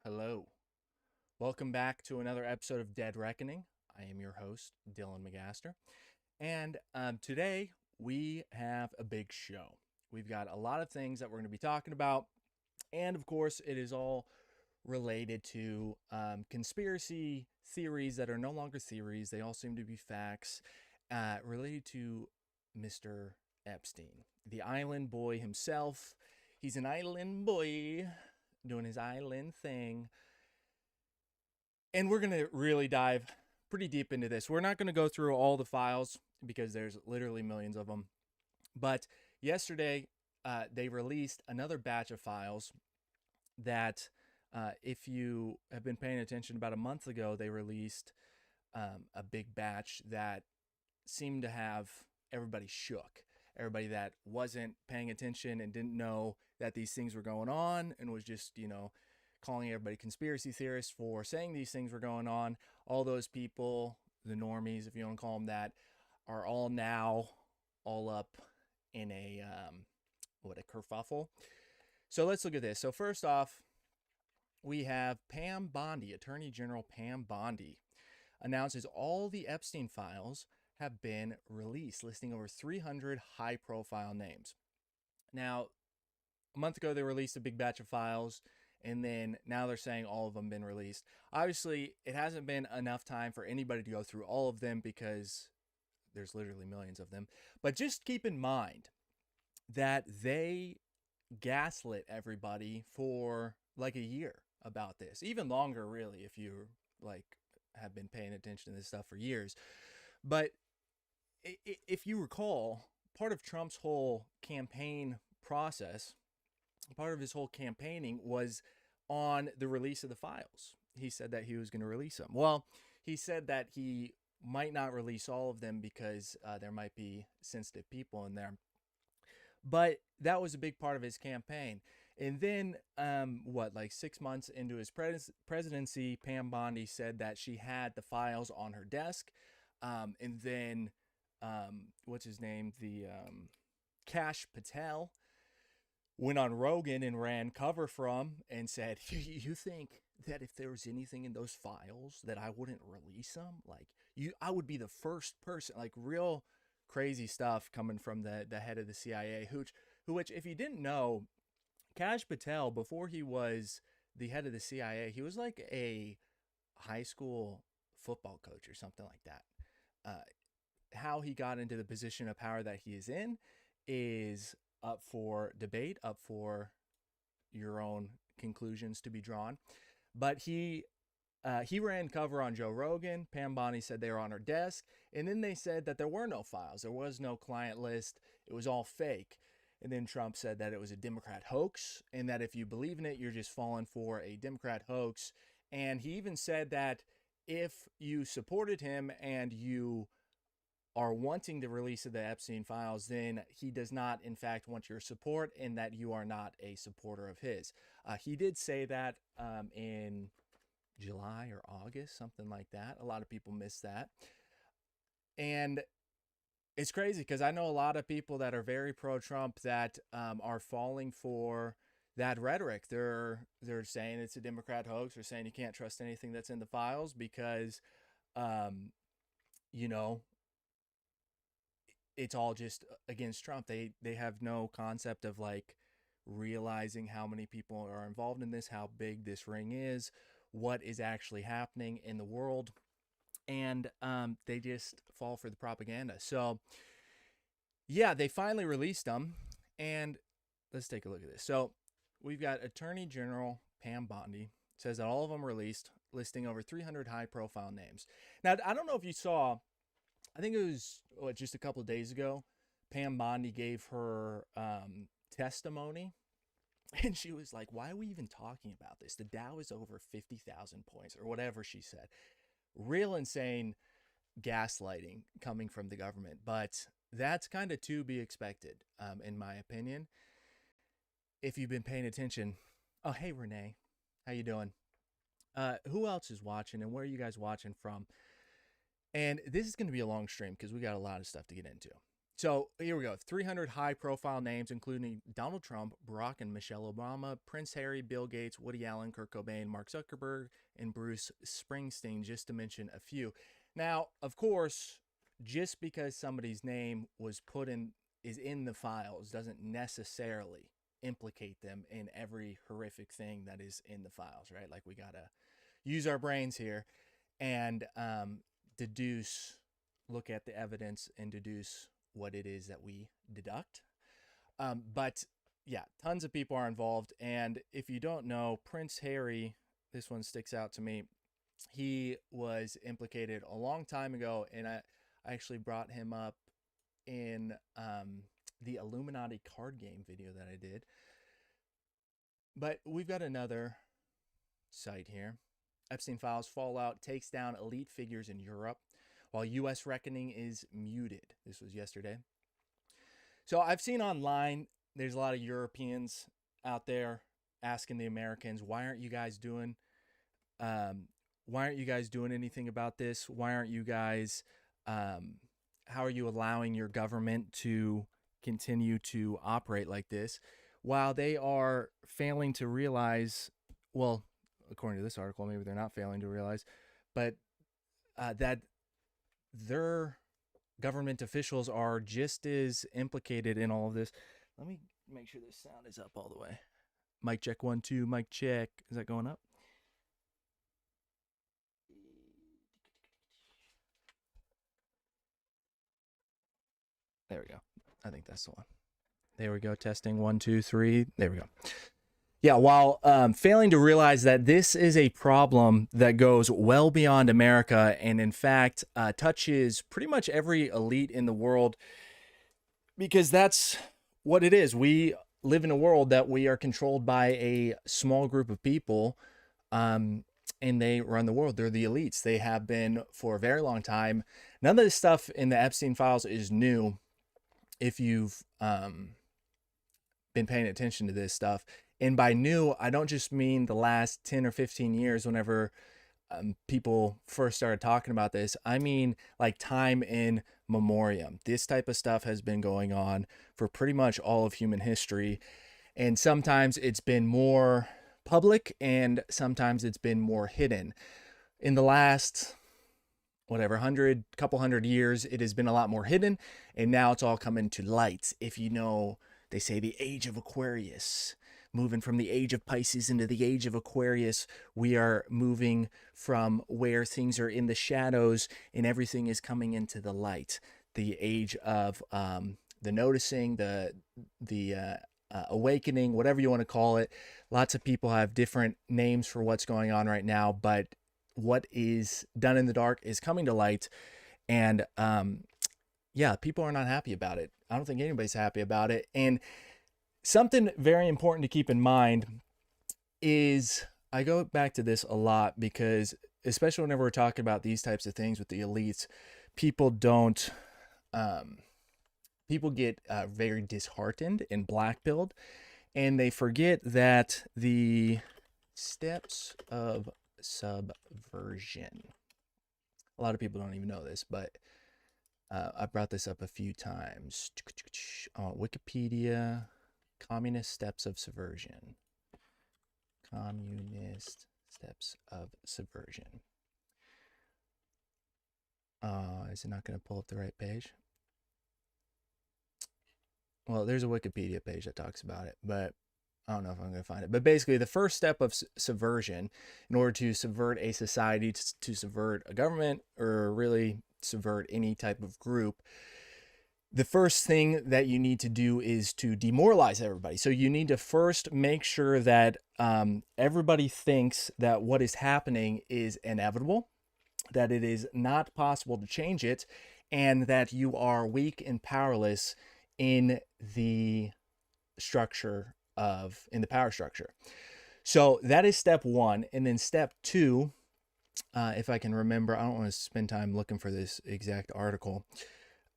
Hello. Welcome back to another episode of Dead Reckoning. I am your host, Dylan Magaster. And today we have a big show. We've got a lot of things that we're going to be talking about. And of course, it is all related to conspiracy theories that are no longer theories. They all seem to be facts related to Mr. Epstein, the island boy himself. He's an island boy doing his island thing. And we're going to really dive pretty deep into this. We're not going to go through all the files because there's literally millions of them. But yesterday, they released another batch of files that, if you have been paying attention, about a month ago, they released a big batch that seemed to have everybody shook. Everybody that wasn't paying attention and didn't know that these things were going on and was just, calling everybody conspiracy theorists for saying these things were going on. All those people, the normies, if you want to call them that, are all now all up in a kerfuffle. So let's look at this. So first off, we have Pam Bondi, Attorney General Pam Bondi, announces all the Epstein files have been released, listing over 300 high-profile names. Now, a month ago, they released a big batch of files, and then now they're saying all of them been released. Obviously, it hasn't been enough time for anybody to go through all of them because there's literally millions of them. But just keep in mind that they gaslit everybody for like a year about this, even longer, really, if you have been paying attention to this stuff for years. But if you recall, part of Trump's whole campaign process, part of his whole campaigning was on the release of the files. He said that he was going to release them. Well, he said that he might not release all of them because there might be sensitive people in there. But that was a big part of his campaign. And then, 6 months into his presidency, Pam Bondi said that she had the files on her desk. And then, what's his name? Kash Patel went on Rogan and ran cover from and said, you think that if there was anything in those files that I wouldn't release them? I would be the first person, real crazy stuff coming from the head of the CIA, which if you didn't know, Kash Patel, before he was the head of the CIA, he was like a high school football coach or something like that. How he got into the position of power that he is in is up for debate, up for your own conclusions to be drawn. But he ran cover on Joe Rogan. Pam Bondi said they were on her desk. And then they said that there were no files. There was no client list. It was all fake. And then Trump said that it was a Democrat hoax and that if you believe in it, you're just falling for a Democrat hoax. And he even said that if you supported him and you are wanting the release of the Epstein files, then he does not, in fact, want your support and that you are not a supporter of his. He did say that in July or August, something like that. A lot of people miss that. And it's crazy because I know a lot of people that are very pro-Trump that are falling for that rhetoric. They're saying it's a Democrat hoax. They're saying you can't trust anything that's in the files because, it's all just against Trump. They have no concept of realizing how many people are involved in this, how big this ring is, what is actually happening in the world. And they just fall for the propaganda. So yeah, they finally released them. And let's take a look at this. So we've got Attorney General Pam Bondi says that all of them released, listing over 300 high profile names. Now, I don't know if you saw, I think it was just a couple of days ago, Pam Bondi gave her testimony. And she was like, why are we even talking about this? The Dow is over 50,000 points or whatever she said. Real insane gaslighting coming from the government. But that's kind of to be expected, in my opinion. If you've been paying attention. Oh, hey, Renee. How you doing? Who else is watching and where are you guys watching from? And this is going to be a long stream because we got a lot of stuff to get into. So here we go. 300 high-profile names, including Donald Trump, Barack and Michelle Obama, Prince Harry, Bill Gates, Woody Allen, Kurt Cobain, Mark Zuckerberg, and Bruce Springsteen, just to mention a few. Now, of course, just because somebody's name is in the files doesn't necessarily implicate them in every horrific thing that is in the files, right? Like, we gotta use our brains here and look at the evidence and deduce what it is that we deduct. But yeah, tons of people are involved. And if you don't know, Prince Harry, this one sticks out to me. He was implicated a long time ago, and I actually brought him up in the Illuminati card game video that I did. But we've got another site here. Epstein Files Fallout takes down elite figures in Europe, while U.S. reckoning is muted. This was yesterday. So I've seen online, there's a lot of Europeans out there asking the Americans, why aren't you guys doing anything about this? Why aren't you guys, how are you allowing your government to continue to operate like this? While they are failing to realize, well, according to this article, maybe they're not failing to realize, but that their government officials are just as implicated in all of this. Let me make sure this sound is up all the way. Mic check 1 2. Mic check. Is that going up? There we go. I think that's the one. There we go. Testing 1 2 3. There we go. Yeah, while failing to realize that this is a problem that goes well beyond America and, in fact, touches pretty much every elite in the world, because that's what it is. We live in a world that we are controlled by a small group of people, and they run the world. They're the elites. They have been for a very long time. None of this stuff in the Epstein files is new if you've been paying attention to this stuff. And by new, I don't just mean the last 10 or 15 years whenever people first started talking about this. I mean like time in memoriam. This type of stuff has been going on for pretty much all of human history. And sometimes it's been more public and sometimes it's been more hidden. In the last, couple hundred years, it has been a lot more hidden. And now it's all coming to light. If you know, they say the age of Aquarius. Moving from the age of Pisces into the age of Aquarius, we are moving from where things are in the shadows and everything is coming into the light. The age of the noticing, the awakening, whatever you want to call it. Lots of people have different names for what's going on right now, but what is done in the dark is coming to light. And yeah, people are not happy about it. I don't think anybody's happy about it. And something very important to keep in mind is, I go back to this a lot because, especially whenever we're talking about these types of things with the elites, people get very disheartened and black-pilled, and they forget that the steps of subversion, a lot of people don't even know this, but I brought this up a few times on Wikipedia. Communist steps of subversion. Communist steps of subversion. Is it not going to pull up the right page? Well, there's a Wikipedia page that talks about it, but I don't know if I'm going to find it. But basically, the first step of subversion, in order to subvert a society, to subvert a government, or really subvert any type of group, the first thing that you need to do is to demoralize everybody. So you need to first make sure that everybody thinks that what is happening is inevitable, that it is not possible to change it, and that you are weak and powerless in the power structure. So that is step one. And then step two, if I can remember, I don't want to spend time looking for this exact article.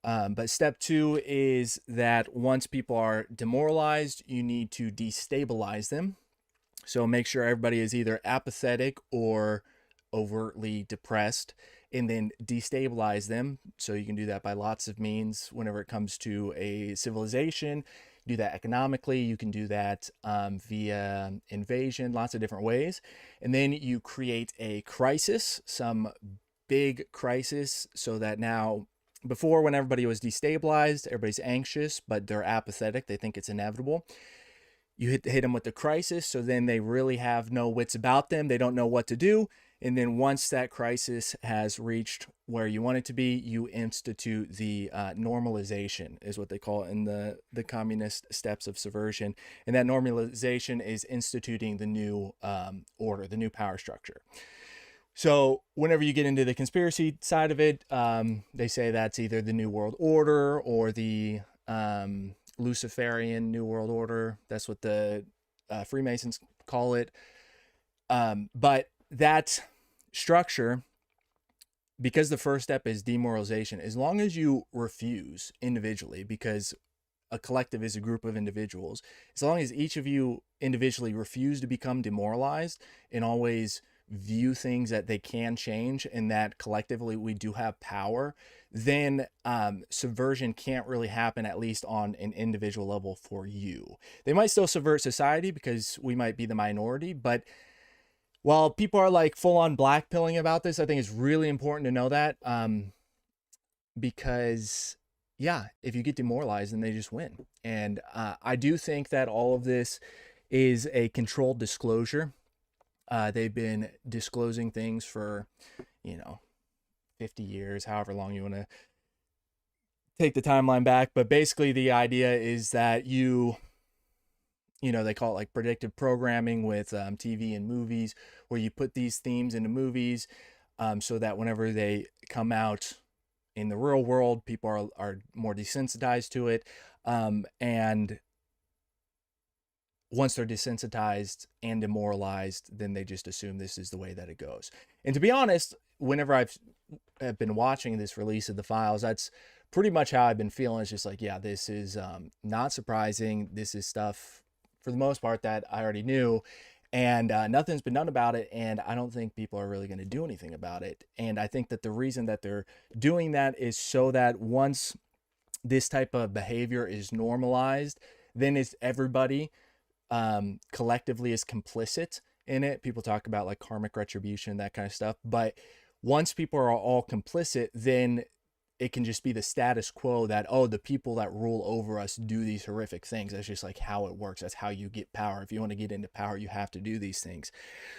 But step two is that once people are demoralized, you need to destabilize them. So make sure everybody is either apathetic or overtly depressed. and then destabilize them. So you can do that by lots of means whenever it comes to a civilization. Do that economically. You can do that via invasion, lots of different ways. And then you create a crisis, some big crisis, so that now, before, when everybody was destabilized, everybody's anxious, but they're apathetic. They think it's inevitable. You hit them with the crisis, so then they really have no wits about them. They don't know what to do. And then once that crisis has reached where you want it to be, you institute the normalization, is what they call it in the communist steps of subversion. And that normalization is instituting the new order, the new power structure. So whenever you get into the conspiracy side of it, they say that's either the New World Order or the Luciferian New World Order. That's what the Freemasons call it. But that structure, because the first step is demoralization, as long as you refuse individually, because a collective is a group of individuals, as long as each of you individually refuse to become demoralized and always view things that they can change and that collectively we do have power, then subversion can't really happen, at least on an individual level for you. They might still subvert society because we might be the minority, but while people are like full on blackpilling about this, I think it's really important to know that because yeah, if you get demoralized, then they just win. And I do think that all of this is a controlled disclosure. They've been disclosing things for, 50 years, however long you want to take the timeline back. But basically the idea is that they call it like predictive programming with TV and movies, where you put these themes into movies so that whenever they come out in the real world, people are more desensitized to it. And once they're desensitized and demoralized, then they just assume this is the way that it goes. And to be honest, whenever I've been watching this release of the files, that's pretty much how I've been feeling. It's just like, yeah, this is not surprising. This is stuff, for the most part, that I already knew, and nothing's been done about it, and I don't think people are really going to do anything about it. And I think that the reason that they're doing that is so that once this type of behavior is normalized, then it's everybody collectively is complicit in it. People talk about like karmic retribution, that kind of stuff. But once people are all complicit, then it can just be the status quo that, oh, the people that rule over us do these horrific things. That's just like how it works. That's how you get power. If you want to get into power, you have to do these things.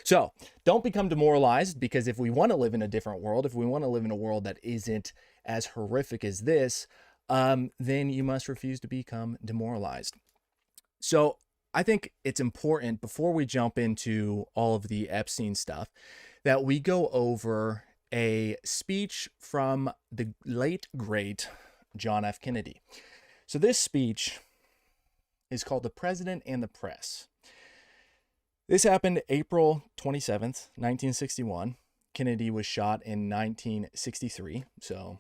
So don't become demoralized, because if we want to live in a different world, if we want to live in a world that isn't as horrific as this, then you must refuse to become demoralized. So I think it's important, before we jump into all of the Epstein stuff, that we go over a speech from the late, great John F. Kennedy. So this speech is called The President and the Press. This happened April 27th, 1961. Kennedy was shot in 1963. So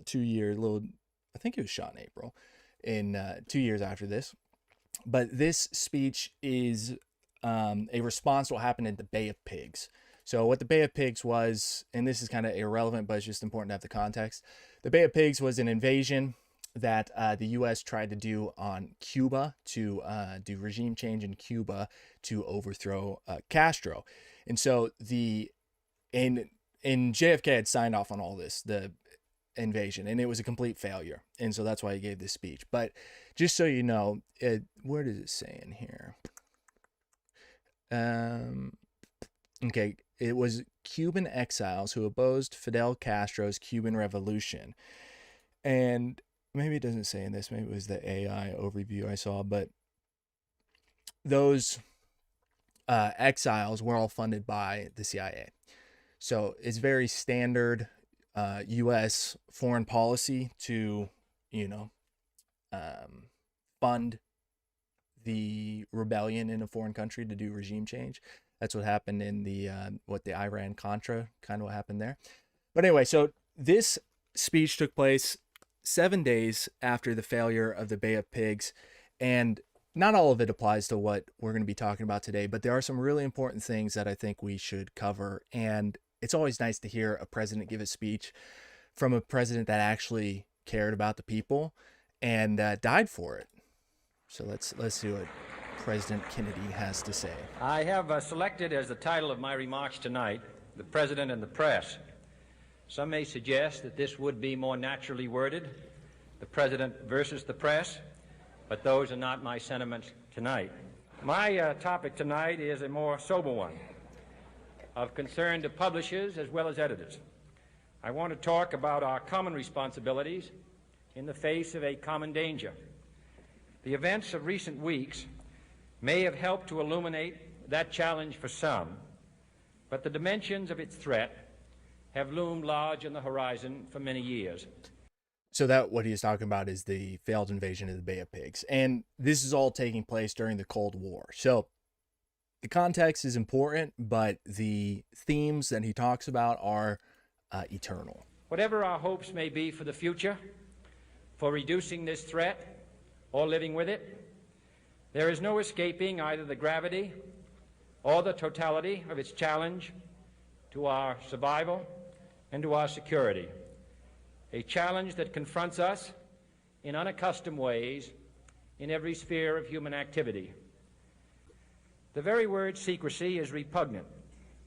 2 years, I think he was shot in April, in 2 years after this. But this speech is a response to what happened in the Bay of Pigs. So what the Bay of Pigs was, and this is kind of irrelevant, but it's just important to have the context. The Bay of Pigs was an invasion that the U.S. tried to do on Cuba, to do regime change in Cuba to overthrow Castro. And so and JFK had signed off on all this, the invasion, and it was a complete failure. And so that's why he gave this speech. But just so you know, where does it say in here? Okay, it was Cuban exiles who opposed Fidel Castro's Cuban Revolution. And maybe it doesn't say in this, maybe it was the AI overview I saw, but those exiles were all funded by the CIA. So it's very standard U.S. foreign policy to, fund the rebellion in a foreign country to do regime change. That's what happened in the Iran-Contra, kind of what happened there. But anyway, so this speech took place 7 days after the failure of the Bay of Pigs, and not all of it applies to what we're going to be talking about today, but there are some really important things that I think we should cover. And it's always nice to hear a president give a speech from a president that actually cared about the people and died for it. So let's see what President Kennedy has to say. I have selected as the title of my remarks tonight, "The President and the Press." Some may suggest that this would be more naturally worded, "The President versus the Press," but those are not my sentiments tonight. My topic tonight is a more sober one, of concern to publishers as well as editors. I want to talk about our common responsibilities in the face of a common danger. The events of recent weeks may have helped to illuminate that challenge for some, but the dimensions of its threat have loomed large on the horizon for many years. So that what he's talking about is the failed invasion of the Bay of Pigs. And this is all taking place during the Cold War. So the context is important, but the themes that he talks about are eternal. Whatever our hopes may be for the future, for reducing this threat or living with it, there is no escaping either the gravity or the totality of its challenge to our survival and to our security. A challenge that confronts us in unaccustomed ways in every sphere of human activity. The very word secrecy is repugnant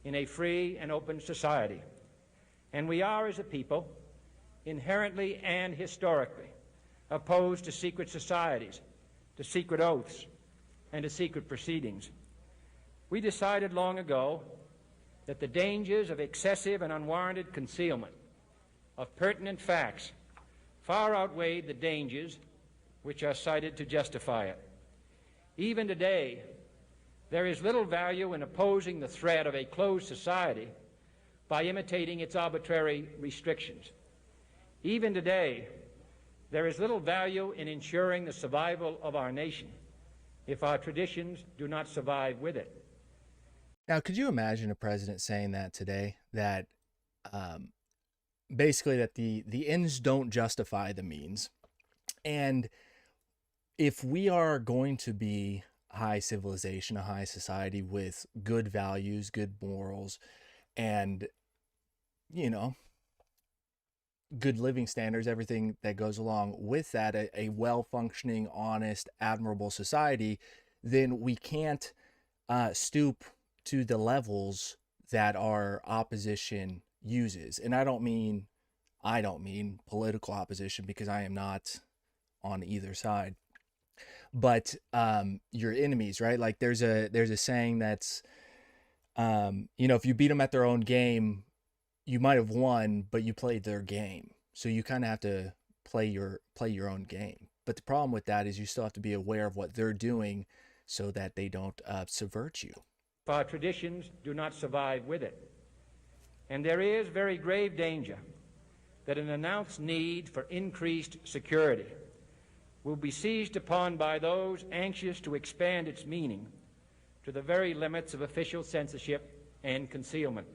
in a free and open society, and we are, as a people, inherently and historically opposed to secret societies, to secret oaths, and to secret proceedings. We decided long ago that the dangers of excessive and unwarranted concealment of pertinent facts far outweighed the dangers which are cited to justify it. Even today, there is little value in opposing the threat of a closed society by imitating its arbitrary restrictions. Even today, there is little value in ensuring the survival of our nation if our traditions do not survive with it. Now, could you imagine a president saying that today? That basically that the ends don't justify the means. And if we are going to be high civilization, a high society with good values, good morals, and, you know, good living standards, everything that goes along with that, a well-functioning, honest, admirable society, then we can't stoop to the levels that our opposition uses. And I don't mean political opposition, because I am not on either side, but your enemies, right? Like there's a saying that's, if you beat them at their own game, you might have won, but you played their game. So you kind of have to play your own game. But the problem with that is you still have to be aware of what they're doing so that they don't subvert you. Our traditions do not survive with it. And there is very grave danger that an announced need for increased security will be seized upon by those anxious to expand its meaning to the very limits of official censorship and concealment.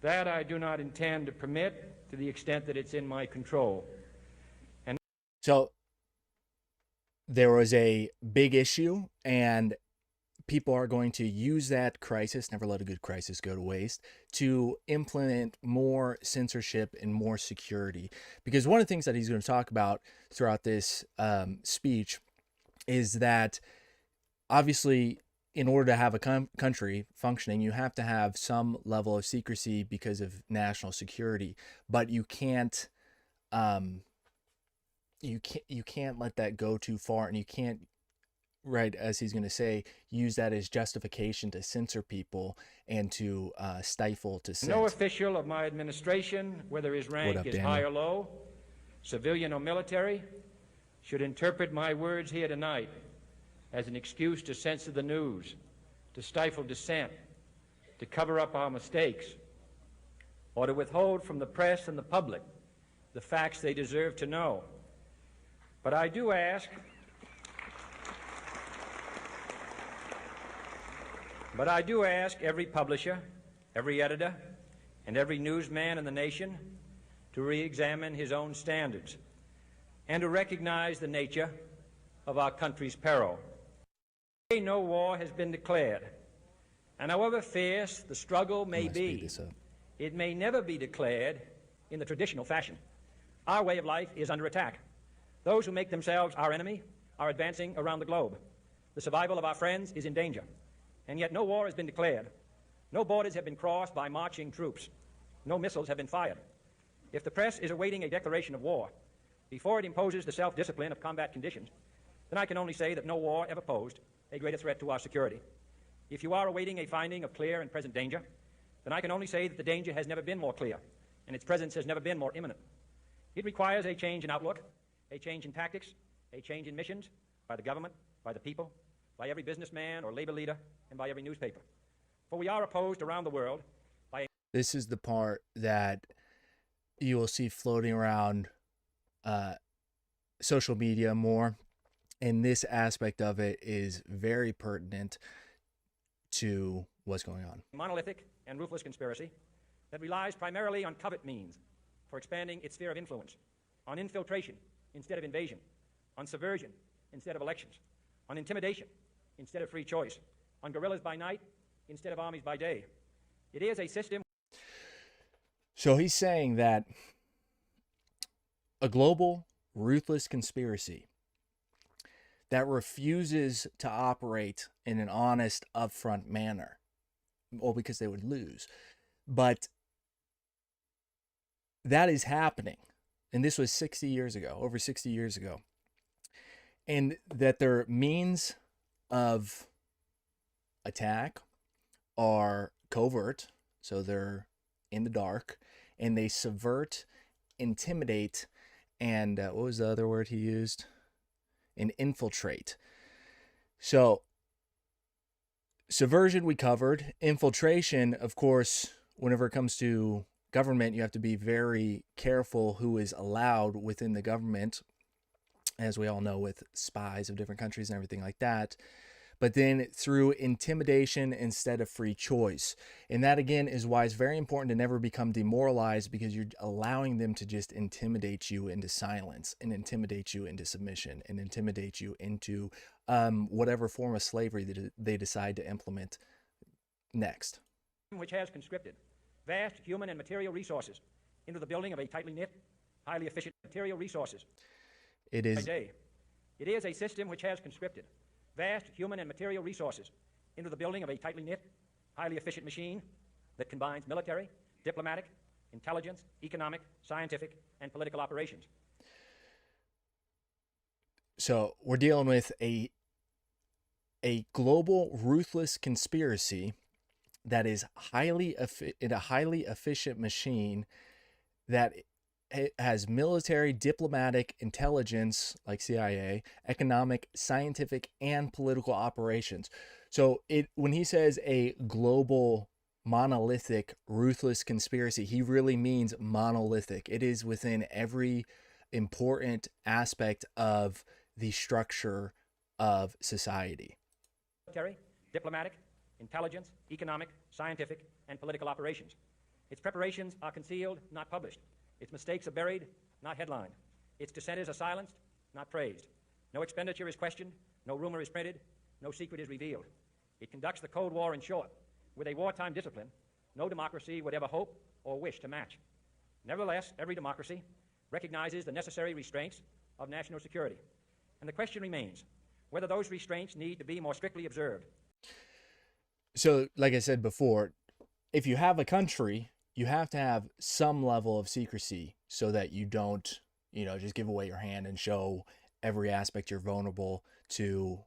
That I do not intend to permit to the extent that it's in my control. And so there was a big issue, and people are going to use that crisis, never let a good crisis go to waste, to implement more censorship and more security. Because one of the things that he's going to talk about throughout this speech is that obviously in order to have a country functioning, you have to have some level of secrecy because of national security, but you can't you can't let that go too far, and you can't, right, as he's going to say, use that as justification to censor people and to stifle dissent. No official of my administration, whether his rank is high or low, civilian or military, should interpret my words here tonight as an excuse to censor the news, to stifle dissent, to cover up our mistakes, or to withhold from the press and the public the facts they deserve to know. But I do ask every publisher, every editor, and every newsman in the nation to re-examine his own standards and to recognize the nature of our country's peril. No war has been declared, and however fierce the struggle may be, It may never be declared in the traditional fashion. Our way of life is under attack. Those who make themselves our enemy are advancing around the globe. The survival of our friends is in danger. And yet no war has been declared. No borders have been crossed by marching troops. No missiles have been fired. If the press is awaiting a declaration of war before it imposes the self-discipline of combat conditions, then I can only say that no war ever posed a greater threat to our security. If you are awaiting a finding of clear and present danger, then I can only say that the danger has never been more clear, and its presence has never been more imminent. It requires a change in outlook, a change in tactics, a change in missions by the government, by the people, by every businessman or labor leader, and by every newspaper. For we are opposed around the world by... This is the part that you will see floating around social media more, and this aspect of it is very pertinent to what's going on. Monolithic and ruthless conspiracy that relies primarily on covert means for expanding its sphere of influence, on infiltration instead of invasion, on subversion instead of elections, on intimidation instead of free choice, on guerrillas by night instead of armies by day. It is a system. So he's saying that a global, ruthless conspiracy that refuses to operate in an honest, upfront manner, well, because they would lose, but that is happening. And this was 60 years ago, over 60 years ago. And that their means of attack are covert, so they're in the dark, and they subvert, intimidate, and what was the other word he used? And infiltrate. So subversion we covered. Infiltration, of course, whenever it comes to government, you have to be very careful who is allowed within the government, as we all know, with spies of different countries and everything like that. But then through intimidation instead of free choice. And that, again, is why it's very important to never become demoralized, because you're allowing them to just intimidate you into silence and intimidate you into submission and intimidate you into whatever form of slavery that they decide to implement next. Which has conscripted vast human and material resources into the building of a tightly knit, highly efficient material resources. It is a system which has conscripted vast human and material resources into the building of a tightly knit, highly efficient machine that combines military, diplomatic, intelligence, economic, scientific, and political operations. So we're dealing with a global, ruthless conspiracy that is in a highly efficient machine that has military, diplomatic, intelligence, like CIA, economic, scientific, and political operations. So when he says a global, monolithic, ruthless conspiracy, he really means monolithic. It is within every important aspect of the structure of society. Military, diplomatic, intelligence, economic, scientific, and political operations. Its preparations are concealed, not published. Its mistakes are buried, not headlined. Its dissenters are silenced, not praised. No expenditure is questioned, no rumor is printed, no secret is revealed. It conducts the Cold War, in short, with a wartime discipline no democracy would ever hope or wish to match. Nevertheless, every democracy recognizes the necessary restraints of national security. And the question remains whether those restraints need to be more strictly observed. So, like I said before, if you have a country, you have to have some level of secrecy so that you don't, just give away your hand and show every aspect you're vulnerable to,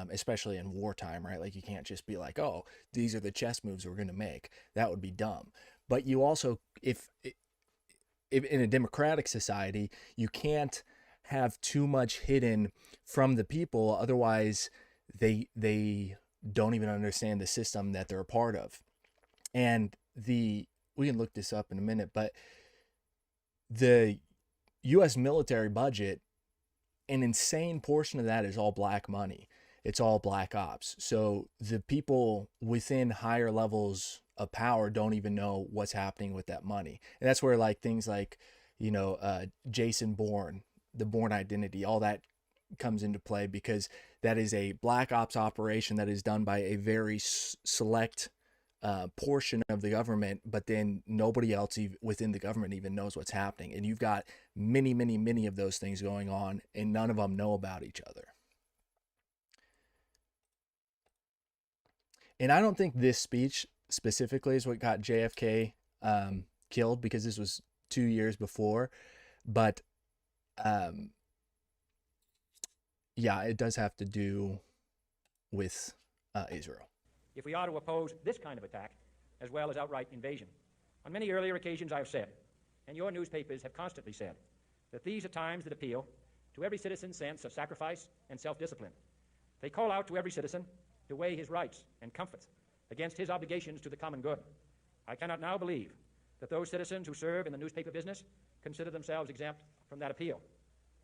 especially in wartime, right? Like, you can't just be like, oh, these are the chess moves we're going to make. That would be dumb. But you also, if in a democratic society, you can't have too much hidden from the people. Otherwise, they don't even understand the system that they're a part of. And we can look this up in a minute, but the U.S. military budget, an insane portion of that is all black money. It's all black ops. So the people within higher levels of power don't even know what's happening with that money. And that's where things like, Jason Bourne, the Bourne Identity, all that comes into play, because that is a black ops operation that is done by a very select portion of the government, but then nobody else within the government even knows what's happening. And you've got many, many, many of those things going on, and none of them know about each other. And I don't think this speech specifically is what got JFK killed, because this was 2 years before. But yeah, it does have to do with Israel. If we are to oppose this kind of attack, as well as outright invasion, on many earlier occasions I have said, and your newspapers have constantly said, that these are times that appeal to every citizen's sense of sacrifice and self-discipline. They call out to every citizen to weigh his rights and comforts against his obligations to the common good. I cannot now believe that those citizens who serve in the newspaper business consider themselves exempt from that appeal.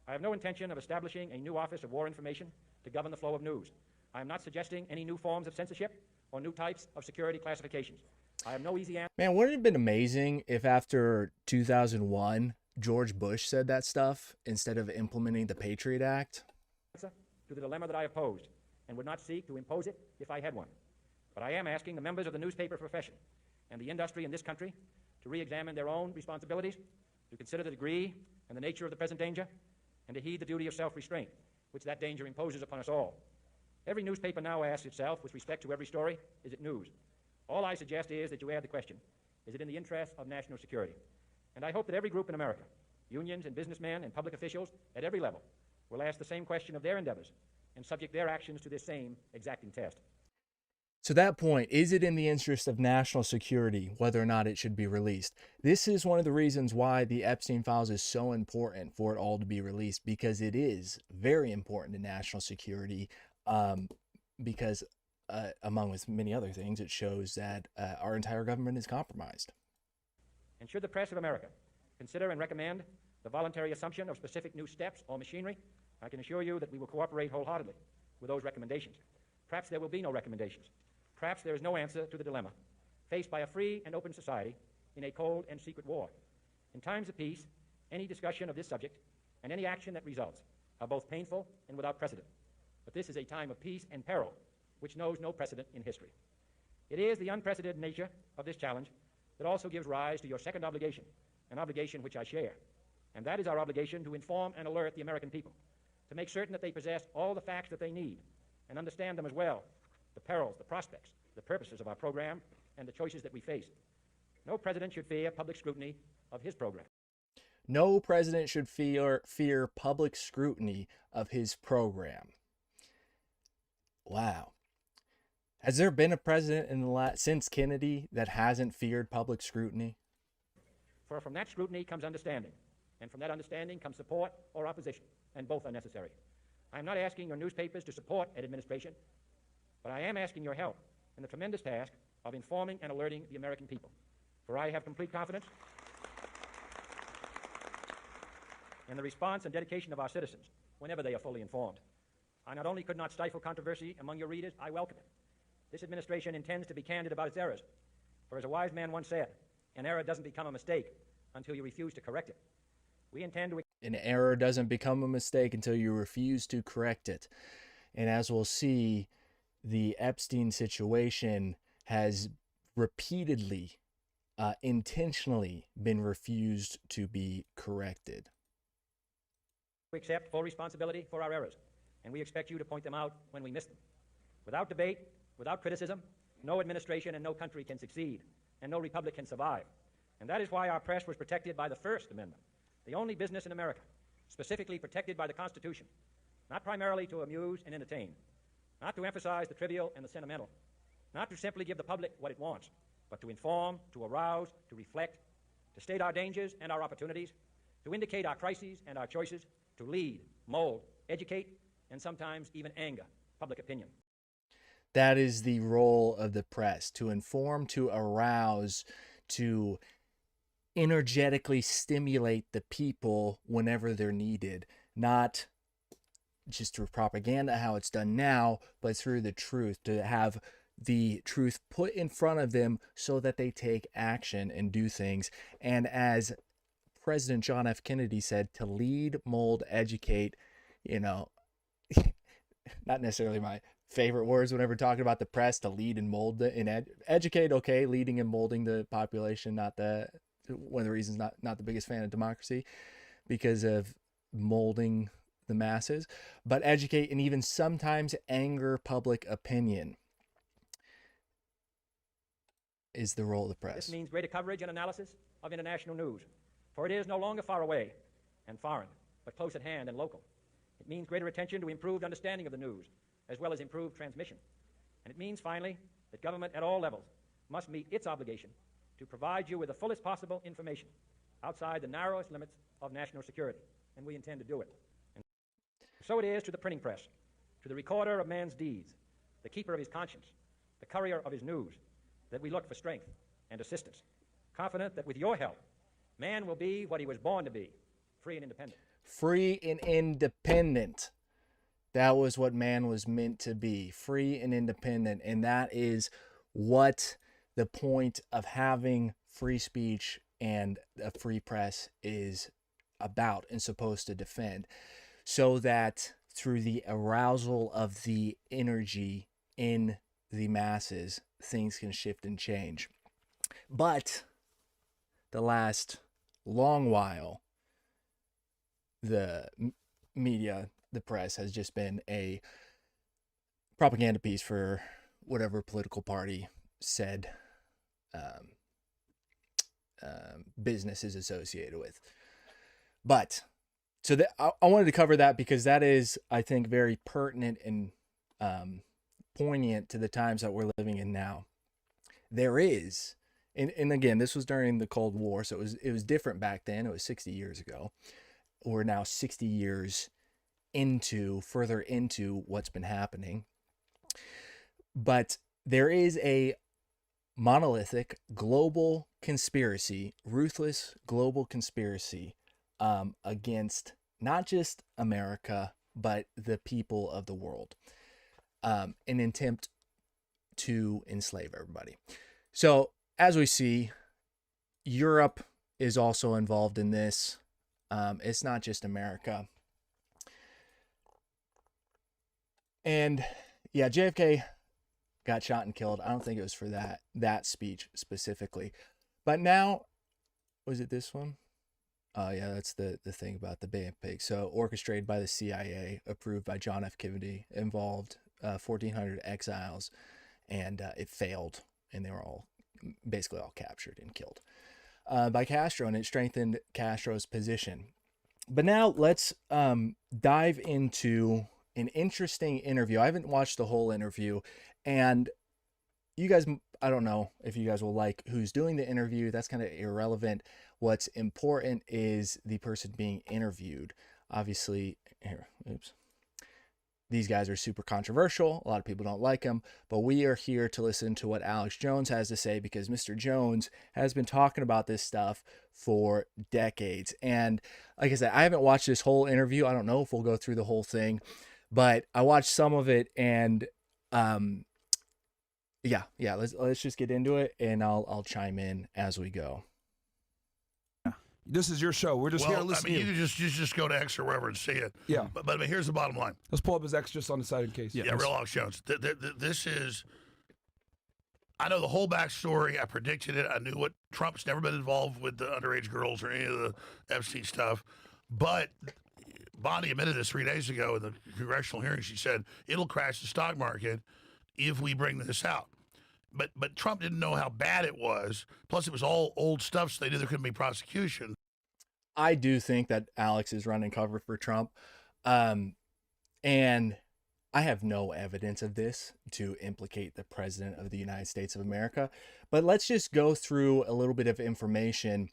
I have no intention of establishing a new Office of War Information to govern the flow of news. I am not suggesting any new forms of censorship or new types of security classifications. I have no easy answer. Man, wouldn't it have been amazing if after 2001, George Bush said that stuff instead of implementing the Patriot Act? To the dilemma that I have posed, and would not seek to impose it if I had one. But I am asking the members of the newspaper profession and the industry in this country to re-examine their own responsibilities, to consider the degree and the nature of the present danger, and to heed the duty of self-restraint, which that danger imposes upon us all. Every newspaper now asks itself, with respect to every story, is it news? All I suggest is that you add the question, is it in the interest of national security? And I hope that every group in America, unions and businessmen and public officials at every level, will ask the same question of their endeavors and subject their actions to this same exacting test. To that point, is it in the interest of national security whether or not it should be released? This is one of the reasons why the Epstein files is so important for it all to be released, because it is very important to national security, because among with many other things, it shows that our entire government is compromised. And should the press of America consider and recommend the voluntary assumption of specific new steps or machinery, I can assure you that we will cooperate wholeheartedly with those recommendations. Perhaps there will be no recommendations. Perhaps there is no answer to the dilemma faced by a free and open society in a cold and secret war. In times of peace, any discussion of this subject and any action that results are both painful and without precedent. But this is a time of peace and peril, which knows no precedent in history. It is the unprecedented nature of this challenge that also gives rise to your second obligation, an obligation which I share. And that is our obligation to inform and alert the American people, to make certain that they possess all the facts that they need and understand them as well, the perils, the prospects, the purposes of our program, and the choices that we face. No president should fear public scrutiny of his program. No president should fear public scrutiny of his program. Wow. Has there been a president since Kennedy that hasn't feared public scrutiny? For from that scrutiny comes understanding, and from that understanding comes support or opposition, and both are necessary. I am not asking your newspapers to support an administration, but I am asking your help in the tremendous task of informing and alerting the American people. For I have complete confidence in the response and dedication of our citizens whenever they are fully informed. I not only could not stifle controversy among your readers, I welcome it. This administration intends to be candid about its errors. For as a wise man once said, an error doesn't become a mistake until you refuse to correct it. We intend to... An error doesn't become a mistake until you refuse to correct it. And as we'll see, the Epstein situation has repeatedly, intentionally been refused to be corrected. We accept full responsibility for our errors, and we expect you to point them out when we miss them. Without debate, without criticism, no administration and no country can succeed, and no republic can survive. And that is why our press was protected by the First Amendment, the only business in America specifically protected by the Constitution, not primarily to amuse and entertain, not to emphasize the trivial and the sentimental, not to simply give the public what it wants, but to inform, to arouse, to reflect, to state our dangers and our opportunities, to indicate our crises and our choices, to lead, mold, educate, and sometimes even anger public opinion. That is the role of the press, to inform, to arouse, to energetically stimulate the people whenever they're needed, not just through propaganda, how it's done now, but through the truth, to have the truth put in front of them so that they take action and do things. And as President John F. Kennedy said, to lead, mold, educate, not necessarily my favorite words whenever talking about the press, to lead and mold and educate. Okay, leading and molding the population, not the one of the reasons not the biggest fan of democracy, because of molding the masses, but educate and even sometimes anger public opinion is the role of the press. This means greater coverage and analysis of international news, for it is no longer far away and foreign, but close at hand and local. It means greater attention to improved understanding of the news, as well as improved transmission. And it means, finally, that government at all levels must meet its obligation to provide you with the fullest possible information outside the narrowest limits of national security, and we intend to do it. And so it is to the printing press, to the recorder of man's deeds, the keeper of his conscience, the courier of his news, that we look for strength and assistance, confident that with your help, man will be what he was born to be, free and independent. Free and independent. That was what man was meant to be, free and independent. And that is what the point of having free speech and a free press is about and supposed to defend, so that through the arousal of the energy in the masses, things can shift and change. But the last long while, the media, the press, has just been a propaganda piece for whatever political party said business is associated with. But so I wanted to cover that because that is, I think, very pertinent and poignant to the times that we're living in now. There is, and again, this was during the Cold War, so it was different back then. It was 60 years ago. We're now 60 years further into what's been happening. But there is a monolithic global conspiracy, ruthless global conspiracy against not just America, but the people of the world, an attempt to enslave everybody. So as we see, Europe is also involved in this. It's not just America. And yeah, JFK got shot and killed. I don't think it was for that speech specifically. But now, was it this one? Oh yeah, that's the thing about the Bay of Pigs. So orchestrated by the CIA, approved by John F. Kennedy, involved 1,400 exiles, and it failed, and they were basically all captured and killed by Castro, and it strengthened Castro's position. But now let's dive into an interesting interview. I haven't watched the whole interview, and you guys, I don't know if you guys will like who's doing the interview. That's kind of irrelevant. What's important is the person being interviewed. Obviously, these guys are super controversial. A lot of people don't like them, but we are here to listen to what Alex Jones has to say, because Mr. Jones has been talking about this stuff for decades. And like I said, I haven't watched this whole interview. I don't know if we'll go through the whole thing, but I watched some of it, and yeah, let's just get into it, and I'll chime in as we go. This is your show. We're just here to listen to you. You just go to X or wherever and see it. Yeah. But I mean, here's the bottom line. Let's pull up his X just on the side in case. Yeah, Real Alex Jones. This is, I know the whole backstory. I predicted it. I knew what Trump's never been involved with the underage girls or any of the Epstein stuff. But Bonnie admitted this 3 days ago in the congressional hearing. She said, it'll crash the stock market if we bring this out. But Trump didn't know how bad it was. Plus, it was all old stuff, so they knew there couldn't be prosecution. I do think that Alex is running cover for Trump. And I have no evidence of this to implicate the President of the United States of America. But let's just go through a little bit of information,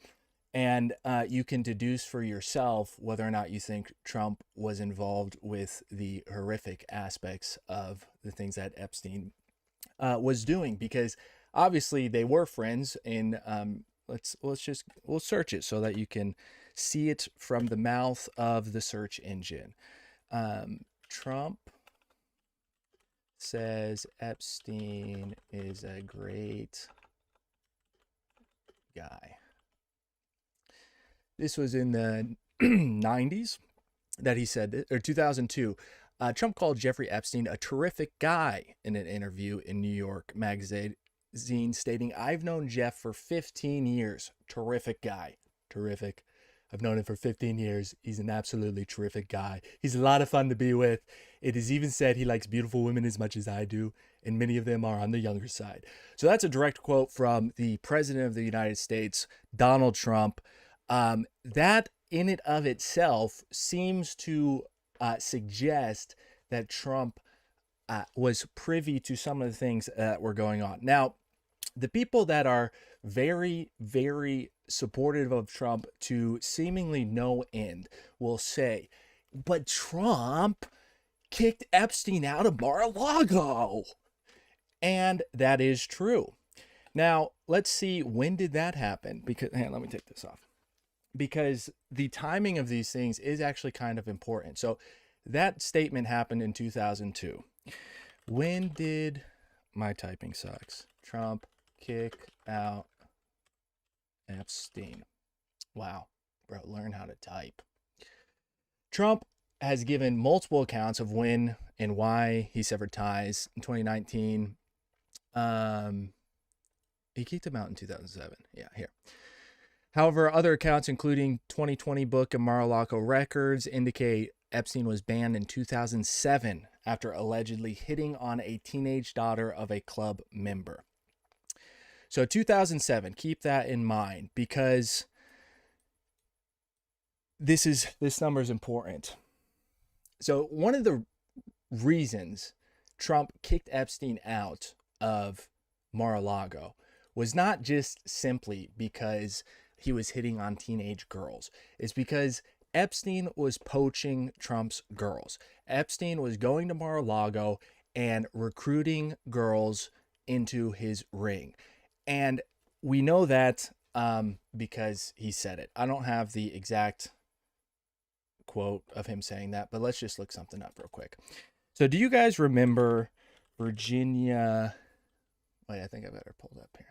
and you can deduce for yourself whether or not you think Trump was involved with the horrific aspects of the things that Epstein was doing, because obviously they were friends. And we'll search it so that you can see it from the mouth of the search engine. Trump says Epstein is a great guy. This was in the 90s that he said this, or 2002. Trump called Jeffrey Epstein a terrific guy in an interview in New York Magazine, stating, "I've known Jeff for 15 years. Terrific guy. Terrific. I've known him for 15 years. He's an absolutely terrific guy. He's a lot of fun to be with. It is even said he likes beautiful women as much as I do, and many of them are on the younger side." So that's a direct quote from the President of the United States, Donald Trump. That in and of itself seems to suggest that Trump was privy to some of the things that were going on. Now, the people that are very, very supportive of Trump to seemingly no end will say, but Trump kicked Epstein out of Mar-a-Lago. And that is true. Now, let's see, when did that happen? Because, let me take this off. Because the timing of these things is actually kind of important. So that statement happened in 2002. When did, my typing sucks, Trump kick out Epstein? Wow, bro, learn how to type. Trump has given multiple accounts of when and why he severed ties. In 2019, he kicked him out in 2007. Yeah, here. However, other accounts, including 2020 book and Mar-a-Lago records, indicate Epstein was banned in 2007 after allegedly hitting on a teenage daughter of a club member. So 2007, keep that in mind, because this number is important. So one of the reasons Trump kicked Epstein out of Mar-a-Lago was not just simply because he was hitting on teenage girls. It's because Epstein was poaching Trump's girls. Epstein was going to Mar-a-Lago and recruiting girls into his ring. And we know that because he said it. I don't have the exact quote of him saying that, but let's just look something up real quick. So do you guys remember Virginia? Wait, I think I better pull it up here.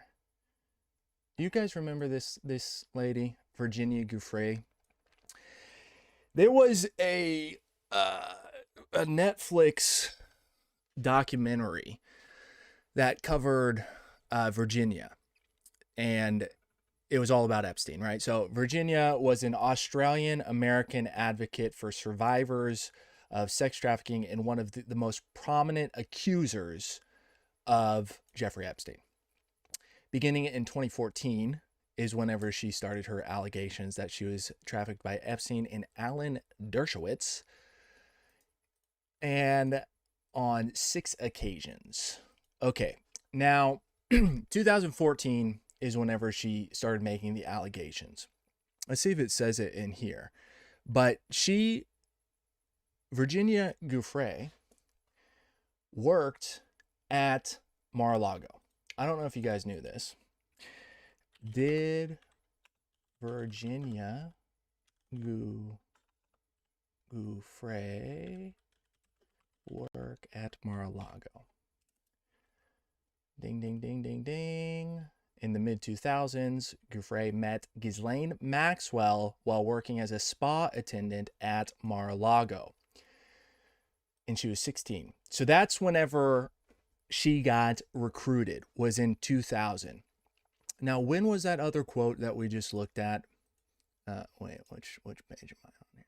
Do you guys remember this lady, Virginia Giuffre? There was a Netflix documentary that covered Virginia, and it was all about Epstein, right? So Virginia was an Australian American advocate for survivors of sex trafficking and one of the most prominent accusers of Jeffrey Epstein. Beginning in 2014 is whenever she started her allegations that she was trafficked by Epstein and Alan Dershowitz, and on 6 occasions. Okay, now 2014 is whenever she started making the allegations. Let's see if it says it in here. But Virginia Giuffre, worked at Mar-a-Lago. I don't know if you guys knew this. Did Virginia Giuffre work at Mar-a-Lago? Ding, ding, ding, ding, ding. In the mid-2000s, Giuffre met Ghislaine Maxwell while working as a spa attendant at Mar-a-Lago. And she was 16. So that's whenever she got recruited, was in 2000. Now, when was that other quote that we just looked at? Wait, which page am I on here?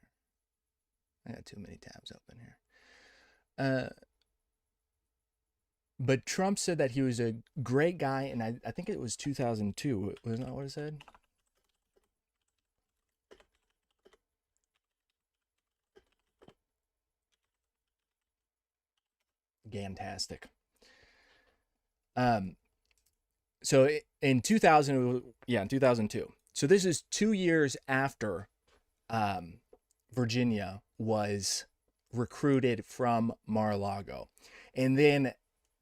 I got too many tabs open here. But Trump said that he was a great guy, and I think it was 2002. Wasn't that what it said? Fantastic. So in 2002. So this is 2 years after Virginia was recruited from Mar-a-Lago. And then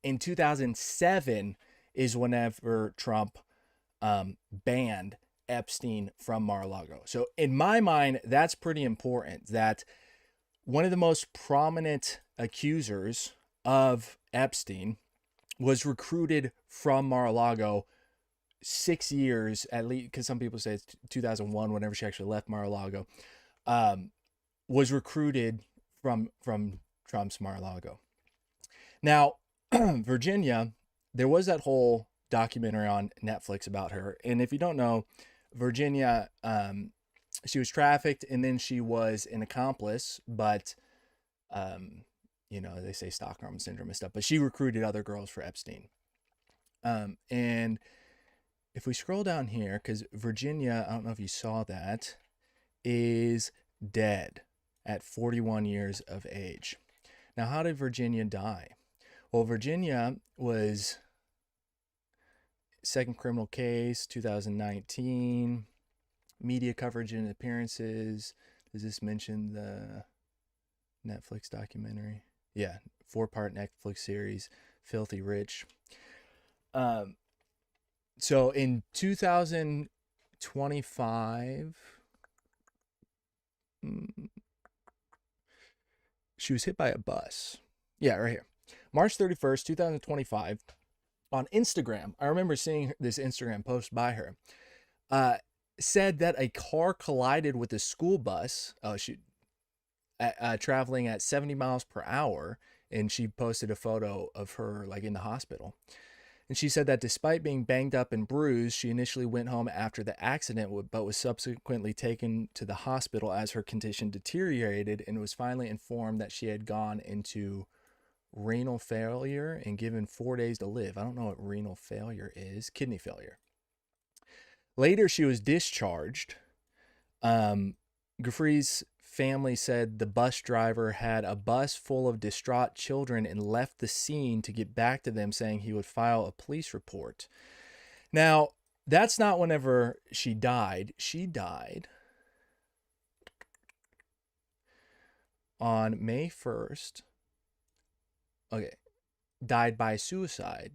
in 2007 is whenever Trump banned Epstein from Mar-a-Lago. So in my mind, that's pretty important, that one of the most prominent accusers of Epstein was recruited from Mar-a-Lago 6 years, at least, because some people say it's 2001, whenever she actually left Mar-a-Lago, was recruited from Trump's Mar-a-Lago. Now, Virginia, there was that whole documentary on Netflix about her. And if you don't know, Virginia, she was trafficked and then she was an accomplice, but, you know, they say Stockholm syndrome and stuff, but she recruited other girls for Epstein. And if we scroll down here, because Virginia, I don't know if you saw that, is dead at 41 years of age. Now, how did Virginia die? Well, Virginia was second criminal case, 2019, media coverage and appearances. Does this mention the Netflix documentary? Yeah, 4-part Netflix series, Filthy Rich. So in 2025, she was hit by a bus. Yeah, right here. March 31st, 2025, on Instagram. I remember seeing this Instagram post by her. Said that a car collided with a school bus. Traveling at 70 miles per hour. And she posted a photo of her like in the hospital. And she said that despite being banged up and bruised, she initially went home after the accident, but was subsequently taken to the hospital as her condition deteriorated and was finally informed that she had gone into renal failure and given 4 days to live. I don't know what renal failure is. Kidney failure. Later, she was discharged. Giuffre's family said the bus driver had a bus full of distraught children and left the scene to get back to them, saying he would file a police report. Now, that's not whenever she died. She died on May 1st. Okay. Died by suicide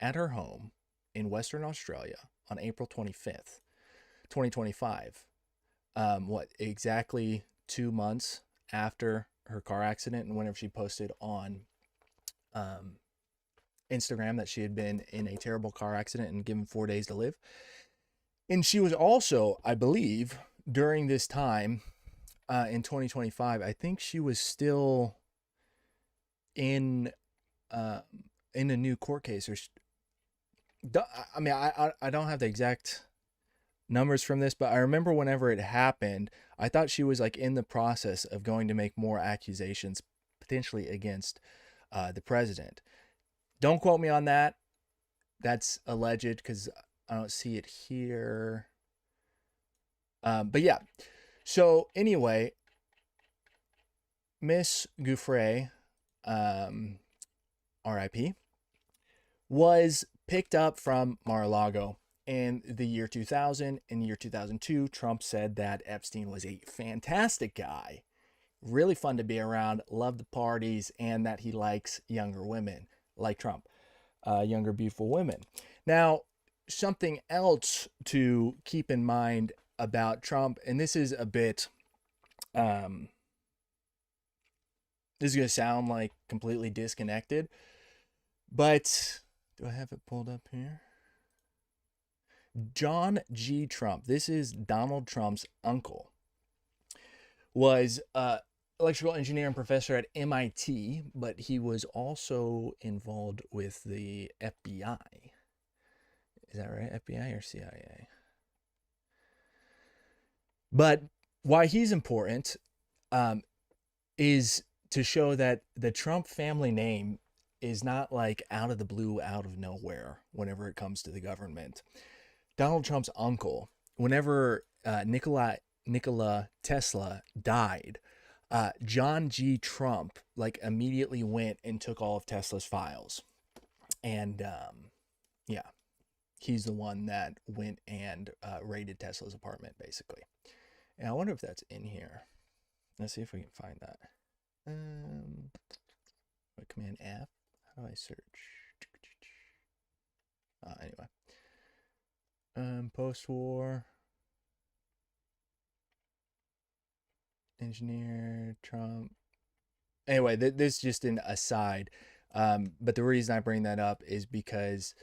at her home in Western Australia on April 25th, 2025. Exactly 2 months after her car accident, and whenever she posted on Instagram that she had been in a terrible car accident and given 4 days to live. And she was also, I believe, during this time in 2025, I think she was still in a new court case. I mean, I don't have the exact numbers from this, but I remember whenever it happened, I thought she was like in the process of going to make more accusations potentially against the president. Don't quote me on that. That's alleged because I don't see it here. But yeah. So anyway, Miss Giuffre, RIP, was picked up from Mar-a-Lago in the year 2000. In the year 2002, Trump said that Epstein was a fantastic guy, really fun to be around, loved the parties, and that he likes younger women, like Trump, younger, beautiful women. Now, something else to keep in mind about Trump, and this is a bit, this is going to sound like completely disconnected, but do I have it pulled up here? John G. Trump, this is Donald Trump's uncle, was electrical engineer and professor at MIT, but he was also involved with the FBI. Is that right? FBI or CIA? But why he's important is to show that the Trump family name is not like out of the blue, out of nowhere whenever it comes to the government. Donald Trump's uncle, whenever Nikola Tesla died, John G. Trump like immediately went and took all of Tesla's files. And yeah, he's the one that went and raided Tesla's apartment, basically. And I wonder if that's in here. Let's see if we can find that. Command F. How do I search? Anyway. Post-war. Engineer, Trump. Anyway, this is just an aside. But the reason I bring that up is because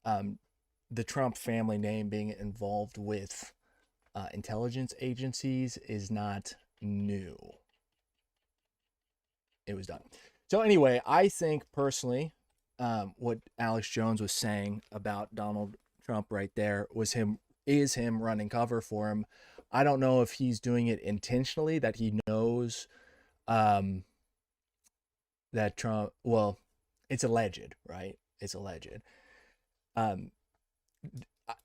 the Trump family name being involved with intelligence agencies is not new. it was done. So anyway, I think personally, what Alex Jones was saying about Donald Trump right there is him running cover for him. I don't know if he's doing it intentionally, that he knows that Trump, well, it's alleged, right? It's alleged. I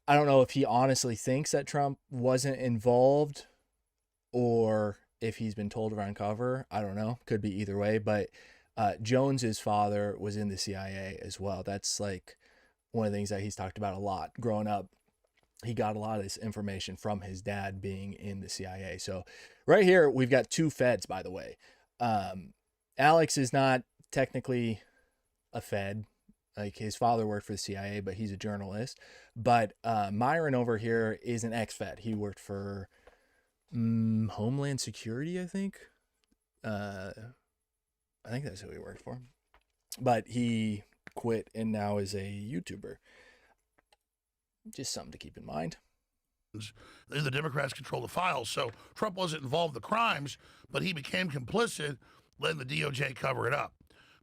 don't know if he honestly thinks that Trump wasn't involved or if he's been told to run cover. I don't know. Could be either way. But Jones's father was in the CIA as well. That's like one of the things that he's talked about a lot growing up. He got a lot of this information from his dad being in the CIA. So right here, we've got two feds, by the way. Alex is not technically a fed. Like, his father worked for the CIA, but he's a journalist. But Myron over here is an ex-fed. He worked for Homeland Security, I think. I think that's who he worked for. But he quit and now is a YouTuber. Just something to keep in mind. The Democrats control the files, so Trump wasn't involved in the crimes, but he became complicit, letting the DOJ cover it up.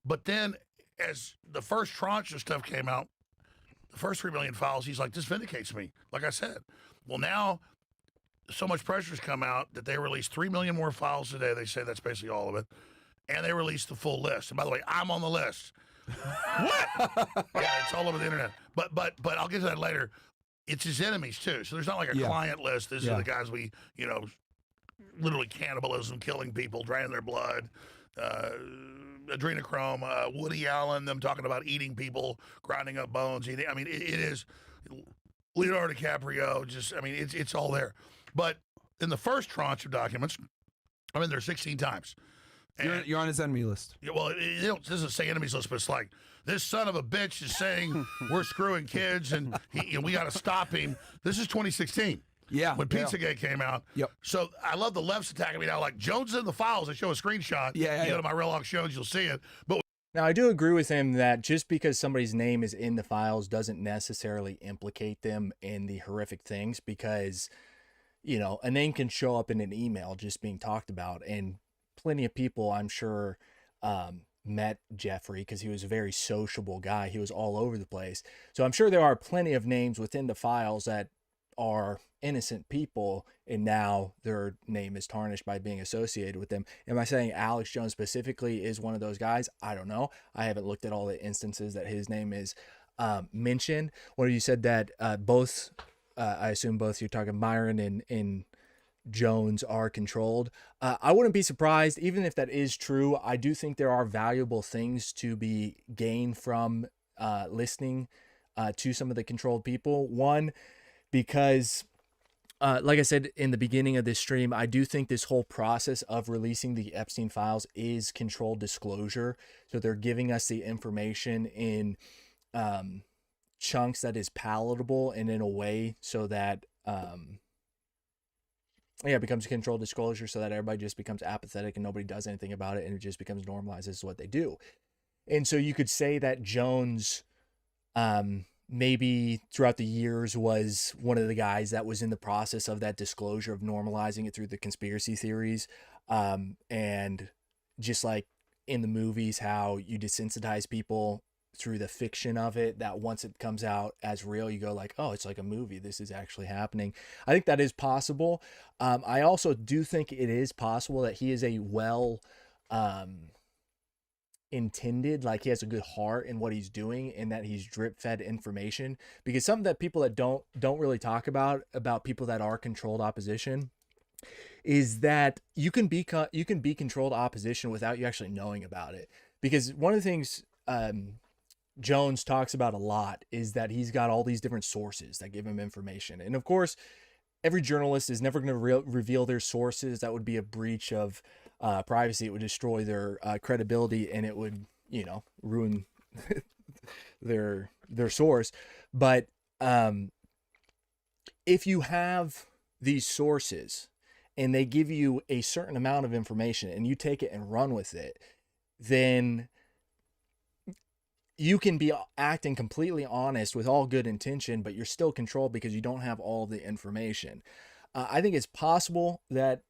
But then, as the first tranche of stuff came out, the first 3 million files, he's like, this vindicates me, like I said. Well, now, so much pressure's come out that they released 3 million more files today. They say that's basically all of it. And they released the full list. And by the way, I'm on the list. What? Yeah, it's all over the internet. But I'll get to that later. It's his enemies, too. So there's not like a client list. These are the guys we, literally cannibalism, killing people, draining their blood, adrenochrome, Woody Allen, them talking about eating people, grinding up bones. Eating. I mean, it is Leonardo DiCaprio. It's all there. But in the first tranche of documents, I'm in there 16 times. You're on his enemy list. Yeah, well, it doesn't say enemies list, but it's like, this son of a bitch is saying we're screwing kids and we got to stop him. This is 2016. Yeah. When Pizzagate came out. Yep. So I love the left's attacking me now. Like, Jones is in the files. I show a screenshot. Yeah. Go to my Real Lock shows, you'll see it. But now, I do agree with him that just because somebody's name is in the files doesn't necessarily implicate them in the horrific things, because, a name can show up in an email just being talked about. And plenty of people, I'm sure, met Jeffrey because he was a very sociable guy. He was all over the place. So I'm sure there are plenty of names within the files that are innocent people, and now their name is tarnished by being associated with them. Am I saying Alex Jones specifically is one of those guys? I don't know. I haven't looked at all the instances that his name is mentioned. What you said that both, I assume both you're talking Myron and Jones are controlled. I wouldn't be surprised, even if that is true. I do think there are valuable things to be gained from listening to some of the controlled people. One, because like I said in the beginning of this stream, I do think this whole process of releasing the Epstein files is controlled disclosure. So they're giving us the information in chunks that is palatable and in a way so that it becomes a controlled disclosure, so that everybody just becomes apathetic and nobody does anything about it, and it just becomes normalized. This is what they do. And so you could say that Jones maybe throughout the years was one of the guys that was in the process of that disclosure, of normalizing it through the conspiracy theories. And just like in the movies, how you desensitize people through the fiction of it, that once it comes out as real, you go like, oh, it's like a movie. This is actually happening. I think that is possible. I also do think it is possible that he is a intended, like he has a good heart in what he's doing, and that he's drip fed information, because something that people that don't really talk about people that are controlled opposition is that you can be controlled opposition without you actually knowing about it. Because one of the things Jones talks about a lot is that he's got all these different sources that give him information. And of course, every journalist is never going to reveal their sources. That would be a breach of privacy. It would destroy their credibility, and it would, ruin their source. But if you have these sources and they give you a certain amount of information and you take it and run with it, then you can be acting completely honest with all good intention, but you're still controlled because you don't have all the information. I think it's possible that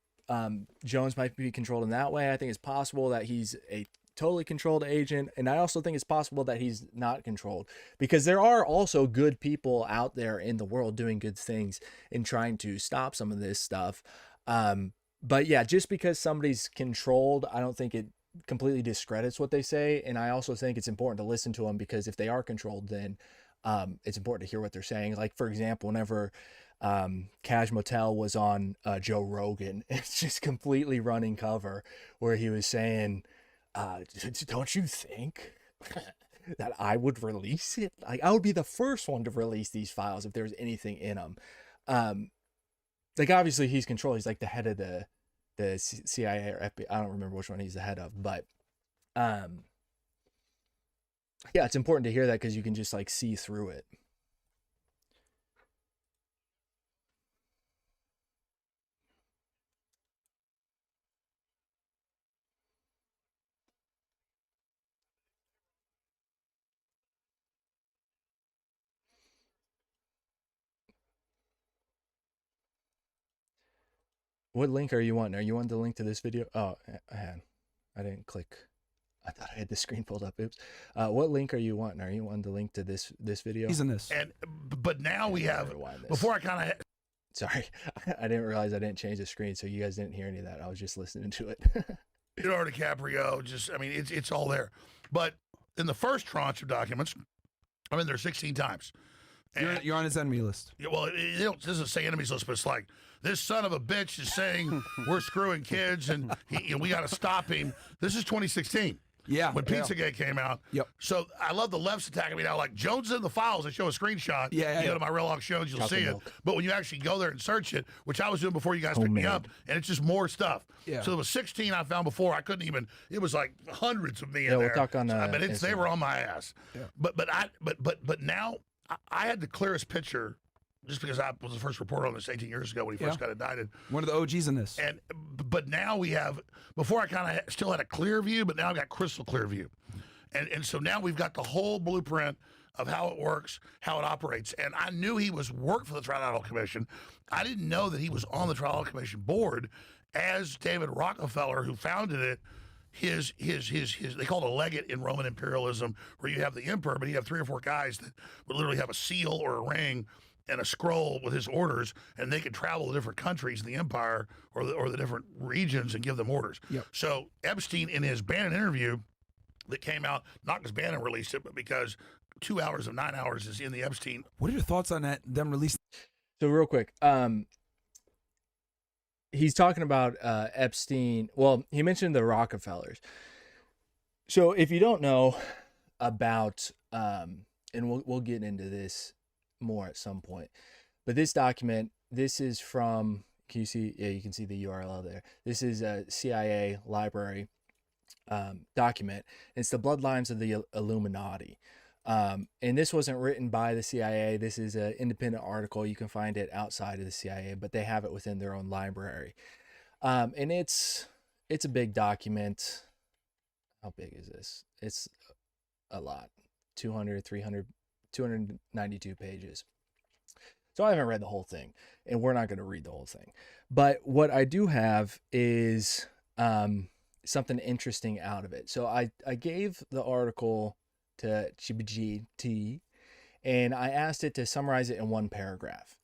Jones might be controlled in that way. I think it's possible that he's a totally controlled agent, and I also think it's possible that he's not controlled, because there are also good people out there in the world doing good things and trying to stop some of this stuff. But yeah, just because somebody's controlled, I don't think it completely discredits what they say. And I also think it's important to listen to them, because if they are controlled, then it's important to hear what they're saying. Like, for example, whenever Cash Motel was on Joe Rogan, it's just completely running cover, where he was saying, don't you think that I would release it? Like, I would be the first one to release these files if there was anything in them. Like, obviously he's controlled. He's like the head of the CIA or FBI. I don't remember which one he's the head of, but yeah, it's important to hear that, because you can just like see through it. What link are you wanting? Are you wanting the link to this video? Oh, I didn't click. I thought I had the screen pulled up. Oops. What link are you wanting? Are you wanting the link to this video? He's in this. But now we have, before I kind of... Sorry, I didn't realize I didn't change the screen, so you guys didn't hear any of that. I was just listening to it. Leonardo DiCaprio, it's all there. But in the first tranche of documents, I'm in there 16 times. You're on his enemy list. Yeah, well, it doesn't say enemies list, but it's like, this son of a bitch is saying we're screwing kids and we got to stop him. This is 2016. Yeah. When Pizzagate came out. Yep. So I love the left's attacking me now. Like, Jones in the files, I show a screenshot. Yeah. You go to my Real Long Shows, you'll see it. But when you actually go there and search it, which I was doing before you guys picked me up, and it's just more stuff. Yeah. So there was 16 I found before. I couldn't even, it was like hundreds of me in there. We'll talk on but they were on my ass. Yeah. But now I had the clearest picture, just because I was the first reporter on this 18 years ago when he first got indicted. One of the OGs in this. But now we have, before I kind of still had a clear view, but now I've got crystal clear view. And so now we've got the whole blueprint of how it works, how it operates. And I knew he worked for the Trial Commission. I didn't know that he was on the Trial Commission board as David Rockefeller, who founded it. His they call it a legate in Roman imperialism, where you have the emperor, but you have 3 or 4 guys that would literally have a seal or a ring and a scroll with his orders, and they could travel to different countries in the empire or the different regions and give them orders. Yep. So Epstein, in his Bannon interview that came out, not because Bannon released it, but because 2 hours of 9 hours is in the Epstein. What are your thoughts on that? Them releasing? So real quick, he's talking about Epstein. Well, he mentioned the Rockefellers. So if you don't know about, and we'll get into this more at some point, but this document, this is from, can you see? Yeah, you can see the URL there. This is a CIA library document. It's the bloodlines of the Illuminati. And this wasn't written by the CIA. This is an independent article. You can find it outside of the CIA, but they have it within their own library. And it's a big document. How big is this? It's a lot. 200, 300, 292 pages. So I haven't read the whole thing, and we're not going to read the whole thing. But what I do have is something interesting out of it. So I gave the article to ChatGPT, and I asked it to summarize it in one paragraph.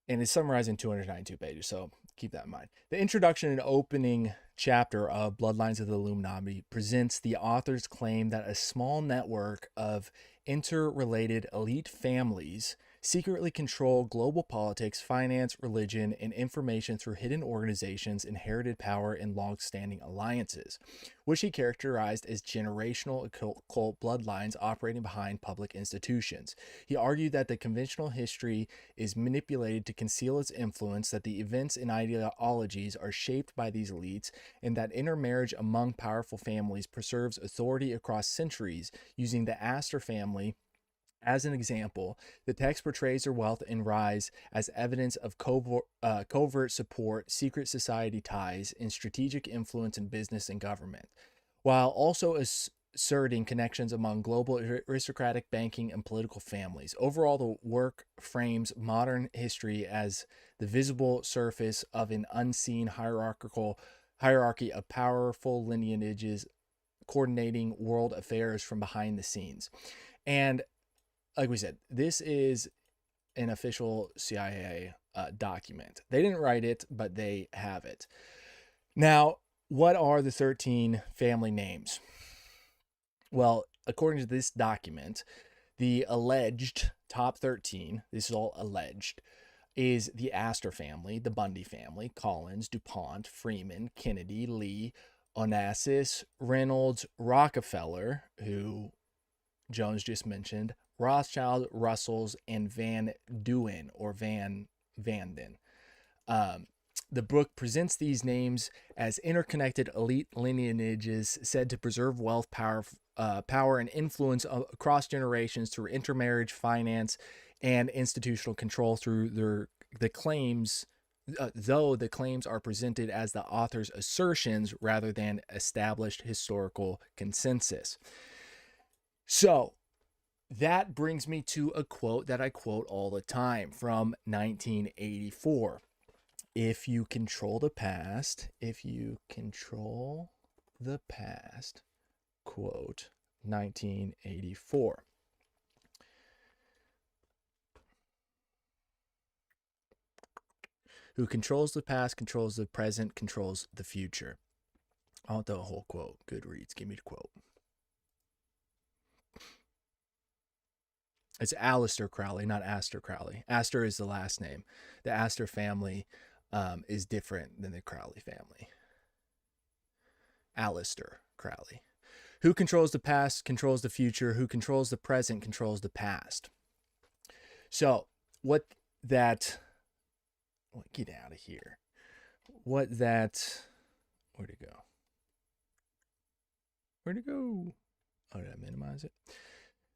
And it's summarized in 292 pages, so keep that in mind. The introduction and opening chapter of Bloodlines of the Illuminati presents the author's claim that a small network of interrelated elite families secretly control global politics, finance, religion, and information through hidden organizations, inherited power, and long-standing alliances, which he characterized as generational occult bloodlines operating behind public institutions. He argued that the conventional history is manipulated to conceal its influence, that the events and ideologies are shaped by these elites, and that intermarriage among powerful families preserves authority across centuries. Using the Astor family as an example, the text portrays their wealth and rise as evidence of covert support, secret society ties, and strategic influence in business and government, while also asserting connections among global aristocratic banking and political families. Overall, the work frames modern history as the visible surface of an unseen hierarchy of powerful lineages coordinating world affairs from behind the scenes. And like we said, this is an official CIA document. They didn't write it, but they have it. Now, what are the 13 family names? Well, according to this document, the alleged top 13, this is all alleged, is the Astor family, the Bundy family, Collins, DuPont, Freeman, Kennedy, Lee, Onassis, Reynolds, Rockefeller, who Jones just mentioned, Rothschild, Russells, and Van Duyn or Van Vanden. The book presents these names as interconnected elite lineages said to preserve wealth, power, and influence across generations through intermarriage, finance, and institutional control through the claims, though the claims are presented as the author's assertions rather than established historical consensus. So that brings me to a quote that I quote all the time from 1984. If you control the past, quote, 1984. Who controls the past, controls the present, controls the future. I want the whole quote. Goodreads, give me the quote. It's Aleister Crowley, not Astor Crowley. Astor is the last name. The Astor family is different than the Crowley family. Aleister Crowley. Who controls the past, controls the future. Who controls the present, controls the past. So, get out of here. Where'd it go? Oh, did I minimize it?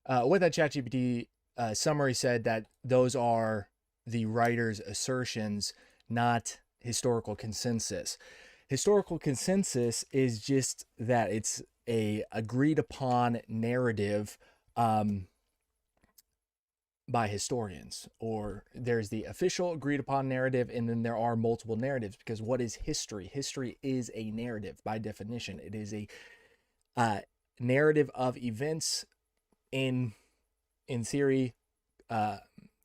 What that ChatGPT summary said that those are the writer's assertions, not historical consensus. Historical consensus is just that it's a agreed upon narrative by historians, or there's the official agreed upon narrative, and then there are multiple narratives, because what is history? History is a narrative by definition. It is a narrative of events in theory,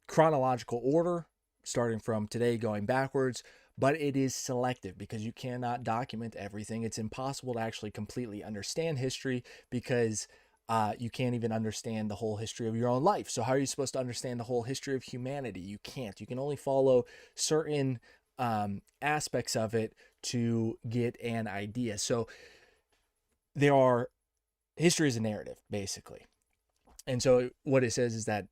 chronological order, starting from today going backwards, but it is selective because you cannot document everything. It's impossible to actually completely understand history because you can't even understand the whole history of your own life. So how are you supposed to understand the whole history of humanity? You can't. You can only follow certain aspects of it to get an idea. So history is a narrative, basically. And so what it says is that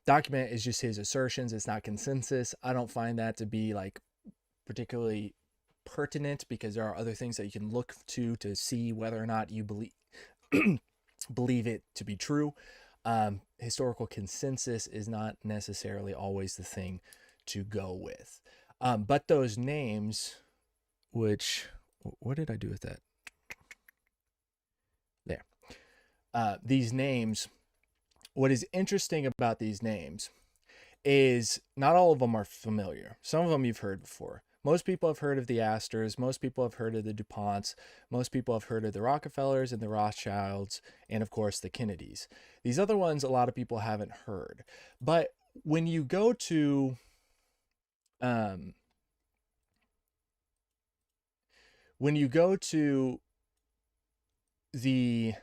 document is just his assertions. It's not consensus. I don't find that to be like particularly pertinent, because there are other things that you can look to see whether or not you believe it to be true. Historical consensus is not necessarily always the thing to go with. But those names, what did I do with that? There. These names, what is interesting about these names is not all of them are familiar. Some of them you've heard before. Most people have heard of the Astors. Most people have heard of the DuPonts. Most people have heard of the Rockefellers and the Rothschilds, and of course the Kennedys. These other ones, a lot of people haven't heard. But when you go to the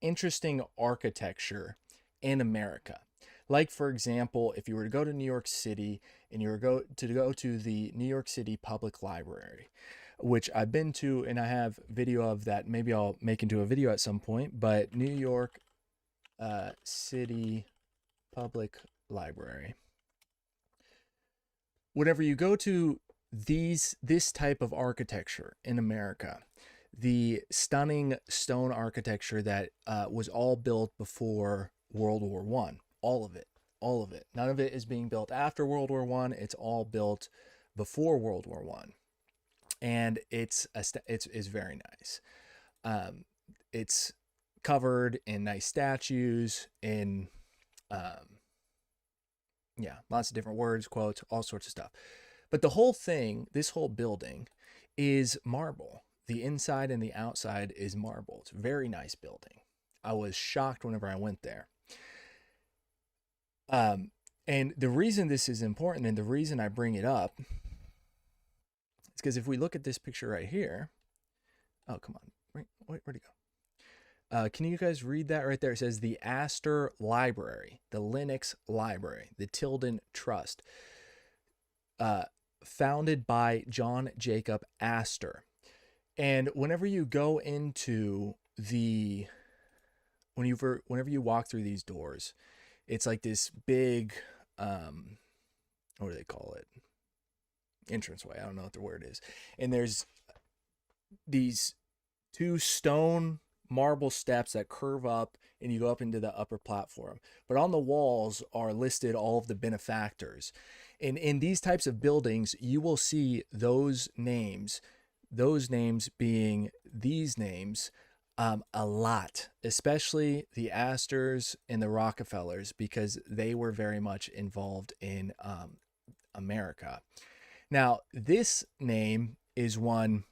interesting architecture in America, like for example, if you were to go to New York City and you were to go to the New York City Public Library, which I've been to and I have video of that, maybe I'll make into a video at some point, but New York City Public Library. Whenever you go to this type of architecture in America, the stunning stone architecture that was all built before World War I, all of it. None of it is being built after World War I. It's all built before World War I, and it's very nice. it's covered in nice statues, in lots of different words, quotes, all sorts of stuff. But the whole thing, this whole building, is marble. The inside and the outside is marble. It's a very nice building. I was shocked whenever I went there. And the reason this is important, and the reason I bring it up, is because if we look at this picture right here, oh, come on, where'd it go? Can you guys read that right there? It says the Astor Library, the Linux Library, the Tilden Trust, founded by John Jacob Astor. And whenever you go into whenever you walk through these doors, it's like this big, what do they call it? Entranceway. I don't know what the word is. And there's these 2 stone marble steps that curve up, and you go up into the upper platform. But on the walls are listed all of the benefactors. And in these types of buildings, you will see those names being these names a lot, especially the Astors and the Rockefellers, because they were very much involved in America. Now, this name is one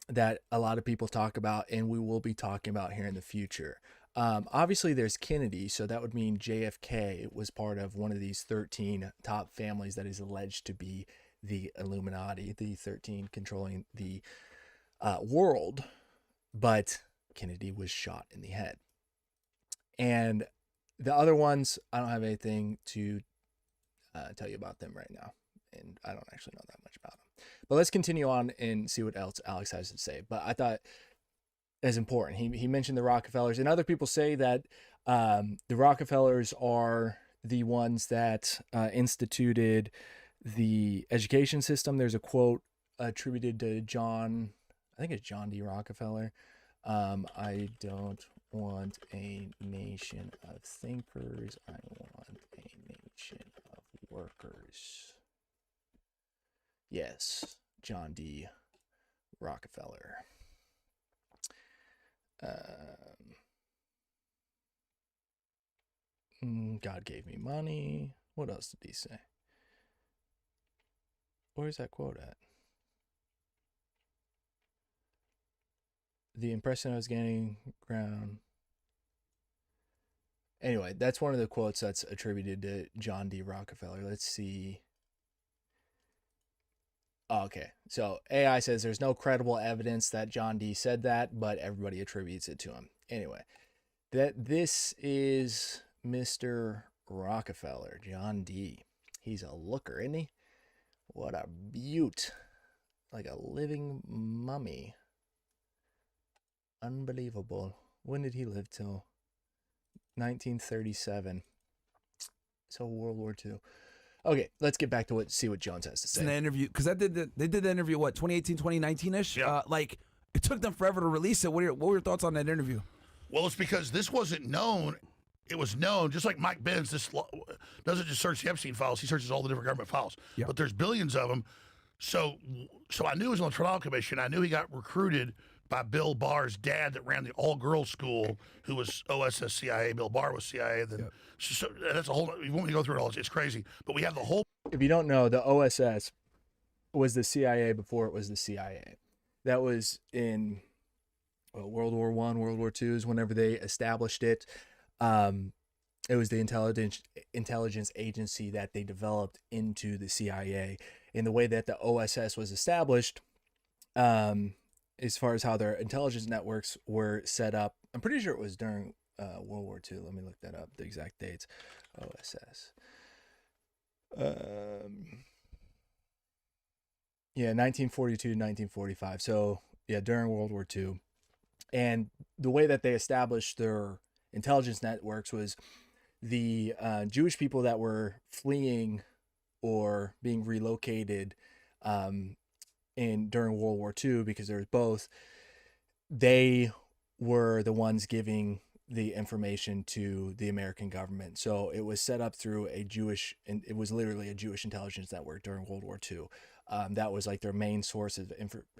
that a lot of people talk about, and we will be talking about here in the future. Obviously, there's Kennedy, so that would mean JFK was part of one of these 13 top families that is alleged to be the Illuminati, the 13 controlling the world. But Kennedy was shot in the head. And the other ones, I don't have anything to tell you about them right now. And I don't actually know that much about them. But let's continue on and see what else Alex has to say. But I thought that's important. He mentioned the Rockefellers. And other people say that the Rockefellers are the ones that instituted the education system. There's a quote attributed to John, I think it's John D. Rockefeller. I don't want a nation of thinkers. I want a nation of workers. Yes, John D. Rockefeller. God gave me money. What else did he say? Where's that quote at? The impression I was getting ground. Anyway, that's one of the quotes that's attributed to John D. Rockefeller. Let's see. Oh, okay. So AI says there's no credible evidence that John D. said that, but everybody attributes it to him. Anyway, this is Mr. Rockefeller, John D. He's a looker, isn't he? What a beaut. Like a living mummy. Unbelievable. When did he live till? 1937. So World War II. Okay, let's get back to see what Jones has to say. In the interview, because they did the interview, what, 2018, 2019-ish? Yeah. Like, it took them forever to release it. What were your thoughts on that interview? Well, it's because this wasn't known. It was known, just like Mike Benz, this doesn't just search the Epstein files. He searches all the different government files. Yeah. But there's billions of them. So I knew he was on the trial commission. I knew he got recruited by Bill Barr's dad that ran the all-girls school, who was OSS CIA. Bill Barr was CIA. Then so that's a whole. You want me to go through it all? It's crazy. But we have the whole. If you don't know, the OSS was the CIA before it was the CIA. That was in World War I, World War II is whenever they established it. It was the intelligence agency that they developed into the CIA. And the way that the OSS was established, as far as how their intelligence networks were set up, I'm pretty sure it was during World War II. Let me look that up, the exact dates. OSS. 1942 to 1945. So, yeah, during World War II. And the way that they established their intelligence networks was the Jewish people that were fleeing or being relocated during World War II, because there was both, they were the ones giving the information to the American government. So it was set up through and it was literally a Jewish intelligence network during World War II. That was like their main source of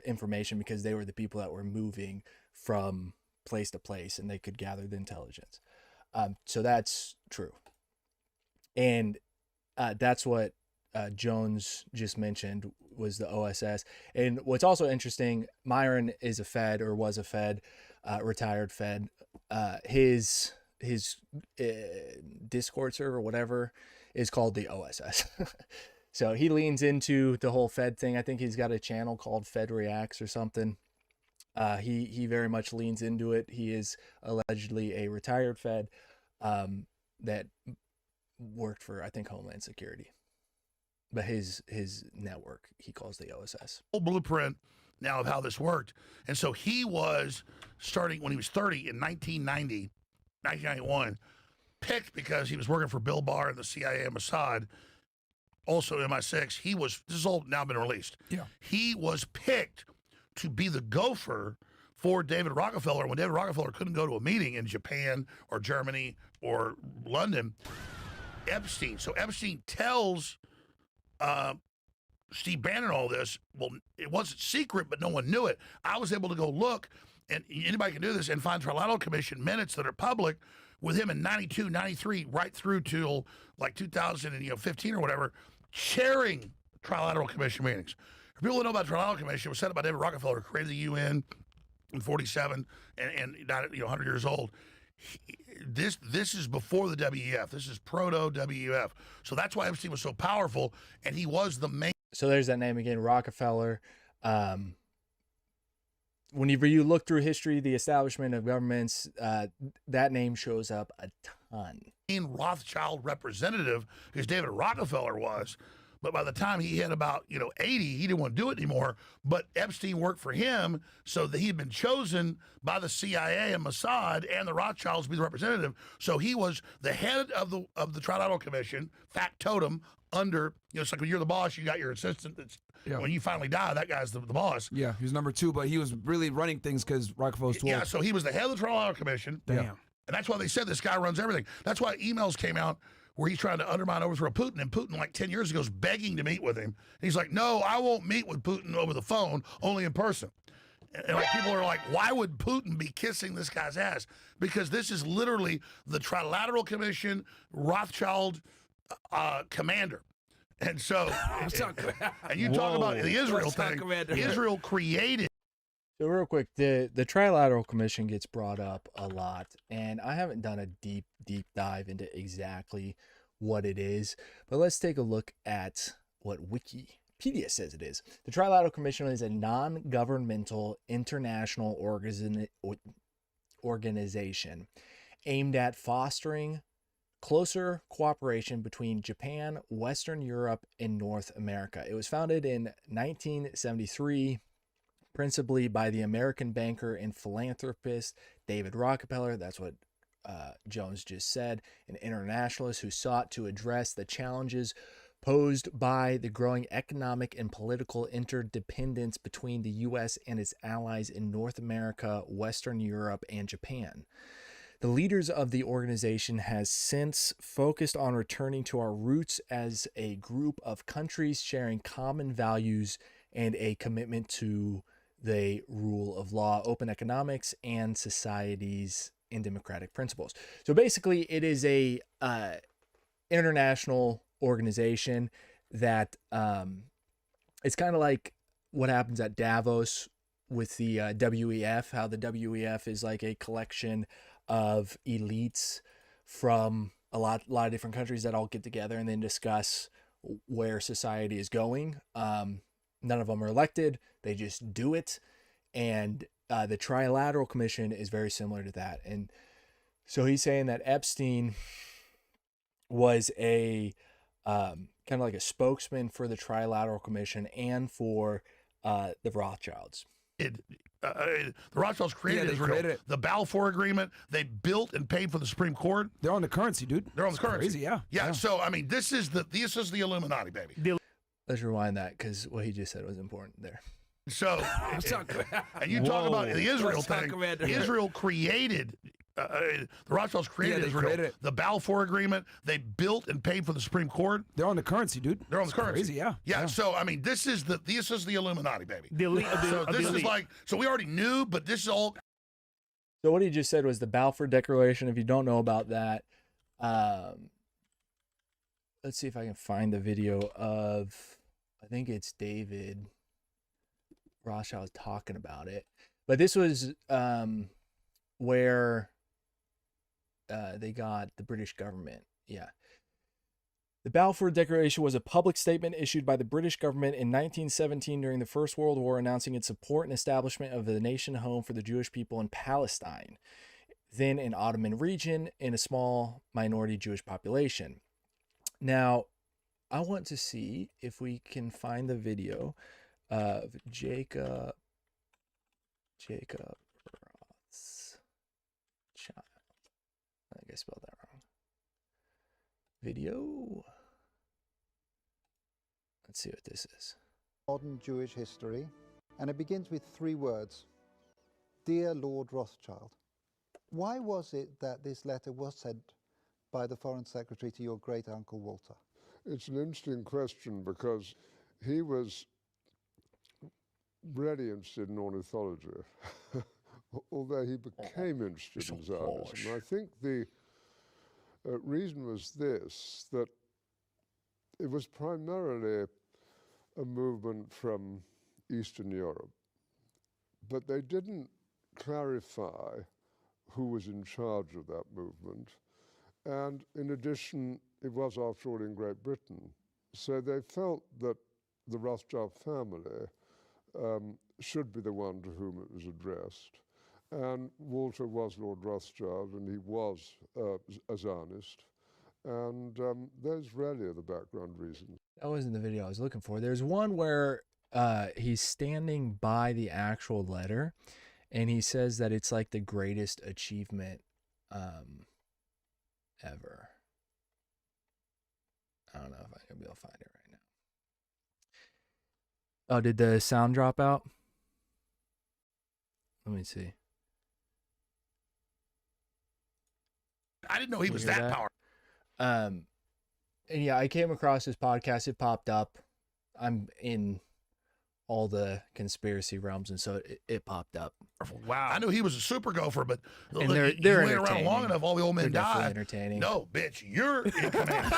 information, because they were the people that were moving from place to place, and they could gather the intelligence. So that's true. And that's what Jones just mentioned was the OSS. And what's also interesting, Myron is a Fed, or was a Fed, retired Fed. His Discord server, whatever, is called the OSS. So he leans into the whole Fed thing. I think he's got a channel called Fed Reacts or something. He very much leans into it. He is allegedly a retired Fed that worked for, I think, Homeland Security. But his network, he calls the OSS. Whole blueprint now of how this worked. And so he was starting when he was 30 in 1991, picked because he was working for Bill Barr and the CIA and Mossad, also MI6. This has all now been released. Yeah. He was picked to be the gopher for David Rockefeller when David Rockefeller couldn't go to a meeting in Japan or Germany or London. Epstein. So Epstein tells Steve Bannon all this. Well, it wasn't secret, but no one knew it. I was able to go look, and anybody can do this, and find Trilateral Commission minutes that are public with him in 92, 93, right through till like 2015 or whatever, chairing Trilateral Commission meetings. For people who know about Trilateral Commission, it was set up by David Rockefeller, who created the UN in 47 and died at 100 years old. This is before the WEF. This is proto-WEF. So that's why Epstein was so powerful, and he was the main. So there's that name again, Rockefeller. Whenever you look through history, the establishment of governments, that name shows up a ton. Rothschild representative, because David Rockefeller was. But by the time he hit about 80, he didn't want to do it anymore. But Epstein worked for him, so that he had been chosen by the CIA and Mossad and the Rothschilds to be the representative. So he was the head of the Trilateral Commission, factotum, under it's like when you're the boss, you got your assistant. That's when you finally die, that guy's the boss. Yeah, he was number 2, but he was really running things because Rockefeller was too old. Yeah, so he was the head of the Trilateral Commission. Damn. And that's why they said this guy runs everything. That's why emails came out where he's trying to undermine, overthrow Putin, and Putin, like 10 years ago, is begging to meet with him. And he's like, no, I won't meet with Putin over the phone, only in person. And like, people are like, why would Putin be kissing this guy's ass? Because this is literally the Trilateral Commission Rothschild commander. And so, and you talk about the Israel thing, Israel created. So real quick, the Trilateral Commission gets brought up a lot, and I haven't done a deep dive into exactly what it is, but let's take a look at what Wikipedia says it is. The Trilateral Commission is a non-governmental international organization aimed at fostering closer cooperation between Japan, Western Europe, and North America. It was founded in 1973, principally by the American banker and philanthropist David Rockefeller. That's what Jones just said, an internationalist who sought to address the challenges posed by the growing economic and political interdependence between the U.S. and its allies in North America, Western Europe, and Japan. The leaders of the organization has since focused on returning to our roots as a group of countries sharing common values and a commitment to the rule of law, open economics, and societies and democratic principles. So basically, it is a international organization that it's kind of like what happens at Davos with the WEF, how the WEF is like a collection of elites from a lot of different countries that all get together and then discuss where society is going. None of them are elected. They just do it. And the Trilateral Commission is very similar to that. And so he's saying that Epstein was a kind of like a spokesman for the Trilateral Commission and for the Rothschilds. The Rothschilds created Israel. The Balfour Agreement, they built and paid for the Supreme Court. They're on the currency, dude. They're on the currency. Crazy, yeah. Yeah. So I mean, this is the Illuminati, baby. Let's rewind that because what he just said was important there. So, and you talk about the Israel thing. Israel created. The Rothschilds created Israel. The Balfour Agreement, they built and paid for the Supreme Court. They're on the currency, dude. They're on the currency. Crazy, yeah. Yeah. So I mean, this is the Illuminati, baby. So this is like, so we already knew, but this is all. So what he just said was the Balfour Declaration. If you don't know about that, let's see if I can find the video of, I think it's David Rothschild talking about it. But this was where they got the British government. Yeah. The Balfour Declaration was a public statement issued by the British government in 1917 during the First World War, announcing its support and establishment of the nation home for the Jewish people in Palestine, then an Ottoman region, in a small minority Jewish population. Now, I want to see if we can find the video of Jacob Rothschild. I think I spelled that wrong. Video. Let's see what this is. Modern Jewish history, and it begins with 3 words. Dear Lord Rothschild. Why was it that this letter was sent by the Foreign Secretary to your great uncle Walter? It's an interesting question because he was really interested in ornithology, although he became interested in Zionism. And I think the reason was this, that it was primarily a movement from Eastern Europe, but they didn't clarify who was in charge of that movement. And in addition, it was, after all, in Great Britain. So they felt that the Rothschild family should be the one to whom it was addressed. And Walter was Lord Rothschild, and he was a Zionist. And those really are the background reasons. That wasn't the video I was looking for. There's one where he's standing by the actual letter, and he says that it's like the greatest achievement ever. I don't know if I'm going to be able to find it right now. Oh, did the sound drop out? Let me see. I didn't know he was that powerful. And yeah, I came across this podcast. It popped up. I'm in all the conspiracy realms, and so it popped up. Wow. I knew he was a super gopher, but and look, they're you went around long enough, all the old men die. Entertaining. No, bitch, you're in command.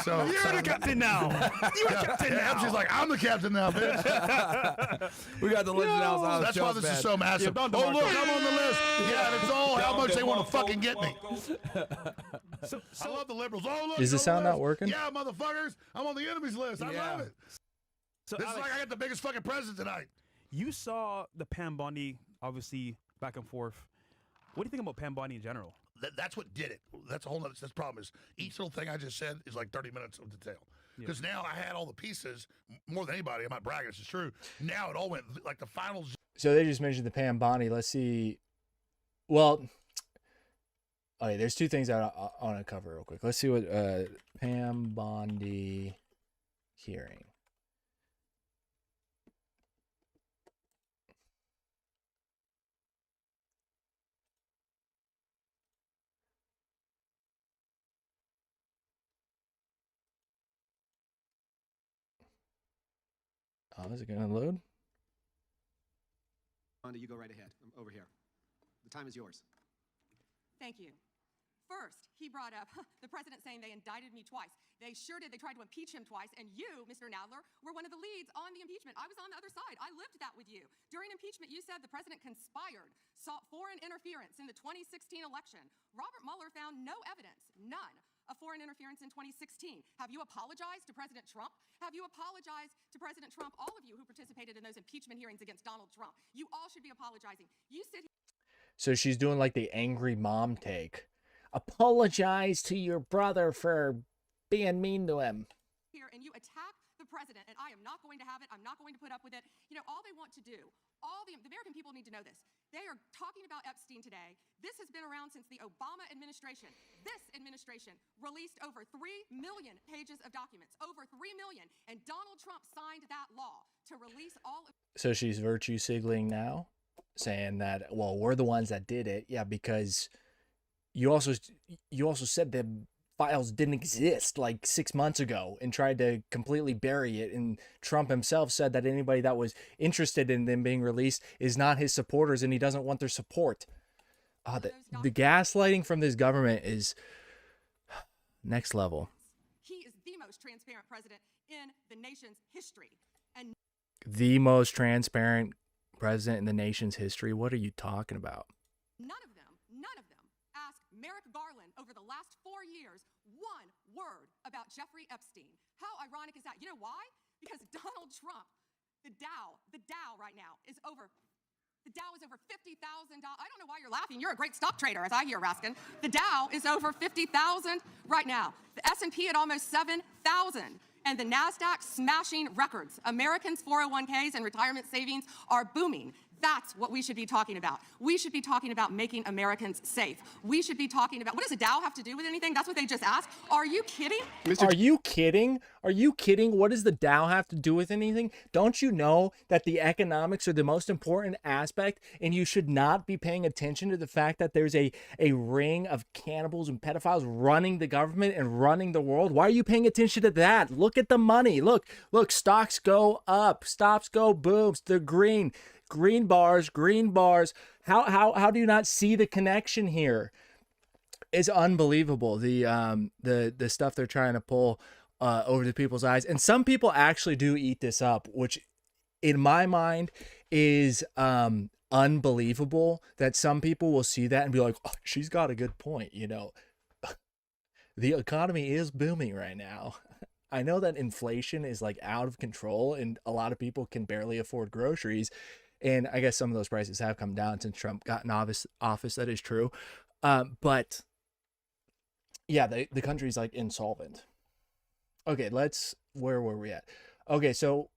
You're the captain now. You're the captain now. She's like, I'm the captain now, bitch. We got the legend outside. That's why this is so massive. Yeah, oh, look, I'm on the list. Yeah, it's all how much they want to fucking get me. I love the liberals. Oh, look, is the sound not working? Yeah, motherfuckers. I'm on the enemies list. I love it. So this Alex, is like I got the biggest fucking present tonight. you saw the Pam Bondi, obviously, back and forth. What do you think about Pam Bondi in general? That's what did it. That's a whole nother. That's the problem is each little thing I just said is like 30 minutes of detail. Because now I had all the pieces more than anybody. I'm not bragging. This is true. Now it all went like the finals. So they just mentioned the Pam Bondi. Let's see. Well, okay, there's 2 things I want to cover real quick. Let's see what Pam Bondi hearing. Oh, is it going to load? You go right ahead. I'm over here. The time is yours. Thank you. First, he brought up the president saying they indicted me twice. They sure did. They tried to impeach him twice. And you, Mr. Nadler, were one of the leads on the impeachment. I was on the other side. I lived that with you. During impeachment, you said the president conspired, sought foreign interference in the 2016 election. Robert Mueller found no evidence, none, of foreign interference in 2016. Have you apologized to President Trump? Have you apologized to President Trump? All of you who participated in those impeachment hearings against Donald Trump. You all should be apologizing. You sit here. So she's doing like the angry mom take. Apologize to your brother for being mean to him. Here and you attack the president, and I am not going to have it. I'm not going to put up with it. You know, all they want to do, all the American people need to know this. They are talking about Epstein today. This has been around since the Obama administration. This administration released over 3 million pages of documents, over 3 million, and Donald Trump signed that law to release all of. So she's virtue signaling now, saying that, well, we're the ones that did it. Yeah, because you also said the files didn't exist like 6 months ago and tried to completely bury it. And Trump himself said that anybody that was interested in them being released is not his supporters and he doesn't want their support. The gaslighting from this government is next level. He is the most transparent president in the nation's history. And the most transparent president in the nation's history? What are you talking about? none of them asked Merrick Garland over the last 4 years one word about Jeffrey Epstein. How ironic is that? You know why? Because Donald Trump, the Dow right now is over. The Dow is over $50,000. I don't know why you're laughing. You're a great stock trader, as I hear, Raskin. The Dow is over 50,000 right now. The S&P at almost 7,000. And the NASDAQ smashing records. Americans' 401ks and retirement savings are booming. That's what we should be talking about. We should be talking about making Americans safe. We should be talking about, what does the Dow have to do with anything? That's what they just asked. Are you kidding? Are you kidding? Are you kidding? What does the Dow have to do with anything? Don't you know that the economics are the most important aspect, and you should not be paying attention to the fact that there's a ring of cannibals and pedophiles running the government and running the world? Why are you paying attention to that? Look at the money. Look, stocks go up, stocks go booms. They're green. Green bars. How do you not see the connection here? It's unbelievable. The stuff they're trying to pull over the people's eyes. And some people actually do eat this up, which in my mind is unbelievable, that some people will see that and be like, oh, she's got a good point. You know, the economy is booming right now. I know that inflation is like out of control and a lot of people can barely afford groceries. And I guess some of those prices have come down since Trump got in office. That is true. But yeah, the country's like insolvent. Okay, where were we at? Okay, so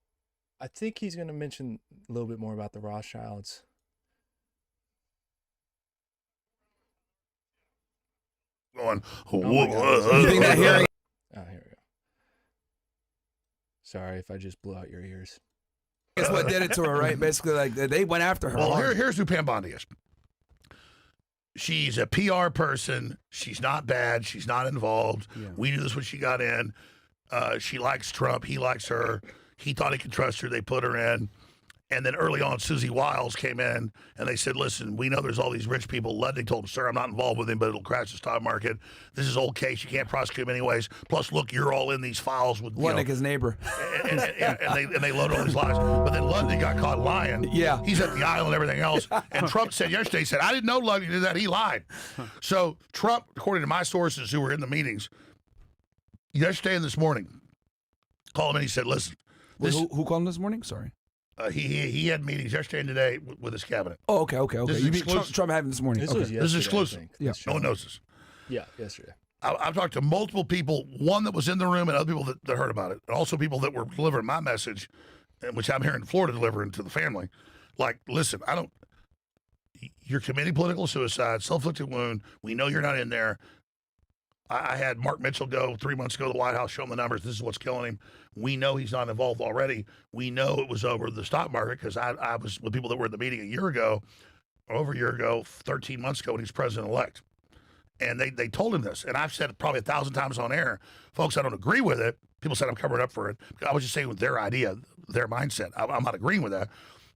I think he's going to mention a little bit more about the Rothschilds. Going, oh, here we go. Sorry if I just blew out your ears. That's what did it to her, right? Basically, like they went after her. Well, here's who Pam Bondi is. She's a PR person. She's not bad. She's not involved. Yeah. We knew this when she got in. She likes Trump. He likes her. He thought he could trust her. They put her in. And then early on, Susie Wiles came in, and they said, listen, we know there's all these rich people. Ludwig told him, sir, I'm not involved with him, but it'll crash the stock market. This is old case. You can't prosecute him anyways. Plus, look, you're all in these files with Ludwig, his neighbor. And they load all these lies. But then Ludwig got caught lying. Yeah. He's at the aisle and everything else. And Trump said yesterday, he said, I didn't know Ludwig did that. He lied. So Trump, according to my sources who were in the meetings, yesterday and this morning, called him and he said, listen. Who called him this morning? Sorry. He had meetings yesterday and today with his cabinet. Oh, okay. You mean Trump had him this morning? This is exclusive. Yeah. No one knows this. Yeah, yesterday. I've talked to multiple people, one that was in the room and other people that heard about it, and also people that were delivering my message, which I'm here in Florida delivering to the family. Like, listen, you're committing political suicide, self-inflicted wound. We know you're not in there. I had Mark Mitchell go 3 months ago to the White House, show him the numbers. This is what's killing him. We know he's not involved already. We know it was over the stock market because I was with people that were at the meeting over a year ago, 13 months ago when he was president-elect. And they told him this. And I've said it probably 1,000 times on air. Folks, I don't agree with it. People said I'm covering up for it. I was just saying with their idea, their mindset. I'm not agreeing with that.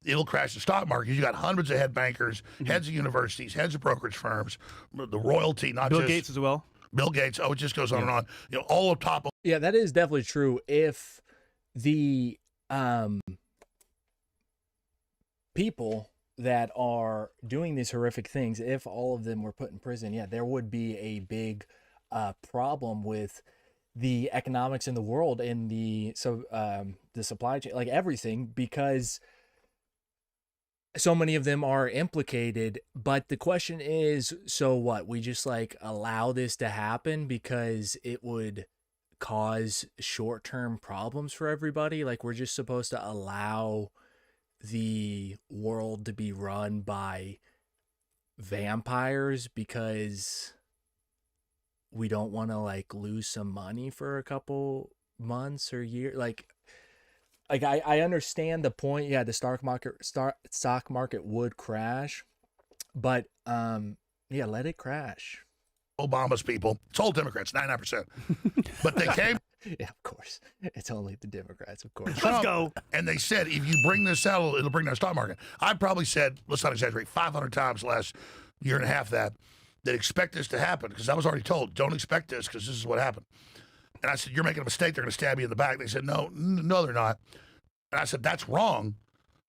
It'll crash the stock market. You got hundreds of head bankers, heads of universities, heads of brokerage firms, the royalty, not Bill just... Gates as well. Bill Gates. Oh, it just goes on and on. You know, all up top. Yeah, that is definitely true. If the people that are doing these horrific things, if all of them were put in prison, yeah, there would be a big problem with the economics in the world and the supply chain, like everything, because so many of them are implicated. But the question is, so what? We just like allow this to happen because it would cause short-term problems for everybody? Like we're just supposed to allow the world to be run by vampires because we don't want to like lose some money for a couple months or years? Like I understand the point. Yeah, the stock market would crash, but yeah, let it crash. Obama's people, it's all Democrats, 99%. But they came. Yeah, of course. It's only the Democrats, of course. Let's go. And they said, if you bring this out, it'll bring down the stock market. I probably said, let's not exaggerate, 500 times year and a half that expect this to happen, because I was already told, don't expect this because this is what happened. And I said, you're making a mistake. They're going to stab you in the back. They said, no, they're not. And I said, that's wrong.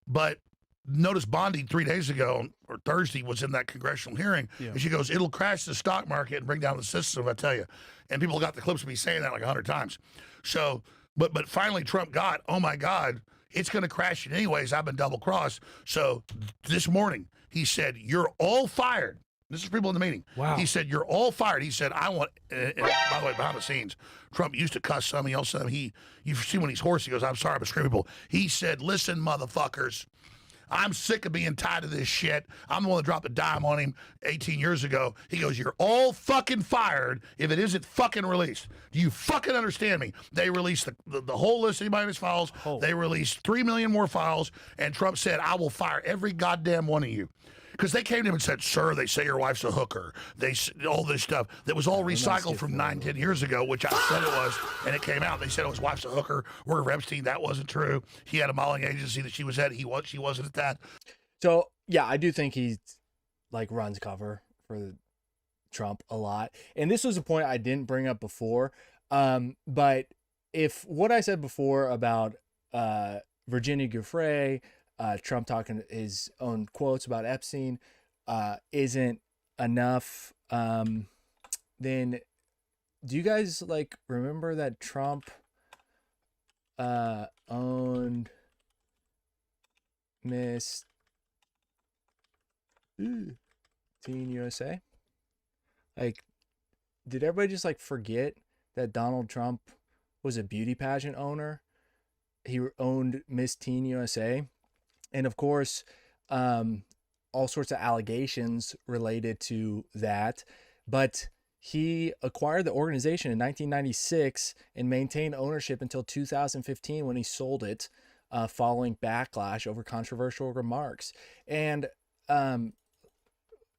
But notice Bondi 3 days ago, or Thursday, was in that congressional hearing. Yeah. And she goes, it'll crash the stock market and bring down the system, I tell you. And people got the clips of me saying that like 100 times. So, but finally Trump got, oh my God, it's going to crash it anyways. I've been double crossed. So this morning he said, you're all fired. This is people in the meeting. Wow. He said, you're all fired. He said, I want, and by the way, behind the scenes, Trump used to cuss some. He also, you've seen when he's hoarse, he goes, I'm sorry, I'm screaming people. He said, listen, motherfuckers, I'm sick of being tied to this shit. I'm the one that dropped a dime on him 18 years ago. He goes, you're all fucking fired if it isn't fucking released. Do you fucking understand me? They released the whole list of anybody in his files. Oh. They released 3 million more files, and Trump said, I will fire every goddamn one of you. Because they came to him and said, sir, they say your wife's a hooker. All this stuff that was all recycled from 9-10 years ago, which I said it was, and it came out. They said his wife's a hooker. Worked for Epstein. That wasn't true. He had a modeling agency that she was at. She wasn't at that. So yeah, I do think he like runs cover for Trump a lot. And this was a point I didn't bring up before. But if what I said before about Virginia Giuffre, Trump talking his own quotes about Epstein isn't enough, then do you guys like remember that Trump owned Miss Teen USA? Like, did everybody just like forget that Donald Trump was a beauty pageant owner? He owned Miss Teen USA. And of course, all sorts of allegations related to that. But he acquired the organization in 1996 and maintained ownership until 2015 when he sold it, following backlash over controversial remarks. And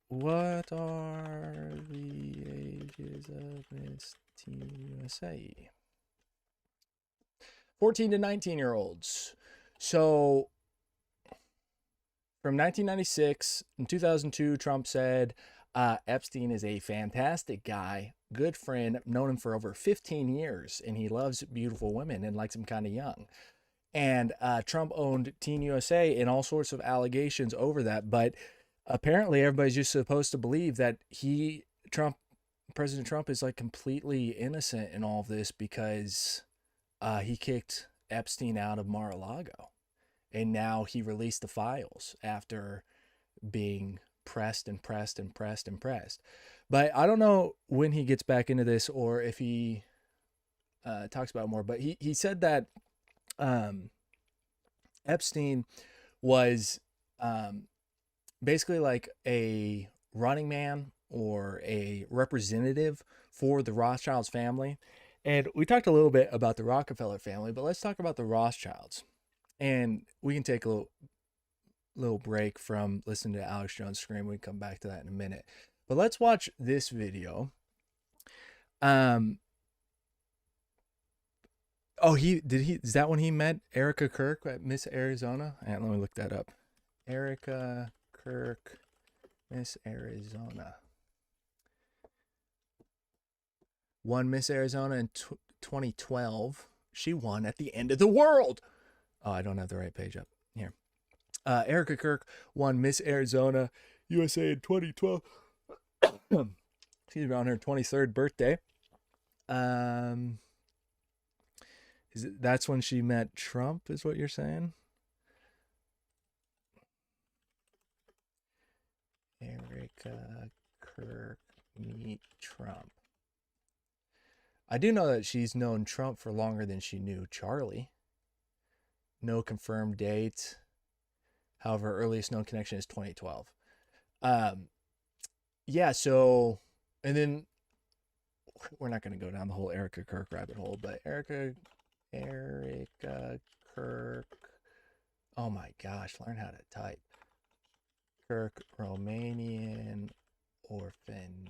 what are the ages of Miss Teen USA? 14 to 19-year-olds. So from 1996 and 2002, Trump said, Epstein is a fantastic guy, good friend, known him for over 15 years, and he loves beautiful women and likes them kind of young. And Trump owned Teen USA and all sorts of allegations over that. But apparently everybody's just supposed to believe that President Trump is like completely innocent in all of this because he kicked Epstein out of Mar-a-Lago. And now he released the files after being pressed and pressed and pressed and pressed. But I don't know when he gets back into this or if he talks about it more. But he said that Epstein was basically like a running man or a representative for the Rothschilds family. And we talked a little bit about the Rockefeller family, but let's talk about the Rothschilds. And we can take a little break from listening to Alex Jones scream. We can come back to that in a minute. But let's watch this video. Is that when he met Erica Kirk at Miss Arizona? And let me look that up. Erica Kirk, Miss Arizona. Won Miss Arizona in 2012. She won at the end of the world. Oh, I don't have the right page up here. Erica Kirk won Miss Arizona USA in 2012. She's around her 23rd birthday. That's when she met Trump, is what you're saying? Erica Kirk meet Trump. I do know that she's known Trump for longer than she knew Charlie. No confirmed date. However, earliest known connection is 2012. Yeah, so, and then we're not going to go down the whole Erica Kirk rabbit hole, but Erica Kirk. Oh my gosh, learn how to type. Kirk, Romanian orphanage.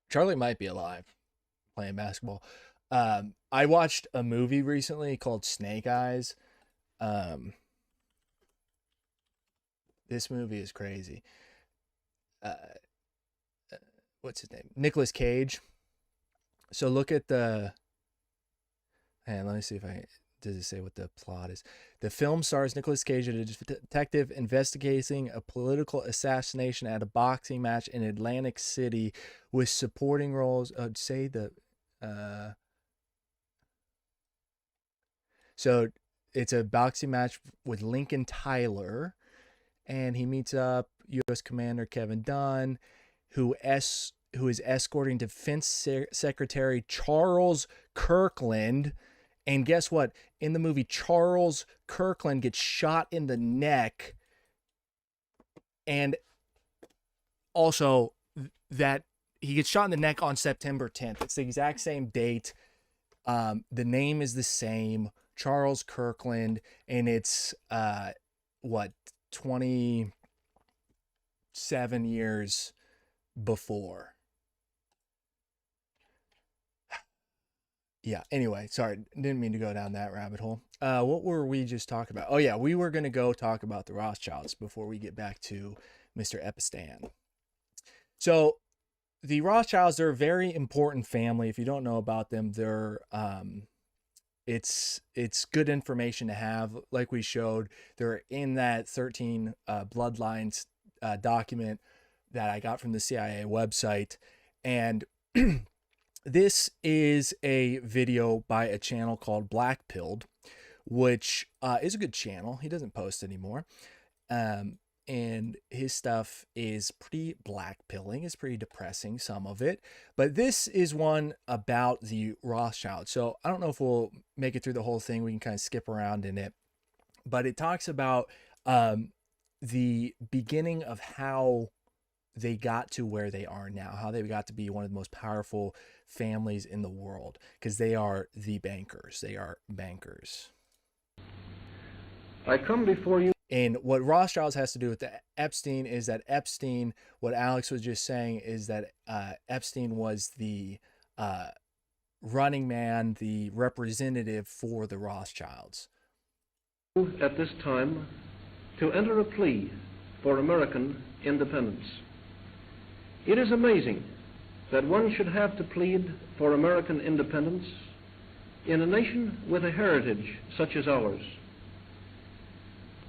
Charlie might be alive playing basketball. I watched a movie recently called Snake Eyes. This movie is crazy. What's his name? Nicolas Cage. So look at the. And let me see if does it say what the plot is. The film stars Nicolas Cage, a detective investigating a political assassination at a boxing match in Atlantic City, with supporting roles. Say the. So it's a boxing match with Lincoln Tyler, and he meets up U.S. Commander Kevin Dunn, who is escorting Defense Secretary Charles Kirkland. And guess what? In the movie, Charles Kirkland gets shot in the neck. And also that he gets shot in the neck on September 10th. It's the exact same date. The name is the same, Charles Kirkland. And it's, 27 years before. Yeah, anyway, sorry, didn't mean to go down that rabbit hole. What were we just talking about? Oh, yeah, we were going to go talk about the Rothschilds before we get back to Mr. Epstein. So the Rothschilds are a very important family. If you don't know about them, they're it's good information to have. Like we showed, they're in that 13 bloodlines document that I got from the CIA website. And this is a video by a channel called Black Pilled, which is a good channel. He doesn't post anymore. And his stuff is pretty black pilling. It's pretty depressing, some of it. But this is one about the Rothschild. So I don't know if we'll make it through the whole thing. We can kind of skip around in it. But it talks about the beginning of how they got to where they are now, how they got to be one of the most powerful families in the world, because they are the bankers. They are bankers. I come before you. And what Rothschilds has to do with the Epstein is that Epstein, what Alex was just saying, is that Epstein was the running man, the representative for the Rothschilds. At this time, to enter a plea for American independence. It is amazing that one should have to plead for American independence in a nation with a heritage such as ours,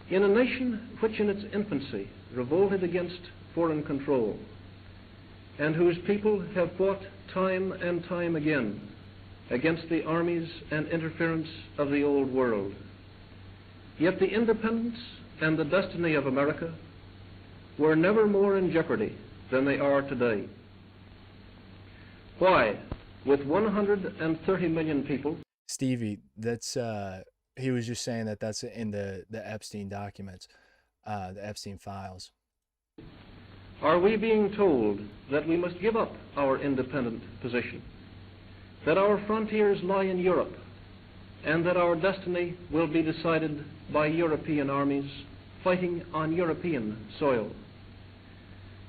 in a nation which in its infancy revolted against foreign control, and whose people have fought time and time again against the armies and interference of the old world. Yet the independence and the destiny of America were never more in jeopardy than they are today. Why, with 130 million people... Stevie, that's, he was just saying that that's in the Epstein documents, the Epstein files. Are we being told that we must give up our independent position, that our frontiers lie in Europe, and that our destiny will be decided by European armies fighting on European soil?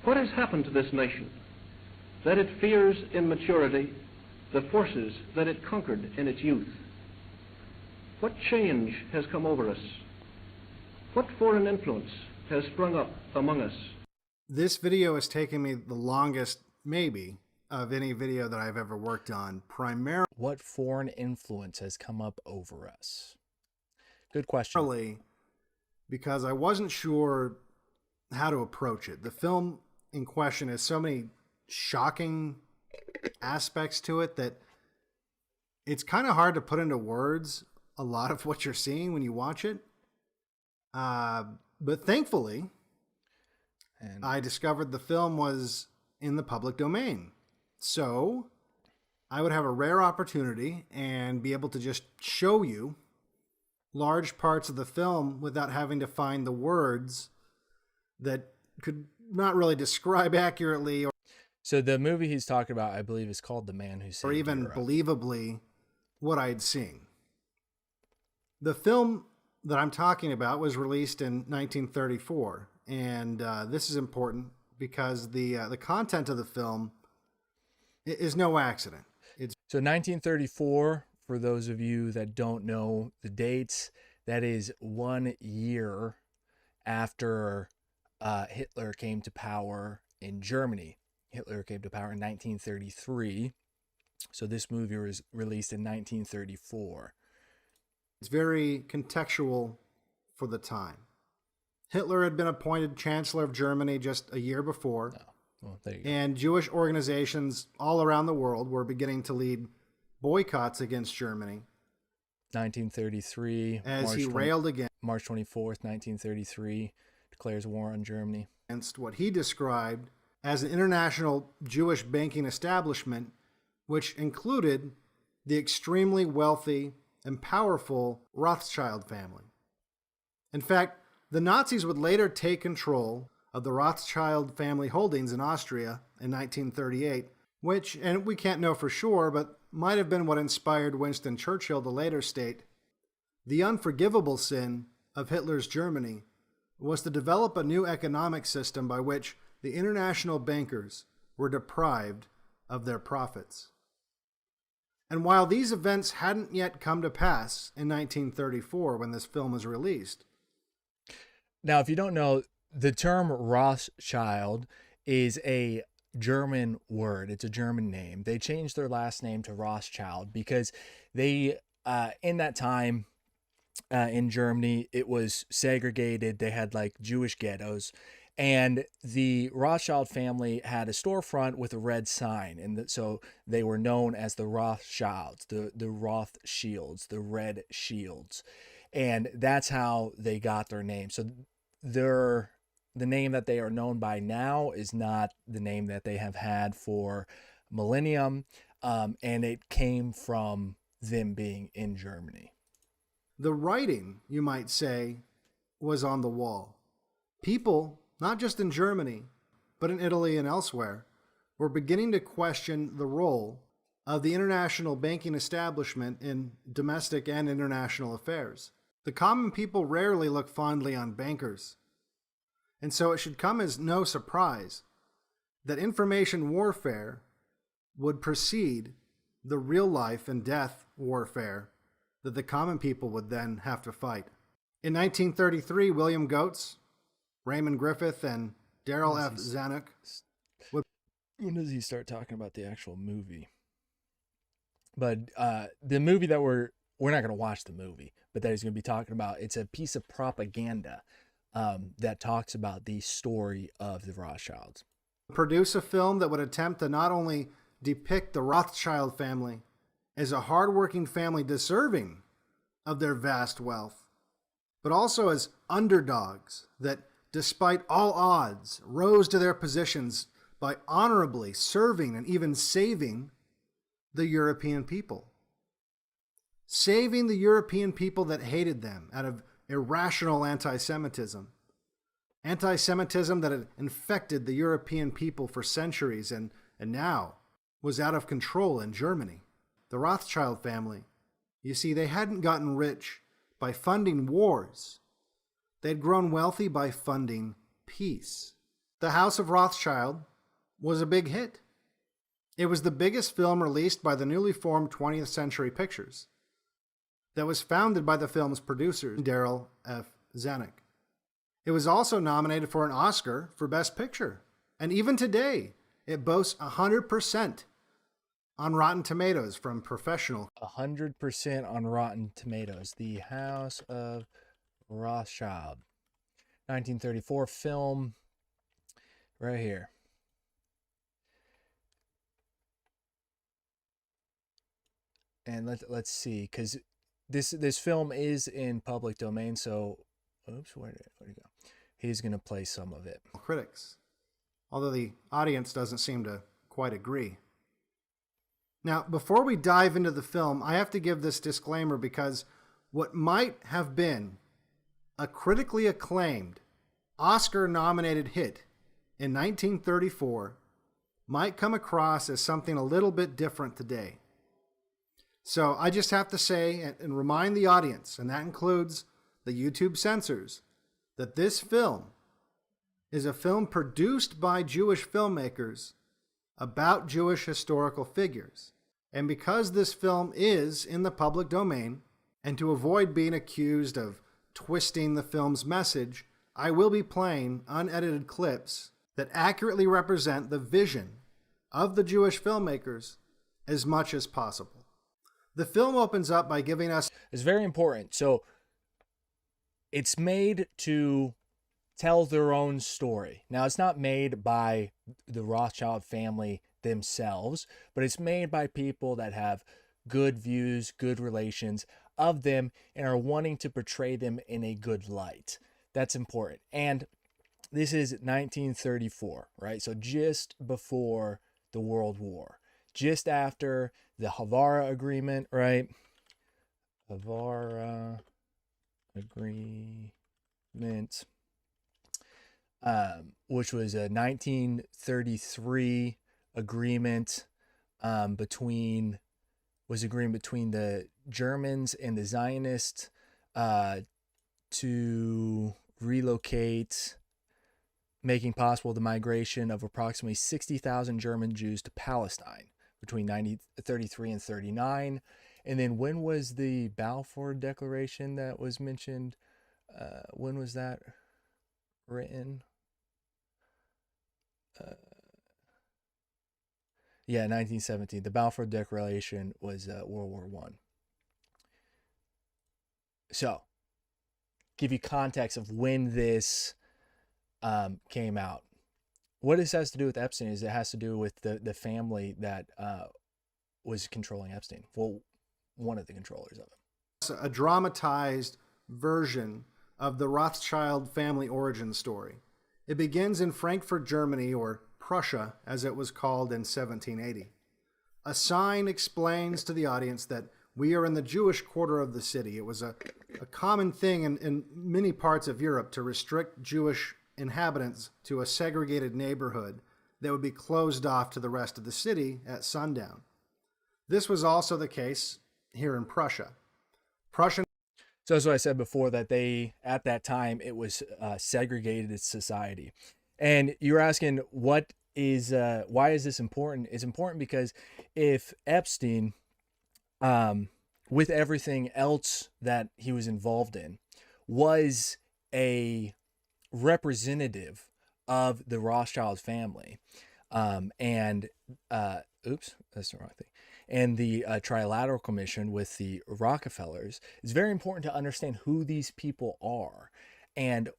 What has happened to this nation that it fears in maturity the forces that it conquered in its youth? What change has come over us? What foreign influence has sprung up among us? This video has taken me the longest, maybe, of any video that I've ever worked on. Primarily, what foreign influence has come up over us? Good question. Because I wasn't sure how to approach it. The film in question has so many shocking aspects to it that it's kind of hard to put into words a lot of what you're seeing when you watch it. But thankfully, I discovered the film was in the public domain. So I would have a rare opportunity and be able to just show you large parts of the film without having to find the words that could not really describe accurately. So the movie he's talking about, I believe, is called The Man Who Saved Or even Europe. Believably what I'd seen. The film that I'm talking about was released in 1934. And this is important because the content of the film is no accident. So 1934, for those of you that don't know the dates, that is 1 year after Hitler came to power in Germany. Hitler came to power in 1933. So this movie was released in 1934. It's very contextual for the time. Hitler had been appointed Chancellor of Germany just a year before. Oh, well, there you go. And Jewish organizations all around the world were beginning to lead boycotts against Germany. 1933. As he railed against March 24th, 1933, declares war on Germany. Against what he described as an international Jewish banking establishment, which included the extremely wealthy and powerful Rothschild family. In fact, the Nazis would later take control of the Rothschild family holdings in Austria in 1938, which, and we can't know for sure, but might have been what inspired Winston Churchill to later state, the unforgivable sin of Hitler's Germany was to develop a new economic system by which the international bankers were deprived of their profits. And while these events hadn't yet come to pass in 1934 when this film was released. Now, if you don't know, the term Rothschild is a German word. It's a German name. They changed their last name to Rothschild because they, in that time in Germany, it was segregated. They had like Jewish ghettos. And the Rothschild family had a storefront with a red sign. And so they were known as the Rothschilds, the Rothschilds, the Red Shields. And that's how they got their name. So the name that they are known by now is not the name that they have had for millennium. And it came from them being in Germany. The writing, you might say, was on the wall. People, not just in Germany, but in Italy and elsewhere, were beginning to question the role of the international banking establishment in domestic and international affairs. The common people rarely look fondly on bankers. And so it should come as no surprise that information warfare would precede the real life and death warfare that the common people would then have to fight. In 1933, William Goetz, Raymond Griffith, and Daryl F. Zanuck would... When does he start talking about the actual movie? But the movie that we're not going to watch the movie, but that he's going to be talking about, it's a piece of propaganda that talks about the story of the Rothschilds. Produce a film that would attempt to not only depict the Rothschild family as a hardworking family deserving of their vast wealth, but also as underdogs that, despite all odds, rose to their positions by honorably serving and even saving the European people. Saving the European people that hated them out of irrational anti-Semitism. Anti-Semitism that had infected the European people for centuries and now was out of control in Germany. The Rothschild family, you see, they hadn't gotten rich by funding wars. They'd grown wealthy by funding peace. The House of Rothschild was a big hit. It was the biggest film released by the newly formed 20th Century Pictures that was founded by the film's producer, Daryl F. Zanuck. It was also nominated for an Oscar for Best Picture. And even today, it boasts 100% on Rotten Tomatoes from professional. 100% on Rotten Tomatoes. The House of Rothschild. 1934 film. Right here. And let's see, because this film is in public domain, so oops, where'd it go? He's gonna play some of it. Critics, although the audience doesn't seem to quite agree. Now, before we dive into the film, I have to give this disclaimer because what might have been a critically acclaimed Oscar-nominated hit in 1934 might come across as something a little bit different today. So I just have to say and remind the audience, and that includes the YouTube censors, that this film is a film produced by Jewish filmmakers about Jewish historical figures. And because this film is in the public domain, and to avoid being accused of twisting the film's message, I will be playing unedited clips that accurately represent the vision of the Jewish filmmakers as much as possible. The film opens up by giving us... It's very important. So it's made to tell their own story. Now, it's not made by the Rothschild family themselves, but it's made by people that have good views, good relations of them, and are wanting to portray them in a good light. That's important. And this is 1934, right? So just before the World War, just after the Havara Agreement, right? Havara Agreement, which was a 1933 agreement between the Germans and the Zionists to relocate, making possible the migration of approximately 60,000 German Jews to Palestine between 1933 and 39. And then when was the Balfour Declaration that was mentioned? When was that written? Yeah, 1917. The Balfour Declaration was World War I. So, give you context of when this came out. What this has to do with Epstein is it has to do with the family that was controlling Epstein. Well, one of the controllers of him. A dramatized version of the Rothschild family origin story. It begins in Frankfurt, Germany, or Prussia, as it was called in 1780. A sign explains to the audience that we are in the Jewish quarter of the city. It was a common thing in many parts of Europe to restrict Jewish inhabitants to a segregated neighborhood that would be closed off to the rest of the city at sundown. This was also the case here in Prussia. So that's what I said before, that at that time, it was segregated society. And you're asking, why is this important? It's important because if Epstein, with everything else that he was involved in, was a representative of the Rothschild family, oops, that's the wrong thing, and the Trilateral Commission with the Rockefellers, it's very important to understand who these people are and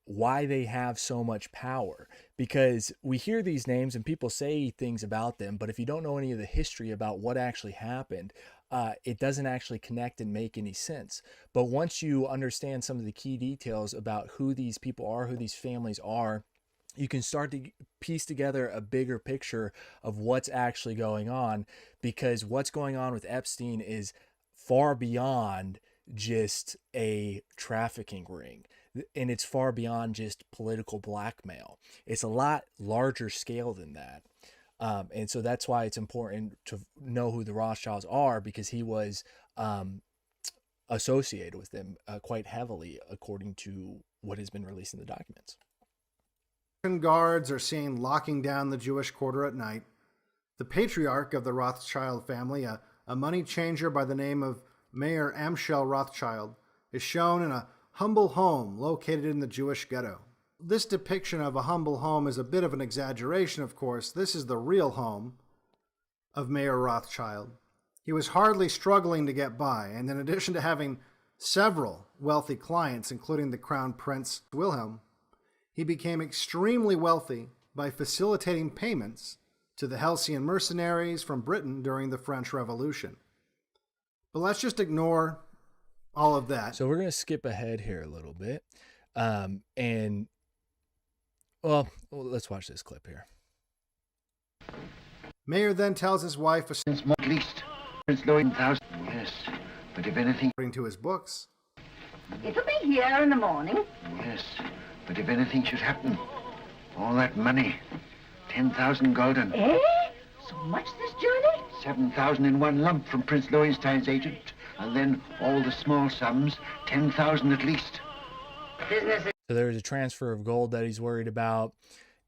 why they have so much power. Because we hear these names and people say things about them, but if you don't know any of the history about what actually happened, it doesn't actually connect and make any sense. But once you understand some of the key details about who these people are, who these families are, you can start to piece together a bigger picture of what's actually going on, because what's going on with Epstein is far beyond just a trafficking ring, and it's far beyond just political blackmail. It's a lot larger scale than that. And so that's why it's important to know who the Rothschilds are, because he was associated with them quite heavily, according to what has been released in the documents. Guards are seen locking down the Jewish quarter at night. The patriarch of the Rothschild family, a money changer by the name of Mayor Amschel Rothschild, is shown in a humble home located in the Jewish ghetto. This depiction of a humble home is a bit of an exaggeration, of course. This is the real home of Mayor Rothschild. He was hardly struggling to get by, and in addition to having several wealthy clients, including the Crown Prince Wilhelm, he became extremely wealthy by facilitating payments to the halcyon mercenaries from Britain during the French Revolution. But let's just ignore all of that. So we're going to skip ahead here a little bit. Let's watch this clip here. Mayor then tells his wife, at least Prince Louis 1,000. Yes, but if anything, according to his books, it'll be here in the morning. Yes, but if anything should happen, all that money, 10,000 gulden. Eh? So much this journey? 7,000 in one lump from Prince Lowenstein's agent, and then all the small sums, 10,000 at least. Business. So there's a transfer of gold that he's worried about,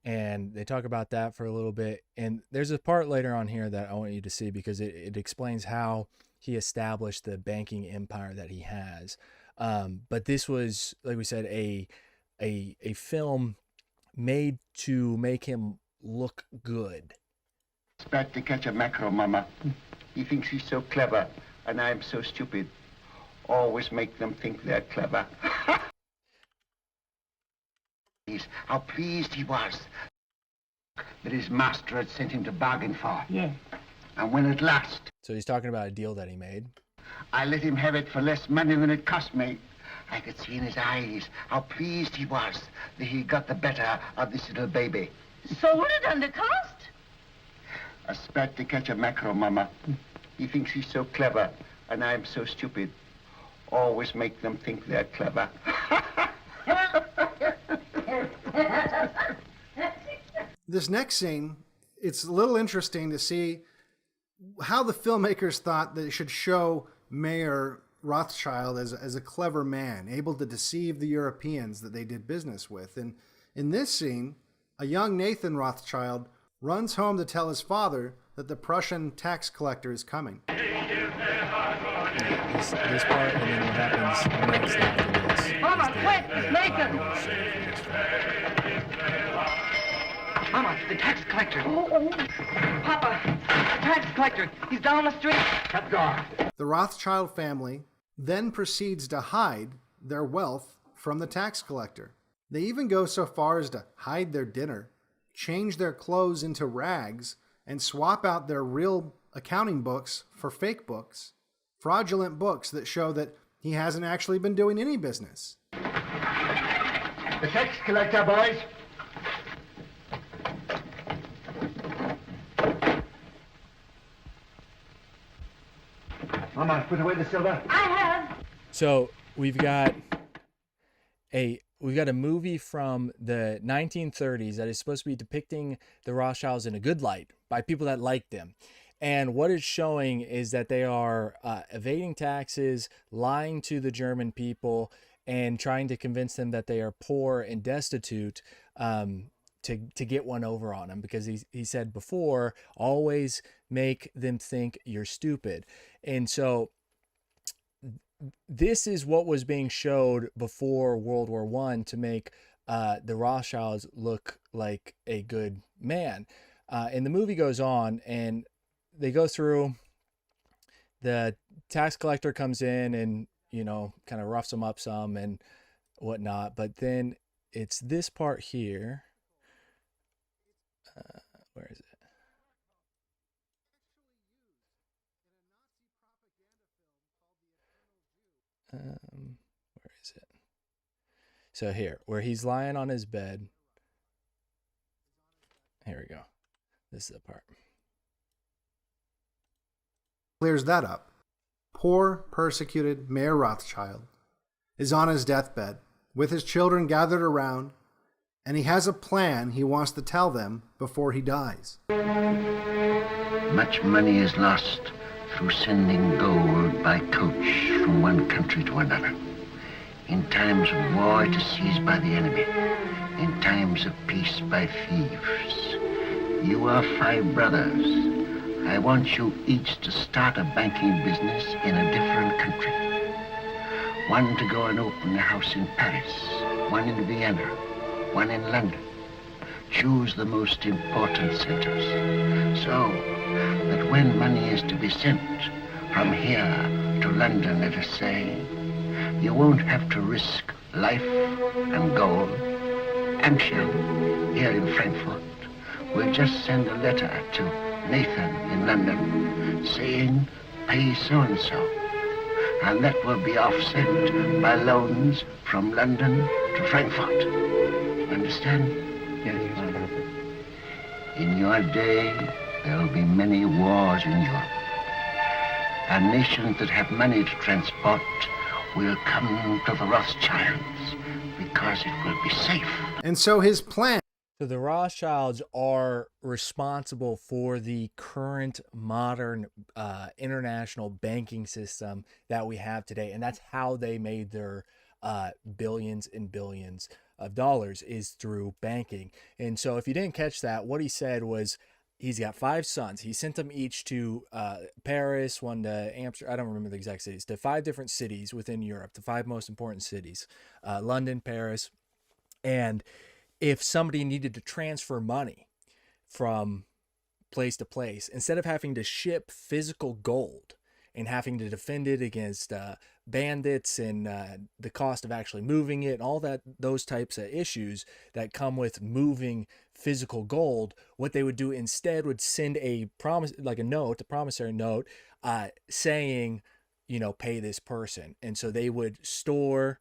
And they talk about that for a little bit. And there's a part later on here that I want you to see because it explains how he established the banking empire that he has. But this was, like we said, a film made to make him look good. Expect to catch a mackerel, Mama. He thinks he's so clever, and I'm so stupid. Always make them think they're clever. How pleased he was that his master had sent him to bargain for. Yes. And when at last So he's talking about a deal that he made. I let him have it for less money than it cost me, I could see in his eyes how pleased he was that he got the better of this little baby. Sold it under cost? A spat to catch a mackerel, Mama. He thinks he's so clever, and I'm so stupid. Always make them think they're clever. This next scene, it's a little interesting to see how the filmmakers thought that it should show Mayer Rothschild as a clever man, able to deceive the Europeans that they did business with. And in this scene, a young Nathan Rothschild runs home to tell his father that the Prussian tax collector is coming. This part, and then what happens next after this. Mama, quick, Nathan! Mama, the tax collector. Papa, the tax collector. He's down the street. Shut the door. The Rothschild family then proceeds to hide their wealth from the tax collector. They even go so far as to hide their dinner, change their clothes into rags, and swap out their real accounting books for fake books, fraudulent books that show that he hasn't actually been doing any business. The tax collector, boys. Mama, put away the silver. I have. So we've got a movie from the 1930s that is supposed to be depicting the Rothschilds in a good light by people that like them. And what it's showing is that they are evading taxes, lying to the German people, and trying to convince them that they are poor and destitute to get one over on them. Because he said before, always make them think you're stupid. And so this is what was being showed before World War I to make the Rothschilds look like a good man. And the movie goes on, and they go through. The tax collector comes in and, kind of roughs them up some and whatnot. But then it's this part here. Where is it? Where is it? So here, where he's lying on his bed. Here we go. This is the part. Clears that up. Poor, persecuted Mayer Rothschild is on his deathbed with his children gathered around, and he has a plan he wants to tell them before he dies. Much money is lost through sending gold by coach from one country to another. In times of war, it is seized by the enemy. In times of peace, by thieves. You are 5 brothers. I want you each to start a banking business in a different country. One to go and open a house in Paris, one in Vienna, one in London. Choose the most important centers, so that when money is to be sent from here to London, let us say, you won't have to risk life and gold and shell here in Frankfurt. We'll just send a letter to Nathan in London saying, pay so-and-so. And that will be offset by loans from London to Frankfurt. Understand? Yes. In your day, there will be many wars in Europe. And nations that have money to transport will come to the Rothschilds because it will be safe. And so his plan. So the Rothschilds are responsible for the current modern international banking system that we have today. And that's how they made their billions and billions of dollars is through banking. And so if you didn't catch that, what he said was he's got 5 sons. He sent them each to Paris, one to Amsterdam. I don't remember the exact cities, to 5 different cities within Europe, the 5 most important cities, London, Paris. And if somebody needed to transfer money from place to place, instead of having to ship physical gold and having to defend it against bandits and the cost of actually moving it, all that, those types of issues that come with moving physical gold, what they would do instead would send a promissory note, saying, pay this person. And so they would store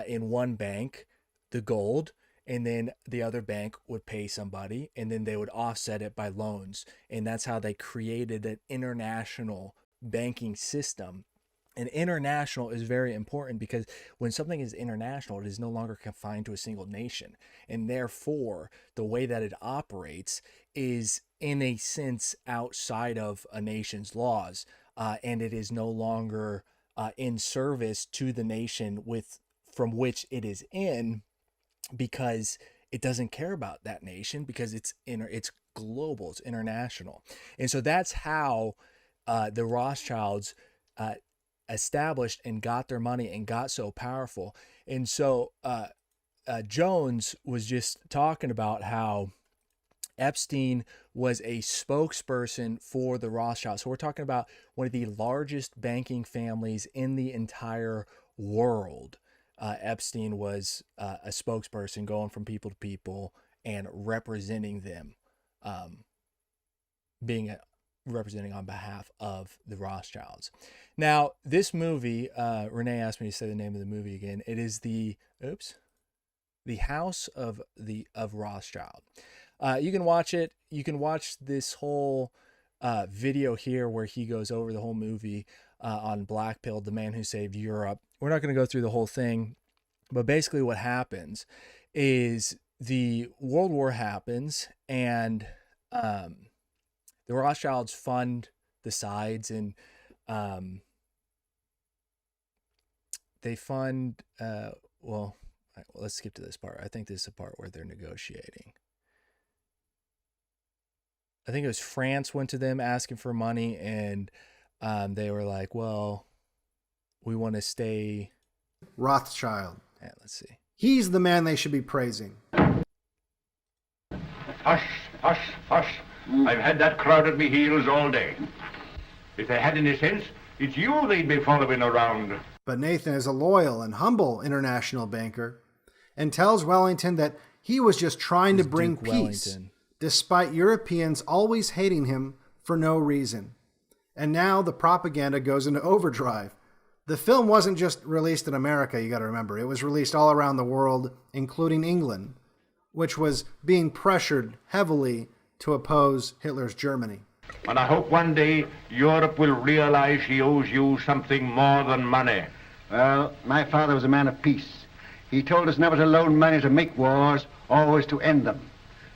in one bank the gold, and then the other bank would pay somebody, and then they would offset it by loans. And that's how they created an international banking system. And international is very important because when something is international, it is no longer confined to a single nation. And therefore, the way that it operates is, in a sense, outside of a nation's laws. And it is no longer in service to the nation from which it is in, because it doesn't care about that nation, because it's global, it's international. And so that's how the Rothschilds established and got their money and got so powerful. And so Jones was just talking about how Epstein was a spokesperson for the Rothschilds. So we're talking about one of the largest banking families in the entire world. Epstein was a spokesperson, going from people to people and representing them, representing on behalf of the Rothschilds. Now, this movie, Renee asked me to say the name of the movie again. It is the House of Rothschild. You can watch it. You can watch this whole video here where he goes over the whole movie on Black Pill, The Man Who Saved Europe. We're not going to go through the whole thing, but basically what happens is the World War happens, and the Rothschilds fund the sides, and they fund, let's skip to this part. I think this is the part where they're negotiating. I think it was France went to them asking for money, and they were like, well, we want to stay. Rothschild. Yeah, let's see. He's the man they should be praising. Hush, hush, hush. I've had that crowd at me heels all day. If they had any sense, it's you they'd be following around. But Nathan is a loyal and humble international banker and tells Wellington that he was just trying to bring peace, despite Europeans always hating him for no reason. And now the propaganda goes into overdrive. The film wasn't just released in America, you got to remember. It was released all around the world, including England, which was being pressured heavily to oppose Hitler's Germany. And I hope one day Europe will realize she owes you something more than money. Well, my father was a man of peace. He told us never to loan money to make wars, always to end them.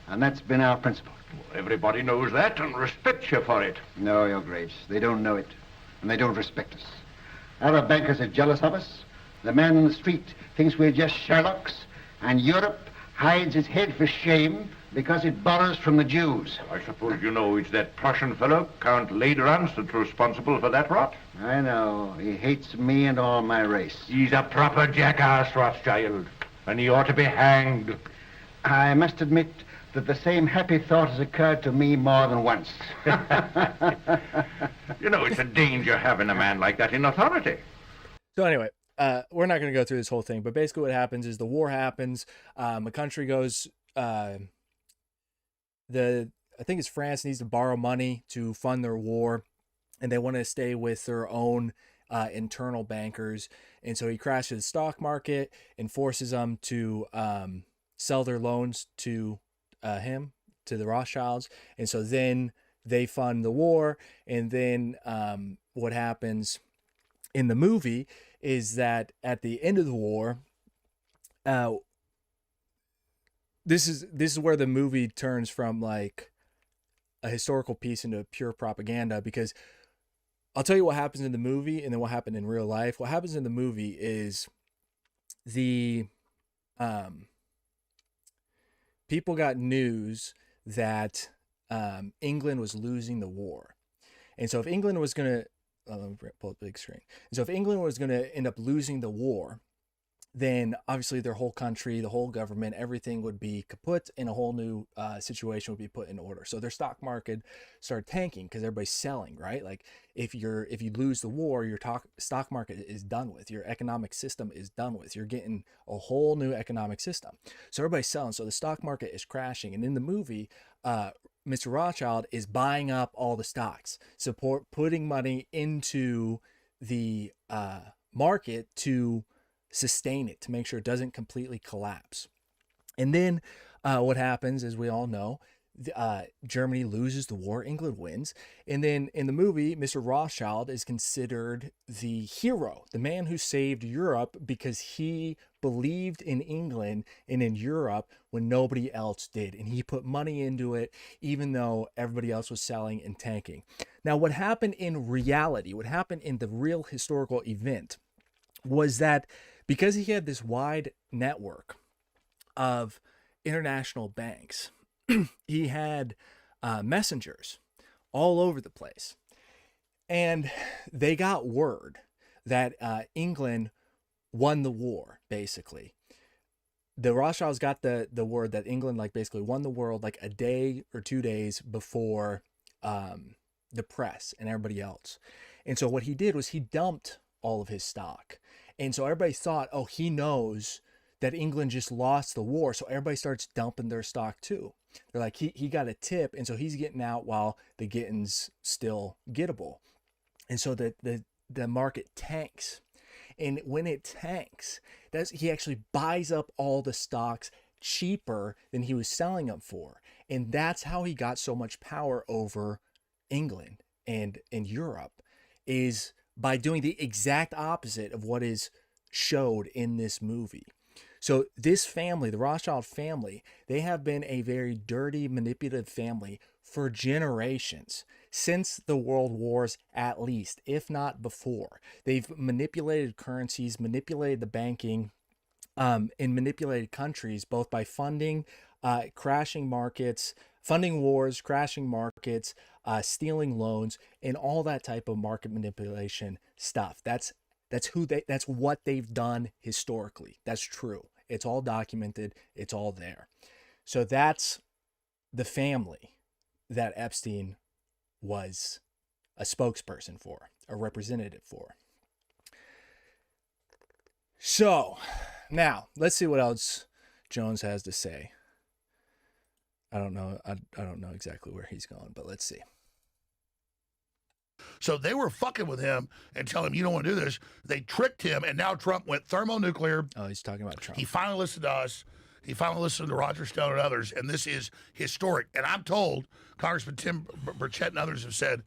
And that's been our principle. Well, everybody knows that and respects you for it. No, Your Grace, they don't know it, and they don't respect us. Arab bankers are jealous of us. The man in the street thinks we're just Sherlocks, and Europe hides its head for shame because it borrows from the Jews. I suppose you know it's that Prussian fellow, Count Lederans, that's responsible for that rot? I know. He hates me and all my race. He's a proper jackass, Rothschild, and he ought to be hanged. I must admit that the same happy thought has occurred to me more than once. You know, it's a danger having a man like that in authority. So anyway, we're not going to go through this whole thing, but basically what happens is the war happens. A country goes, I think it's France, needs to borrow money to fund their war, and they want to stay with their own internal bankers. And so he crashes the stock market and forces them to sell their loans to to the Rothschilds. And so then they fund the war. And then what happens in the movie is that at the end of the war, this is where the movie turns from like a historical piece into pure propaganda, because I'll tell you what happens in the movie and then what happened in real life. What happens in the movie is the people got news that England was losing the war. And so if England was going to, let me pull up the big screen. And so if England was going to end up losing the war, then obviously their whole country, the whole government, everything would be kaput, and a whole new situation would be put in order. So their stock market started tanking because everybody's selling, right? Like if you lose the war, your stock market is done with, your economic system is done with. You're getting a whole new economic system. So everybody's selling. So the stock market is crashing. And in the movie, Mr. Rothschild is buying up all the stocks, putting money into the market to sustain it, to make sure it doesn't completely collapse. And then what happens, as we all know, Germany loses the war, England wins. And then in the movie, Mr. Rothschild is considered the hero, the man who saved Europe because he believed in England and in Europe when nobody else did. And he put money into it, even though everybody else was selling and tanking. Now, what happened in reality, what happened in the real historical event was that because he had this wide network of international banks, he had messengers all over the place. And they got word that England won the war, basically. The Rothschilds got the word that England basically won the world a day or 2 days before the press and everybody else. And so what he did was he dumped all of his stock. And so everybody thought, oh, he knows that England just lost the war. So everybody starts dumping their stock too. They're like, he got a tip. And so he's getting out while the getting's still gettable. And so the market tanks. And when it tanks, he actually buys up all the stocks cheaper than he was selling them for. And that's how he got so much power over England and in Europe, is by doing the exact opposite of what is showed in this movie. So this family, the Rothschild family, they have been a very dirty, manipulative family for generations, since the world wars at least, if not before. They've manipulated currencies, manipulated the banking, and manipulated countries, both by funding crashing markets, funding wars, crashing markets, stealing loans, and all that type of market manipulation stuff. That's what they've done historically. That's true. It's all documented. It's all there. So that's the family that Epstein was a spokesperson for, a representative for. So now let's see what else Jones has to say. I don't know. I don't know exactly where he's going, but let's see. So they were fucking with him and telling him, you don't want to do this. They tricked him, and now Trump went thermonuclear. Oh, he's talking about Trump. He finally listened to us. He finally listened to Roger Stone and others, and this is historic. And I'm told, Congressman Tim Burchett and others have said,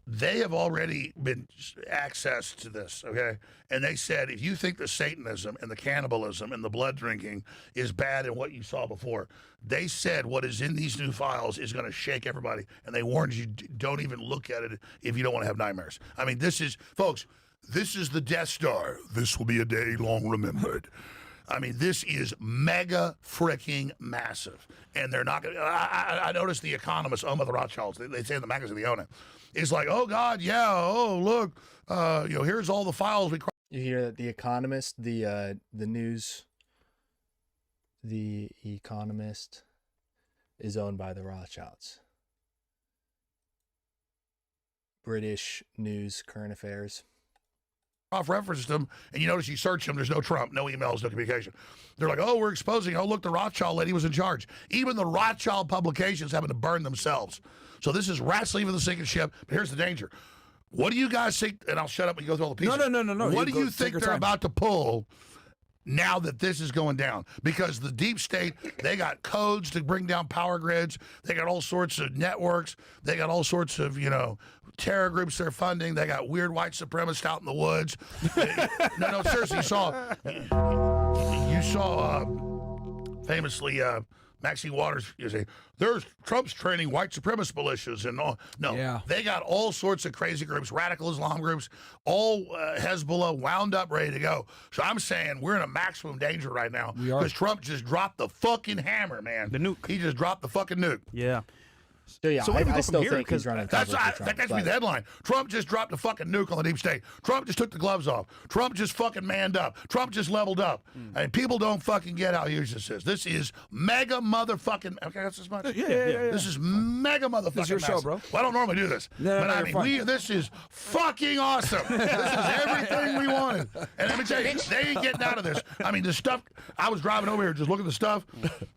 they have already been accessed to this, okay? And they said, if you think the Satanism and the cannibalism and the blood drinking is bad in what you saw before, they said what is in these new files is going to shake everybody. And they warned you, don't even look at it if you don't want to have nightmares. I mean, this is, folks, this is the Death Star. This will be a day long remembered. I mean, this is mega freaking massive. And they're not going to, I noticed the economists, own by the Rothschilds, they say in the magazine they own it. It's like, oh, God, yeah, oh, look, here's all the files. You hear that The Economist, the news, The Economist is owned by the Rothschilds. British news, current affairs. Off referenced them, and you notice you search them, there's no Trump, no emails, no communication. They're like, oh, we're exposing, oh, look, the Rothschild lady was in charge. Even the Rothschild publications having to burn themselves. So this is rats leaving the sinking ship, but here's the danger. What do you guys think, and I'll shut up and go through all the pieces. No. What do you think they're about to pull now that this is going down? Because the deep state, they got codes to bring down power grids. They got all sorts of networks. They got all sorts of, terror groups they're funding. They got weird white supremacists out in the woods. No, seriously, you saw famously Maxine Waters, you say, there's Trump's training white supremacist militias and all. No, they got all sorts of crazy groups, radical Islam groups, all Hezbollah wound up, ready to go. So I'm saying we're in a maximum danger right now because Trump just dropped the fucking hammer, man. The nuke. He just dropped the fucking nuke. Yeah. So yeah, So where do we I go still from here? think he's running. That should be the headline. Trump just dropped a fucking nuke on the deep state. Trump just took the gloves off. Trump just fucking manned up. Trump just leveled up. And people don't fucking get how huge this is. This is mega motherfucking. Okay, that's as much. Yeah. This is mega motherfucking. This is your show, massive. bro. Well, I don't normally do this, but I mean, this is fucking awesome. This is everything we wanted. And let me tell you, they ain't getting out of this. I mean, the stuff. I was driving over here, just looking at the stuff,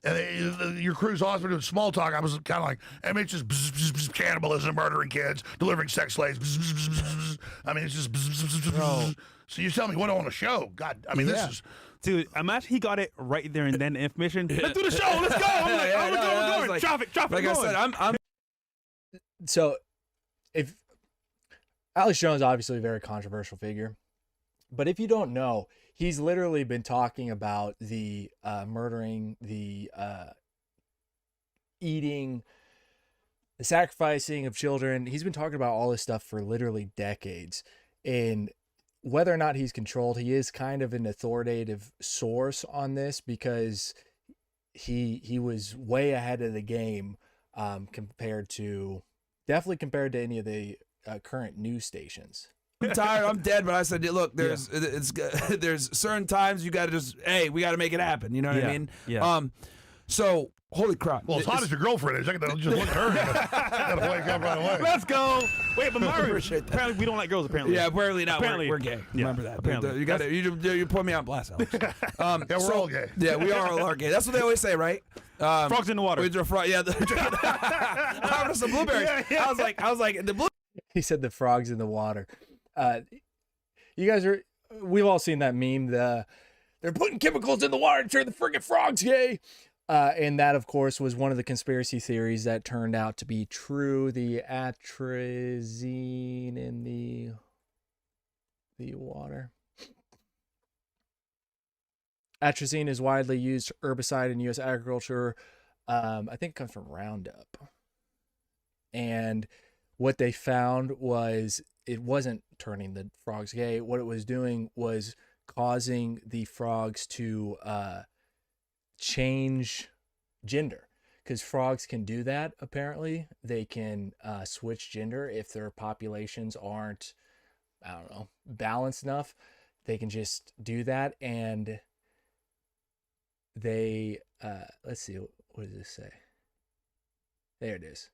and your crew's awesome doing small talk. I was kind of like, I mean, it's just. Bzz, bzz, bzz, cannibalism, murdering kids, delivering sex slaves. Bzz, bzz, bzz, bzz. I mean, it's just. Bzz, bzz, bzz, bzz. So you tell me what I want to show. God, I mean, this is. Dude, imagine he got it right there and then. Information. Let's do the show. Let's go. I'm like, we're going. Like, Traffic. Like I said, I'm. So, if Alex Jones, obviously a very controversial figure, but if you don't know, he's literally been talking about the murdering, the eating, the sacrificing of children. He's been talking about all this stuff for literally decades. And whether or not he's controlled, he is kind of an authoritative source on this because he was way ahead of the game compared to any of the current news stations. I'm tired. I'm dead. But I said, look, there's certain times you got to just, hey, we got to make it happen. You know what I mean? Yeah. So holy crap. Well, as hot as your girlfriend is, I can just look at her. Gotta wake up right away. Let's go. Wait, but Mario, apparently we don't like girls. Apparently, Yeah, apparently not. Apparently. We're gay. Yeah, Remember that. apparently. You got you put me on blast, Alex. Yeah, we're all gay. Yeah, we all gay. That's what they always say, right? Frogs in the water. Yeah, I wanted some blueberries. Yeah. I was like the blue. He said the frogs in the water. You guys we've all seen that meme. They're putting chemicals in the water to turn the friggin' frogs gay. And that, of course, was one of the conspiracy theories that turned out to be true. The atrazine in the water. Atrazine is widely used herbicide in U.S. agriculture. I think it comes from Roundup. And what they found was it wasn't turning the frogs gay. What it was doing was causing the frogs to change gender, because frogs can do that. Apparently they can switch gender if their populations aren't, I don't know, balanced enough. They can just do that. And they let's see, what does this say? There it is.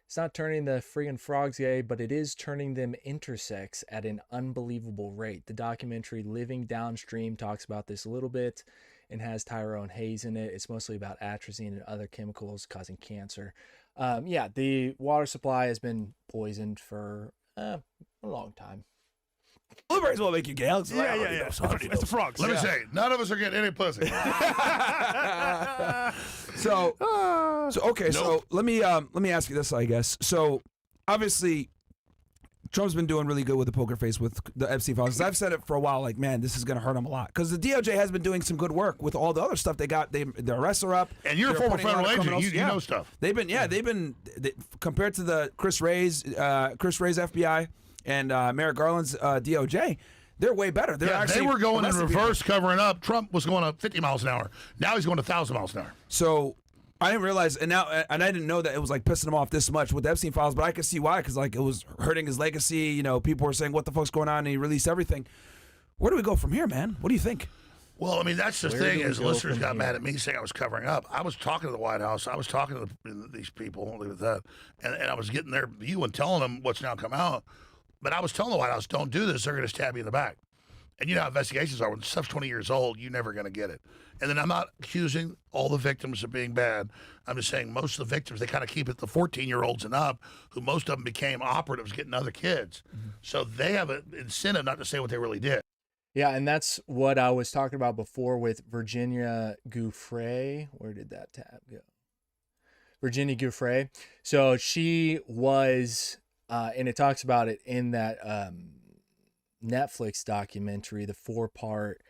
It's not turning the friggin' frogs gay, but it is turning them intersex at an unbelievable rate. The documentary Living Downstream talks about this a little bit and has Tyrone Hayes in it. It's mostly about atrazine and other chemicals causing cancer. Yeah, the water supply has been poisoned for a long time. Blueberries will make you gay. Alex. Yeah. It's the frogs. Let me say, none of us are getting any pussy. So okay. Nope. So let me ask you this, I guess. So obviously, Trump's been doing really good with the poker face with the Epstein files. I've said it for a while, like, man, this is going to hurt him a lot. Because the DOJ has been doing some good work with all the other stuff they got. The arrests are up. And you're a former federal agent. You know stuff. They've been compared to the Chris Wray's FBI and Merrick Garland's DOJ, they're way better. They were going in reverse, covering up. Trump was going up 50 miles an hour. Now he's going 1,000 miles an hour. So I didn't realize, and I didn't know that it was like pissing him off this much with the Epstein files, but I could see why, because like it was hurting his legacy. You know, people were saying, "What the fuck's going on?" And he released everything. Where do we go from here, man? What do you think? Well, I mean, that's the thing is listeners got mad at me saying I was covering up. I was talking to the White House. I was talking to these people. I'll leave it at that. And I was getting their view and telling them what's now come out. But I was telling the White House, don't do this. They're going to stab you in the back. And you know how investigations are. When stuff's 20 years old, you're never going to get it. And then I'm not accusing all the victims of being bad. I'm just saying most of the victims, they kind of keep it the 14-year-olds and up, who most of them became operatives getting other kids. Mm-hmm. So they have an incentive not to say what they really did. Yeah, and that's what I was talking about before with Virginia Giuffre. Where did that tab go? Virginia Giuffre. So she was... and it talks about it in that Netflix documentary, the 4-part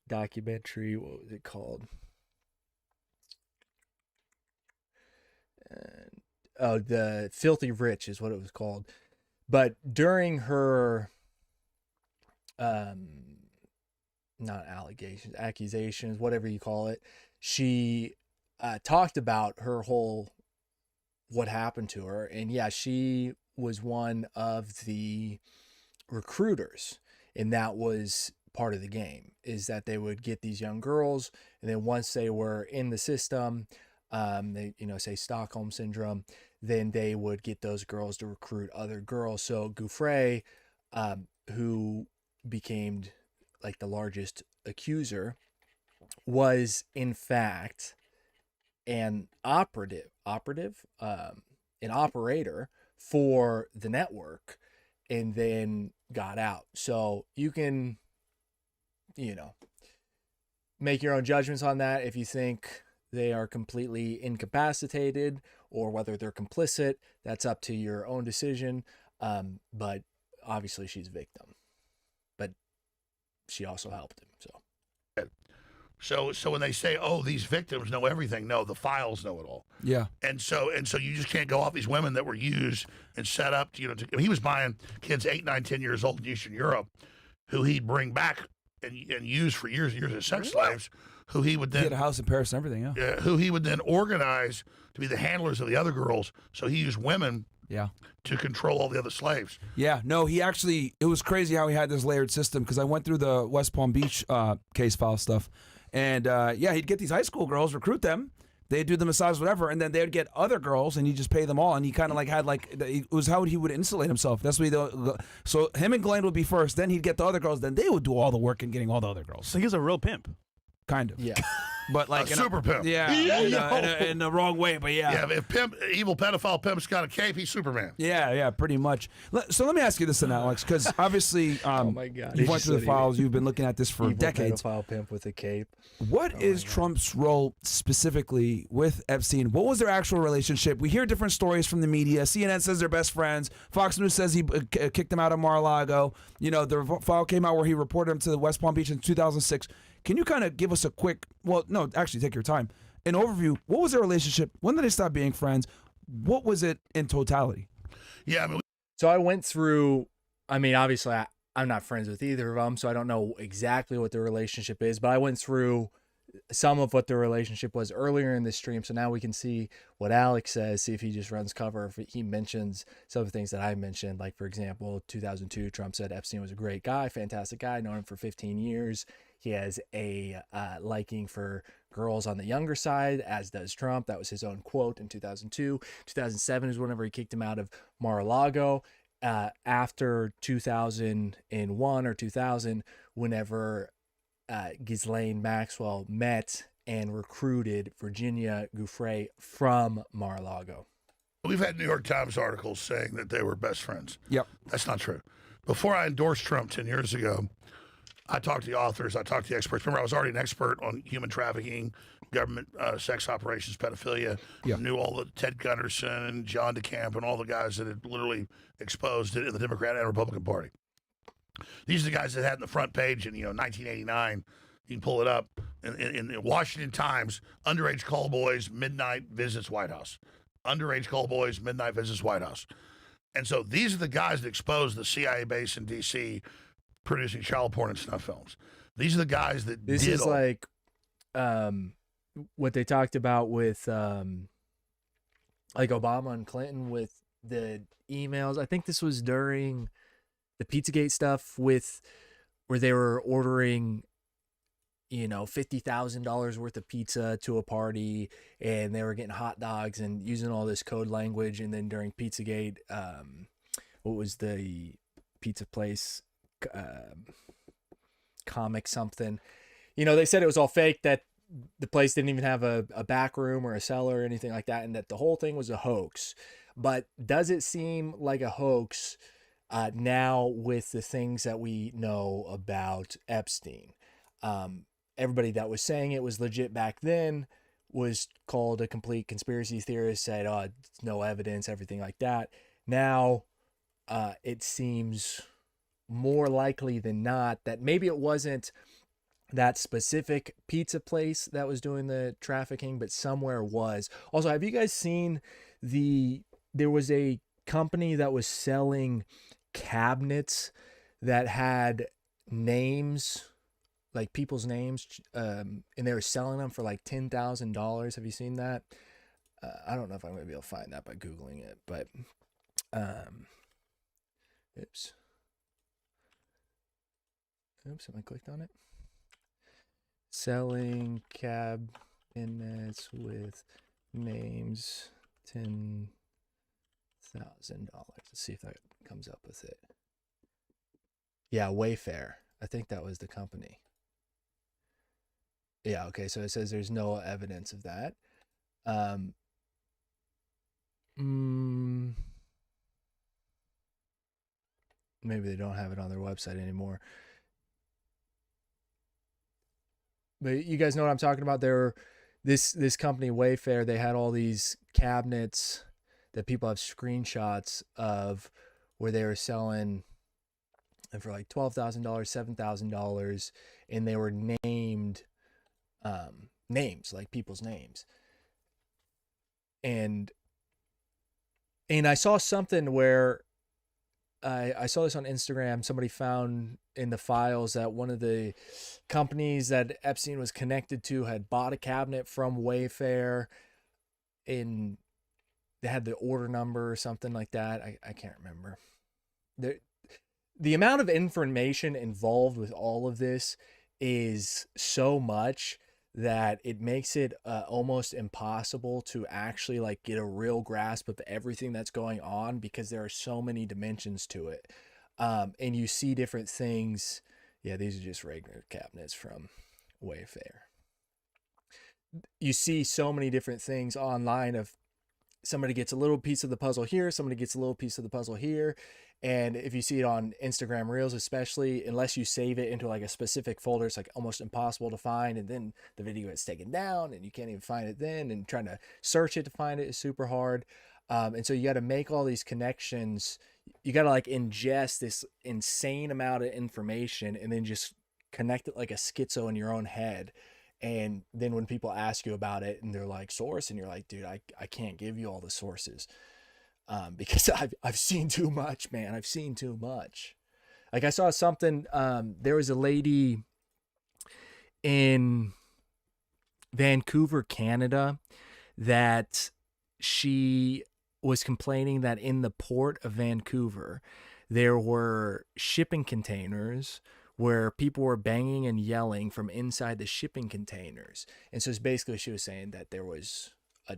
documentary. What was it called? The Filthy Rich is what it was called. But during her, not allegations, accusations, whatever you call it, she talked about her whole, what happened to her. And yeah, she was one of the recruiters, and that was part of the game, is that they would get these young girls, and then once they were in the system, they, say Stockholm syndrome, then they would get those girls to recruit other girls. So Gouffre, who became like the largest accuser, was in fact an an operator for the network, and then got out. So you can, make your own judgments on that if you think they are completely incapacitated or whether they're complicit. That's up to your own decision. But obviously she's a victim, but she also helped him. So when they say, "Oh, these victims know everything," no, the files know it all. Yeah. And so you just can't go off these women that were used and set up. He was buying kids 8, 9, 10 years old in Eastern Europe, who he'd bring back and use for years and years as sex slaves, who he would then He had a house in Paris and everything. Yeah. who he would then organize to be the handlers of the other girls. So he used women. Yeah. To control all the other slaves. Yeah, no, it was crazy how he had this layered system, because I went through the West Palm Beach case file stuff. And he'd get these high school girls, recruit them. They'd do the massage, whatever, and then they'd get other girls, and he'd just pay them all. And he kind of it was how he would insulate himself. That's what so him and Glenn would be first. Then he'd get the other girls. Then they would do all the work in getting all the other girls. So he was a real pimp. Kind of. Yeah. But like a super pimp. Yeah. In the wrong way, but yeah. Yeah, if evil pedophile pimp's got a cape, he's Superman. Yeah, pretty much. So let me ask you this then, Alex, because obviously, oh my God, you went through the files. You've been looking at this for evil decades. Pedophile pimp with a cape. What is Trump's role specifically with Epstein? What was their actual relationship? We hear different stories from the media. CNN says they're best friends. Fox News says he kicked him out of Mar-a-Lago. The file came out where he reported him to the West Palm Beach in 2006. Can you kind of give us a quick, take your time, an overview? What was their relationship? When did they stop being friends? What was it in totality? Yeah. So I went through, obviously I'm not friends with either of them, so I don't know exactly what their relationship is, but I went through some of what their relationship was earlier in this stream. So now we can see what Alex says, see if he just runs cover, if he mentions some of the things that I mentioned. Like, for example, 2002, Trump said Epstein was a great guy, fantastic guy, known him for 15 years. He has a liking for girls on the younger side, as does Trump. That was his own quote in 2002. 2007 is whenever he kicked him out of Mar-a-Lago. After 2001 or 2000, whenever Ghislaine Maxwell met and recruited Virginia Gouffre from Mar-a-Lago. We've had New York Times articles saying that they were best friends. Yep. That's not true. Before I endorsed Trump 10 years ago, I talked to the authors, I talked to the experts. Remember, I was already an expert on human trafficking, government sex operations, pedophilia. Yep. Knew all the Ted Gunderson and John DeCamp and all the guys that had literally exposed it in the Democrat and Republican Party. These are the guys that had in the front page in 1989. You can pull it up in the Washington Times. Underage call boys, midnight visits White House. Underage call boys, midnight visits White House. And so these are the guys that exposed the CIA base in D.C. producing child porn and snuff films. These are the guys that this did is all. Like what they talked about with like Obama and Clinton with the emails. I think this was during the Pizzagate stuff where they were ordering, $50,000 worth of pizza to a party, and they were getting hot dogs and using all this code language. And then during Pizzagate, what was the pizza place? Comic something. They said it was all fake, that the place didn't even have a back room or a cellar or anything like that, and that the whole thing was a hoax. But does it seem like a hoax now with the things that we know about Epstein? Everybody that was saying it was legit back then was called a complete conspiracy theorist, said, oh, it's no evidence, everything like that. Now it seems more likely than not that maybe it wasn't that specific pizza place that was doing the trafficking, but somewhere was. Also, have you guys seen there was a company that was selling cabinets that had names, like people's names, and they were selling them for like $10,000. Have you seen that? I don't know if I'm going to be able to find that by Googling it, but oops, I clicked on it. Selling cabinets with names, $10,000. Let's see if that comes up with it. Yeah, Wayfair. I think that was the company. Yeah, okay, so it says there's no evidence of that. Maybe they don't have it on their website anymore. But you guys know what I'm talking about. This company Wayfair, they had all these cabinets that people have screenshots of where they were selling and for like $12,000, $7,000, and they were named names, like people's names. And I saw something where I saw this on Instagram. Somebody found in the files that one of the companies that Epstein was connected to had bought a cabinet from Wayfair, and they had the order number or something like that. I can't remember. The amount of information involved with all of this is so much that it makes it almost impossible to actually like get a real grasp of everything that's going on, because there are so many dimensions to it. And you see different things. Yeah, these are just regular cabinets from Wayfair. You see so many different things online of somebody gets a little piece of the puzzle here, somebody gets a little piece of the puzzle here. And if you see it on Instagram Reels, especially, unless you save it into like a specific folder, it's like almost impossible to find. And then the video gets taken down and you can't even find it then. And trying to search it to find it is super hard. And so you got to make all these connections. You got to like ingest this insane amount of information and then just connect it like a schizo in your own head. And then when people ask you about it and they're like, source, and you're like, dude, I can't give you all the sources. Because I've seen too much, man. I've seen too much. Like I saw something, there was a lady in Vancouver, Canada, that she was complaining that in the port of Vancouver, there were shipping containers where people were banging and yelling from inside the shipping containers. And so it's basically, she was saying that there was a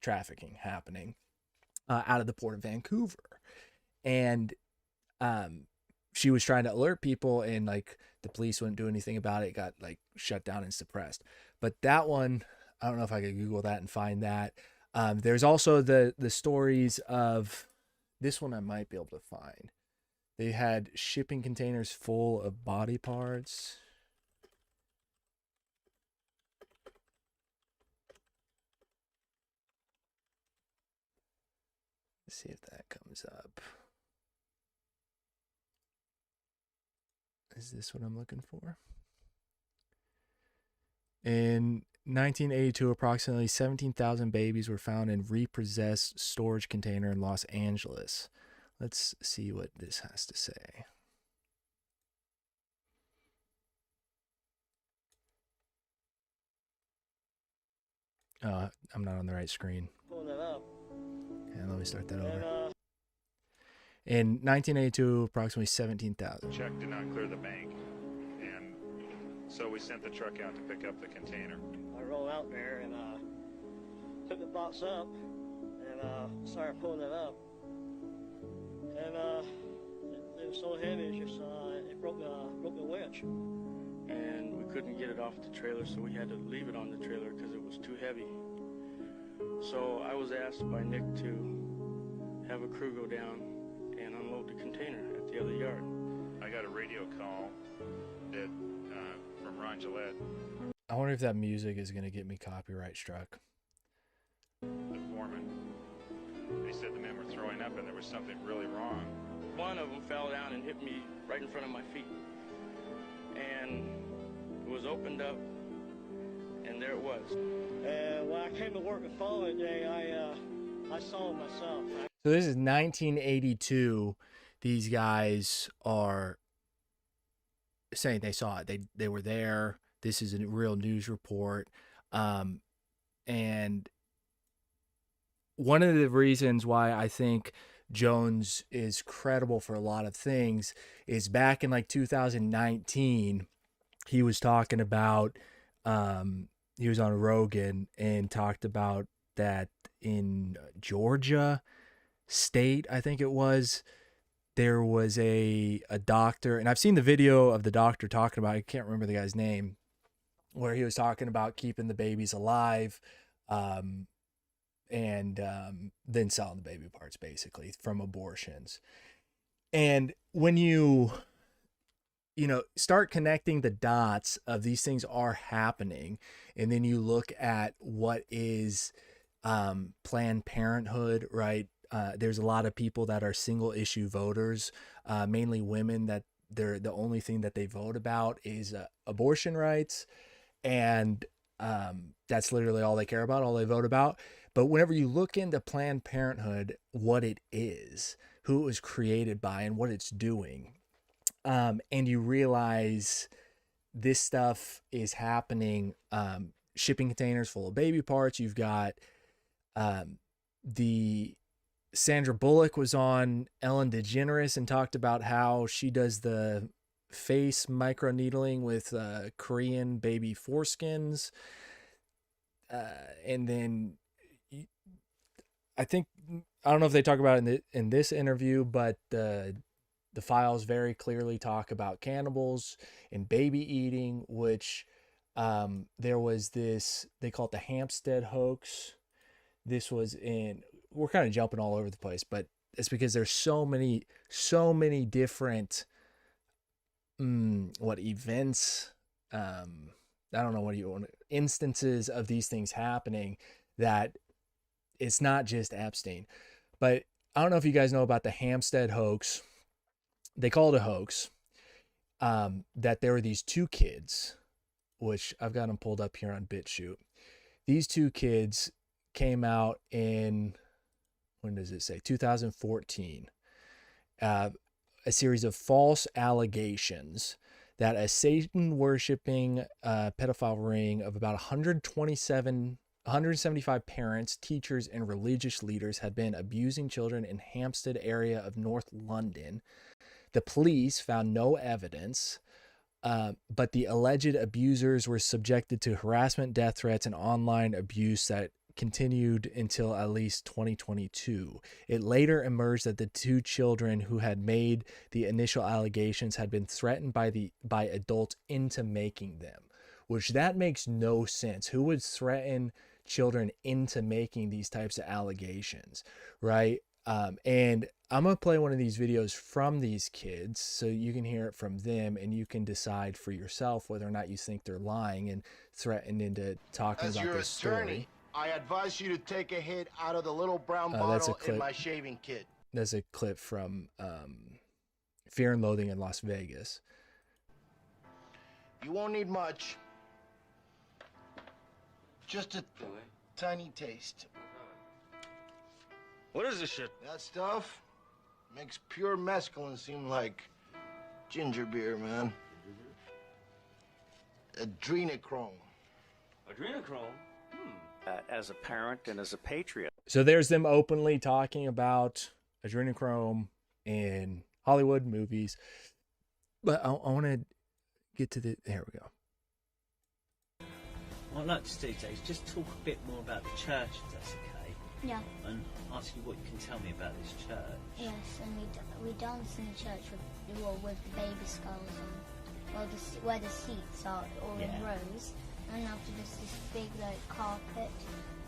trafficking happening out of the port of Vancouver. And she was trying to alert people, and like the police wouldn't do anything about it. It got like shut down and suppressed. But that one, I don't know if I could Google that and find that. There's also the stories of this one I might be able to find. They had shipping containers full of body parts. Let's see if that comes up. Is this what I'm looking for? In 1982, approximately 17,000 babies were found in repossessed storage container in Los Angeles. Let's see what this has to say. Oh, I'm not on the right screen. Pulling it up. And let me start that over. In 1982, approximately 17,000. Check did not clear the bank, and so we sent the truck out to pick up the container. I rolled out there and took the box up and started pulling it up. And it was so heavy, it just it broke the winch. And we couldn't get it off the trailer, so we had to leave it on the trailer because it was too heavy. So I was asked by Nick to have a crew go down and unload the container at the other yard. I got a radio call that from Ron Gillette. I wonder if that music is going to get me copyright struck. The foreman. They said the men were throwing up and there was something really wrong. One of them fell down and hit me right in front of my feet. And and it was opened up, and there it was. And when I came to work the following day, I saw it myself. So this is 1982. These guys are saying they saw it. They were there. This is a real news report. And one of the reasons why I think Jones is credible for a lot of things is back in like 2019, he was talking about, he was on Rogan and talked about that in Georgia state, I think it was, there was a doctor, and I've seen the video of the doctor talking about, I can't remember the guy's name, where he was talking about keeping the babies alive, and then selling the baby parts basically from abortions. And when you start connecting the dots of these things are happening, and then you look at what is Planned Parenthood, right? There's a lot of people that are single issue voters, mainly women, that they're the only thing that they vote about is abortion rights. And that's literally all they care about, all they vote about. But whenever you look into Planned Parenthood, what it is, who it was created by, and what it's doing, and you realize this stuff is happening, shipping containers full of baby parts. You've got the Sandra Bullock was on Ellen DeGeneres and talked about how she does the face microneedling with Korean baby foreskins. And then I don't know if they talk about it in this interview, but the files very clearly talk about cannibals and baby eating, which there was this, they call it the Hampstead hoax. This was we're kind of jumping all over the place, but it's because there's so many different events, I don't know what you want, instances of these things happening, that it's not just Epstein. But I don't know if you guys know about the Hampstead hoax. They call it a hoax, that there were these two kids, which I've got them pulled up here on BitChute. These two kids came out in, when does it say, 2014, a series of false allegations that a Satan-worshipping pedophile ring of about 175 parents, teachers, and religious leaders had been abusing children in Hampstead area of North London. The police found no evidence, but the alleged abusers were subjected to harassment, death threats, and online abuse that continued until at least 2022. It later emerged that the two children who had made the initial allegations had been threatened by adults into making them, which that makes no sense. Who would threaten children into making these types of allegations, right? And I'm going to play one of these videos from these kids so you can hear it from them, and you can decide for yourself whether or not you think they're lying and threatened into talking about this story. I advise you to take a hit out of the little brown bottle in my shaving kit. That's a clip from Fear and Loathing in Las Vegas. You won't need much. Just a tiny taste. What is this shit? That stuff makes pure mescaline seem like ginger beer, man. Adrenochrome. Adrenochrome? As a parent and as a patriot. So there's them openly talking about adrenochrome in Hollywood movies. But I want to get to there we go. What I'd like to do today is just talk a bit more about the church, if that's okay. Yeah. And ask you what you can tell me about this church. Yes, and we dance in the church with the baby skulls and where the seats are all in rows. And after this big carpet.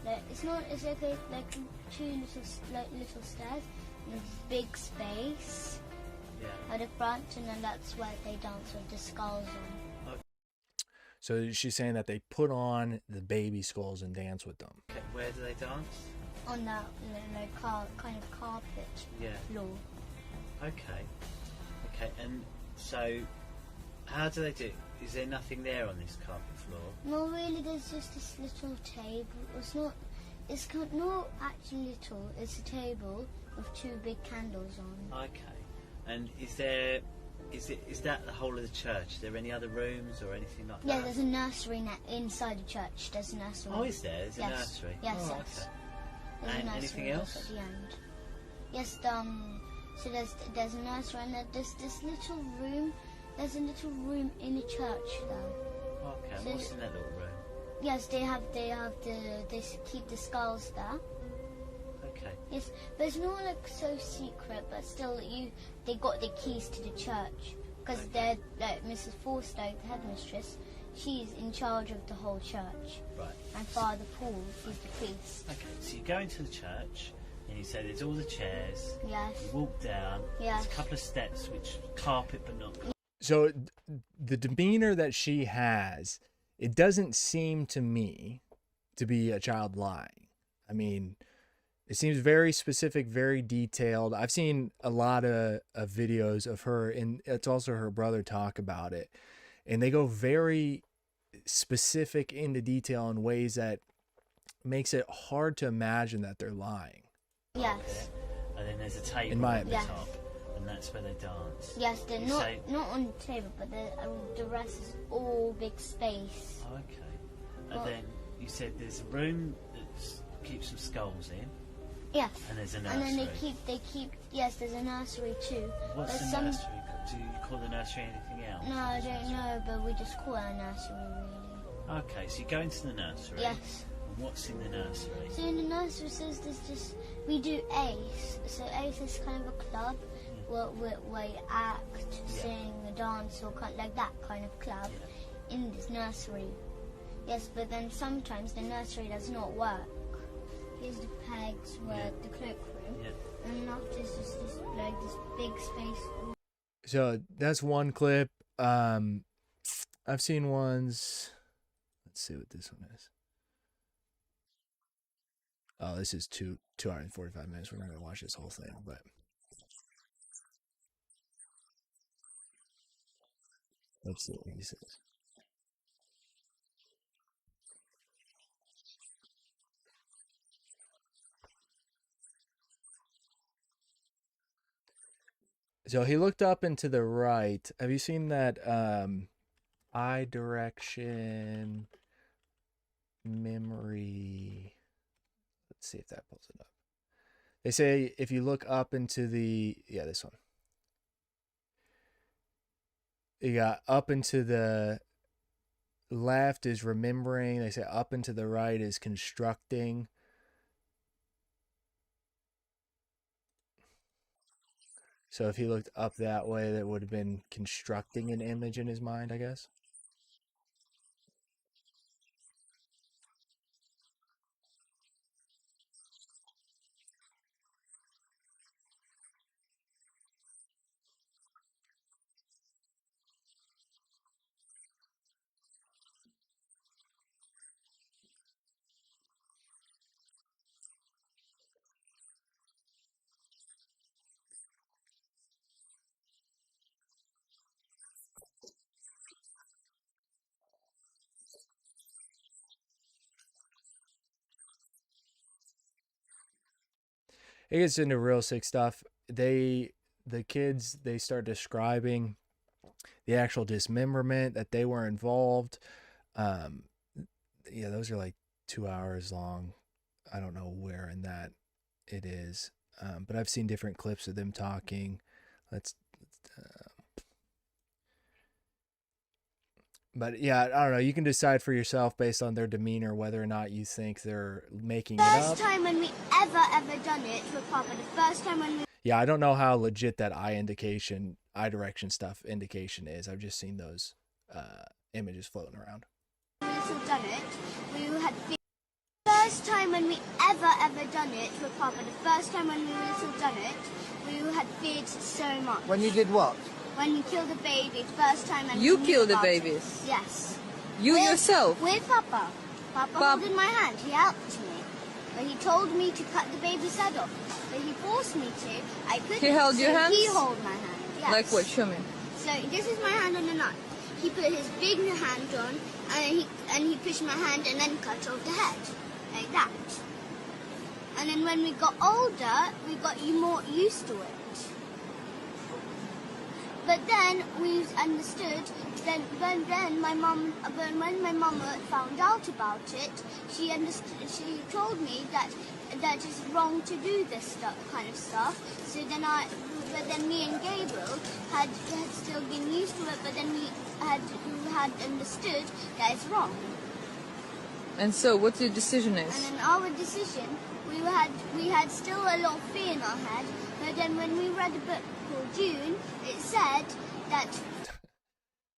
It's like two little stairs and this big space at the front, and then that's where they dance with the skulls on. So she's saying that they put on the baby skulls and dance with them. Okay, where do they dance? On that kind of carpet floor. Okay, and so How do they do? Is there nothing there on this carpet floor? No, really, there's just this little table. Not actually little. It's a table with 2 big candles on. Okay. And is that the whole of the church? Is there any other rooms or anything like that? Yeah, there's a nursery inside the church. There's a nursery. Oh, is there? There's a yes. nursery? Yes, oh, yes. Okay. There's And a nursery anything else? at the end. Yes, so there's a nursery and there's this little room. There's a little room in the church though. Okay, and So what's in that little room? Yes, they keep the skulls there. Okay. Yes, but it's not like so secret, but still they got the keys to the church because they're like Mrs. Forster, the headmistress. She's in charge of the whole church. Right. And Father Paul, he's the priest. Okay, so you go into the church and you say there's all the chairs. Yes. You walk down. Yes. There's a couple of steps which carpet but not. So the demeanor that she has, it doesn't seem to me to be a child lying. I mean, it seems very specific, very detailed. I've seen a lot of videos of her, and it's also her brother talk about it. And they go very specific into detail in ways that makes it hard to imagine that they're lying. Yes. Okay. And then there's a table In my at the opinion. top, and that's where they dance. Yes, they're You not say- not on the table, but the rest is all big space. Okay. And Well- then you said there's a room that keeps some skulls in. Yes. And there's a And nursery. then they keep. Yes, there's a nursery too. What's There's the some. nursery? Do you call the nursery anything else? No, I don't know, but we just call it a nursery, really. Okay, so you go into the nursery. Yes. And what's in the nursery? So in the nursery says there's just we do ACE. So ACE is kind of a club where you act, sing, dance, or kind like that kind of club in this nursery. Yes, but then sometimes the nursery does not work. Here's the pegs where the cloakroom, and after there's just this big space. So that's one clip. I've seen ones. Let's see what this one is. Oh, this is 2 hours and 45 minutes. We're not going to watch this whole thing, but let's see what he says. So he looked up and to the right. Have you seen that eye direction memory? Let's see if that pulls it up. They say if you look up into the, this one. You got up into the left is remembering. They say up into the right is constructing. So if he looked up that way, that would have been constructing an image in his mind, I guess. It gets into real sick stuff. The kids, they start describing the actual dismemberment, that they were involved. Those are like 2 hours long. I don't know where in that it is, but I've seen different clips of them talking. But yeah, I don't know. You can decide for yourself based on their demeanor whether or not you think they're making it up. First time when we ever done it with Papa. The first time when we. Yeah, I don't know how legit that eye direction stuff indication is. I've just seen those images floating around. Done it. We had. First time when we ever done it with Papa. The first time when we done it, we had feared so much. When you did what? When we killed the baby, the first time. And You we knew killed the about it. babies? Yes. You yourself? With Papa. Papa holding my hand. He helped me. But he told me to cut the baby's head off. But he forced me to. I couldn't. He held your so hands? He held my hand. Yes. Like what? Show me. So this is my hand on the knife. he put his big hand on, and he pushed my hand and then cut off the head, like that. And then when we got older, we got more used to it. But then we understood. When my mom found out about it, she told me that it's wrong to do this kind of stuff. So but then me and Gabriel had still been used to it. But then we had understood that it's wrong. And so, what the decision is? And then our decision, we had still a lot of fear in our head. But then when we read a book called Dune, it said that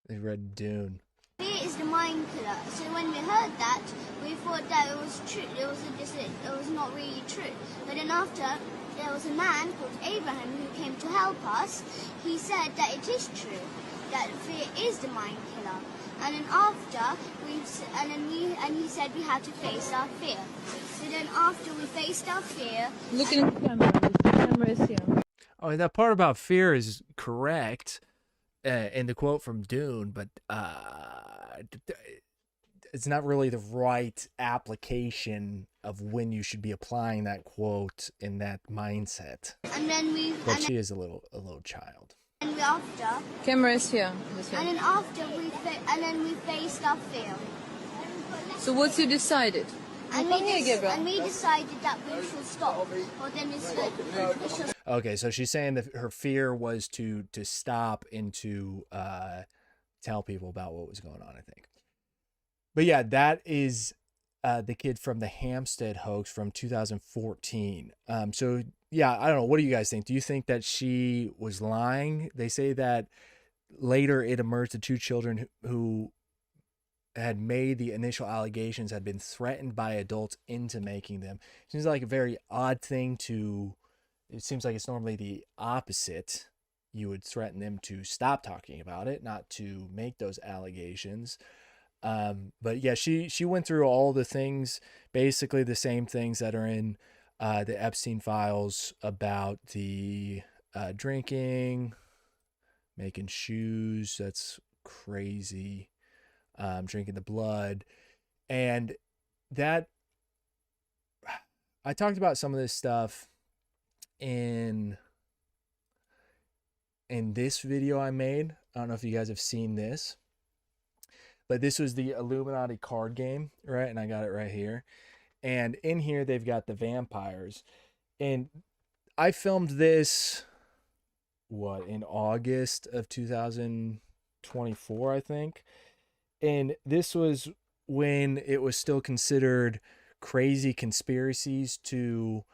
They read Dune. fear is the mind killer. So when we heard that, we thought that it was true. It was not really true. But then after, there was a man called Abraham who came to help us. He said that it is true, that fear is the mind killer. And then after, he said we had to face our fear. So then after we faced our fear... Looking at the camera. The camera is here. Oh, that part about fear is correct in the quote from Dune, but it's not really the right application of when you should be applying that quote in that mindset. And then But she is a little child. And after... Camera is here. And then after we faced our fear. So what's you decided? And we decided that we should stop. Or then we should... Okay, so she's saying that her fear was to stop and to tell people about what was going on, I think. But yeah, that is the kid from the Hampstead hoax from 2014. So yeah, I don't know. What do you guys think? Do you think that she was lying? They say that later it emerged the two children who had made the initial allegations had been threatened by adults into making them. Seems like a very odd thing to... It seems like it's normally the opposite. You would threaten them to stop talking about it, not to make those allegations. But yeah, she went through all the things, basically the same things that are in the Epstein files about the drinking, making shoes. That's crazy. Drinking the blood. And that, I talked about some of this stuff in this video I made. I don't know if you guys have seen this, but this was the Illuminati card game, right? And I got it right here. And in here, they've got the vampires. And I filmed this, in August of 2024, I think. And this was when it was still considered crazy conspiracies to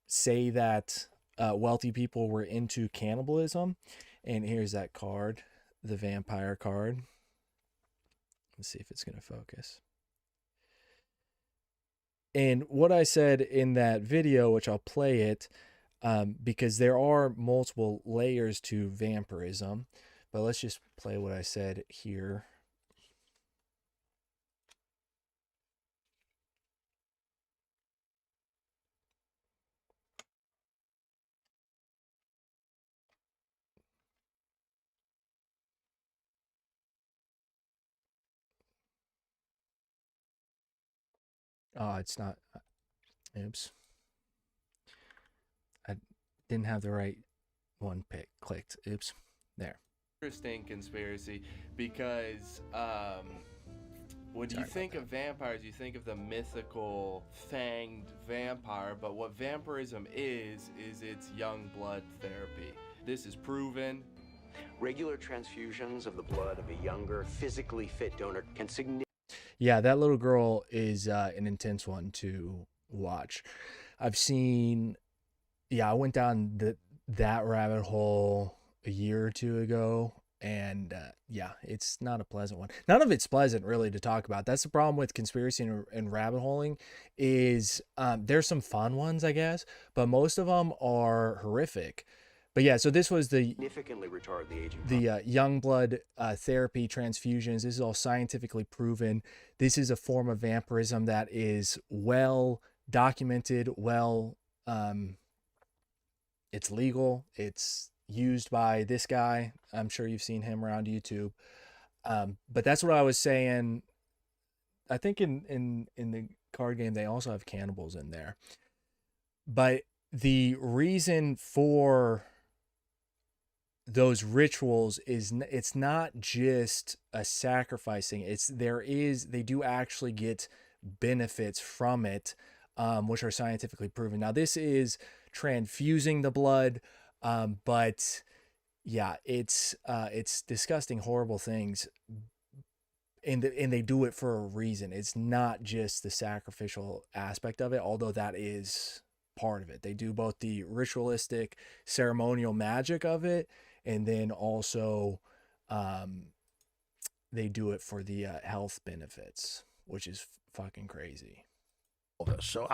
say that wealthy people were into cannibalism. And here's that card, the vampire card. Let's see if it's going to focus. And what I said in that video, which I'll play it, because there are multiple layers to vampirism, but let's just play what I said here. Oh, it's not. Oops. I didn't have the right one clicked. Oops. There. Interesting conspiracy because when you think of vampires, you think of the mythical fanged vampire, but what vampirism is it's young blood therapy. This is proven. Regular transfusions of the blood of a younger, physically fit donor can significantly... Yeah, that little girl is an intense one to watch. I've seen, I went down that rabbit hole a year or two ago, and it's not a pleasant one. None of it's pleasant, really, to talk about. That's the problem with conspiracy and rabbit holing is there's some fun ones, I guess, but most of them are horrific. But yeah, so this was significantly retard the aging. The young blood therapy transfusions. This is all scientifically proven. This is a form of vampirism that is well documented. It's legal. It's used by this guy. I'm sure you've seen him around YouTube. But that's what I was saying. I think in the card game they also have cannibals in there. But the reason for those rituals is it's not just a sacrificing. They do actually get benefits from it, which are scientifically proven. Now this is transfusing the blood, but yeah, it's disgusting, horrible things. And they do it for a reason. It's not just the sacrificial aspect of it, although that is part of it. They do both the ritualistic, ceremonial magic of it, and then also they do it for the health benefits, which is fucking crazy. So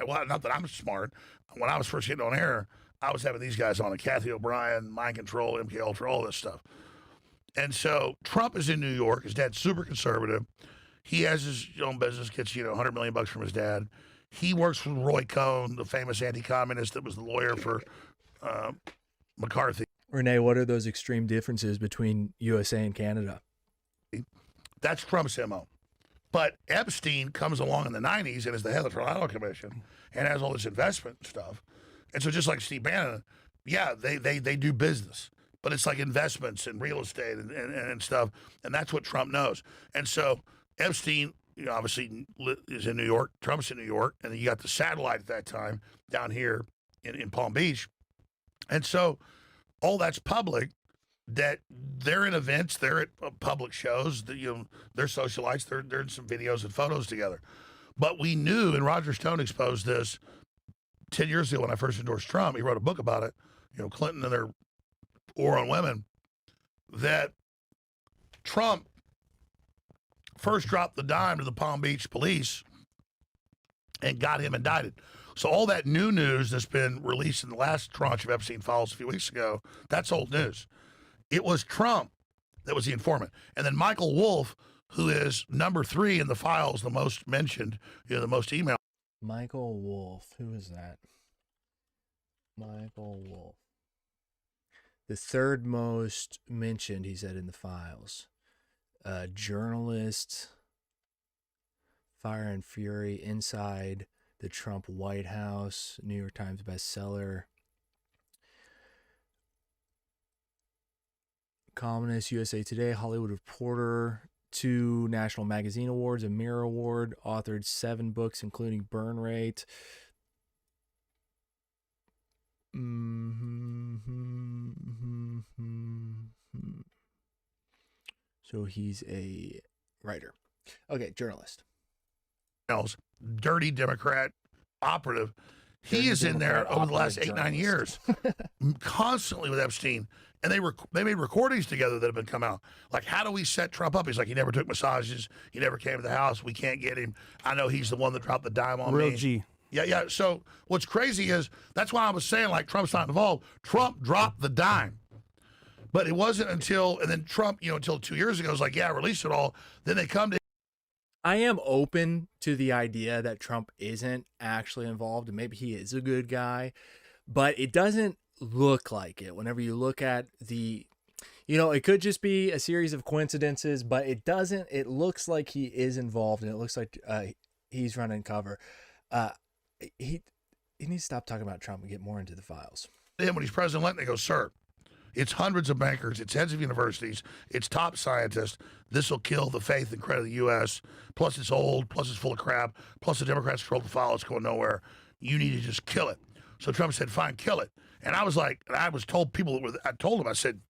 well, not that I'm smart. When I was first getting on air, I was having these guys on, Kathy O'Brien, Mind Control, MK Ultra, all this stuff. And so Trump is in New York. His dad's super conservative. He has his own business, gets $100 million from his dad. He works for Roy Cohn, the famous anti-communist that was the lawyer for McCarthy. Renee, what are those extreme differences between USA and Canada? That's Trump's MO. But Epstein comes along in the 90s and is the head of the Trial Commission and has all this investment stuff. And so just like Steve Bannon, yeah, they do business. But it's like investments in real estate and stuff. And that's what Trump knows. And so Epstein, obviously is in New York. Trump's in New York. And then you got the satellite at that time down here in Palm Beach. And so all that's public, that they're in events, they're at public shows, they're socialites, they're in some videos and photos together. But we knew, and Roger Stone exposed this 10 years ago when I first endorsed Trump. He wrote a book about it, Clinton and their war on women, that Trump first dropped the dime to the Palm Beach police and got him indicted. So all that new news that's been released in the last tranche of Epstein files a few weeks ago, that's old news. It was Trump that was the informant. And then Michael Wolff, who is number 3 in the files, the most mentioned, the most emailed. Michael Wolff, who is that? Michael Wolff. The third most mentioned, he said, in the files. Journalist, Fire and Fury, Inside the Trump White House, New York Times bestseller. Columnist, USA Today, Hollywood Reporter, 2 National Magazine Awards, a Mirror Award, authored 7 books, including Burn Rate. So he's a writer. Okay, journalist. Dirty Democrat operative. He is in there over the last 8-9 years, constantly with Epstein. And they made recordings together that have been come out. Like, how do we set Trump up? He's like, he never took massages. He never came to the house. We can't get him. I know he's the one that dropped the dime on me. Real G. Yeah. So what's crazy is, that's why I was saying, like, Trump's not involved. Trump dropped the dime. But it wasn't until, and then Trump, until 2 years ago, was like, yeah, release it all. Then they come to. I am open to the idea that Trump isn't actually involved, and maybe he is a good guy, but it doesn't look like it. Whenever you look at the, it could just be a series of coincidences, but it doesn't. It looks like he is involved, and it looks like he's running cover. He needs to stop talking about Trump and get more into the files. Him when he's president-elect, they go, sir, it's hundreds of bankers, it's heads of universities, it's top scientists. This will kill the faith and credit of the U.S. Plus it's old, plus it's full of crap, plus the Democrats control the file, it's going nowhere. You need to just kill it. So Trump said, fine, kill it. And I was like, I told him, I said,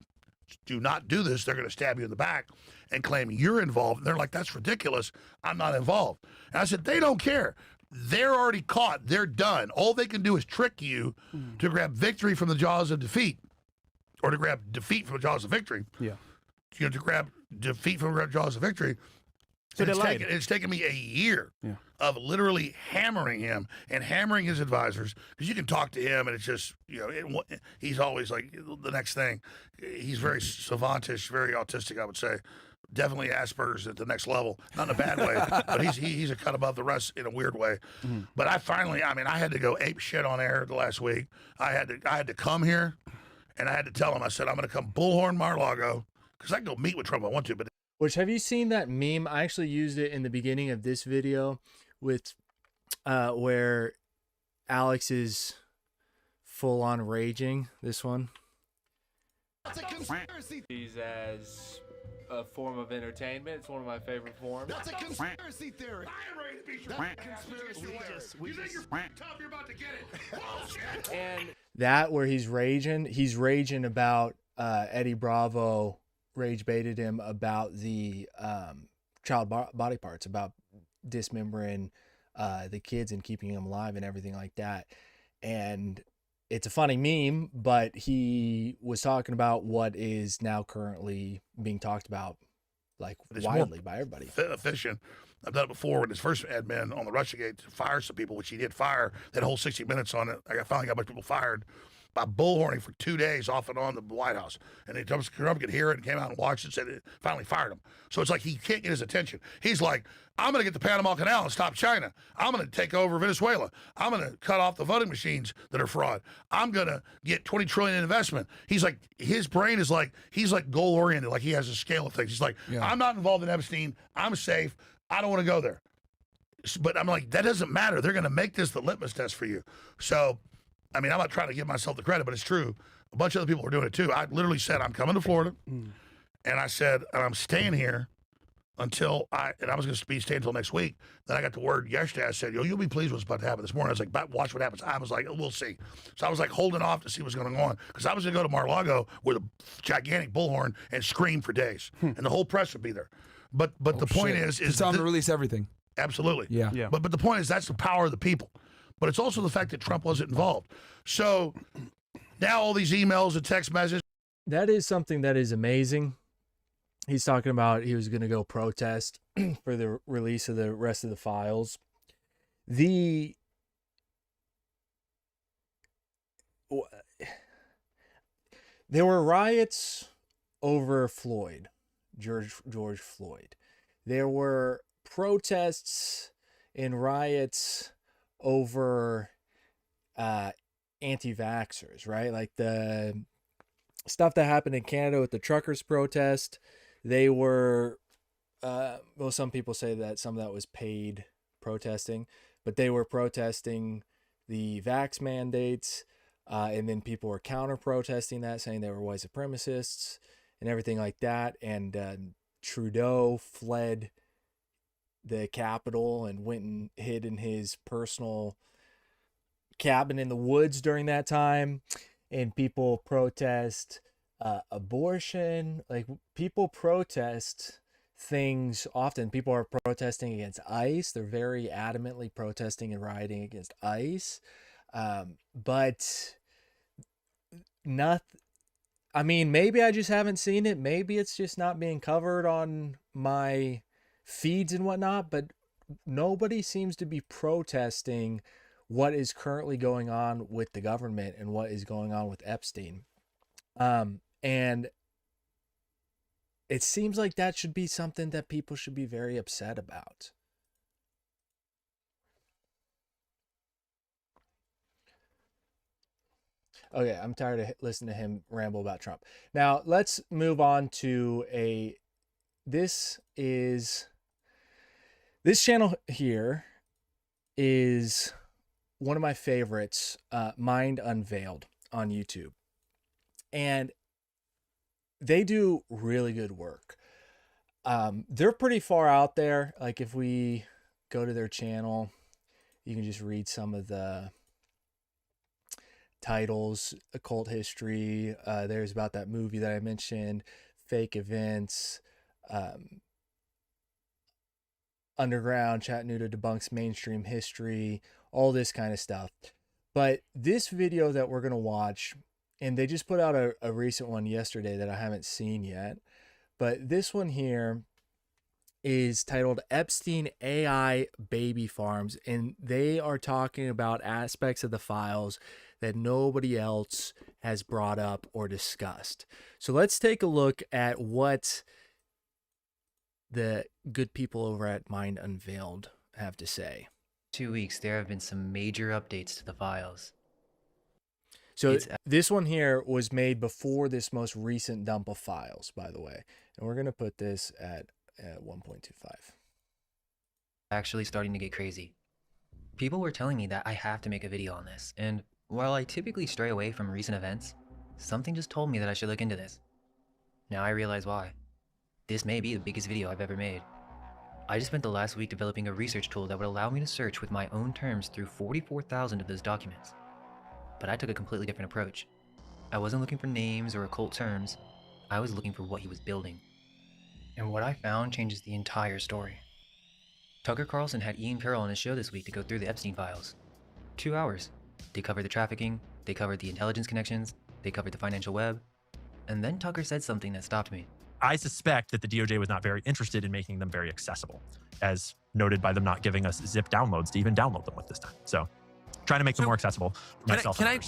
do not do this. They're going to stab you in the back and claim you're involved. And they're like, that's ridiculous. I'm not involved. And I said, they don't care. They're already caught. They're done. All they can do is trick you to grab victory from the jaws of defeat, or to grab defeat from the jaws of victory. Yeah. To grab defeat from the jaws of victory. So it's taken me a year of literally hammering him and hammering his advisors, because you can talk to him and it's just, he's always like the next thing. He's very savantish, very autistic, I would say. Definitely Asperger's at the next level, not in a bad way, but he's a cut above the rest in a weird way. Mm-hmm. But I had to go ape shit on air the last week. I had to come here, and I had to tell him, I said, I'm going to come bullhorn Mar-a-Lago, because I can go meet with Trump if I want to, but Which, have you seen that meme? I actually used it in the beginning of this video with where Alex is full on raging. This one. That's a conspiracy. These as a form of entertainment. It's one of my favorite forms. That's a conspiracy theory. I'm ready to be conspiracy theory. You think you're tough, you're about to get it. Bullshit. And that where he's raging about Eddie Bravo rage baited him about the child body parts, about dismembering the kids and keeping them alive and everything like that. And it's a funny meme, but he was talking about what is now currently being talked about, like, It's widely more by everybody. Efficient. I've done it before when his first admin on the Russiagate to fire some people, which he did fire. That whole 60 minutes on it. I finally got a bunch of people fired by bullhorning for 2 days off and on the White House. And Trump could hear it and came out and watched it and said it finally fired him. So it's like he can't get his attention. He's like, I'm going to get the Panama Canal and stop China. I'm going to take over Venezuela. I'm going to cut off the voting machines that are fraud. I'm going to get 20 trillion in investment. He's like, his brain is like, he's like goal oriented. Like he has a scale of things. He's like, I'm not involved in Epstein. I'm safe. I don't want to go there. But I'm like, that doesn't matter. They're going to make this the litmus test for you. So, I mean, I'm not trying to give myself the credit, but it's true. A bunch of other people were doing it too. I literally said, I'm coming to Florida. And I said, I'm staying here until I was going to be staying until next week. Then I got the word yesterday. I said, you'll be pleased with what's about to happen this morning. I was like, watch what happens. I was like, we'll see. So I was like holding off to see what's going on because I was going to go to Mar-a-Lago with a gigantic bullhorn and scream for days. And the whole press would be there. But the point is tell them to release everything. Absolutely. Yeah. But the point is that's the power of the people. But it's also the fact that Trump wasn't involved. So now all these emails and text messages. That is something that is amazing. He's talking about he was going to go protest for the release of the rest of the files. There were riots over George Floyd. There were protests and riots over anti-vaxxers, right? Like the stuff that happened in Canada with the truckers protest. They were, well, some people say that some of that was paid protesting, but they were protesting the vax mandates, and then people were counter-protesting that, saying they were white supremacists and everything like that. And Trudeau fled the Capitol and went and hid in his personal cabin in the woods during that time. And people protest abortion. Like, people protest things often. People are protesting against ICE. They're very adamantly protesting and rioting against ICE. But not, I mean, maybe I just haven't seen it. Maybe it's just not being covered on my feeds and whatnot, but nobody seems to be protesting what is currently going on with the government and what is going on with Epstein. And it seems like that should be something that people should be very upset about. Okay, I'm tired of listening to him ramble about Trump. Now, let's move on to this channel here is one of my favorites, Mind Unveiled on YouTube. And they do really good work. They're pretty far out there. Like, if we go to their channel, you can just read some of the titles: occult history. There's about that movie that I mentioned, fake events, underground Chattanooga debunks mainstream history, all this kind of stuff. But this video that we're going to watch, and they just put out a recent one yesterday that I haven't seen yet, but this one here is titled Epstein AI Baby Farms, and they are talking about aspects of the files that nobody else has brought up or discussed. So let's take a look at what the good people over at Mind Unveiled have to say. 2 weeks, there have been some major updates to the files. So this one here was made before this most recent dump of files, by the way. And we're going to put this at 1.25. Actually starting to get crazy. People were telling me that I have to make a video on this, and while I typically stray away from recent events, something just told me that I should look into this. Now I realize why. This may be the biggest video I've ever made. I just spent the last week developing a research tool that would allow me to search with my own terms through 44,000 of those documents. But I took a completely different approach. I wasn't looking for names or occult terms, I was looking for what he was building. And what I found changes the entire story. Tucker Carlson had Ian Carroll on his show this week to go through the Epstein files. 2 hours. They covered the trafficking, they covered the intelligence connections, they covered the financial web, and then Tucker said something that stopped me. I suspect that the DOJ was not very interested in making them very accessible, as noted by them not giving us zip downloads to even download them with this time. So trying to make them more accessible for myself. Can I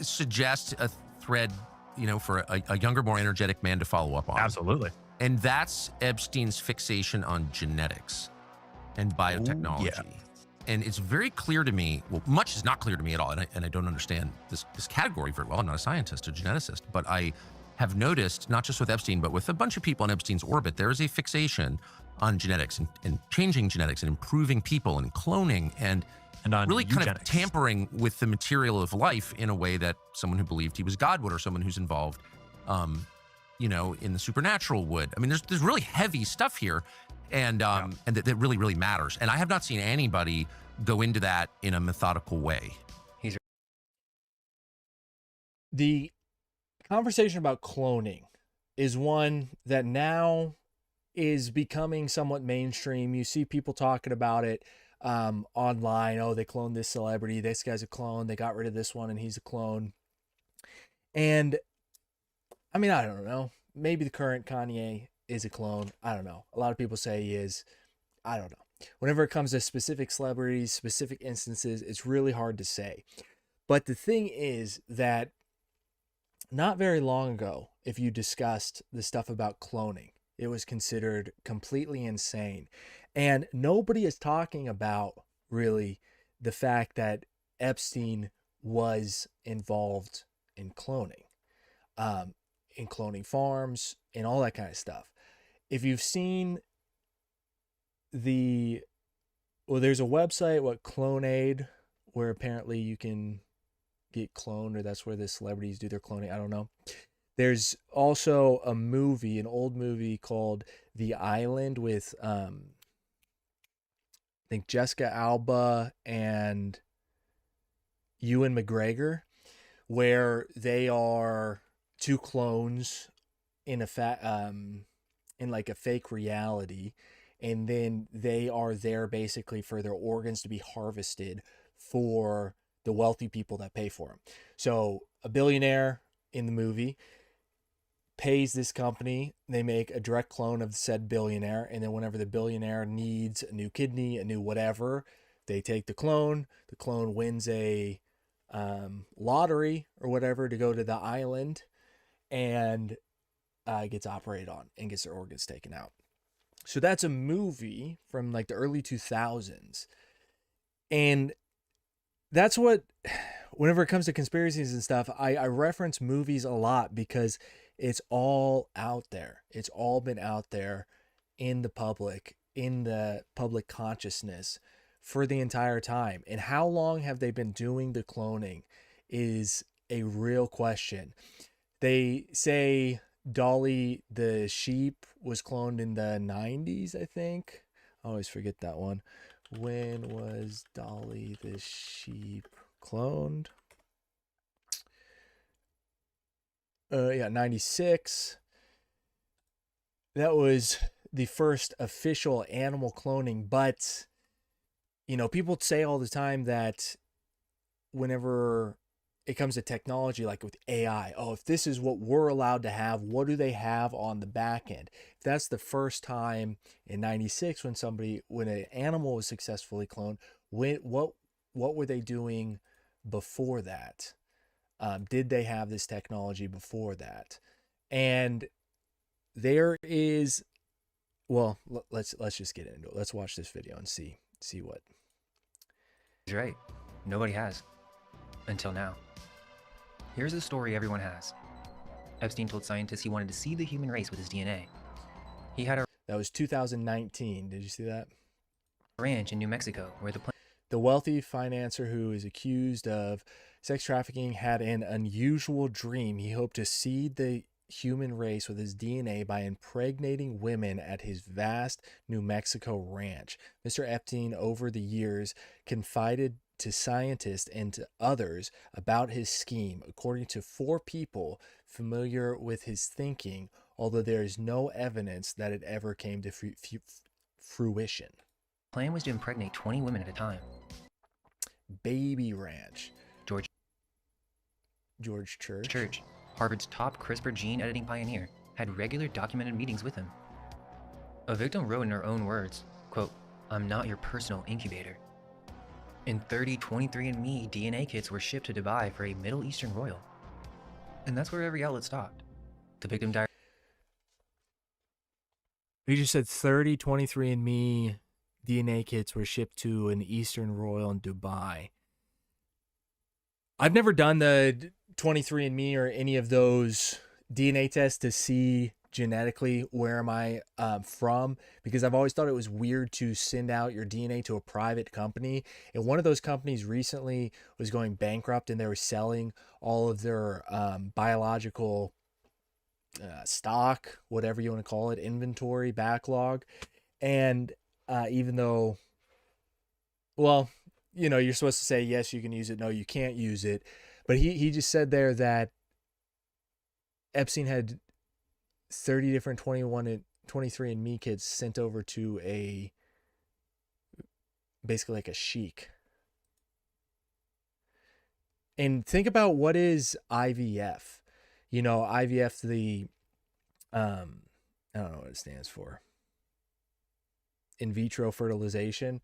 suggest a thread, for a younger, more energetic man to follow up on? Absolutely. And that's Epstein's fixation on genetics and biotechnology. Ooh, yeah. And it's very clear to me, well, much is not clear to me at all, and I don't understand this category very well. I'm not a scientist, a geneticist, but I have noticed, not just with Epstein, but with a bunch of people in Epstein's orbit, there is a fixation on genetics and changing genetics and improving people and cloning and on really kind of tampering with the material of life in a way that someone who believed he was God would, or someone who's involved, in the supernatural would. I mean, there's really heavy stuff here, and that really, really matters. And I have not seen anybody go into that in a methodical way. The conversation about cloning is one that now is becoming somewhat mainstream. You see people talking about it online. Oh, they cloned this celebrity. This guy's a clone. They got rid of this one and he's a clone. And I mean, I don't know. Maybe the current Kanye is a clone. I don't know. A lot of people say he is. I don't know. Whenever it comes to specific celebrities, specific instances, it's really hard to say. But the thing is that not very long ago, if you discussed the stuff about cloning, it was considered completely insane. And nobody is talking about really the fact that Epstein was involved in cloning farms and all that kind of stuff. If you've seen there's a website, Clonaid, where apparently you can get cloned, or that's where the celebrities do their cloning. I don't know. There's also a movie, an old movie called The Island with I think Jessica Alba and Ewan McGregor, where they are two clones in like a fake reality, and then they are there basically for their organs to be harvested for the wealthy people that pay for them. So a billionaire in the movie pays this company, they make a direct clone of said billionaire, and then whenever the billionaire needs a new kidney, a new whatever, they take the clone wins a lottery or whatever to go to the island, and gets operated on and gets their organs taken out. So that's a movie from like the early 2000s. And that's what, whenever it comes to conspiracies and stuff, I reference movies a lot because it's all out there. It's all been out there in the public consciousness for the entire time. And how long have they been doing the cloning is a real question. They say Dolly the sheep was cloned in the 90s, I think. I always forget that one. When was Dolly the sheep cloned? 96. That was the first official animal cloning, but people say all the time that whenever it comes to technology, like with AI, if this is what we're allowed to have, what do they have on the back end? If that's the first time in 96 when an animal was successfully cloned, what were they doing before that? Did they have this technology before that? And there is, let's just get into it. Let's watch this video and see what. He's right. Nobody has until now. Here's a story everyone has. Epstein told scientists he wanted to seed the human race with his DNA. He had a That was 2019. Did you see that? ranch in New Mexico where the wealthy financier who is accused of sex trafficking had an unusual dream. He hoped to seed the human race with his DNA by impregnating women at his vast New Mexico ranch. Mr. Epstein, over the years, confided to scientists and to others about his scheme, according to 4 people familiar with his thinking, although there is no evidence that it ever came to fruition. plan was to impregnate 20 women at a time. Baby Ranch. George Church, Harvard's top CRISPR gene editing pioneer, had regular documented meetings with him. A victim wrote in her own words, quote, "I'm not your personal incubator." And 30 23andMe DNA kits were shipped to Dubai for a Middle Eastern royal. And that's where every outlet stopped. The victim died. You just said 30 23andMe DNA kits were shipped to an Eastern royal in Dubai. I've never done the 23andMe or any of those DNA tests to see genetically where am I from, because I've always thought it was weird to send out your DNA to a private company. And one of those companies recently was going bankrupt, and they were selling all of their biological stock, whatever you want to call it, inventory, backlog. And even though, well, you know, you're supposed to say, yes, you can use it. No, you can't use it. But he just said there that Epstein had 30 different 23andMe kids sent over to basically like a sheik. And think about what is IVF. You know, IVF, I don't know what it stands for. In vitro fertilization.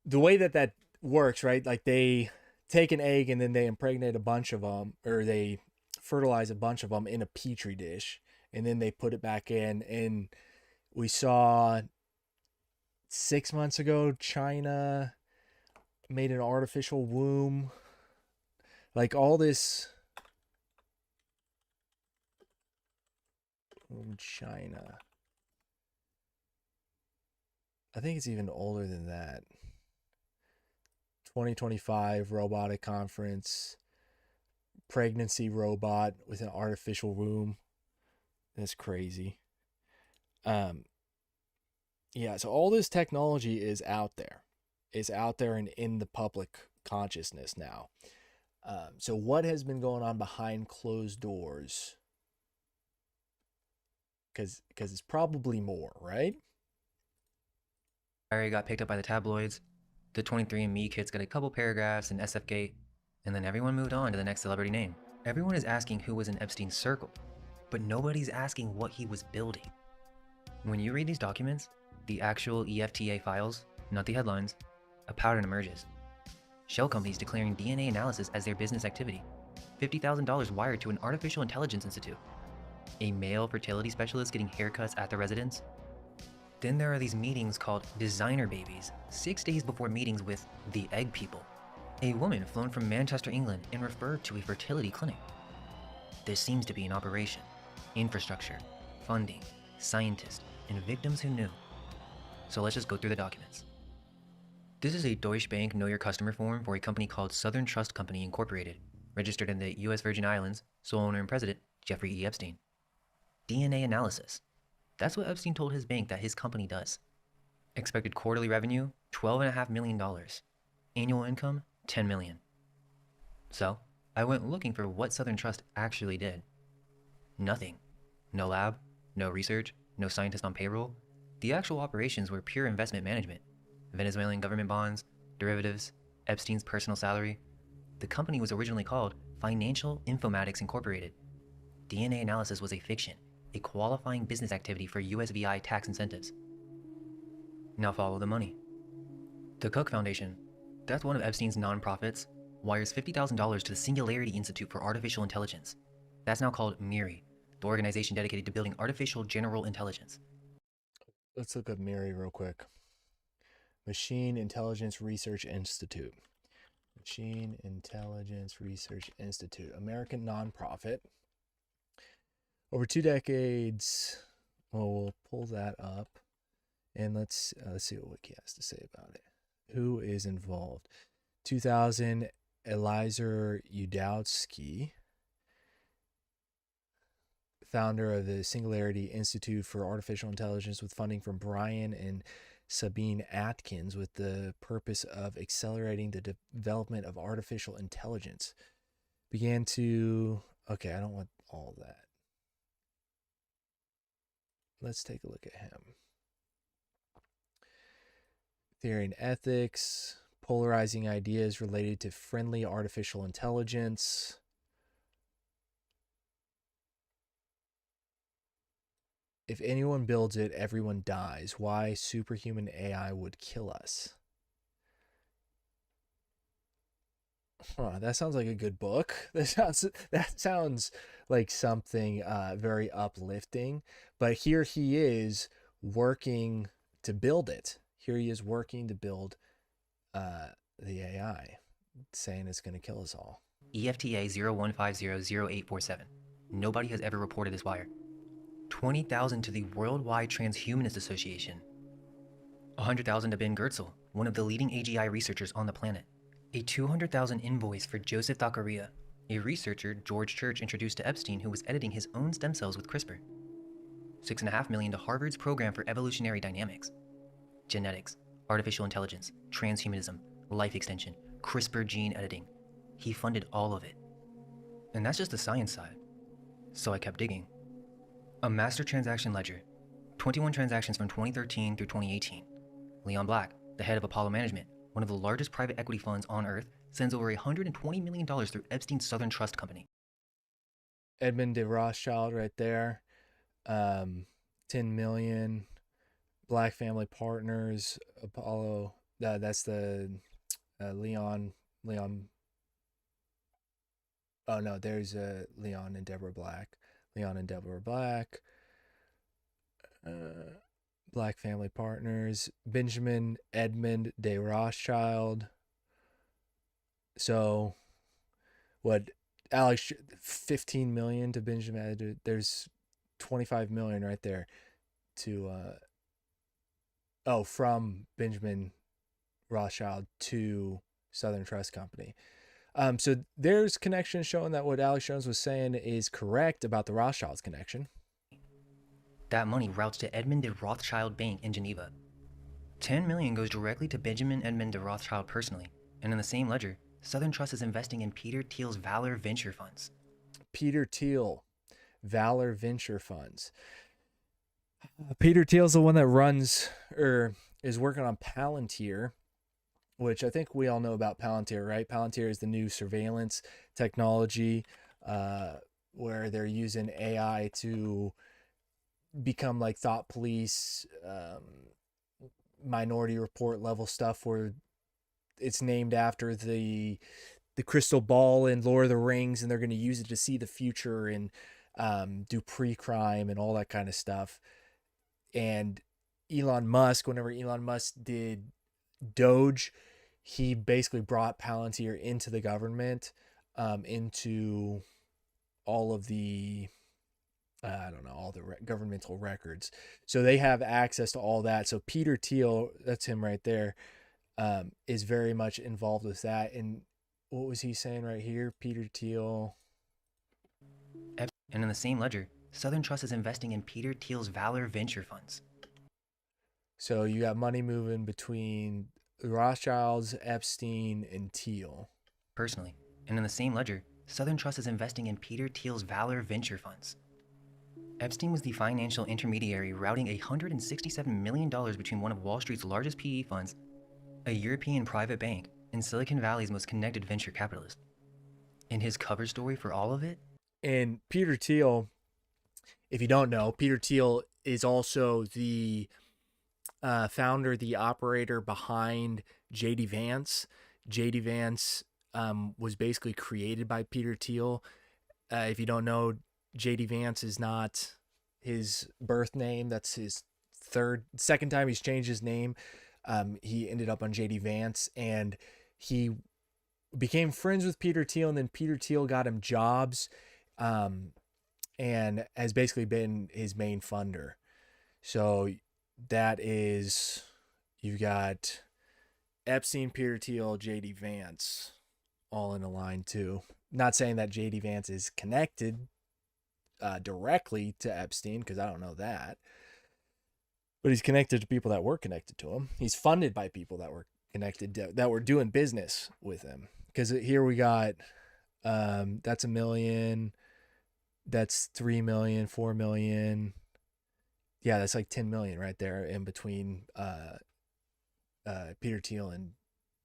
The way that works, right? Like they take an egg and then they impregnate a bunch of them, or they fertilize a bunch of them in a petri dish, and then they put it back in. And we saw 6 months ago, China made an artificial womb. Like all this from China. I think it's even older than that. 2025 robotic conference, pregnancy robot with an artificial womb. That's crazy. Yeah, so all this technology is out there. It's out there and in the public consciousness now. So what has been going on behind closed doors? Because it's probably more, right? Diary got picked up by the tabloids. The 23andMe kits got a couple paragraphs in SFGate, and then everyone moved on to the next celebrity name. Everyone is asking who was in Epstein's circle, but nobody's asking what he was building. When you read these documents, the actual EFTA files, not the headlines, a pattern emerges. Shell companies declaring DNA analysis as their business activity, $50,000 wired to an artificial intelligence institute, a male fertility specialist getting haircuts at the residence. Then there are these meetings called designer babies, 6 days before meetings with the egg people, a woman flown from Manchester, England, and referred to a fertility clinic. There seems to be an operation, infrastructure, funding, scientists, and victims who knew. So let's just go through the documents. This is a Deutsche Bank Know Your Customer form for a company called Southern Trust Company Incorporated, registered in the U.S. Virgin Islands, sole owner and president, Jeffrey E. Epstein. DNA analysis. That's what Epstein told his bank that his company does. Expected quarterly revenue, $12.5 million. Annual income, $10 million. So, I went looking for what Southern Trust actually did. Nothing. No lab, no research, no scientist on payroll. The actual operations were pure investment management. Venezuelan government bonds, derivatives, Epstein's personal salary. The company was originally called Financial Informatics Incorporated. DNA analysis was a fiction, a qualifying business activity for USVI tax incentives. Now follow the money. The Cook Foundation, that's one of Epstein's nonprofits, wires $50,000 to the Singularity Institute for Artificial Intelligence. That's now called MIRI, the organization dedicated to building artificial general intelligence. Let's look up MIRI real quick. Machine Intelligence Research Institute. Machine Intelligence Research Institute, American nonprofit. Over 2 decades. Well, we'll pull that up, and let's see what Wiki has to say about it. Who is involved? 2000, Eliezer Yudowsky, founder of the Singularity Institute for Artificial Intelligence, with funding from Brian and Sabine Atkins, with the purpose of accelerating the development of artificial intelligence. Began to... Okay, I don't want all that. Let's take a look at him. Theory and ethics, polarizing ideas related to friendly artificial intelligence. If anyone builds it, everyone dies. Why superhuman AI would kill us. Huh, that sounds like a good book. That sounds like something very uplifting. But here he is working to build it. Here he is working to build the AI, saying it's going to kill us all. EFTA 01500847. Nobody has ever reported this wire. 20,000 to the Worldwide Transhumanist Association. 100,000 to Ben Goertzel, one of the leading AGI researchers on the planet. A 200,000 invoice for Joseph Thackeray, a researcher George Church introduced to Epstein who was editing his own stem cells with CRISPR. $6.5 million to Harvard's program for evolutionary dynamics. Genetics, artificial intelligence, transhumanism, life extension, CRISPR gene editing. He funded all of it. And that's just the science side. So I kept digging. A master transaction ledger. 21 transactions from 2013 through 2018. Leon Black, the head of Apollo Management, one of the largest private equity funds on Earth, sends over $120 million through Epstein's Southern Trust Company. Edmund de Rothschild right there. 10 million. Black Family Partners, Apollo. That's the Leon. Oh no, there's Leon and Deborah Black. Black Family Partners. Benjamin Edmund de Rothschild. So, what? Alex, 15 million to Benjamin. There's 25 million right there to from Benjamin Rothschild to Southern Trust Company. So there's connections showing that what Alex Jones was saying is correct about the Rothschilds connection. That money routes to Edmund de Rothschild Bank in Geneva. 10 million goes directly to Benjamin Edmund de Rothschild personally, and in the same ledger, Southern Trust is investing in Peter Thiel's Valor Venture Funds. Peter Thiel, Valor Venture Funds. Peter Thiel's the one that runs or is working on Palantir, which I think we all know about Palantir, right? Palantir is the new surveillance technology where they're using AI to become like thought police, Minority Report level stuff, where it's named after the crystal ball in Lord of the Rings, and they're going to use it to see the future and do pre-crime and all that kind of stuff. And Elon Musk, whenever Elon Musk did Doge, he basically brought Palantir into the government, into all of the, all the governmental records. So they have access to all that. So Peter Thiel, that's him right there, is very much involved with that. And what was he saying right here? Peter Thiel. And in the same ledger, Southern Trust is investing in Peter Thiel's Valor Venture Funds. So you got money moving between Rothschilds, Epstein, and Thiel. Personally. And in the same ledger, Southern Trust is investing in Peter Thiel's Valor Venture Funds. Epstein was the financial intermediary routing $167 million between one of Wall Street's largest PE funds, a European private bank, and Silicon Valley's most connected venture capitalist. And his cover story for all of it? And Peter Thiel, if you don't know, Peter Thiel is also the founder, the operator behind J.D. Vance. J.D. Vance was basically created by Peter Thiel. If you don't know, J.D. Vance is not his birth name. That's his second time he's changed his name. He ended up on J.D. Vance, and he became friends with Peter Thiel, and then Peter Thiel got him jobs, and has basically been his main funder. So that is, you've got Epstein, Peter Thiel, J.D. Vance all in a line too. Not saying that J.D. Vance is connected directly to Epstein, because I don't know that. But he's connected to people that were connected to him. He's funded by people that were connected to, that were doing business with him. Because here we got, that's $1 million, that's $3 million, $4 million. Yeah, that's like 10 million right there in between Peter Thiel and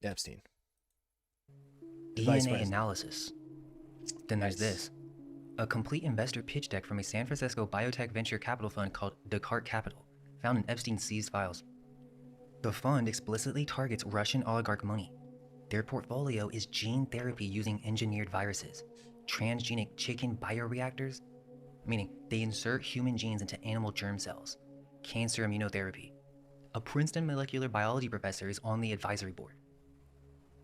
Epstein. DNA analysis. Then there's this. A complete investor pitch deck from a San Francisco biotech venture capital fund called Descartes Capital, found in Epstein's seized files. The fund explicitly targets Russian oligarch money. Their portfolio is gene therapy using engineered viruses, transgenic chicken bioreactors, meaning they insert human genes into animal germ cells, cancer immunotherapy. A Princeton molecular biology professor is on the advisory board.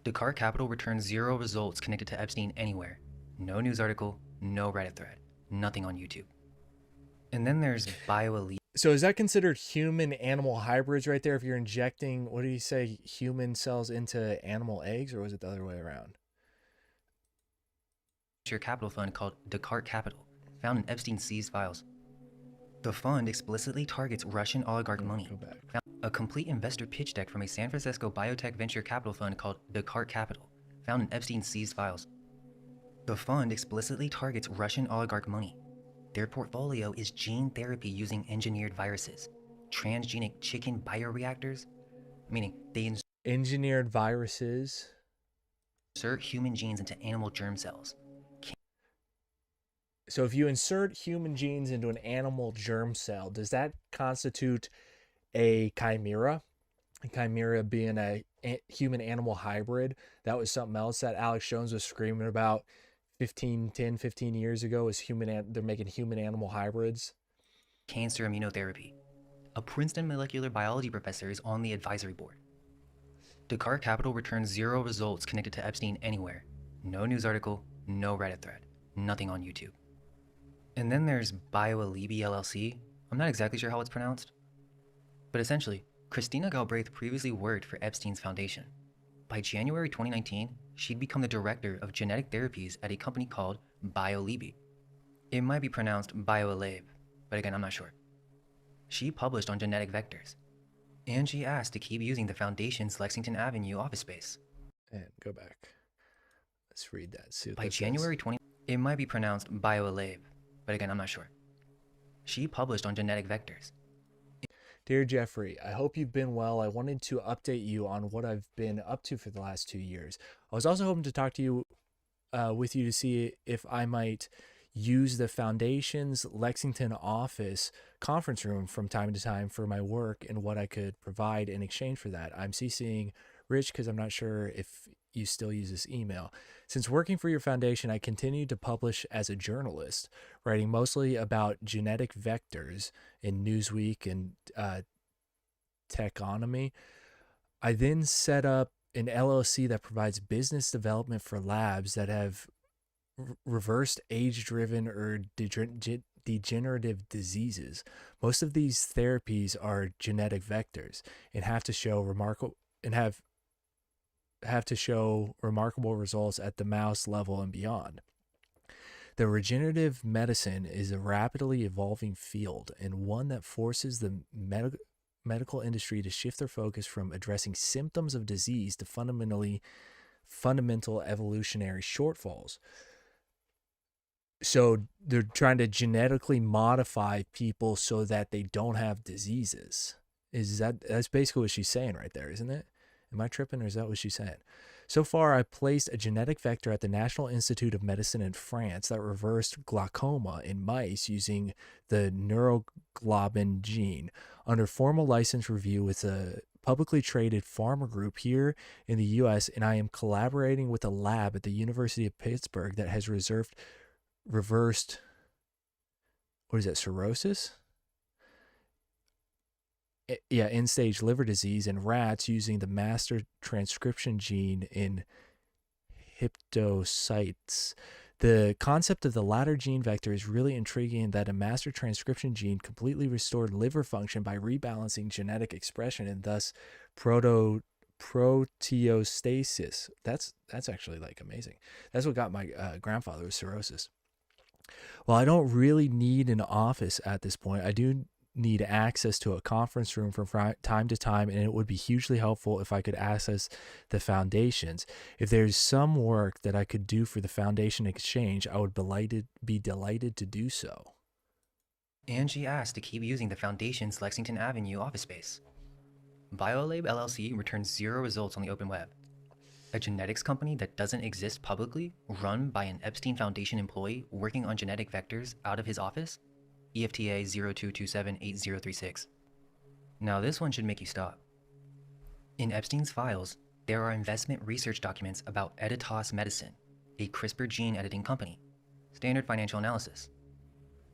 Descartes Capital returns 0 results connected to Epstein anywhere. No news article, no Reddit thread, nothing on YouTube. And then there's BioElite. So is that considered human-animal hybrids right there? If you're injecting, what do you say, human cells into animal eggs, or was it the other way around? Venture capital fund called Descartes Capital, found in Epstein's seized files. The fund explicitly targets Russian oligarch money. A complete investor pitch deck from a San Francisco biotech venture capital fund called Descartes Capital, found in Epstein's seized files. The fund explicitly targets Russian oligarch money. Their portfolio is gene therapy using engineered viruses, transgenic chicken bioreactors, meaning they engineered viruses insert human genes into animal germ cells. So if you insert human genes into an animal germ cell, does that constitute a chimera? A chimera being a human-animal hybrid. That was something else that Alex Jones was screaming about 15 years ago, is they're making human-animal hybrids. Cancer immunotherapy. A Princeton molecular biology professor is on the advisory board. Descartes Capital returns 0 results connected to Epstein anywhere. No news article, no Reddit thread, nothing on YouTube. And then there's BioElite LLC. I'm not exactly sure how it's pronounced. But essentially, Christina Galbraith previously worked for Epstein's foundation. By January 2019, she'd become the director of genetic therapies at a company called BioLibe. It might be pronounced BioLabe, but again, I'm not sure. She published on genetic vectors, and she asked to keep using the foundation's Lexington Avenue office space. And go back. Let's read that. See what By that January says. 20, it might be pronounced BioLabe, but again, I'm not sure. She published on genetic vectors. Dear Jeffrey, I hope you've been well. I wanted to update you on what I've been up to for the last 2 years. I was also hoping to talk to you, with you to see if I might use the foundation's Lexington office conference room from time to time for my work and what I could provide in exchange for that. I'm CCing Rich because I'm not sure if you still use this email. Since working for your foundation, I continue to publish as a journalist, writing mostly about genetic vectors in Newsweek and Techonomy. I then set up an LLC that provides business development for labs that have reversed age-driven or degenerative diseases. Most of these therapies are genetic vectors and have to show remarkable results at the mouse level and beyond. The regenerative medicine is a rapidly evolving field and one that forces the medical industry to shift their focus from addressing symptoms of disease to fundamental evolutionary shortfalls. So they're trying to genetically modify people so that they don't have diseases. That's basically what she's saying right there, isn't it? Am I tripping, or is that what she's saying? So far, I placed a genetic vector at the National Institute of Medicine in France that reversed glaucoma in mice using the neuroglobin gene under formal license review with a publicly traded pharma group here in the U.S., and I am collaborating with a lab at the University of Pittsburgh that has reversed, what is that, cirrhosis? Yeah, end-stage liver disease in rats using the master transcription gene in hepatocytes. The concept of the latter gene vector is really intriguing in that a master transcription gene completely restored liver function by rebalancing genetic expression and thus proteostasis. That's actually like amazing. That's what got my grandfather with cirrhosis. Well, I don't really need an office at this point. I do need access to a conference room from time to time, and it would be hugely helpful if I could access the foundations. If there's some work that I could do for the foundation exchange, I would be delighted to do so. And she asked to keep using the foundation's Lexington Avenue office space. BioLab LLC returns 0 results on the open web. A genetics company that doesn't exist publicly, run by an Epstein Foundation employee working on genetic vectors out of his office? EFTA 02278036. Now this one should make you stop. In Epstein's files, there are investment research documents about Editas Medicine, a CRISPR gene editing company. Standard financial analysis.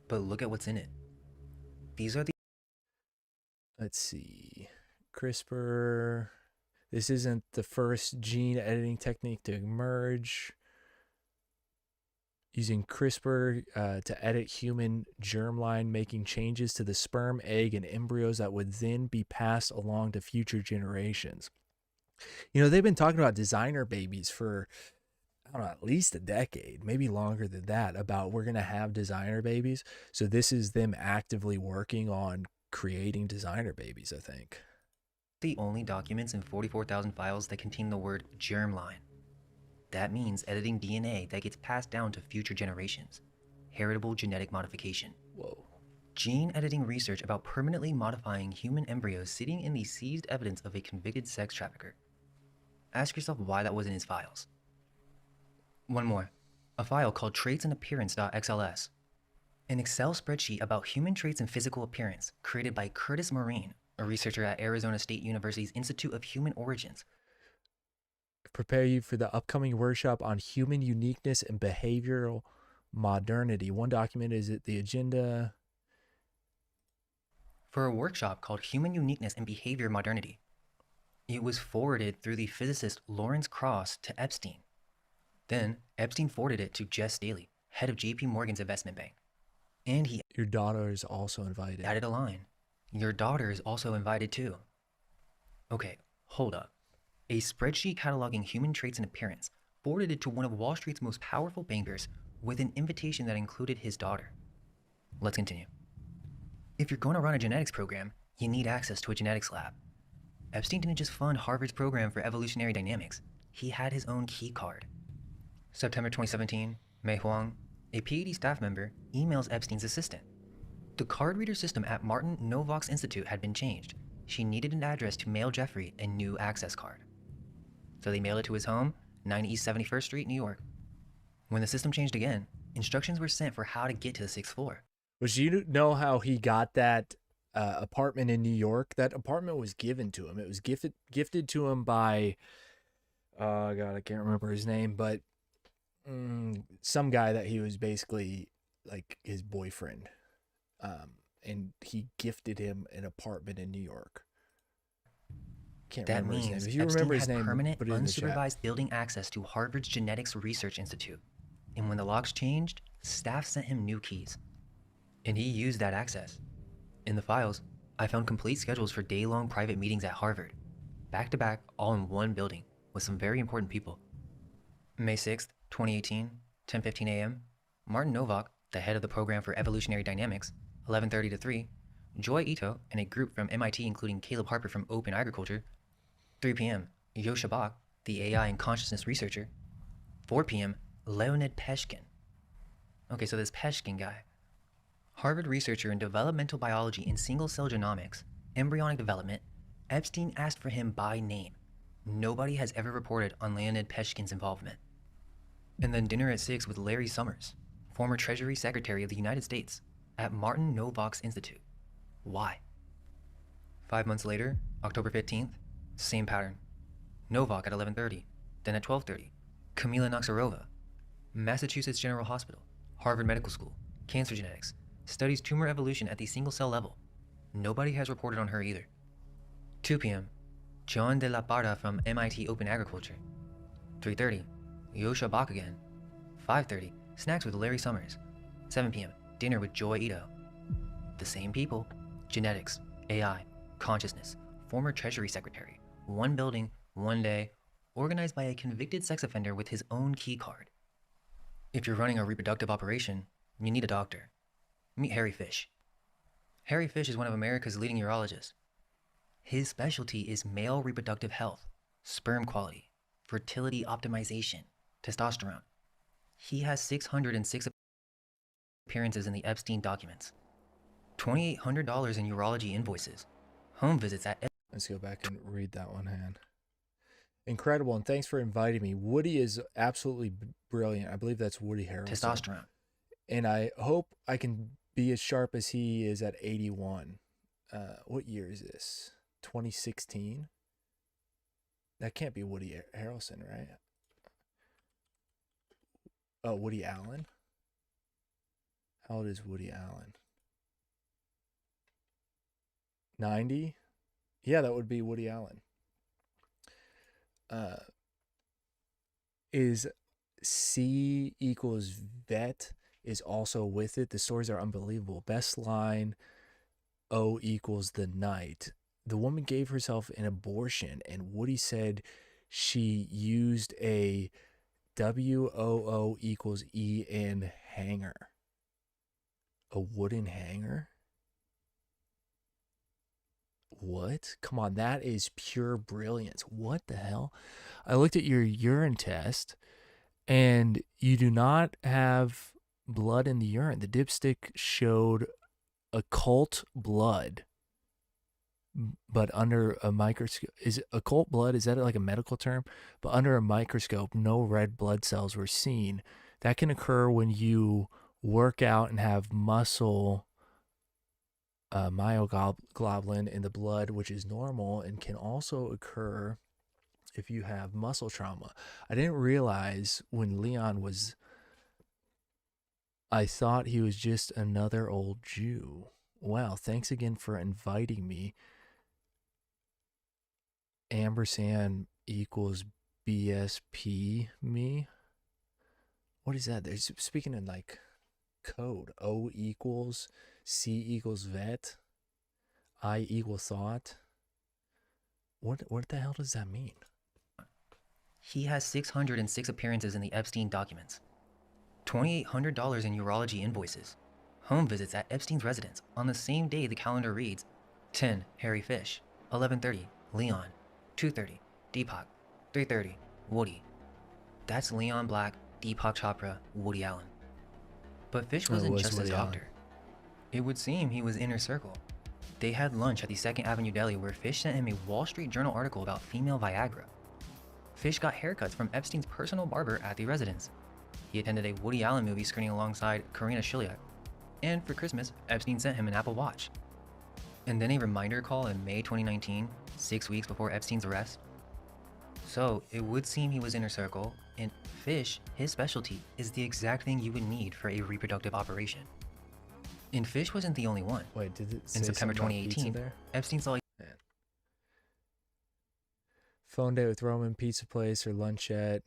But look at what's in it. These are the... Let's see. CRISPR. This isn't the first gene editing technique to emerge. Using CRISPR to edit human germline, making changes to the sperm, egg, and embryos that would then be passed along to future generations. You know, they've been talking about designer babies for, I don't know, at least a decade, maybe longer than that, about we're going to have designer babies. So this is them actively working on creating designer babies, I think. The only documents in 44,000 files that contain the word germline. That means editing DNA that gets passed down to future generations. Heritable genetic modification. Whoa. Gene editing research about permanently modifying human embryos sitting in the seized evidence of a convicted sex trafficker. Ask yourself why that was in his files. One more. A file called traits and appearance.xls. An Excel spreadsheet about human traits and physical appearance created by Curtis Marine, a researcher at Arizona State University's Institute of Human Origins. Prepare you for the upcoming workshop on human uniqueness and behavioral modernity. One document is the agenda for a workshop called Human Uniqueness and Behavior Modernity. It was forwarded through the physicist Lawrence Krauss to Epstein. Then Epstein forwarded it to Jess Staley, head of JP Morgan's investment bank. And he... Your daughter is also invited. Added a line. Your daughter is also invited too. Okay, hold up. A spreadsheet cataloging human traits and appearance forwarded it to one of Wall Street's most powerful bankers with an invitation that included his daughter. Let's continue. If you're going to run a genetics program, you need access to a genetics lab. Epstein didn't just fund Harvard's program for evolutionary dynamics. He had his own key card. September 2017, Mei Huang, a PhD staff member, emails Epstein's assistant. The card reader system at Martin Novak's Institute had been changed. She needed an address to mail Jeffrey a new access card. So they mailed it to his home, 9 East 71st Street, New York. When the system changed again, instructions were sent for how to get to the 6th floor. Was you know how he got that apartment in New York? That apartment was given to him. It was gifted to him by, oh God, I can't remember his name, but some guy that he was basically like his boyfriend. And he gifted him an apartment in New York. Can't that remember his name. means If you Epstein remember his had name, permanent, put it in the chat. unsupervised building access to Harvard's Genetics Research Institute. And when the locks changed, staff sent him new keys. And he used that access. In the files, I found complete schedules for day-long private meetings at Harvard. Back-to-back, all in one building, with some very important people. May 6th, 2018, 10:15 a.m., Martin Novak, the head of the program for evolutionary dynamics, 11:30 to 3, Joy Ito and a group from MIT including Caleb Harper from Open Agriculture, 3 p.m., Yo Shabak, the AI and consciousness researcher, 4 p.m., Leonid Peshkin. Okay, so this Peshkin guy, Harvard researcher in developmental biology and single-cell genomics, embryonic development, Epstein asked for him by name. Nobody has ever reported on Leonid Peshkin's involvement. And then dinner at 6 with Larry Summers, former Treasury Secretary of the United States, at Martin Novak's Institute. Why? 5 months later, October 15th, same pattern. Novak at 11:30, then at 12:30, Kamila Naxarova, Massachusetts General Hospital, Harvard Medical School, cancer genetics, studies tumor evolution at the single-cell level. Nobody has reported on her either. 2 p.m., John de la Parra from MIT Open Agriculture. 3:30, Yosha Bach again. 5:30, snacks with Larry Summers. 7 p.m., dinner with Joy Ito. The same people. Genetics, AI, consciousness, former Treasury Secretary. One building, one day, organized by a convicted sex offender with his own key card. If you're running a reproductive operation, you need a doctor. Meet Harry Fish. Harry Fish is one of America's leading urologists. His specialty is male reproductive health, sperm quality, fertility optimization, testosterone. He has 606 appearances in the Epstein documents, $2,800 in urology invoices, home visits at... Let's go back and read that one, Han. Incredible, and thanks for inviting me. Woody is absolutely brilliant. I believe that's Woody Harrelson. Testosterone. And I hope I can be as sharp as he is at 81. What year is this? 2016? That can't be Woody Harrelson, right? Oh, Woody Allen? How old is Woody Allen? 90? Yeah, that would be Woody Allen. Is C equals vet is also with it. The stories are unbelievable. Best line, O equals the night. The woman gave herself an abortion, and Woody said she used a WOO equals EN hanger. A wooden hanger? What? Come on, that is pure brilliance. What the hell? I looked at your urine test, and you do not have blood in the urine. The dipstick showed occult blood, but under a microscope. Is occult blood, is that like a medical term? But under a microscope, no red blood cells were seen. That can occur when you work out and have muscle myoglobin in the blood, which is normal, and can also occur if you have muscle trauma. I didn't realize when Leon was... I thought he was just another old Jew. Wow, thanks again for inviting me. Ampersand equals BSP me. What is that? They're speaking in like code. O equals C equals vet. I equal thought. What the hell does that mean? He has 606 appearances in the Epstein documents, $2,800 in urology invoices, home visits at Epstein's residence on the same day the calendar reads 10 Harry Fish, 11:30 Leon, 2:30 Deepak, 3:30 Woody. That's Leon Black, Deepak Chopra, Woody Allen. But Fish wasn't just his doctor. It would seem he was inner circle. They had lunch at the 2nd Avenue Deli where Fish sent him a Wall Street Journal article about female Viagra. Fish got haircuts from Epstein's personal barber at the residence. He attended a Woody Allen movie screening alongside Karina Shiliak. And for Christmas, Epstein sent him an Apple Watch. And then a reminder call in May 2019, 6 weeks before Epstein's arrest. So it would seem he was inner circle, and Fish, his specialty, is the exact thing you would need for a reproductive operation. And Fish wasn't the only one. Wait, did it say in September something about pizza 2018, there? Epstein saw Phone date with Roman, pizza place or lunch at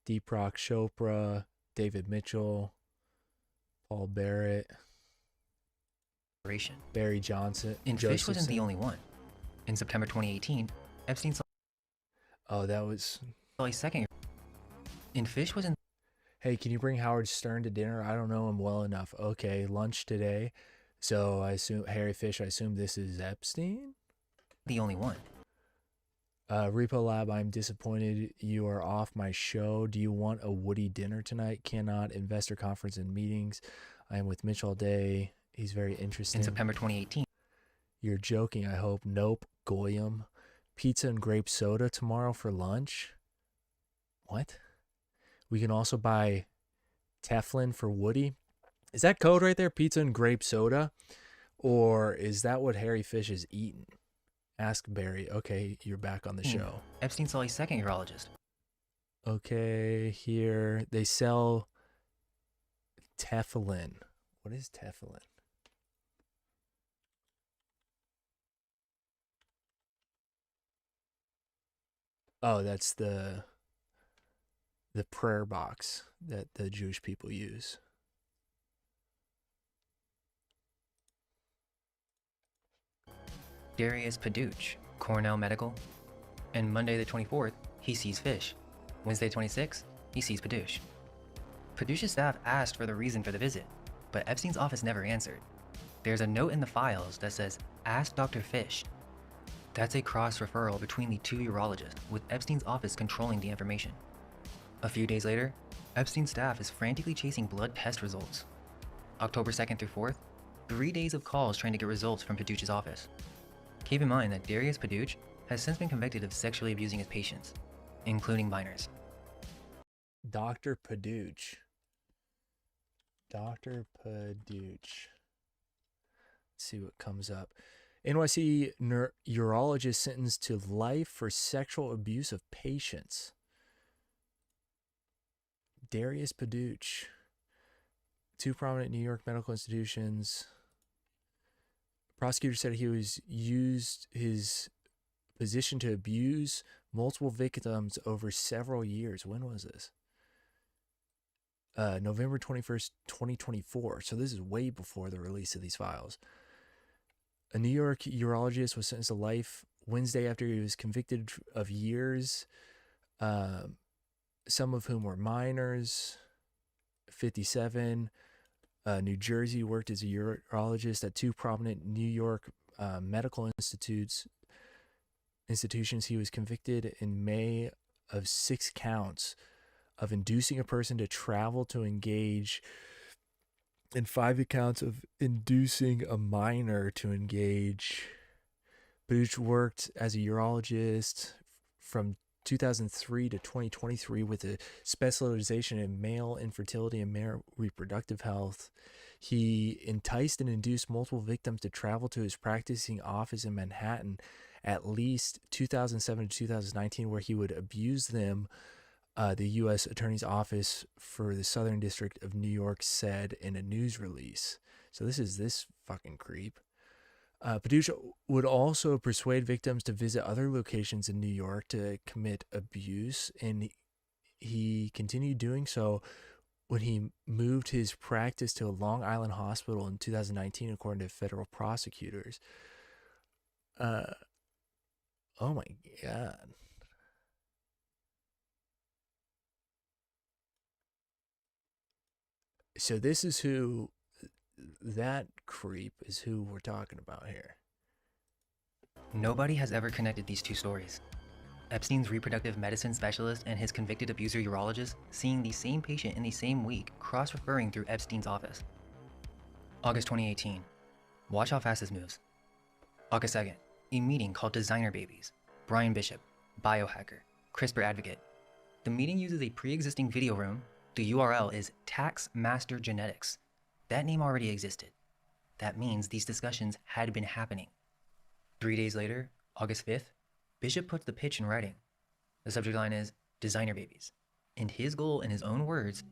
Deepak Chopra, David Mitchell, Paul Barrett, Barry Johnson. And Fish wasn't the only one. In September 2018, Epstein saw... Oh, that was... a second... And Fish wasn't... Hey, can you bring Howard Stern to dinner? I don't know him well enough. Okay, lunch today. So I assume... Harry Fish, I assume this is Epstein? The only one. Repo Lab, I'm disappointed you are off my show. Do you want a Woody dinner tonight? Cannot. Investor conference and meetings. I am with Mitch all day. He's very interesting. In September 2018. You're joking, I hope. Nope. Goyim. Pizza and grape soda tomorrow for lunch? What? We can also buy Teflon for Woody. Is that code right there? Pizza and grape soda? Or is that what Harry Fish is eating? Ask Barry. Okay, you're back on the show. Epstein saw a second urologist. Okay, here they sell Teflon. What is Teflon? Oh, that's the the prayer box that the Jewish people use. Darius Paduch, Cornell Medical. And Monday the 24th, he sees fish. Wednesday 26th, he sees Paduch. Paduch's staff asked for the reason for the visit, but Epstein's office never answered. There's a note in the files that says, "Ask Dr. Fish." That's a cross-referral between the two urologists, with Epstein's office controlling the information. A few days later, Epstein's staff is frantically chasing blood test results. October 2nd through 4th, 3 days of calls trying to get results from Paduch's office. Keep in mind that Darius Paduch has since been convicted of sexually abusing his patients, including minors. Dr. Paduch. Dr. Paduch. Let's see what comes up. NYC urologist sentenced to life for sexual abuse of patients. Darius Paduch. 2 prominent New York medical institutions. Prosecutor said he was used his position to abuse multiple victims over several years. When was this? November 21st, 2024. So this is way before the release of these files. A New York urologist was sentenced to life Wednesday after he was convicted of years, some of whom were minors. 57. New Jersey, worked as a urologist at 2 prominent New York medical institutions. He was convicted in May of 6 counts of inducing a person to travel to engage, and 5 accounts of inducing a minor to engage. Paduch worked as a urologist from 2003 to 2023 with a specialization in male infertility and male reproductive health. He enticed and induced multiple victims to travel to his practicing office in Manhattan at least 2007 to 2019, where he would abuse them, the U.S. Attorney's Office for the Southern District of New York said in a news release. So this is this fucking creep. Paduch would also persuade victims to visit other locations in New York to commit abuse, and he continued doing so when he moved his practice to a Long Island hospital in 2019, according to federal prosecutors. Oh my God. So this is who, that creep is who we're talking about here. Nobody has ever connected these two stories. Epstein's reproductive medicine specialist and his convicted abuser urologist seeing the same patient in the same week, cross-referring through Epstein's office. August 2018. Watch how fast this moves. August 2nd. A meeting called Designer Babies. Brian Bishop, biohacker, CRISPR advocate. The meeting uses a pre-existing video room. The URL is Tax Master Genetics. That name already existed. That means these discussions had been happening. 3 days later, August 5th, Bishop puts the pitch in writing. The subject line is Designer Babies, and his goal, in his own words,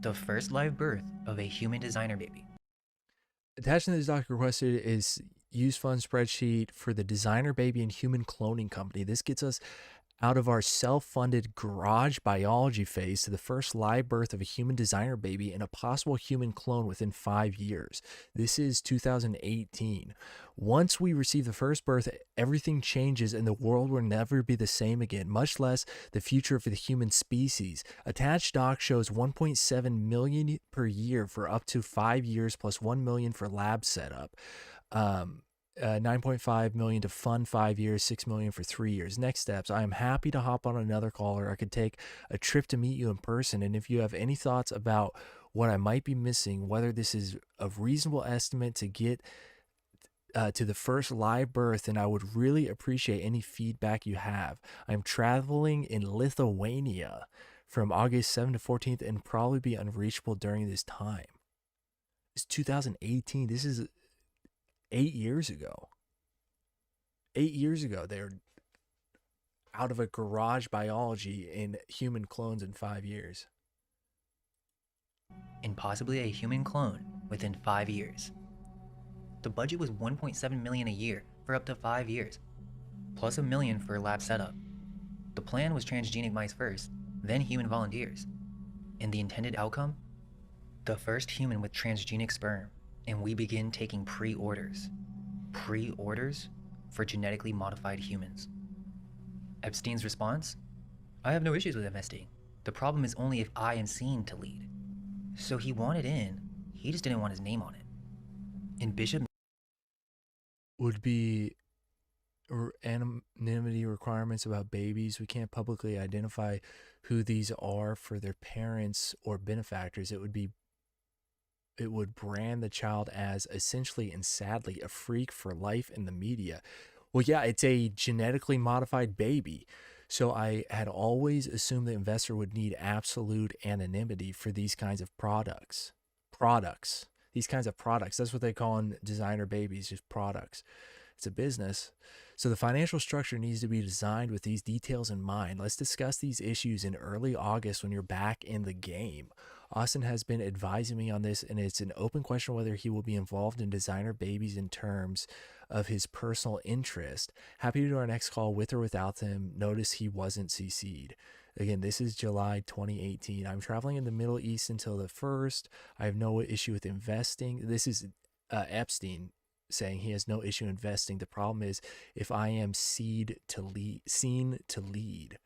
the first live birth of a human designer baby. Attached to this doc requested is use fund spreadsheet for the designer baby and human cloning company. This gets us out of our self-funded garage biology phase to the first live birth of a human designer baby and a possible human clone within 5 years. This is 2018. Once we receive the first birth, everything changes and the world will never be the same again, much less the future of the human species. Attached doc shows 1.7 million per year for up to 5 years plus 1 million for lab setup. 9.5 million to fund 5 years, 6 million for 3 years. Next steps. I am happy to hop on another call, or I could take a trip to meet you in person. And if you have any thoughts about what I might be missing, whether this is a reasonable estimate to get to the first live birth, and I would really appreciate any feedback you have. I'm traveling in Lithuania from August 7th to 14th and probably be unreachable during this time. It's 2018. This is 8 years ago. 8 years ago, they're out of a garage biology in human clones in 5 years. And possibly a human clone within 5 years. The budget was 1.7 million a year for up to 5 years, plus $1 million for lab setup. The plan was transgenic mice first, then human volunteers. And the intended outcome? The first human with transgenic sperm, and we begin taking pre-orders. Pre-orders for genetically modified humans. Epstein's response? I have no issues with investing. The problem is only if I am seen to lead. So he wanted in, he just didn't want his name on it. And Bishop would be anonymity requirements about babies. We can't publicly identify who these are for their parents or benefactors. It would brand the child as essentially and sadly a freak for life in the media. Well, yeah, it's a genetically modified baby. So I had always assumed the investor would need absolute anonymity for these kinds of products. These kinds of products. That's what they call in designer babies, just products. It's a business. So the financial structure needs to be designed with these details in mind. Let's discuss these issues in early August when you're back in the game. Austin has been advising me on this, and it's an open question whether he will be involved in designer babies in terms of his personal interest. Happy to do our next call with or without him. Notice he wasn't CC'd. Again, this is July 2018. I'm traveling in the Middle East until the 1st. I have no issue with investing. This is Epstein saying he has no issue investing. The problem is if I am seen to lead.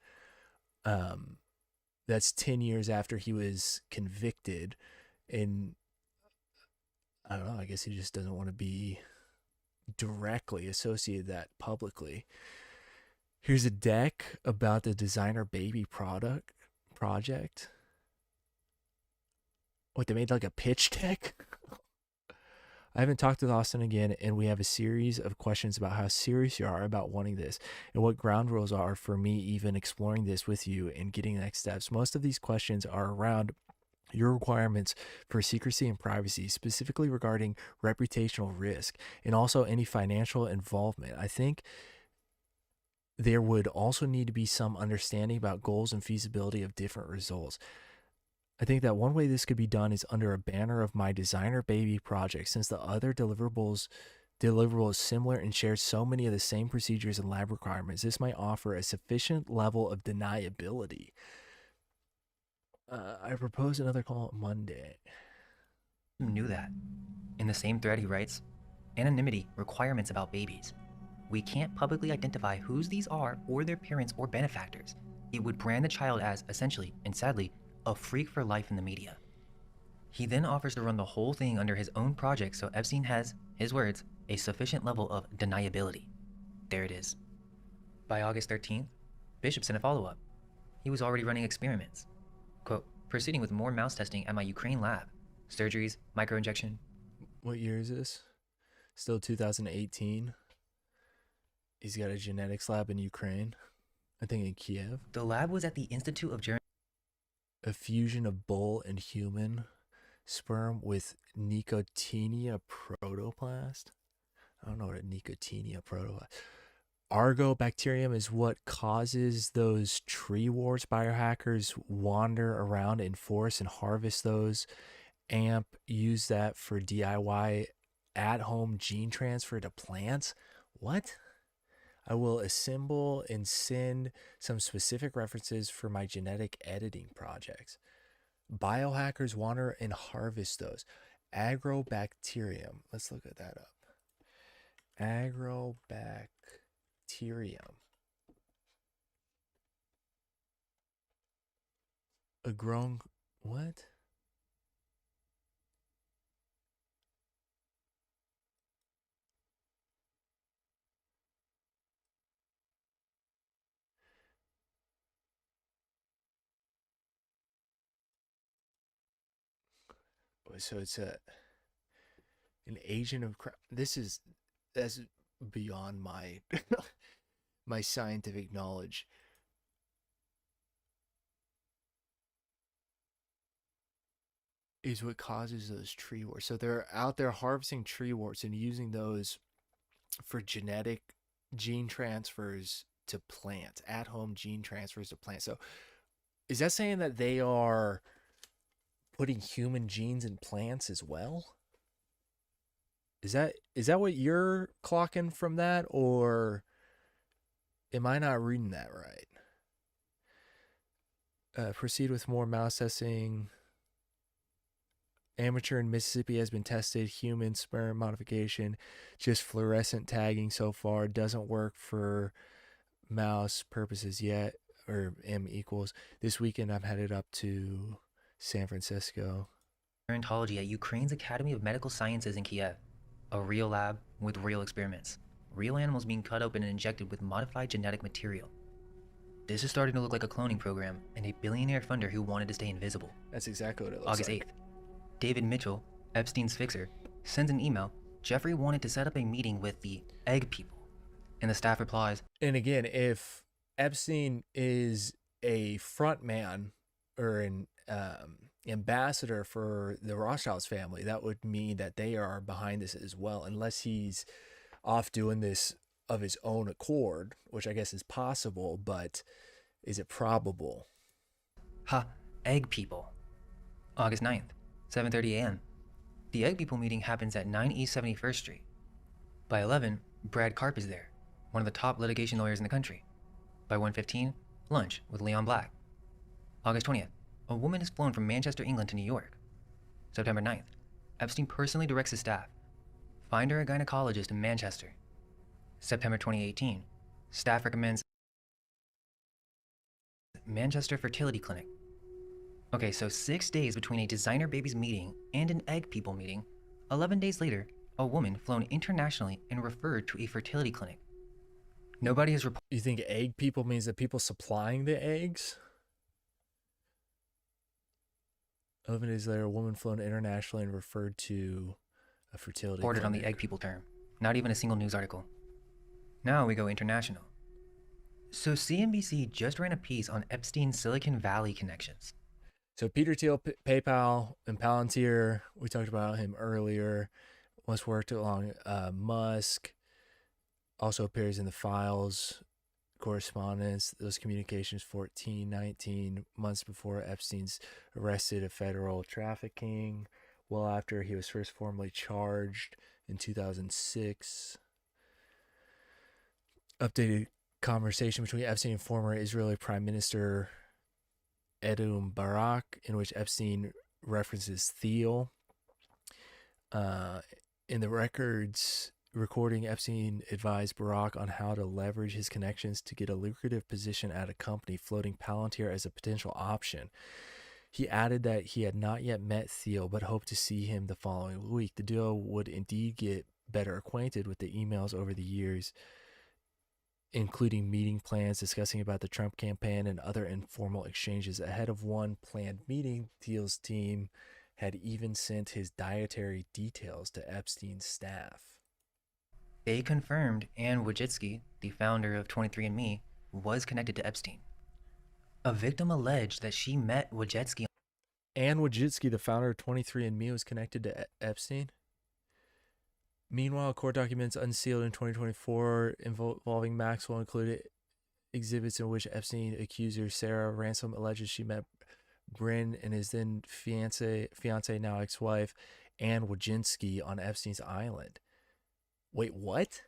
That's 10 years after he was convicted, and I don't know, I guess he just doesn't want to be directly associated that publicly. Here's a deck about the designer baby project. What, they made like a pitch deck? I haven't talked with Austin again, and we have a series of questions about how serious you are about wanting this and what ground rules are for me even exploring this with you and getting next steps. Most of these questions are around your requirements for secrecy and privacy, specifically regarding reputational risk and also any financial involvement. I think there would also need to be some understanding about goals and feasibility of different results. I think that one way this could be done is under a banner of my designer baby project, since the other deliverable is similar and shares so many of the same procedures and lab requirements. This might offer a sufficient level of deniability. I propose another call on Monday. knew that. In the same thread he writes, anonymity requirements about babies. We can't publicly identify whose these are or their parents or benefactors. It would brand the child as, essentially, and sadly, a freak for life in the media. He then offers to run the whole thing under his own project so Epstein has, his words, a sufficient level of deniability. There it is. By August 13th, Bishop sent a follow-up. He was already running experiments. Quote, proceeding with more mouse testing at my Ukraine lab. Surgeries, microinjection. What year is this? Still 2018. He's got a genetics lab in Ukraine. I think in Kiev. The lab was at the Institute of A fusion of bull and human sperm with Nicotinia protoplast. I don't know what a Nicotinia protoplast. Argobacterium is what causes those tree warts. Biohackers wander around in forests and harvest those. AMP use that for DIY at-home gene transfer to plants. What? I will assemble and send some specific references for my genetic editing projects. Biohackers wander and harvest those. Agrobacterium. Let's look at that up. Agrobacterium. A grown... What? So it's an agent of crime. That's beyond my my scientific knowledge. Is what causes those tree warts. So they're out there harvesting tree warts and using those for genetic gene transfers to plants, at-home gene transfers to plants. So is that saying that they are putting human genes in plants as well? Is that what you're clocking from that, or am I not reading that right? Proceed with more mouse testing. Amateur in Mississippi has been tested. Human sperm modification. Just fluorescent tagging so far. Doesn't work for mouse purposes yet. Or M equals. This weekend I'm headed up to San Francisco. Ontology at Ukraine's Academy of Medical Sciences in Kiev. A real lab with real experiments. Real animals being cut open and injected with modified genetic material. This is starting to look like a cloning program and a billionaire funder who wanted to stay invisible. That's exactly what it looks August like. 8th. David Mitchell, Epstein's fixer, sends an email. Jeffrey wanted to set up a meeting with the egg people. And the staff replies. And again, if Epstein is a front man or an ambassador for the Rothschilds family, that would mean that they are behind this as well, unless he's off doing this of his own accord, which I guess is possible, but is it probable? Egg people. August 9th, 7:30 a.m. The egg people meeting happens at 9 East 71st Street. By 11, Brad Karp is there, one of the top litigation lawyers in the country. By 1:15, lunch with Leon Black. August 20th, a woman is flown from Manchester, England to New York. September 9th, Epstein personally directs his staff. Find her a gynecologist in Manchester. September 2018, staff recommends Manchester Fertility Clinic. Okay, so 6 days between a designer babies meeting and an egg people meeting. 11 days later, a woman flown internationally and referred to a fertility clinic. Nobody has reported. You think egg people means the people supplying the eggs? 11 days later, a woman flown internationally and referred to a fertility reported clinic. On the egg people term. Not even a single news article. Now we go international. So CNBC just ran a piece on Epstein's Silicon Valley connections. So Peter Thiel, PayPal, and Palantir, we talked about him earlier, once worked along Musk, also appears in the files, correspondence, those communications 14, 19 months before Epstein's arrested of federal trafficking, well after he was first formally charged in 2006. Updated conversation between Epstein and former Israeli Prime Minister Ehud Barak, in which Epstein references Thiel. In the records recording, Epstein advised Barak on how to leverage his connections to get a lucrative position at a company, floating Palantir as a potential option. He added that he had not yet met Thiel, but hoped to see him the following week. The duo would indeed get better acquainted with the emails over the years, including meeting plans, discussing about the Trump campaign, and other informal exchanges. Ahead of one planned meeting, Thiel's team had even sent his dietary details to Epstein's staff. They confirmed Anne Wojcicki, the founder of 23andMe, was connected to Epstein. A victim alleged that she met Wojcicki. Anne Wojcicki, the founder of 23andMe, was connected to Epstein? Meanwhile, court documents unsealed in 2024 involving Maxwell included exhibits in which Epstein accuser Sarah Ransom alleges she met Bryn and his then fiance, now ex-wife, Anne Wojcicki on Epstein's island. Wait, what?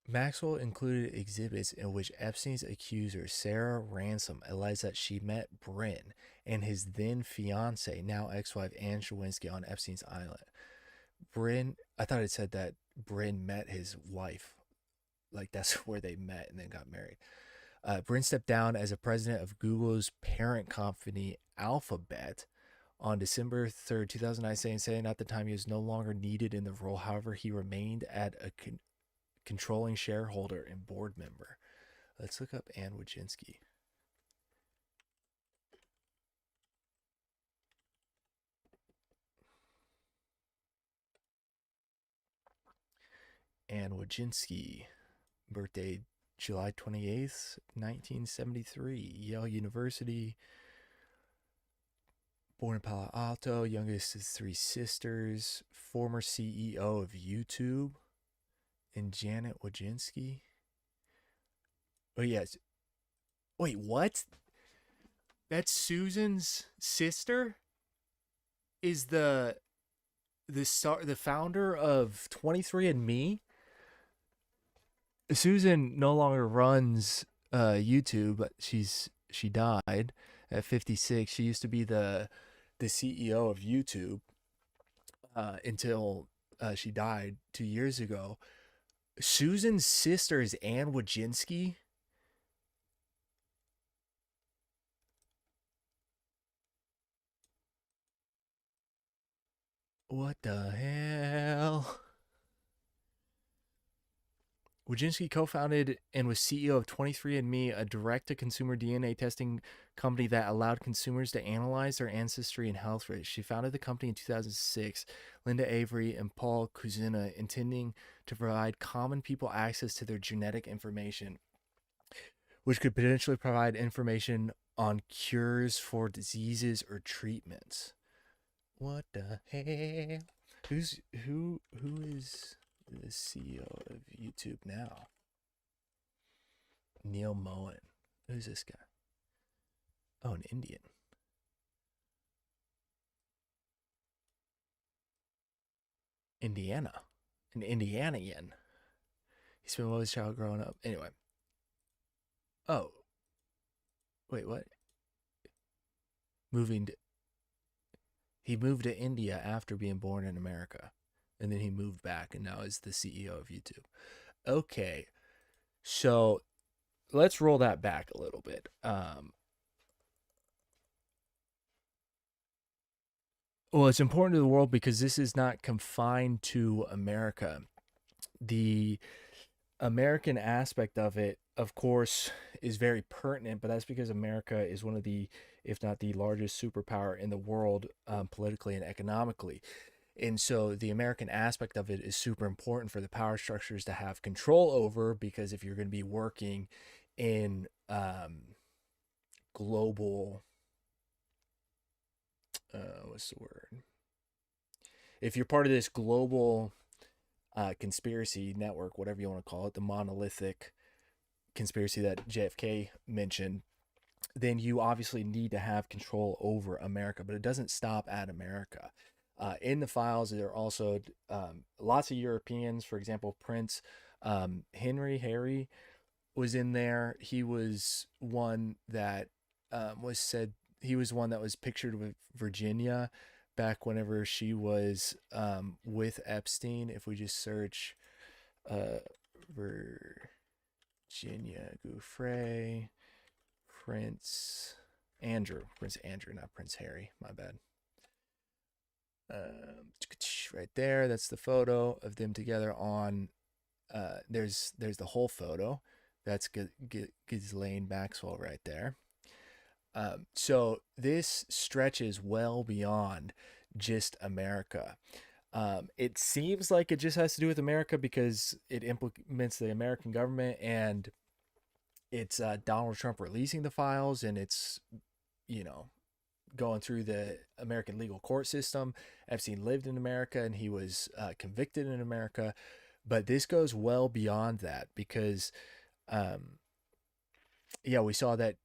Maxwell included exhibits in which Epstein's accuser, Sarah Ransom, alleged that she met Bryn and his then fiance, now ex-wife, Anne Wojcicki on Epstein's island. Bryn, I thought it said that Bryn met his wife. Like that's where they met and then got married. Bryn stepped down as a president of Google's parent company, Alphabet, on December 3rd, 2009, saying at the time he was no longer needed in the role. However, he remained at a controlling shareholder and board member. Let's look up Anne Wojcicki. Anne Wojcicki, birthday July 28th, 1973, Yale University. Born in Palo Alto, youngest is 3 sisters, former CEO of YouTube. And Janet Wojcicki. Oh, yes. Wait, what? That's Susan's sister? Is the founder of 23andMe? Susan no longer runs YouTube, but she died at 56. She used to be the CEO of YouTube until she died 2 years ago. Susan's sister is Ann Wojcicki. What the hell? Wojcicki co-founded and was CEO of 23andMe, a direct-to-consumer DNA testing company that allowed consumers to analyze their ancestry and health risks. She founded the company in 2006, Linda Avery and Paul Kuzina, intending to provide common people access to their genetic information, which could potentially provide information on cures for diseases or treatments. What the hell? Who is the CEO of YouTube now? Neil Mohan. Who's this guy? Oh, an Indian. Indiana. An Indianian. He spent most of his childhood growing up. Anyway. Oh. Wait, what? He moved to India after being born in America. And then he moved back and now is the CEO of YouTube. Okay. So let's roll that back a little bit. Well, it's important to the world because this is not confined to America. The American aspect of it, of course, is very pertinent, but that's because America is one of the, if not the largest superpower in the world, politically and economically. And so the American aspect of it is super important for the power structures to have control over, because if you're going to be working in global, what's the word? If you're part of this global conspiracy network, whatever you want to call it, the monolithic conspiracy that JFK mentioned, then you obviously need to have control over America, but it doesn't stop at America. In the files, there are also lots of Europeans. For example, Prince Harry was in there. He was one that was pictured with Virginia back whenever she was with Epstein. If we just search Virginia Giuffre, Prince Andrew, not Prince Harry, my bad. Right there, that's the photo of them together on there's the whole photo. That's Ghislaine Maxwell right there. So this stretches well beyond just America. It seems like it just has to do with America because it implements the American government, and it's Donald Trump releasing the files, and it's, going through the American legal court system. Epstein lived in America and he was convicted in America, but this goes well beyond that because, we saw that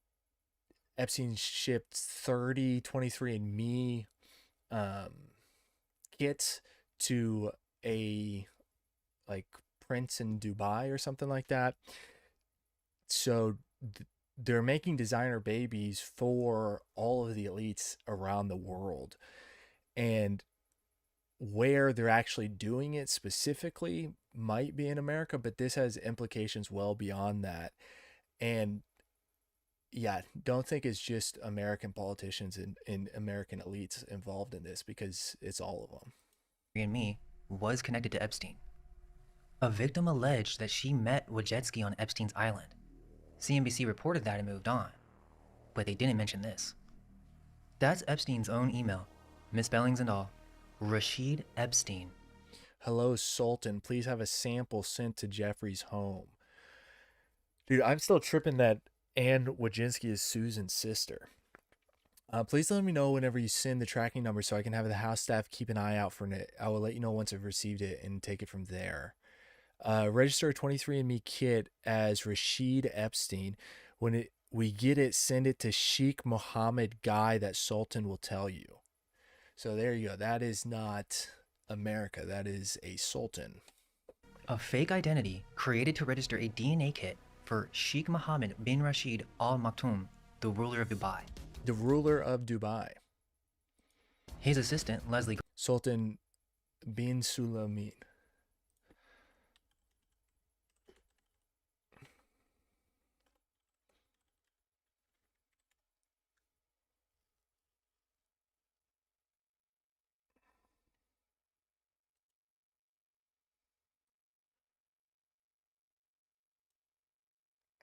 Epstein shipped 30 23andMe kits to a prince in Dubai or something like that. So they're making designer babies for all of the elites around the world, and where they're actually doing it specifically might be in America, but this has implications well beyond that. And don't think it's just American politicians and American elites involved in this, because it's all of them. And me was connected to Epstein. A victim alleged that she met Wojcicki on Epstein's island. CNBC reported that and moved on, but they didn't mention this. That's Epstein's own email, misspellings and all. Rashid Epstein. Hello, Sultan. Please have a sample sent to Jeffrey's home. Dude, I'm still tripping that Ann Wojcicki is Susan's sister. Please let me know whenever you send the tracking number so I can have the house staff keep an eye out for it. I will let you know once I've received it and take it from there. Register a 23andMe kit as Rashid Epstein. When we get it, send it to Sheikh Mohammed Guy. That Sultan will tell you. So there you go. That is not America. That is a sultan. A fake identity created to register a DNA kit for Sheikh Mohammed bin Rashid Al Maktoum, the ruler of Dubai. The ruler of Dubai. His assistant, Leslie Sultan bin Sulaimeen.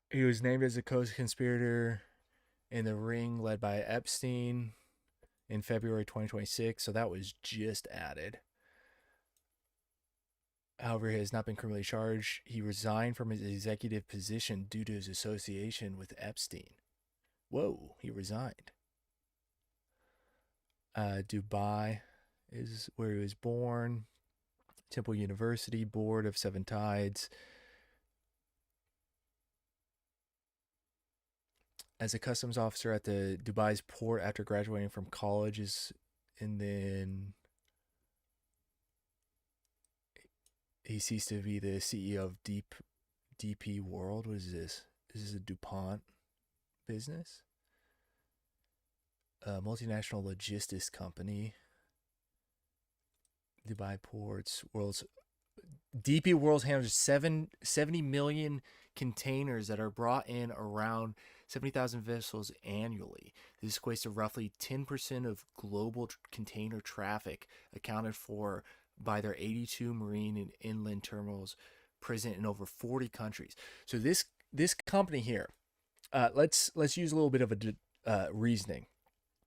He was named as a co-conspirator in the ring led by Epstein in February 2026, so that was just added. However, he has not been criminally charged. He resigned from his executive position due to his association with Epstein. Whoa, he resigned. Dubai is where he was born. Temple University, Board of Seven Tides. As a customs officer at the Dubai's port after graduating from college, and then he ceased to be the CEO of DP World. What is this? Is this a DuPont business? A multinational logistics company. Dubai Ports, DP World handles 70 million containers that are brought in around 70,000 vessels annually. This equates to roughly 10% of global container traffic, accounted for by their 82 marine and inland terminals present in over 40 countries. So this company here, let's use a little bit of a reasoning.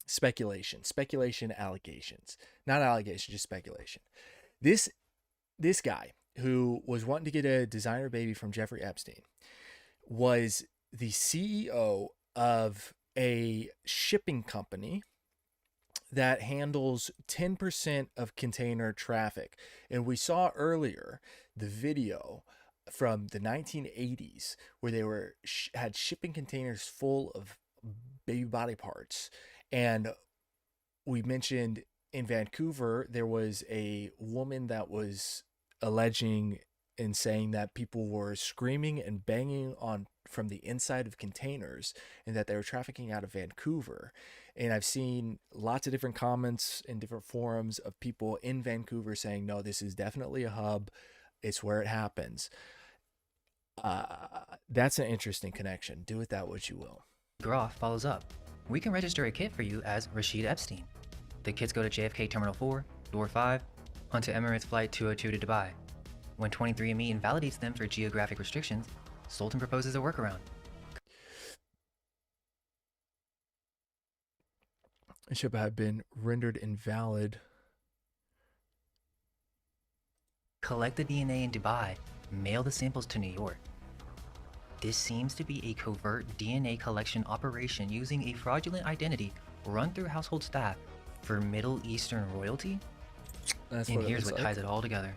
Speculation, allegations. Not allegations, just speculation. This guy who was wanting to get a designer baby from Jeffrey Epstein was the CEO of a shipping company that handles 10% of container traffic. And we saw earlier the video from the 1980s where they had shipping containers full of baby body parts. And we mentioned in Vancouver, there was a woman that was alleging and saying that people were screaming and banging on from the inside of containers and that they were trafficking out of Vancouver. And I've seen lots of different comments in different forums of people in Vancouver saying, no, this is definitely a hub. It's where it happens. That's an interesting connection. Do with that what you will. Groff follows up. We can register a kit for you as Rashid Epstein. The kits go to JFK Terminal 4, Door 5, onto Emirates Flight 202 to Dubai. When 23andMe invalidates them for geographic restrictions, Sultan proposes a workaround. It should have been rendered invalid. Collect the DNA in Dubai, mail the samples to New York. This seems to be a covert DNA collection operation using a fraudulent identity run through household staff for Middle Eastern royalty? And here's what ties it all together.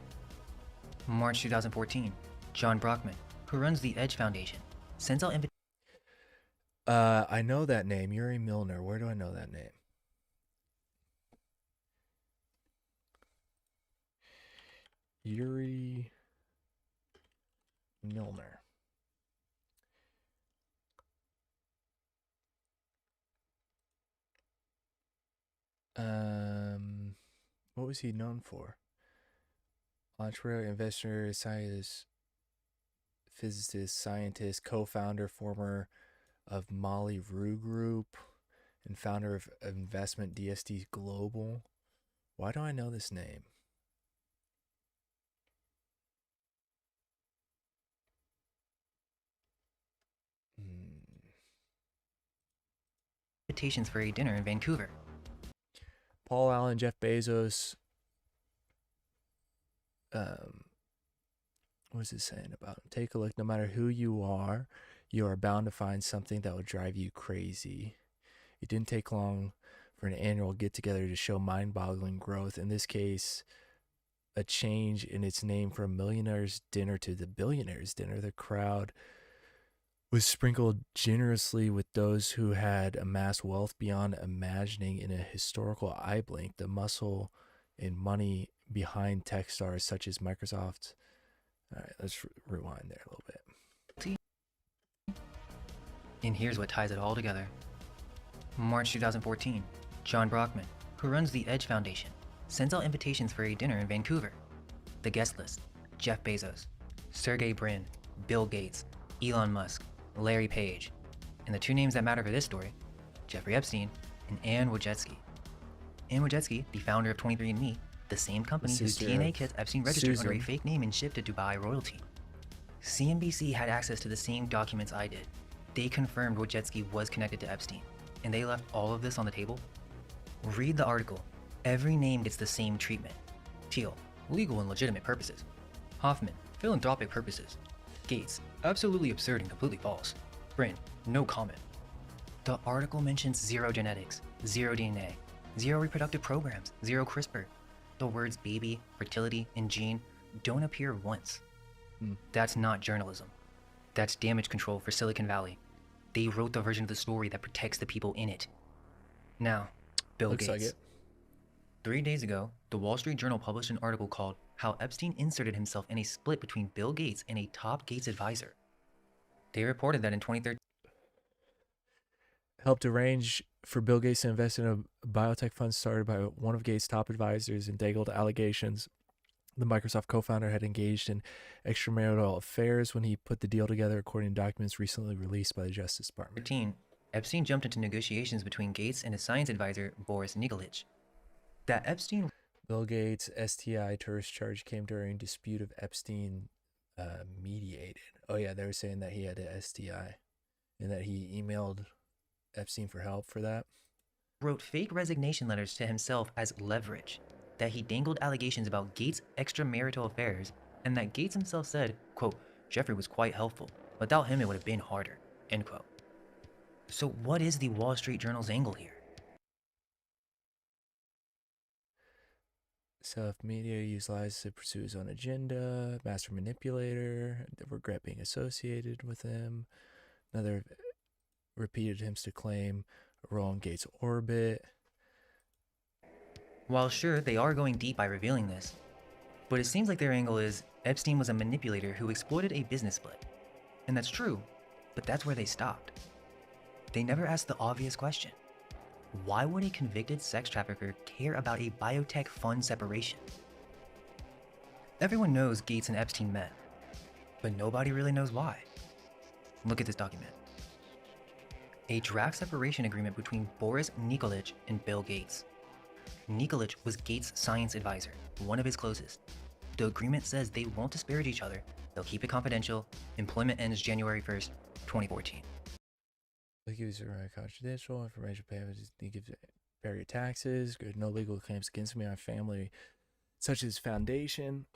March 2014, John Brockman, who runs the Edge Foundation, sends out invitations. I know that name, Yuri Milner. Where do I know that name? Yuri Milner. What was he known for? Entrepreneur, investor, scientist, physicist, scientist, co-founder, former of Molly Rue Group, and founder of investment DST Global. Why do I know this name? Invitations for a dinner in Vancouver. Paul Allen, Jeff Bezos. What is it saying about him? Take a look. No matter who you are bound to find something that will drive you crazy. It didn't take long for an annual get-together to show mind-boggling growth. In this case, a change in its name from Millionaire's Dinner to the Billionaire's Dinner. The crowd was sprinkled generously with those who had amassed wealth beyond imagining in a historical eye blink. The muscle and money behind tech stars such as Microsoft, All right, let's rewind there a little bit. And here's what ties it all together. March 2014, John Brockman, who runs the Edge Foundation, sends out invitations for a dinner in Vancouver. The guest list: Jeff Bezos, Sergey Brin, Bill Gates, Elon Musk, Larry Page, and the two names that matter for this story, Jeffrey Epstein and Anne Wojcicki. Anne Wojcicki, the founder of 23andMe, the same company whose DNA kits Epstein registered under a fake name and shipped to Dubai royalty. CNBC had access to the same documents I did. They confirmed Wojcicki was connected to Epstein, and they left all of this on the table? Read the article. Every name gets the same treatment. Thiel, legal and legitimate purposes. Hoffman, philanthropic purposes. Gates, absolutely absurd and completely false. Brin, no comment. The article mentions zero genetics, zero DNA, zero reproductive programs, zero CRISPR. The words baby, fertility, and gene don't appear once. That's not journalism. That's damage control for Silicon Valley. They wrote the version of the story that protects the people in it. Now, Bill Looks Gates. like it. 3 days ago, the Wall Street Journal published an article called How Epstein Inserted Himself in a Split Between Bill Gates and a Top Gates Advisor. They reported that in 2013, helped arrange for Bill Gates to invest in a biotech fund started by one of Gates' top advisors and dangled allegations the Microsoft co-founder had engaged in extramarital affairs when he put the deal together, according to documents recently released by the Justice Department. Epstein jumped into negotiations between Gates and his science advisor, Boris Nikolic. That Epstein... Bill Gates' STI tourist charge came during dispute of Epstein mediated. Oh yeah, they were saying that he had an STI and that he emailed Epstein for help for that. Wrote fake resignation letters to himself as leverage, that he dangled allegations about Gates' extramarital affairs, and that Gates himself said, quote, Jeffrey was quite helpful. Without him, it would have been harder, end quote. So what is the Wall Street Journal's angle here? Self-media use lies to pursue his own agenda, master manipulator, regret being associated with him. Another repeated attempts to claim a role in Gates' orbit. While sure, they are going deep by revealing this, but it seems like their angle is Epstein was a manipulator who exploited a business split. And that's true, but that's where they stopped. They never asked the obvious question. Why would a convicted sex trafficker care about a biotech fund separation? Everyone knows Gates and Epstein met, but nobody really knows why. Look at this document. A draft separation agreement between Boris Nikolic and Bill Gates. Nikolic was Gates' science advisor, one of his closest. The agreement says they won't disparage each other, they'll keep it confidential, employment ends January 1st, 2014. He gives confidential information payments. He gives barrier taxes. No legal claims against me, my family, such as foundation,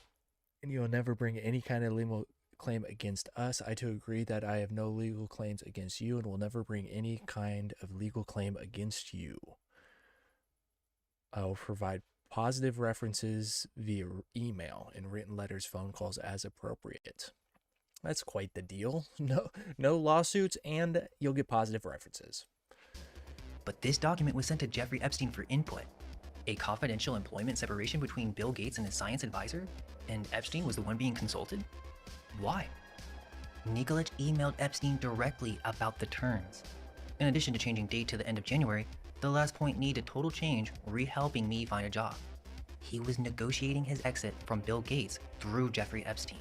and you will never bring any kind of legal claim against us. I too agree that I have no legal claims against you and will never bring any kind of legal claim against you. I will provide positive references via email and written letters, phone calls as appropriate. That's quite the deal. No lawsuits, and you'll get positive references. But this document was sent to Jeffrey Epstein for input. A confidential employment separation between Bill Gates and his science advisor? And Epstein was the one being consulted? Why? Nikolic emailed Epstein directly about the terms. In addition to changing date to the end of January, the last point needed total change, re-helping me find a job. He was negotiating his exit from Bill Gates through Jeffrey Epstein.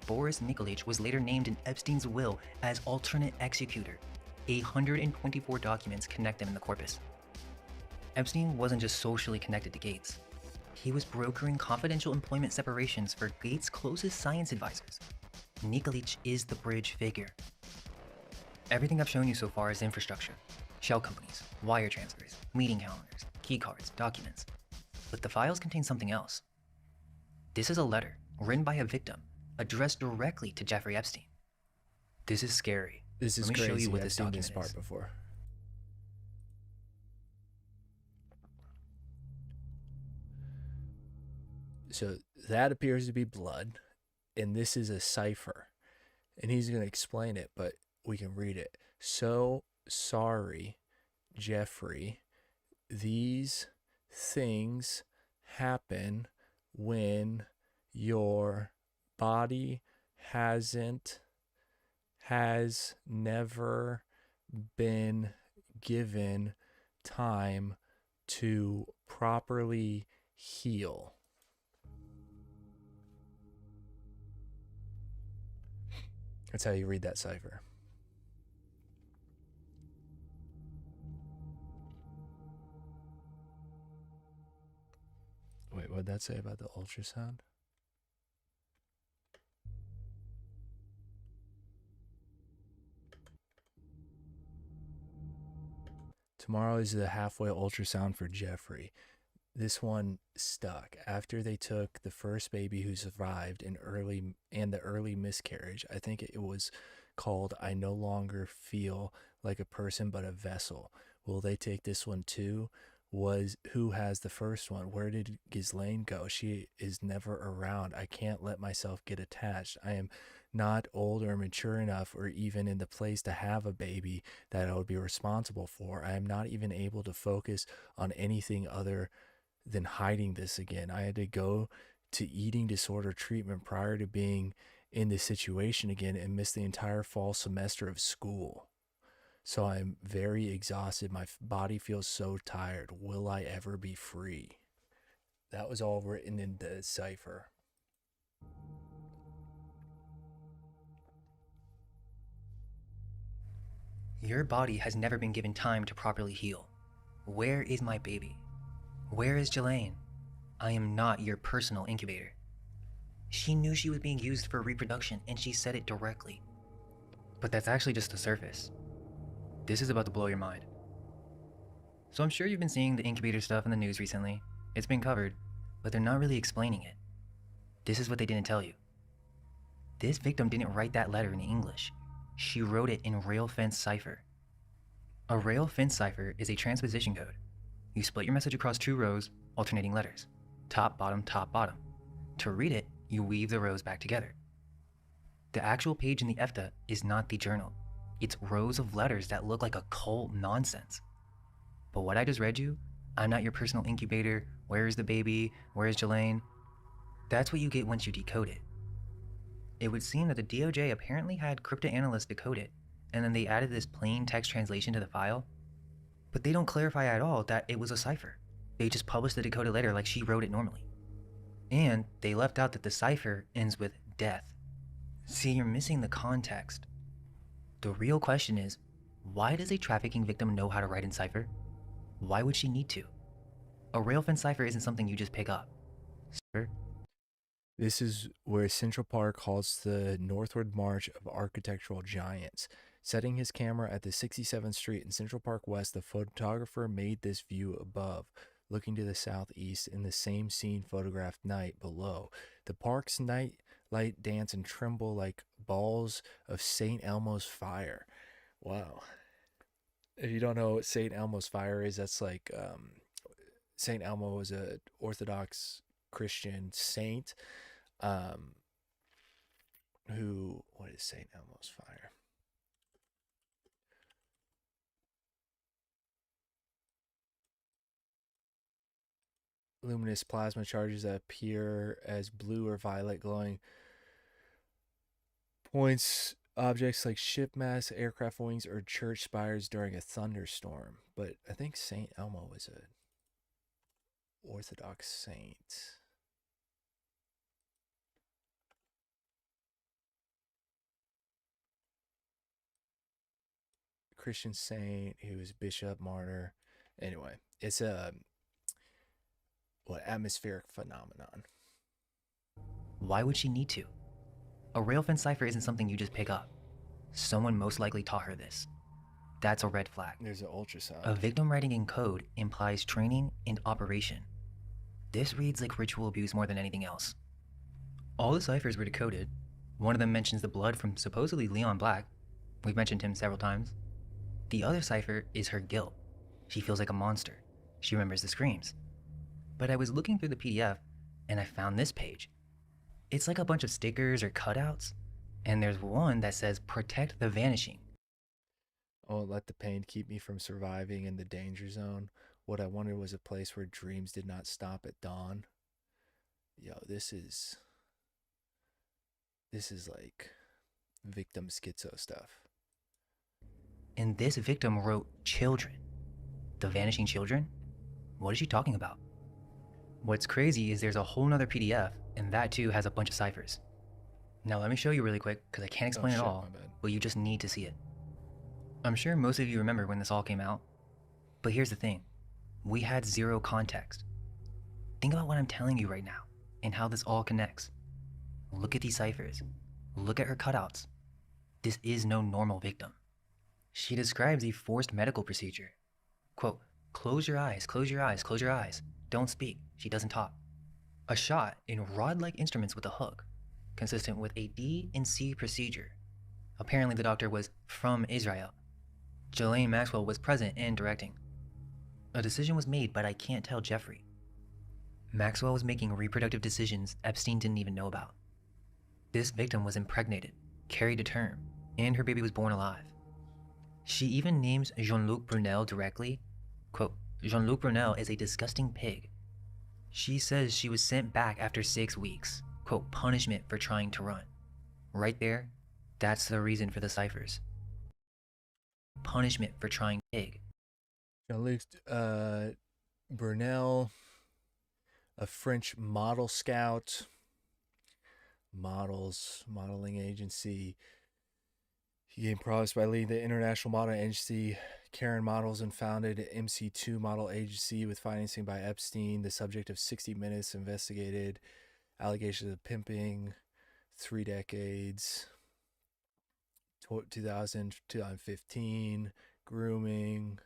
Boris Nikolic was later named in Epstein's will as alternate executor. 124 documents connect them in the corpus. Epstein wasn't just socially connected to Gates. He was brokering confidential employment separations for Gates' closest science advisors. Nikolic is the bridge figure. Everything I've shown you so far is infrastructure. Shell companies, wire transfers, meeting calendars, key cards, documents. But the files contain something else. This is a letter written by a victim, addressed directly to Jeffrey Epstein. This is scary. This is Let me crazy. show you what I've this seen document this part is. before. So that appears to be blood, and this is a cipher. And he's going to explain it, but we can read it. So sorry, Jeffrey. These things happen when you're body has never been given time to properly heal. That's how you read that cipher. Wait, what'd that say about the ultrasound? Tomorrow is the halfway ultrasound for Jeffrey. This one stuck. After they took the first baby who survived the early miscarriage, I think it was called I No Longer Feel Like a Person But a Vessel. Will they take this one too? Who has the first one? Where did Ghislaine go? She is never around. I can't let myself get attached. I am not old or mature enough or even in the place to have a baby that I would be responsible for. I am not even able to focus on anything other than hiding this again. I had to go to eating disorder treatment prior to being in this situation again and miss the entire fall semester of school. So I'm very exhausted. My body feels so tired. Will I ever be free? That was all written in the cipher. Your body has never been given time to properly heal. Where is my baby? Where is Jelaine? I am not your personal incubator. She knew she was being used for reproduction and she said it directly. But that's actually just the surface. This is about to blow your mind. So I'm sure you've been seeing the incubator stuff in the news recently. It's been covered, but they're not really explaining it. This is what they didn't tell you. This victim didn't write that letter in English. She wrote it in rail fence cipher. A rail fence cipher is a transposition code. You split your message across 2 rows, alternating letters. Top, bottom, top, bottom. To read it, you weave the rows back together. The actual page in the EFTA is not the journal. It's rows of letters that look like occult nonsense. But what I just read you, I'm not your personal incubator, where is the baby, where is Jelaine? That's what you get once you decode it. It would seem that the DOJ apparently had cryptanalysts decode it, and then they added this plain text translation to the file. But they don't clarify at all that it was a cipher. They just published the decoded letter like she wrote it normally. And they left out that the cipher ends with death. See, you're missing the context. The real question is, why does a trafficking victim know how to write in cipher? Why would she need to? A rail fence cipher isn't something you just pick up. Sir? This is where Central Park halts the northward march of architectural giants. Setting his camera at the 67th Street in Central Park West, the photographer made this view above, looking to the southeast in the same scene photographed night below. The park's night light dance and tremble like balls of St. Elmo's fire. Wow. If you don't know what St. Elmo's fire is, that's like St. Elmo was an Orthodox Christian saint. What is St. Elmo's fire? Luminous plasma charges that appear as blue or violet glowing points objects like ship masts, aircraft wings, or church spires during a thunderstorm. But I think St. Elmo was a Orthodox saint. Christian saint who was bishop, martyr. Anyway, it's a atmospheric phenomenon. Why would she need to? A rail fence cipher isn't something you just pick up. Someone most likely taught her this. That's a red flag. There's an ultrasound. A victim writing in code implies training and operation. This reads like ritual abuse more than anything else. All the ciphers were decoded. One of them mentions the blood from supposedly Leon Black. We've mentioned him several times. The other cipher is her guilt. She feels like a monster. She remembers the screams. But I was looking through the PDF and I found this page. It's like a bunch of stickers or cutouts, and there's one that says protect the vanishing. I won't let the pain keep me from surviving in the danger zone. What I wanted was a place where dreams did not stop at dawn. Yo, this is This is like victim schizo stuff. And this victim wrote children. The vanishing children? What is she talking about? What's crazy is there's a whole nother PDF, and that too has a bunch of ciphers. Now let me show you really quick, because I can't explain it all, but you just need to see it. I'm sure most of you remember when this all came out, but here's the thing. We had zero context. Think about what I'm telling you right now, and how this all connects. Look at these ciphers. Look at her cutouts. This is no normal victim. She describes a forced medical procedure. Quote, close your eyes, close your eyes, close your eyes. Don't speak, she doesn't talk. A shot in rod-like instruments with a hook, consistent with a D and C procedure. Apparently the doctor was from Israel. Ghislaine Maxwell was present and directing. A decision was made, but I can't tell Jeffrey. Maxwell was making reproductive decisions Epstein didn't even know about. This victim was impregnated, carried to term, and her baby was born alive. She even names Jean-Luc Brunel directly. Quote, Jean-Luc Brunel is a disgusting pig. She says she was sent back after 6 weeks. Quote, punishment for trying to run. Right there, that's the reason for the ciphers. Punishment for trying pig. Jean-Luc Brunel, a French model scout, modeling agency. He gained progress by leading the international model agency Karen Models and founded MC2 Model Agency with financing by Epstein. The subject of 60 Minutes investigated allegations of pimping, 3 decades, 2000, 2015, grooming.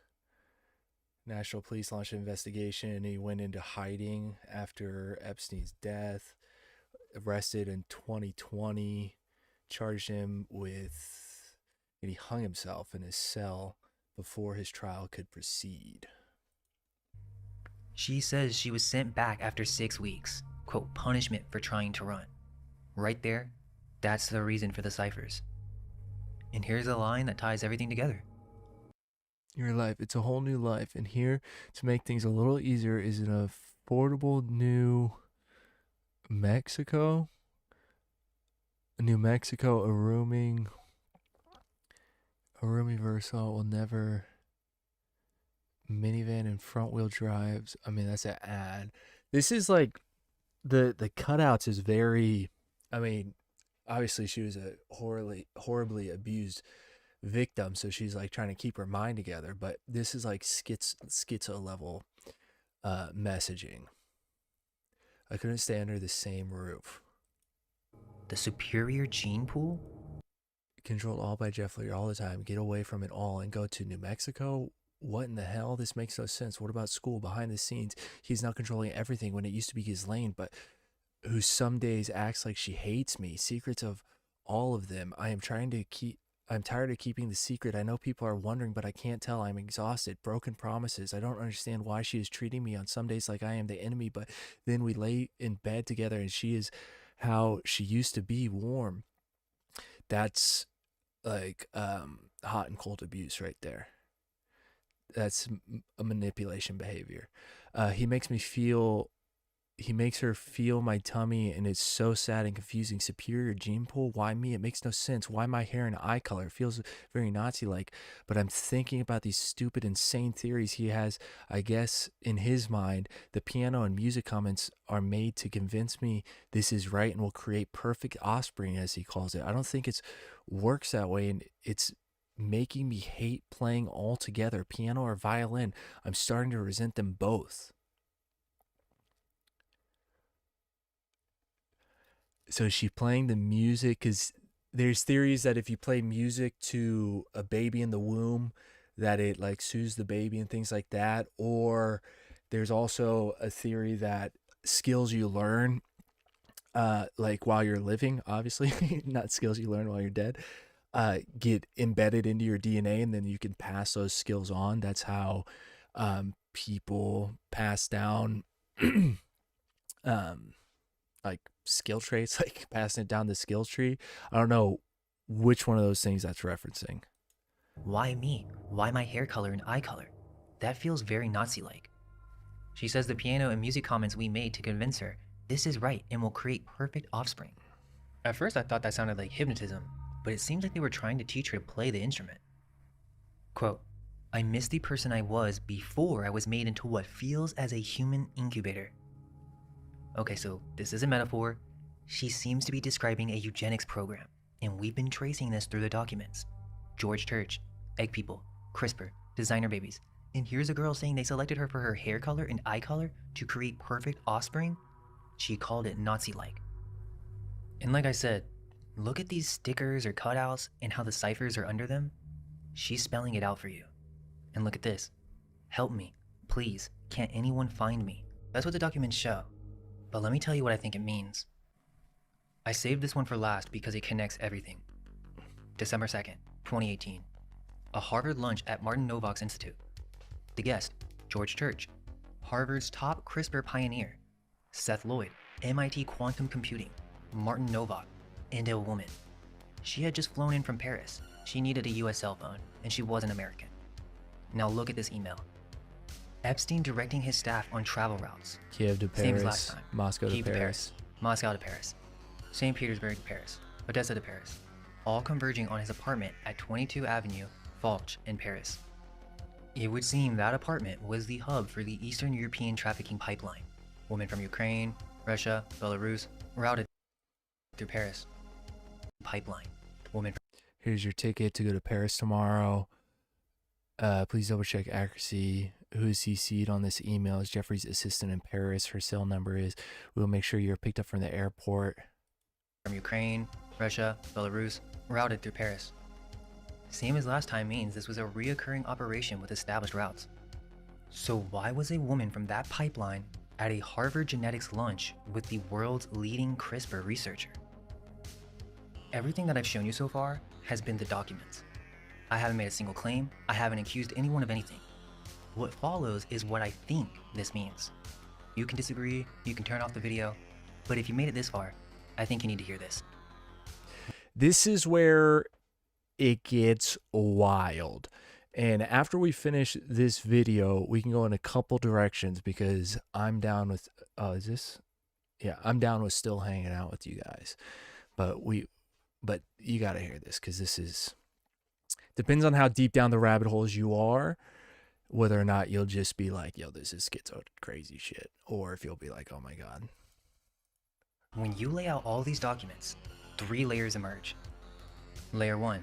National Police launched an investigation. He went into hiding after Epstein's death. Arrested in 2020. Charged him with, and he hung himself in his cell before his trial could proceed. She says she was sent back after 6 weeks. Quote, punishment for trying to run. Right there, that's the reason for the ciphers. And here's a line that ties everything together. Your life, it's a whole new life. And here, to make things a little easier, is an affordable New Mexico, a rooming Versa will never, minivan and front wheel drives. I mean, that's an ad. This is like, the cutouts is very, I mean, obviously she was a horribly abused victim, so she's like trying to keep her mind together, but this is like schizo level messaging. I couldn't stay under the same roof. The superior gene pool? Controlled all by Jeff Lear all the time. Get away from it all and go to New Mexico? What in the hell? This makes no sense. What about school? Behind the scenes, he's not controlling everything when it used to be his lane, but who some days acts like she hates me. Secrets of all of them. I'm tired of keeping the secret. I know people are wondering, but I can't tell. I'm exhausted. Broken promises. I don't understand why she is treating me on some days like I am the enemy, but then we lay in bed together and she is how she used to be, warm. That's like hot and cold abuse right there. That's a manipulation behavior. He makes her feel my tummy, and it's so sad and confusing. Superior gene pool? Why me? It makes no sense. Why my hair and eye color? It feels very Nazi-like, but I'm thinking about these stupid, insane theories he has. I guess in his mind, the piano and music comments are made to convince me this is right and will create perfect offspring, as he calls it. I don't think it works that way, and it's making me hate playing altogether, piano or violin. I'm starting to resent them both. So is she playing the music? Because there's theories that if you play music to a baby in the womb, that it like soothes the baby and things like that. Or there's also a theory that skills you learn, like while you're living, obviously, not skills you learn while you're dead, get embedded into your DNA, and then you can pass those skills on. That's how people pass down like skill traits, like passing it down the skill tree. I don't know which one of those things that's referencing. Why me? Why my hair color and eye color? That feels very Nazi-like. She says the piano and music comments we made to convince her this is right and will create perfect offspring. At first, I thought that sounded like hypnotism, but it seems like they were trying to teach her to play the instrument. Quote, I miss the person I was before I was made into what feels as a human incubator. Okay, so this is a metaphor. She seems to be describing a eugenics program, and we've been tracing this through the documents. George Church, egg people, CRISPR, designer babies, and here's a girl saying they selected her for her hair color and eye color to create perfect offspring? She called it Nazi-like. And like I said, look at these stickers or cutouts and how the ciphers are under them. She's spelling it out for you. And look at this. Help me, please, can't anyone find me? That's what the documents show. But let me tell you what I think it means. I saved this one for last because it connects everything. December 2nd, 2018. A Harvard lunch at Martin Novak's Institute. The guest, George Church, Harvard's top CRISPR pioneer, Seth Lloyd, MIT quantum computing, Martin Novak, and a woman. She had just flown in from Paris. She needed a US cell phone, and she wasn't American. Now look at this email. Epstein directing his staff on travel routes. Kiev to Same as Paris, last time. Moscow to Kiev Paris. Moscow to Paris, St. Petersburg to Paris, Odessa to Paris, all converging on his apartment at 22 Avenue, Foch in Paris. It would seem that apartment was the hub for the Eastern European trafficking pipeline. Women from Ukraine, Russia, Belarus, routed through Paris. Pipeline. Women from Here's your ticket to go to Paris tomorrow. Please double check accuracy. Who is CC'd on this email is Jeffrey's assistant in Paris. Her cell number is. We'll make sure you're picked up from the airport. From Ukraine, Russia, Belarus, routed through Paris. Same as last time means this was a reoccurring operation with established routes. So why was a woman from that pipeline at a Harvard genetics lunch with the world's leading CRISPR researcher? Everything that I've shown you so far has been the documents. I haven't made a single claim. I haven't accused anyone of anything. What follows is what I think this means. You can disagree, you can turn off the video, but if you made it this far, I think you need to hear this. This is where it gets wild. And after we finish this video, we can go in a couple directions because I'm down with, I'm down with still hanging out with you guys. But you got to hear this because this is, depends on how deep down the rabbit holes you are, whether or not you'll just be like, yo, this is schizo crazy shit. Or if you'll be like, oh my God. When you lay out all these documents, 3 layers emerge. Layer 1,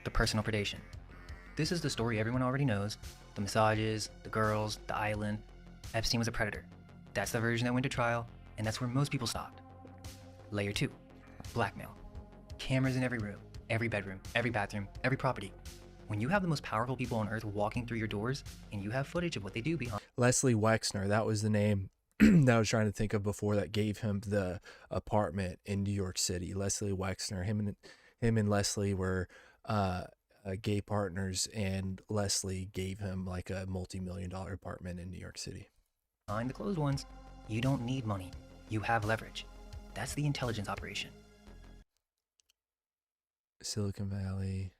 the personal predation. This is the story everyone already knows. The massages, the girls, the island. Epstein was a predator. That's the version that went to trial, and that's where most people stopped. Layer 2, blackmail. Cameras in every room, every bedroom, every bathroom, every property. When you have the most powerful people on earth walking through your doors, and you have footage of what they do behind. Leslie Wexner, that was the name that I was trying to think of before that gave him the apartment in New York City. Leslie Wexner, him and Leslie were gay partners, and Leslie gave him like a multi-million-dollar apartment in New York City. Behind the closed ones, you don't need money. You have leverage. That's the intelligence operation. Silicon Valley,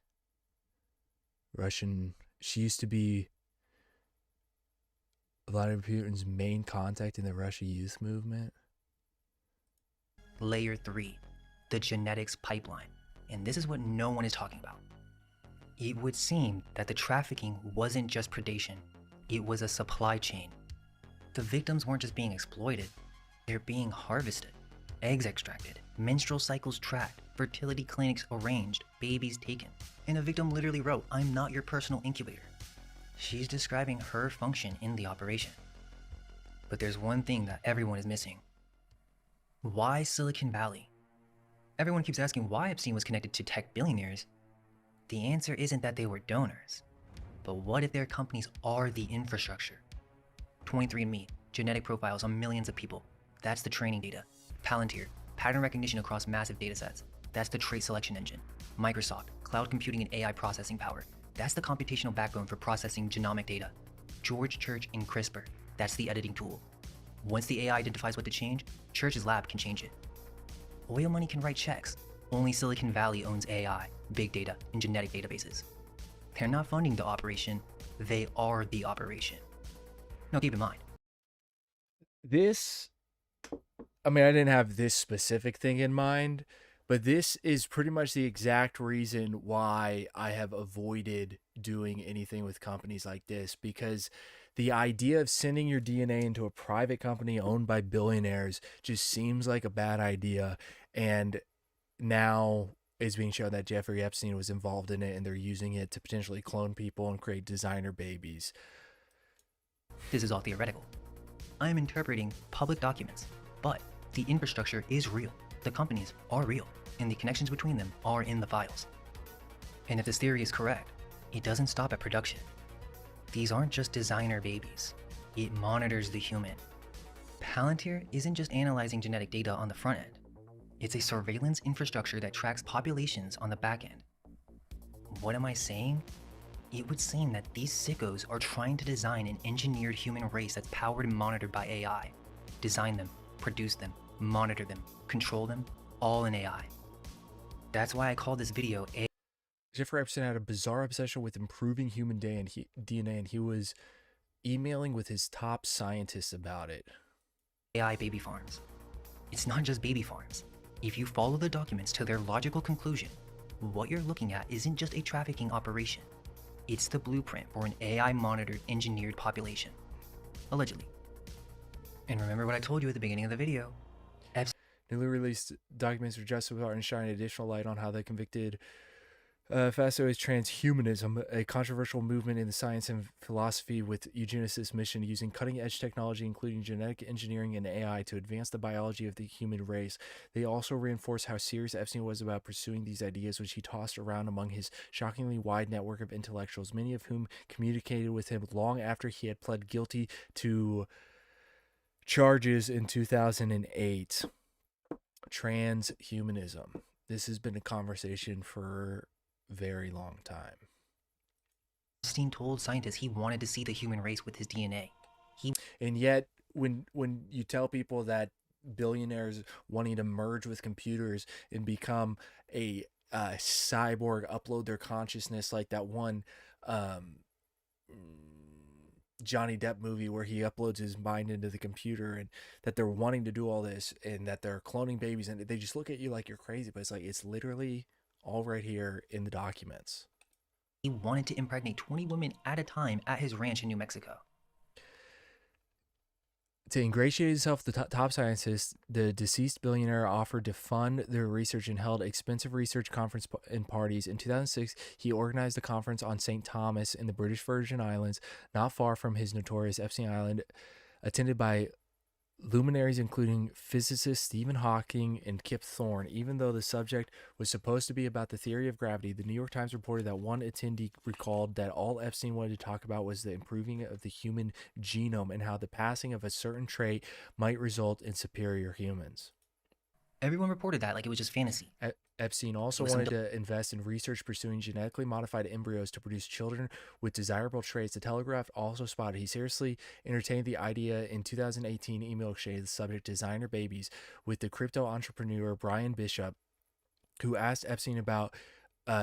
Russian. She used to be Vladimir Putin's main contact in the Russia youth movement. Layer 3, the genetics pipeline. And this is what no one is talking about. It would seem that the trafficking wasn't just predation, it was a supply chain. The victims weren't just being exploited, they're being harvested. Eggs extracted, menstrual cycles tracked, fertility clinics arranged, babies taken. And a victim literally wrote, "I'm not your personal incubator." She's describing her function in the operation. But there's one thing that everyone is missing. Why Silicon Valley? Everyone keeps asking why Epstein was connected to tech billionaires. The answer isn't that they were donors, but what if their companies are the infrastructure? 23andMe, genetic profiles on millions of people. That's the training data. Palantir, pattern recognition across massive datasets. That's the trait selection engine. Microsoft, cloud computing and AI processing power. That's the computational backbone for processing genomic data. George Church and CRISPR, that's the editing tool. Once the AI identifies what to change, Church's lab can change it. Oil money can write checks. Only Silicon Valley owns AI, big data, and genetic databases. They're not funding the operation, they are the operation. Now keep in mind. I didn't have this specific thing in mind, But this is pretty much the exact reason why I have avoided doing anything with companies like this, because the idea of sending your DNA into a private company owned by billionaires just seems like a bad idea. And now it's being shown that Jeffrey Epstein was involved in it, and they're using it to potentially clone people and create designer babies. This is all theoretical. I am interpreting public documents, but the infrastructure is real. The companies are real, and the connections between them are in the files. And if this theory is correct, it doesn't stop at production. These aren't just designer babies. It monitors the human. Palantir isn't just analyzing genetic data on the front end. It's a surveillance infrastructure that tracks populations on the back end. What am I saying? It would seem that these sickos are trying to design an engineered human race that's powered and monitored by AI. Design them, produce them, monitor them, control them, all in AI. That's why I call this video AI. Jeffrey Epstein had a bizarre obsession with improving human DNA, and he was emailing with his top scientists about it. AI baby farms. It's not just baby farms. If you follow the documents to their logical conclusion, what you're looking at isn't just a trafficking operation. It's the blueprint for an AI-monitored, engineered population. Allegedly. And remember what I told you at the beginning of the video. Newly released documents are just about and shine additional light on how they convicted Faso is transhumanism, a controversial movement in the science and philosophy with eugenicist mission using cutting-edge technology, including genetic engineering and AI, to advance the biology of the human race. They also reinforce how serious Epstein was about pursuing these ideas, which he tossed around among his shockingly wide network of intellectuals, many of whom communicated with him long after he had pled guilty to charges in 2008. Transhumanism. This has been a conversation for very long time. Epstein told scientists he wanted to see the human race with his DNA. And yet, when you tell people that billionaires wanting to merge with computers and become a cyborg, upload their consciousness, like that one Johnny Depp movie where he uploads his mind into the computer, and that they're wanting to do all this, and that they're cloning babies, and they just look at you like you're crazy, but it's like, it's literally all right here in the documents. He wanted to impregnate 20 women at a time at his ranch in New Mexico. To ingratiate himself with the top scientists, the deceased billionaire offered to fund their research and held expensive research conference and parties. In 2006, he organized a conference on St. Thomas in the British Virgin Islands, not far from his notorious Epstein Island, attended by luminaries including physicist Stephen Hawking and Kip Thorne. Even though the subject was supposed to be about the theory of gravity, the New York Times reported that one attendee recalled that all Epstein wanted to talk about was the improving of the human genome and how the passing of a certain trait might result in superior humans. Everyone reported that like it was just fantasy. Epstein also wanted to invest in research pursuing genetically modified embryos to produce children with desirable traits. The Telegraph also spotted he seriously entertained the idea in 2018 email exchange, the subject designer babies, with the crypto entrepreneur Brian Bishop, who asked Epstein about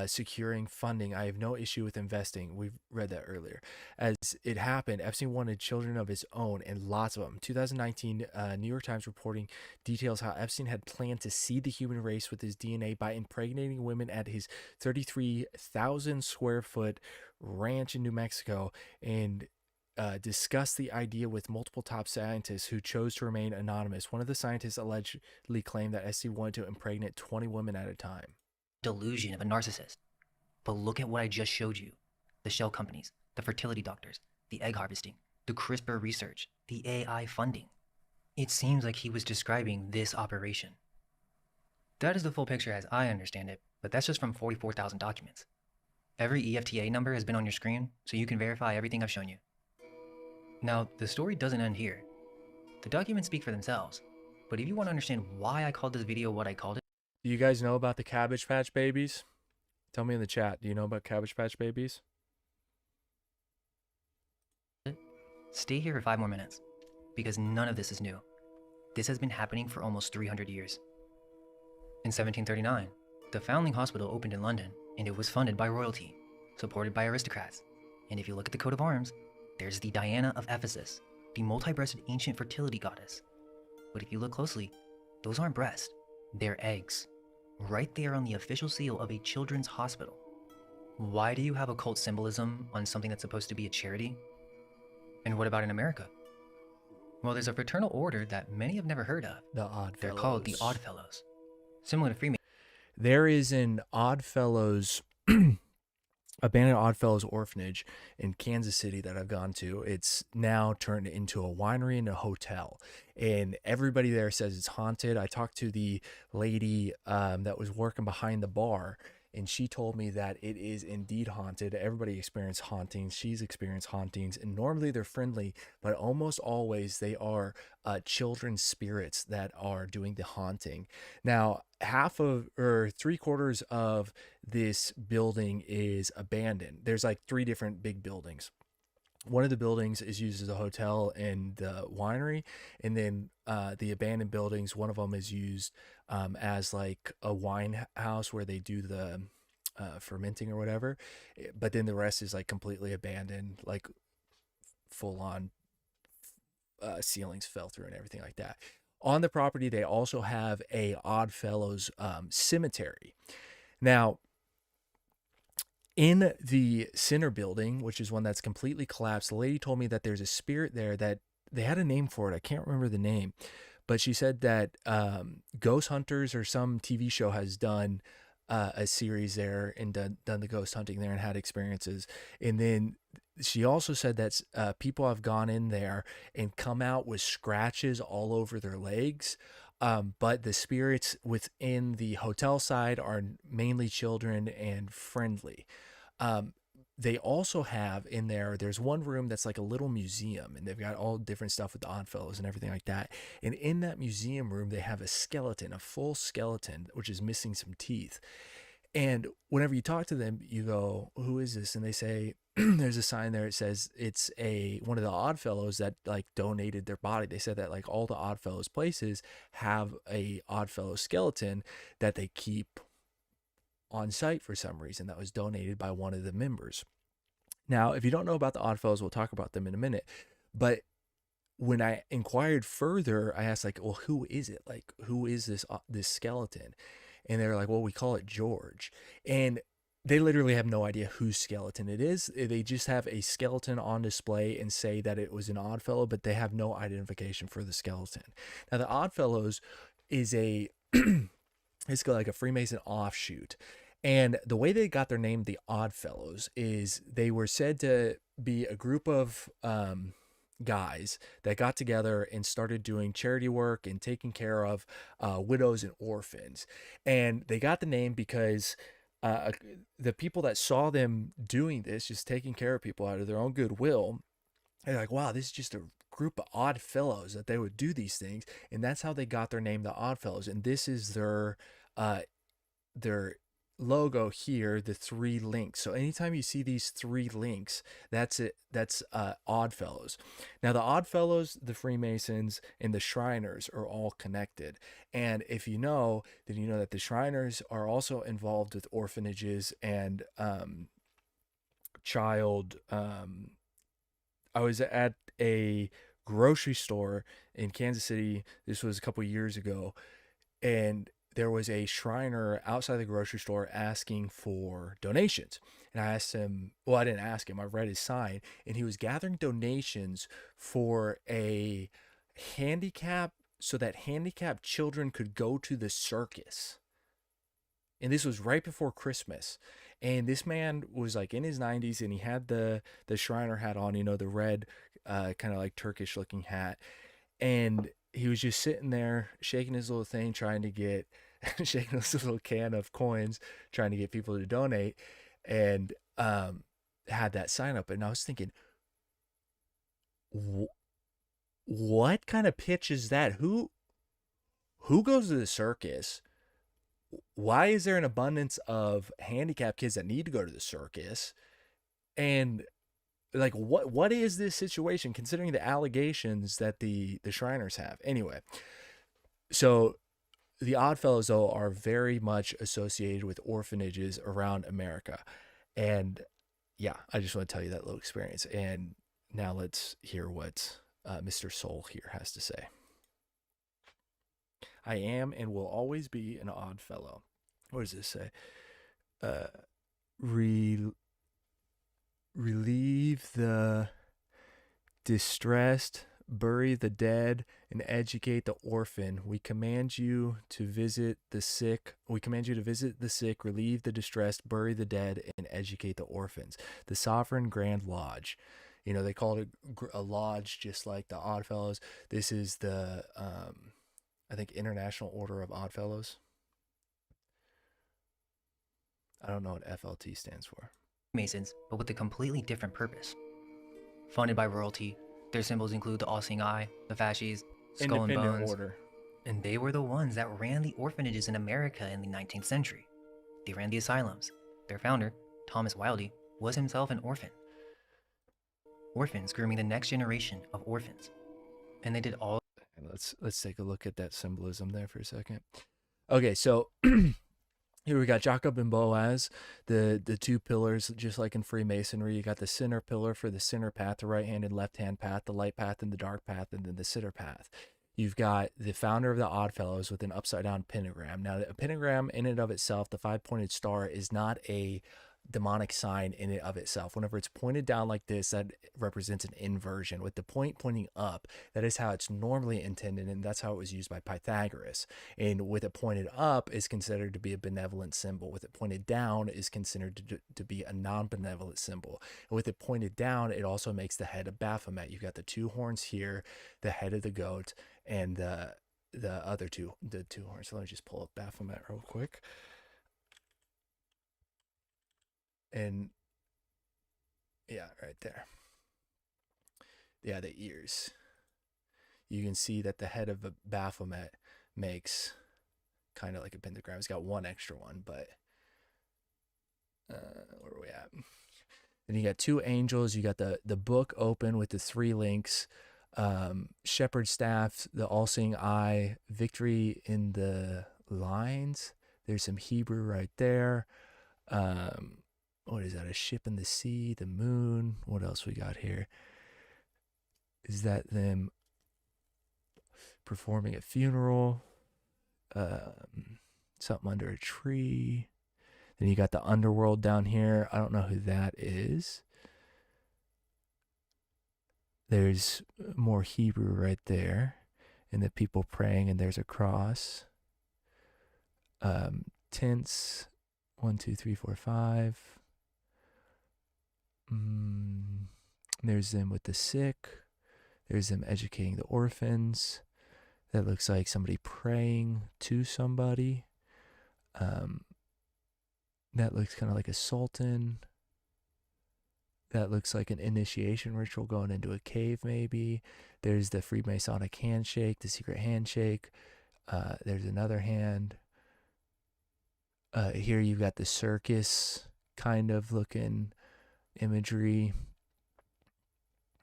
securing funding. I have no issue with investing. We've read that earlier. As it happened, Epstein wanted children of his own, and lots of them. 2019, New York Times reporting details how Epstein had planned to seed the human race with his DNA by impregnating women at his 33,000 square foot ranch in New Mexico, and discussed the idea with multiple top scientists who chose to remain anonymous. One of the scientists allegedly claimed that Epstein wanted to impregnate 20 women at a time. Delusion of a narcissist. But look at what I just showed you. The shell companies, the fertility doctors, the egg harvesting, the CRISPR research, the AI funding. It seems like he was describing this operation. That is the full picture as I understand it, but that's just from 44,000 documents. Every EFTA number has been on your screen, so you can verify everything I've shown you. Now, the story doesn't end here. The documents speak for themselves, but if you want to understand why I called this video what I called it. Do you guys know about the Cabbage Patch Babies? Tell me in the chat. Do you know about Cabbage Patch Babies? Stay here for 5 more minutes, because none of this is new. This has been happening for almost 300 years. In 1739, the Foundling Hospital opened in London, and it was funded by royalty, supported by aristocrats. And if you look at the coat of arms, there's the Diana of Ephesus, the multi-breasted ancient fertility goddess. But if you look closely, those aren't breasts, they're eggs. right there on the official seal of a children's hospital. Why do you have occult symbolism on something that's supposed to be a charity? And what about in America? Well, there's a fraternal order that many have never heard of. The Odd They're called the Fellows. Odd Fellows. Similar to Freemasons. There is an Odd Fellows, abandoned Odd Fellows orphanage in Kansas City that I've gone to. It's now turned into a winery and a hotel, and everybody there says it's haunted. I talked to the lady that was working behind the bar, and she told me that it is indeed haunted. Everybody experienced hauntings. She's experienced hauntings, and normally they're friendly, but almost always they are children's spirits that are doing the haunting. Now, half of or 3/4 of this building is abandoned. There's like 3 different big buildings. One of the buildings is used as a hotel and the winery, and then the abandoned buildings, one of them is used as like a wine house where they do the fermenting or whatever, but then the rest is like completely abandoned, like full on ceilings fell through and everything like that. On the property, they also have a Odd Fellows cemetery. Now, in the center building, which is one that's completely collapsed, the lady told me that there's a spirit there that they had a name for it. I can't remember the name, but she said that Ghost Hunters or some TV show has done a series there and done the ghost hunting there and had experiences. And then she also said that people have gone in there and come out with scratches all over their legs. But the spirits within the hotel side are mainly children and friendly. They also have in there's one room that's like a little museum, and they've got all different stuff with the Odd Fellows and everything like that. And in that museum room, they have a skeleton, a full skeleton, which is missing some teeth. And whenever you talk to them, you go, "Who is this?" And they say, there's a sign there. It says it's one of the Odd Fellows that like donated their body. They said that like all the Odd Fellows places have a Odd Fellow skeleton that they keep on site for some reason that was donated by one of the members. Now, if you don't know about the Odd Fellows, we'll talk about them in a minute. But when I inquired further, I asked like, "Well, who is it? Like, who is this skeleton?" And they're like, "Well, we call it George." And they literally have no idea whose skeleton it is. They just have a skeleton on display and say that it was an Odd Fellow, but they have no identification for the skeleton. Now, the Odd Fellows is it's like a Freemason offshoot. And the way they got their name, the Odd Fellows, is they were said to be a group of guys that got together and started doing charity work and taking care of widows and orphans. And they got the name because the people that saw them doing this, just taking care of people out of their own goodwill, they're like, "Wow, this is just a group of odd fellows that they would do these things." And that's how they got their name, the Odd Fellows. And this is their logo here, the 3 links. So anytime you see these 3 links, that's it. That's Odd Fellows. Now, the Odd Fellows, the Freemasons, and the Shriners are all connected. And if you know, then you know that the Shriners are also involved with orphanages and child. I was at a grocery store in Kansas City. This was a couple years ago, and there was a Shriner outside the grocery store asking for donations. And I asked him, well, I didn't ask him, I read his sign, and he was gathering donations for a handicap so that handicapped children could go to the circus. And this was right before Christmas. And this man was like in his 90s, and he had the Shriner hat on, you know, the red kind of like Turkish looking hat. And he was just sitting there shaking his little thing, trying to get shaking this little can of coins, trying to get people to donate, and had that sign up. And I was thinking, what kind of pitch is that? Who goes to the circus? Why is there an abundance of handicapped kids that need to go to the circus? And like, what is this situation considering the allegations that the Shriners have? Anyway, so the Odd Fellows, though, are very much associated with orphanages around America. And yeah, I just want to tell you that little experience. And now let's hear what Mr. Soul here has to say. I am and will always be an odd fellow. what does this say? Relieve the distressed, bury the dead, and educate the orphan. We command you to visit the sick. Relieve the distressed, bury the dead, and educate the orphans. The Sovereign Grand Lodge. You know, they call it a lodge just like the Oddfellows. This is the, I think, International Order of Oddfellows. I don't know what FLT stands for. Masons, but with a completely different purpose. Funded by royalty, their symbols include the all-seeing eye, the fasces, skull and Independent bones. order. And they were the ones that ran the orphanages in America in the 19th century. They ran the asylums. Their founder, Thomas Wildey, was himself an orphan. Orphans grooming the next generation of orphans. And they did all... Let's take a look at that symbolism there for a second. Okay, so here we got Jacob and Boaz, the two pillars, just like in Freemasonry. You got the center pillar for the center path, the right-hand and left-hand path, the light path and the dark path, and then the center path. You've got the founder of the Oddfellows with an upside-down pentagram. Now, a pentagram in and of itself, the five-pointed star, is not a demonic sign in and of itself. Whenever it's pointed down like this, that represents an inversion. With the point pointing up, that is how it's normally intended, and that's how it was used by Pythagoras. And with it pointed up is considered to be a benevolent symbol. With it pointed down is considered to be a non-benevolent symbol. And with it pointed down, it also makes the head of Baphomet. You've got the two horns here, the head of the goat, and the other two horns. So let me just pull up Baphomet real quick. And yeah, right there. Yeah, the ears. You can see that the head of a Baphomet makes kind of like a pentagram. It's got one extra one, but where are we at? Then you got two angels. You got the book open with the three links. Shepherd's staff, the all-seeing eye, victory in the lines. There's some Hebrew right there. What is that? A ship in the sea, the moon. What else we got here? Is that them performing a funeral? Something under a tree. Then you got the underworld down here. I don't know who that is. There's more Hebrew right there. And the people praying, and there's a cross. Tents. 1, 2, 3, 4, 5. There's them with the sick. There's them educating the orphans. That looks like somebody praying to somebody. That looks kind of like a sultan. That looks like an initiation ritual going into a cave, maybe. There's the Freemasonic handshake, the secret handshake. There's another hand. Here you've got the circus kind of looking imagery.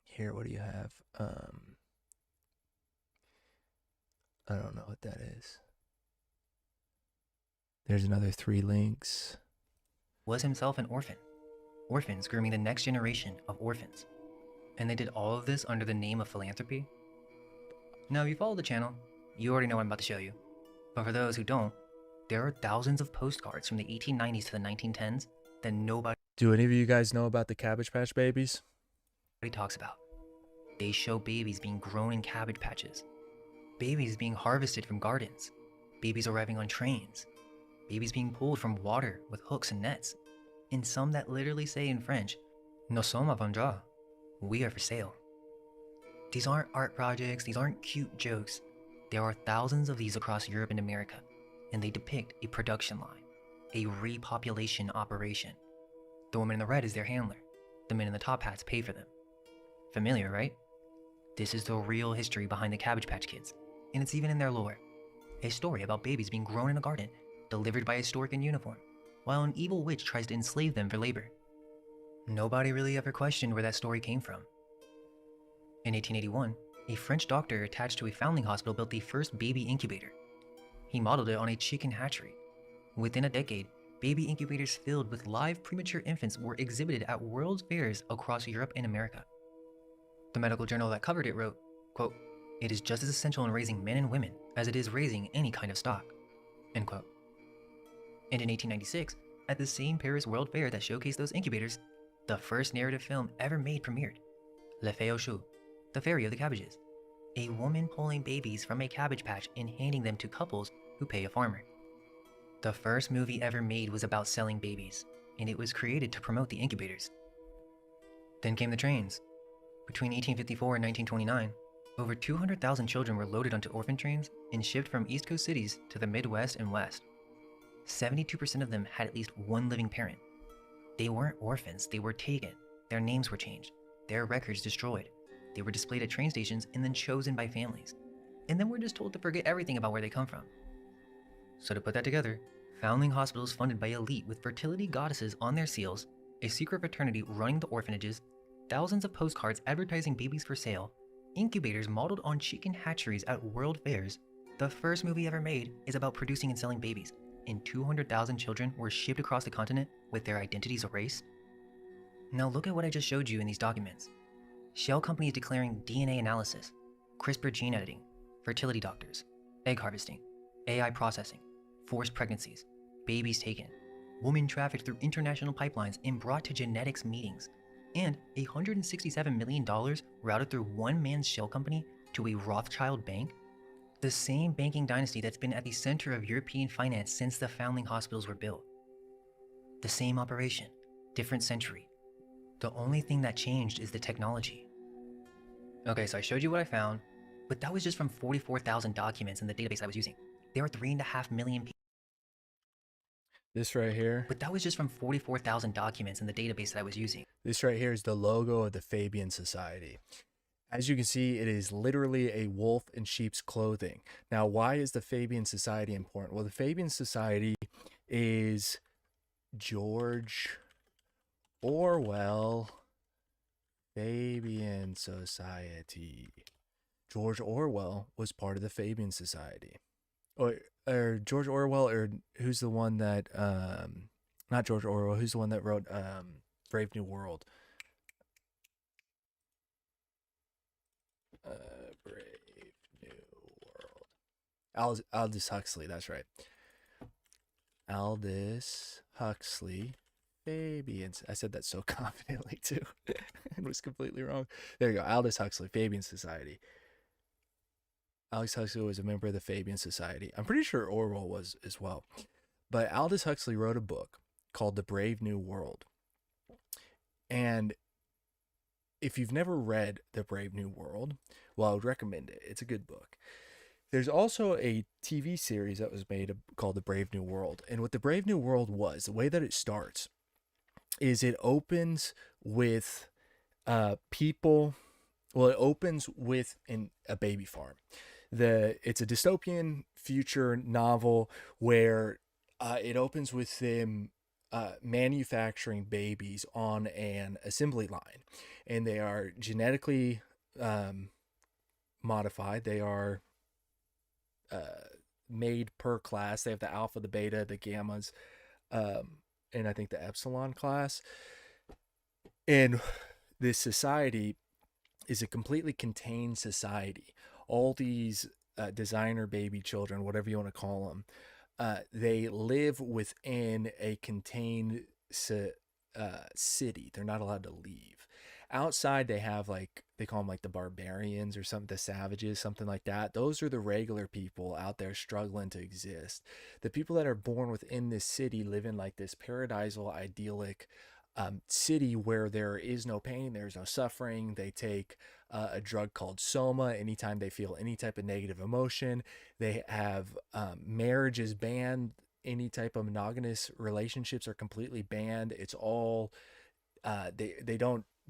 Here, what do you have? I don't know what that is. There's another three links. Was himself an orphan. Orphans grooming the next generation of orphans. And they did all of this under the name of philanthropy. Now, if you follow the channel, you already know what I'm about to show you. But for those who don't, there are thousands of postcards from the 1890s to the 1910s that nobody... Do any of you guys know about the Cabbage Patch Babies? ...talks about. They show babies being grown in cabbage patches. Babies being harvested from gardens. Babies arriving on trains. Babies being pulled from water with hooks and nets. And some that literally say in French, "Nous sommes à vendre." We are for sale. These aren't art projects, these aren't cute jokes. There are thousands of these across Europe and America, and they depict a production line, a repopulation operation. The woman in the red is their handler. The men in the top hats pay for them. Familiar, right? This is the real history behind the Cabbage Patch Kids, and it's even in their lore. A story about babies being grown in a garden, delivered by a stork in uniform, while an evil witch tries to enslave them for labor. Nobody really ever questioned where that story came from. In 1881, a French doctor attached to a foundling hospital built the first baby incubator. He modeled it on a chicken hatchery. Within a decade, baby incubators filled with live premature infants were exhibited at world's fairs across Europe and America. The medical journal that covered it wrote, quote, "It is just as essential in raising men and women as it is raising any kind of stock," end quote. And in 1896, at the same Paris World Fair that showcased those incubators, the first narrative film ever made premiered. Le Fée aux Choux, The Fairy of the Cabbages. A woman pulling babies from a cabbage patch and handing them to couples who pay a farmer. The first movie ever made was about selling babies, and it was created to promote the incubators. Then came the trains. Between 1854 and 1929, over 200,000 children were loaded onto orphan trains and shipped from East Coast cities to the Midwest and West. 72% of them had at least one living parent. They weren't orphans, they were taken. Their names were changed, their records destroyed. They were displayed at train stations and then chosen by families. And then we're just told to forget everything about where they come from. So to put that together, foundling hospitals funded by elite with fertility goddesses on their seals, a secret fraternity running the orphanages, thousands of postcards advertising babies for sale, incubators modeled on chicken hatcheries at world fairs, the first movie ever made is about producing and selling babies, and 200,000 children were shipped across the continent with their identities erased. Now look at what I just showed you in these documents. Shell companies declaring DNA analysis, CRISPR gene editing, fertility doctors, egg harvesting, AI processing, forced pregnancies, babies taken, women trafficked through international pipelines and brought to genetics meetings, and $167 million routed through one man's shell company to a Rothschild bank. The same banking dynasty that's been at the center of European finance since the founding hospitals were built. The same operation, different century. The only thing that changed is the technology. Okay, so I showed you what I found, but that was just from 44,000 documents in the database I was using. There are 3.5 million people. This right here. But that was just from 44,000 documents in the database that I was using. This right here is the logo of the Fabian Society. As you can see, it is literally a wolf in sheep's clothing. Now, why is the Fabian Society important? Well, the Fabian Society is George Orwell. Fabian Society. George Orwell was part of the Fabian Society. Or George Orwell, or who's the one that, not George Orwell, who's the one that wrote Brave New World? Brave New World. Aldous Huxley, that's right. Aldous Huxley. Fabians. I said that so confidently too. It was completely wrong. There you go. Aldous Huxley, Fabian Society. Aldous Huxley was a member of the Fabian Society. I'm pretty sure Orwell was as well. But Aldous Huxley wrote a book called The Brave New World. And if you've never read The Brave New World, well, I would recommend it. It's a good book. There's also a TV series that was made called The Brave New World. And what The Brave New World was, the way that it starts, is it opens with people. Well, it opens with a baby farm. It's a dystopian future novel where it opens with them manufacturing babies on an assembly line, and they are genetically modified. They are made per class. They have the alpha, the beta, the gammas, and I think the epsilon class. And this society is a completely contained society. All these designer baby children, whatever you want to call them, they live within a contained city. They're not allowed to leave. Outside, they have they call them the barbarians or something, the savages, something like that. Those are the regular people out there struggling to exist. The people that are born within this city live in this paradisal, idyllic city where there is no pain, there's no suffering. They take a drug called soma anytime they feel any type of negative emotion. They have marriage is banned. Any type of monogamous relationships are completely banned. It's all they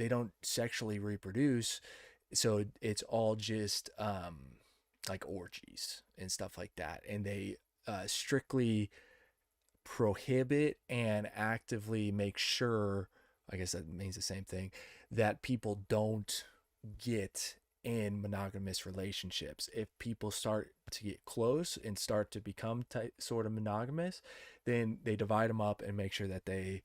don't sexually reproduce, so it's all just orgies and stuff like that. And they strictly prohibit and actively make sure, I guess that means the same thing, that people don't get in monogamous relationships. If people start to get close and start to become sort of monogamous, then they divide them up and make sure that they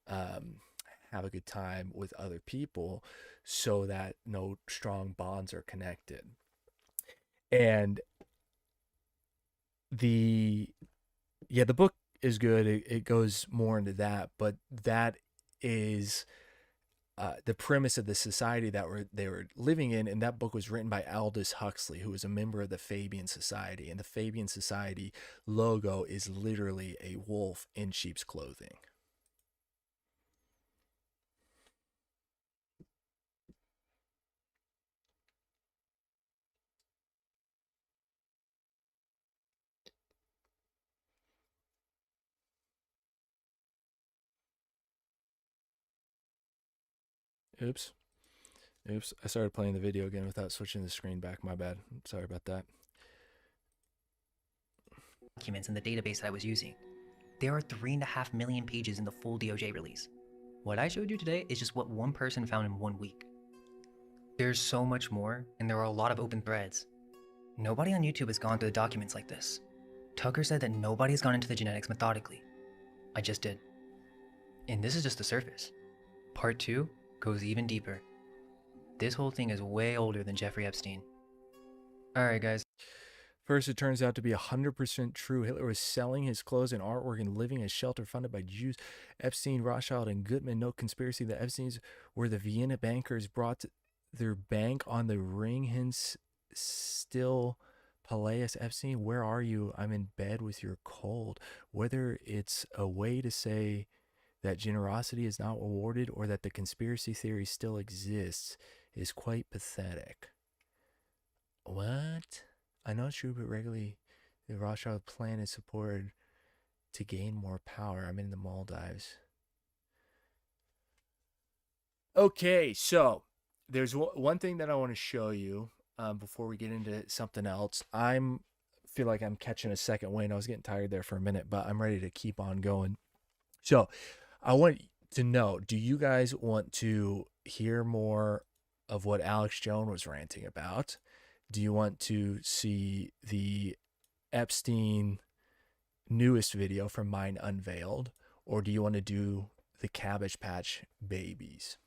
have a good time with other people so that no strong bonds are connected. And the book is good. It goes more into that, but that is the premise of the society that they were living in. And that book was written by Aldous Huxley, who was a member of the Fabian Society. And the Fabian Society logo is literally a wolf in sheep's clothing. Oops. I started playing the video again without switching the screen back. My bad. Sorry about that. Documents in the database that I was using. There are 3.5 million pages in the full DOJ release. What I showed you today is just what one person found in 1 week. There's so much more, and there are a lot of open threads. Nobody on YouTube has gone through the documents like this. Tucker said that nobody's gone into the genetics methodically. I just did. And this is just the surface. Part 2 goes even deeper. This whole thing is way older than Jeffrey Epstein. Alright guys. First, it turns out to be 100% true. Hitler was selling his clothes and artwork and living in shelter funded by Jews. Epstein, Rothschild, and Goodman. No conspiracy. The Epsteins were the Vienna bankers brought their bank on the ring. Hence, still Palais Epstein. Where are you? I'm in bed with your cold. Whether it's a way to say that generosity is not rewarded or that the conspiracy theory still exists is quite pathetic. What? I know it's true, but regularly the Rothschild plan is supported to gain more power. I'm in the Maldives. Okay, so there's one thing that I want to show you before we get into something else. Feel like I'm catching a second wind. I was getting tired there for a minute, but I'm ready to keep on going. So I want to know, do you guys want to hear more of what Alex Jones was ranting about? Do you want to see the Epstein newest video from Mine Unveiled? Or do you want to do the Cabbage Patch Babies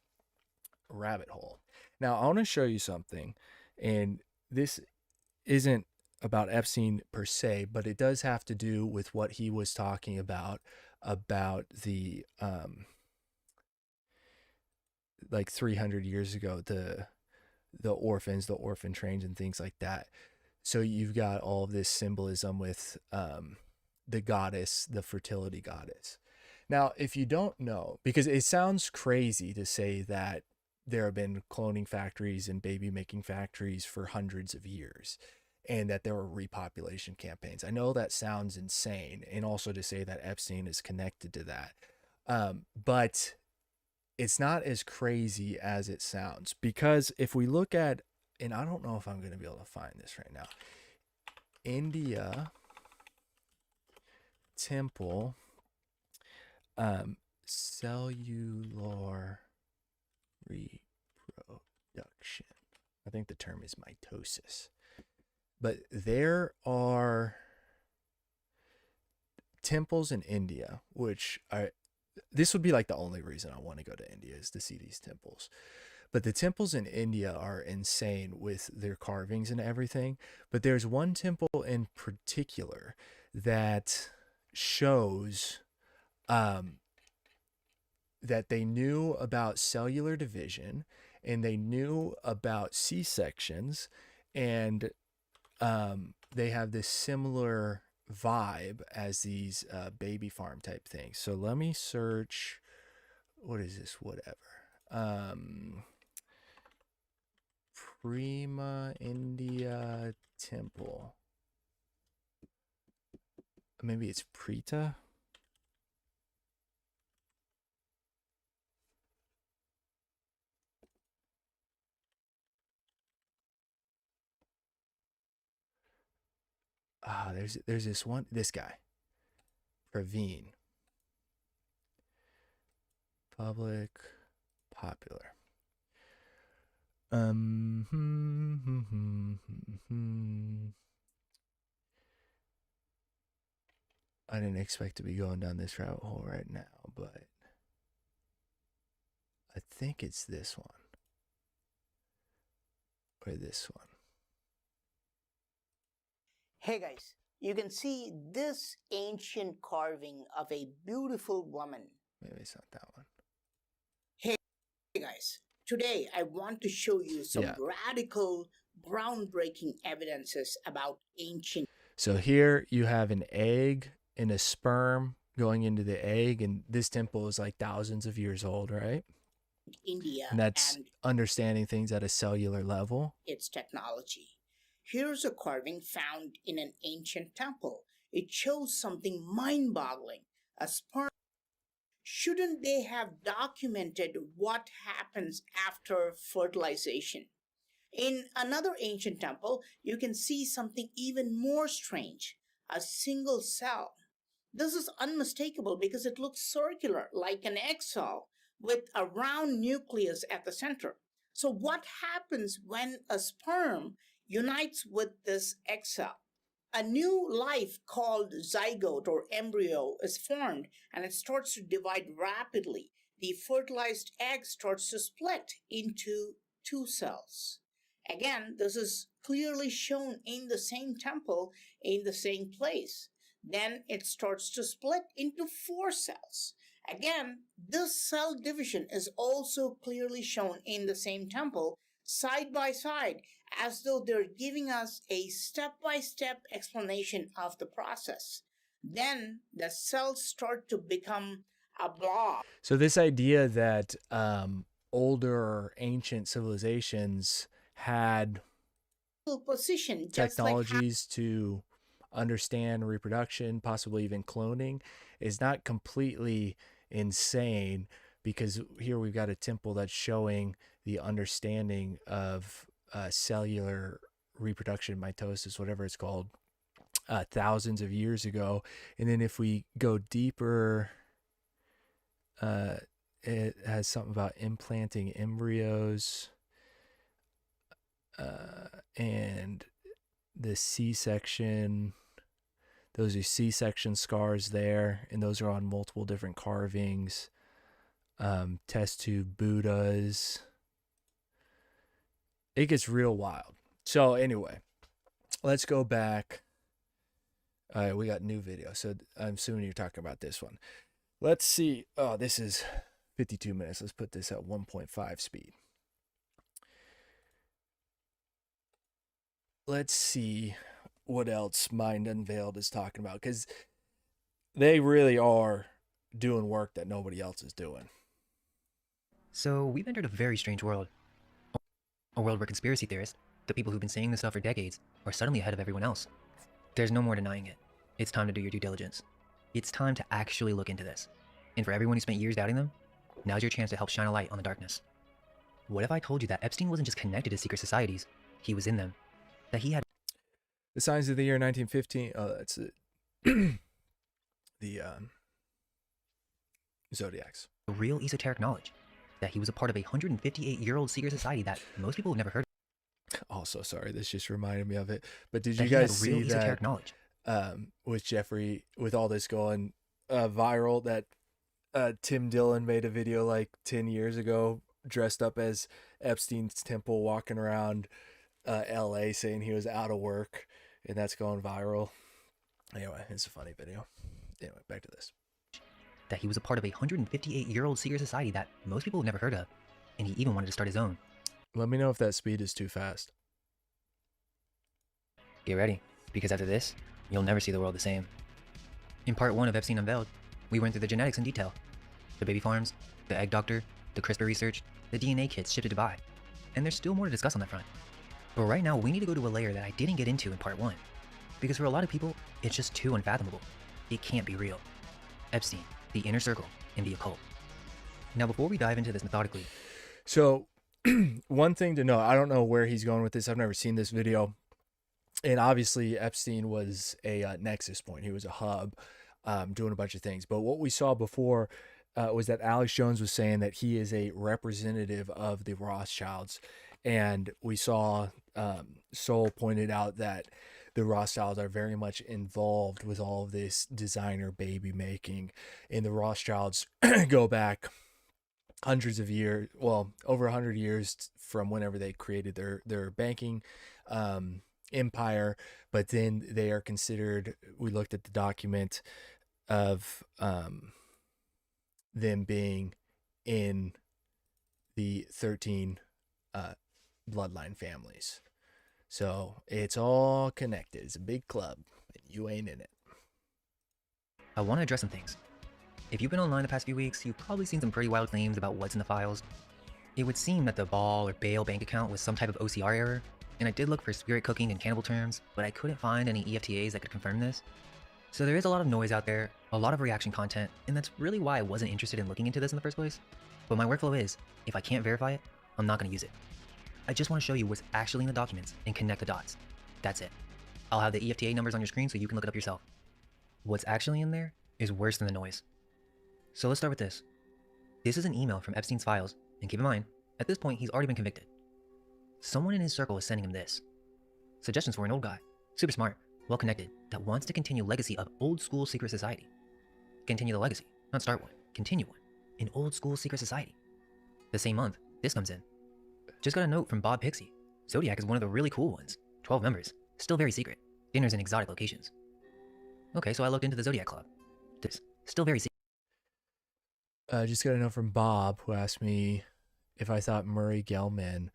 rabbit hole? Now, I want to show you something. And this isn't about Epstein per se, but it does have to do with what he was talking about the, like 300 years ago, the orphans, the orphan trains and things like that. So you've got all of this symbolism with the goddess, the fertility goddess. Now, if you don't know, because it sounds crazy to say that there have been cloning factories and baby making factories for hundreds of years and that there were repopulation campaigns. I know that sounds insane, and also to say that Epstein is connected to that. But it's not as crazy as it sounds, because if we look at, and I don't know if I'm going to be able to find this right now, India temple cellular reproduction. I think the term is mitosis. But there are temples in India, which are, this would be like the only reason I want to go to India is to see these temples. But the temples in India are insane with their carvings and everything. But there's one temple in particular that shows that they knew about cellular division and they knew about C-sections, and they have this similar vibe as these baby farm type things. So let me search, what is this, whatever, Prima India temple, maybe it's Prita. There's this guy, Praveen, public, popular. I didn't expect to be going down this rabbit hole right now, but I think it's this one or this one. Hey guys, you can see this ancient carving of a beautiful woman. Maybe it's not that one. Hey guys, today I want to show you some radical, groundbreaking evidences about ancient. So here you have an egg and a sperm going into the egg, and this temple is like thousands of years old, right? India, and that's understanding things at a cellular level. Its technology. Here's a carving found in an ancient temple. It shows something mind-boggling. A sperm. Shouldn't they have documented what happens after fertilization? In another ancient temple, you can see something even more strange. A single cell. This is unmistakable because it looks circular, like an egg cell, with a round nucleus at the center. So what happens when a sperm unites with this egg cell? A new life called zygote or embryo is formed, and it starts to divide rapidly. The fertilized egg starts to split into two cells. Again, this is clearly shown in the same temple, in the same place. Then it starts to split into 4 cells. Again, this cell division is also clearly shown in the same temple, side by side, as though they're giving us a step-by-step explanation of the process. Then the cells start to become a blob. So this idea that older ancient civilizations had position, technologies to understand reproduction, possibly even cloning, is not completely insane, because here we've got a temple that's showing the understanding of cellular reproduction, mitosis, whatever it's called, thousands of years ago. And then if we go deeper, it has something about implanting embryos and the C-section. Those are C-section scars there, and those are on multiple different carvings. Test tube Buddhas. It gets real wild. So anyway, let's go back. All right, we got new video, so I'm assuming you're talking about this one. Let's see. Oh, this is 52 minutes. Let's put this at 1.5 speed. Let's see what else Mind Unveiled is talking about, because they really are doing work that nobody else is doing. So we've entered a very strange world. A world where conspiracy theorists, the people who've been saying this stuff for decades, are suddenly ahead of everyone else. There's no more denying it. It's time to do your due diligence. It's time to actually look into this. And for everyone who spent years doubting them, now's your chance to help shine a light on the darkness. What if I told you that Epstein wasn't just connected to secret societies, he was in them? That he had the signs of the year 1915. Oh, that's it. The zodiacs. Real esoteric knowledge. That he was a part of a 158-year-old secret society that most people have never heard of. Also, sorry, this just reminded me of it. But did That you he had guys real see esoteric that knowledge. With Jeffrey, with all this going viral, that Tim Dillon made a video like 10 years ago dressed up as Epstein's temple, walking around LA saying he was out of work, and that's going viral. Anyway, it's a funny video. Anyway, back to this. That he was a part of a 158-year-old secret society that most people have never heard of, and he even wanted to start his own. Let me know if that speed is too fast. Get ready, because after this, you'll never see the world the same. In part 1 of Epstein Unveiled, we went through the genetics in detail. The baby farms, the egg doctor, the CRISPR research, the DNA kits shipped to Dubai. And there's still more to discuss on that front. But right now, we need to go to a layer that I didn't get into in part 1. Because for a lot of people, it's just too unfathomable. It can't be real. Epstein, the inner circle, and the occult. Now, before we dive into this methodically. So, one thing to know, I don't know where he's going with this. I've never seen this video. And obviously, Epstein was a nexus point. He was a hub doing a bunch of things. But what we saw before was that Alex Jones was saying that he is a representative of the Rothschilds. And we saw Sol pointed out that the Rothschilds are very much involved with all of this designer baby making. And the Rothschilds go back hundreds of years, well, over 100 years from whenever they created their banking empire, but then they are considered, we looked at the document of them being in the 13 bloodline families. So it's all connected. It's a big club, and you ain't in it. I want to address some things. If you've been online the past few weeks, you've probably seen some pretty wild claims about what's in the files. It would seem that the Ball or Bale bank account was some type of OCR error, and I did look for spirit cooking and cannibal terms, but I couldn't find any EFTAs that could confirm this. So there is a lot of noise out there, a lot of reaction content, and that's really why I wasn't interested in looking into this in the first place. But my workflow is, if I can't verify it, I'm not going to use it. I just want to show you what's actually in the documents and connect the dots. That's it. I'll have the EFTA numbers on your screen so you can look it up yourself. What's actually in there is worse than the noise. So let's start with this. This is an email from Epstein's files, and keep in mind, at this point he's already been convicted. Someone in his circle is sending him this. Suggestions for an old guy, super smart, well connected, that wants to continue legacy of old school secret society. Continue the legacy, not start one, continue one. An old school secret society. The same month, this comes in. Just got a note from Bob Pixie. Zodiac is one of the really cool ones. 12 members, still very secret. Dinners in exotic locations. Okay, so I looked into the Zodiac Club. This, still very secret. Just got a note from Bob, who asked me if I thought Murray Gell-Mann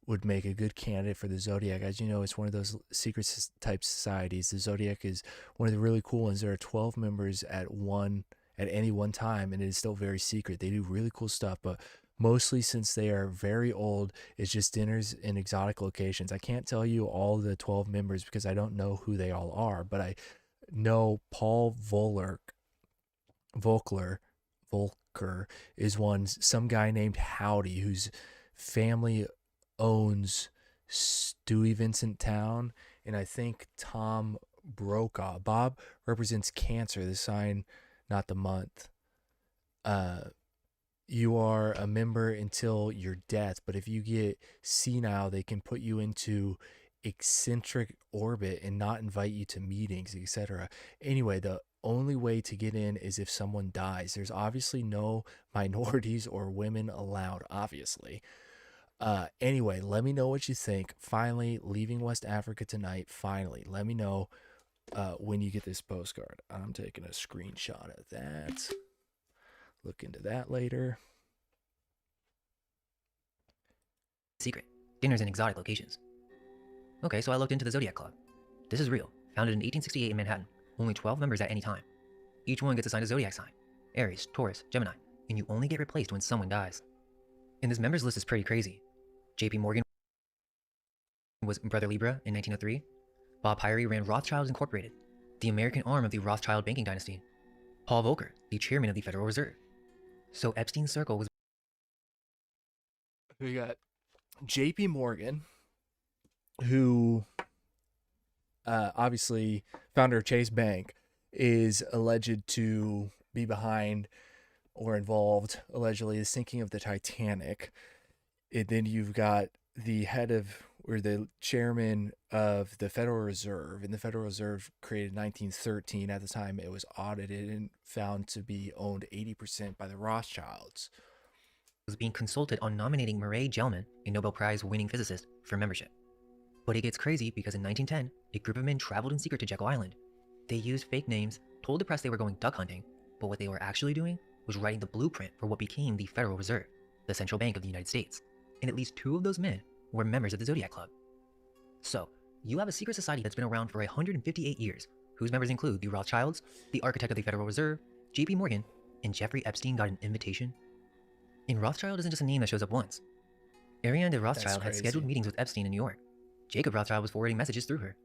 would make a good candidate for the Zodiac. As you know, it's one of those secret type societies. The Zodiac is one of the really cool ones. There are 12 members at any one time, and it is still very secret. They do really cool stuff, but mostly, since they are very old, it's just dinners in exotic locations. I can't tell you all the 12 members because I don't know who they all are, but I know Paul Volcker is one. Some guy named Howdy, whose family owns Stuyvesant Town, and I think Tom Brokaw. Bob represents Cancer, the sign, not the month. You are a member until your death, but if you get senile, they can put you into eccentric orbit and not invite you to meetings, etc. Anyway, the only way to get in is if someone dies. There's obviously no minorities or women allowed, obviously. Anyway, let me know what you think. Finally, leaving West Africa tonight. Finally, let me know when you get this postcard. I'm taking a screenshot of that. Look into that later. Secret. Dinners in exotic locations. Okay, so I looked into the Zodiac Club. This is real. Founded in 1868 in Manhattan. Only 12 members at any time. Each one gets assigned a zodiac sign. Aries, Taurus, Gemini. And you only get replaced when someone dies. And this members list is pretty crazy. J.P. Morgan was Brother Libra in 1903. Bob Pyrie ran Rothschilds Incorporated, the American arm of the Rothschild banking dynasty. Paul Volcker, the chairman of the Federal Reserve. So Epstein's circle was... We got J.P. Morgan, who obviously founder of Chase Bank, is alleged to be behind or involved, allegedly, the sinking of the Titanic. And then you've got the head of, or the chairman of the Federal Reserve, and the Federal Reserve created in 1913. At the time, it was audited and found to be owned 80% by the Rothschilds. Was being consulted on nominating Murray Gell-Mann, a Nobel Prize winning physicist, for membership. But it gets crazy because in 1910, a group of men traveled in secret to Jekyll Island. They used fake names, told the press they were going duck hunting, but what they were actually doing was writing the blueprint for what became the Federal Reserve, the central bank of the United States. And at least 2 of those men were members of the Zodiac Club. So, you have a secret society that's been around for 158 years, whose members include the Rothschilds, the architect of the Federal Reserve, J.P. Morgan, and Jeffrey Epstein got an invitation. And Rothschild isn't just a name that shows up once. Ariane de Rothschild had scheduled meetings with Epstein in New York. Jacob Rothschild was forwarding messages through her.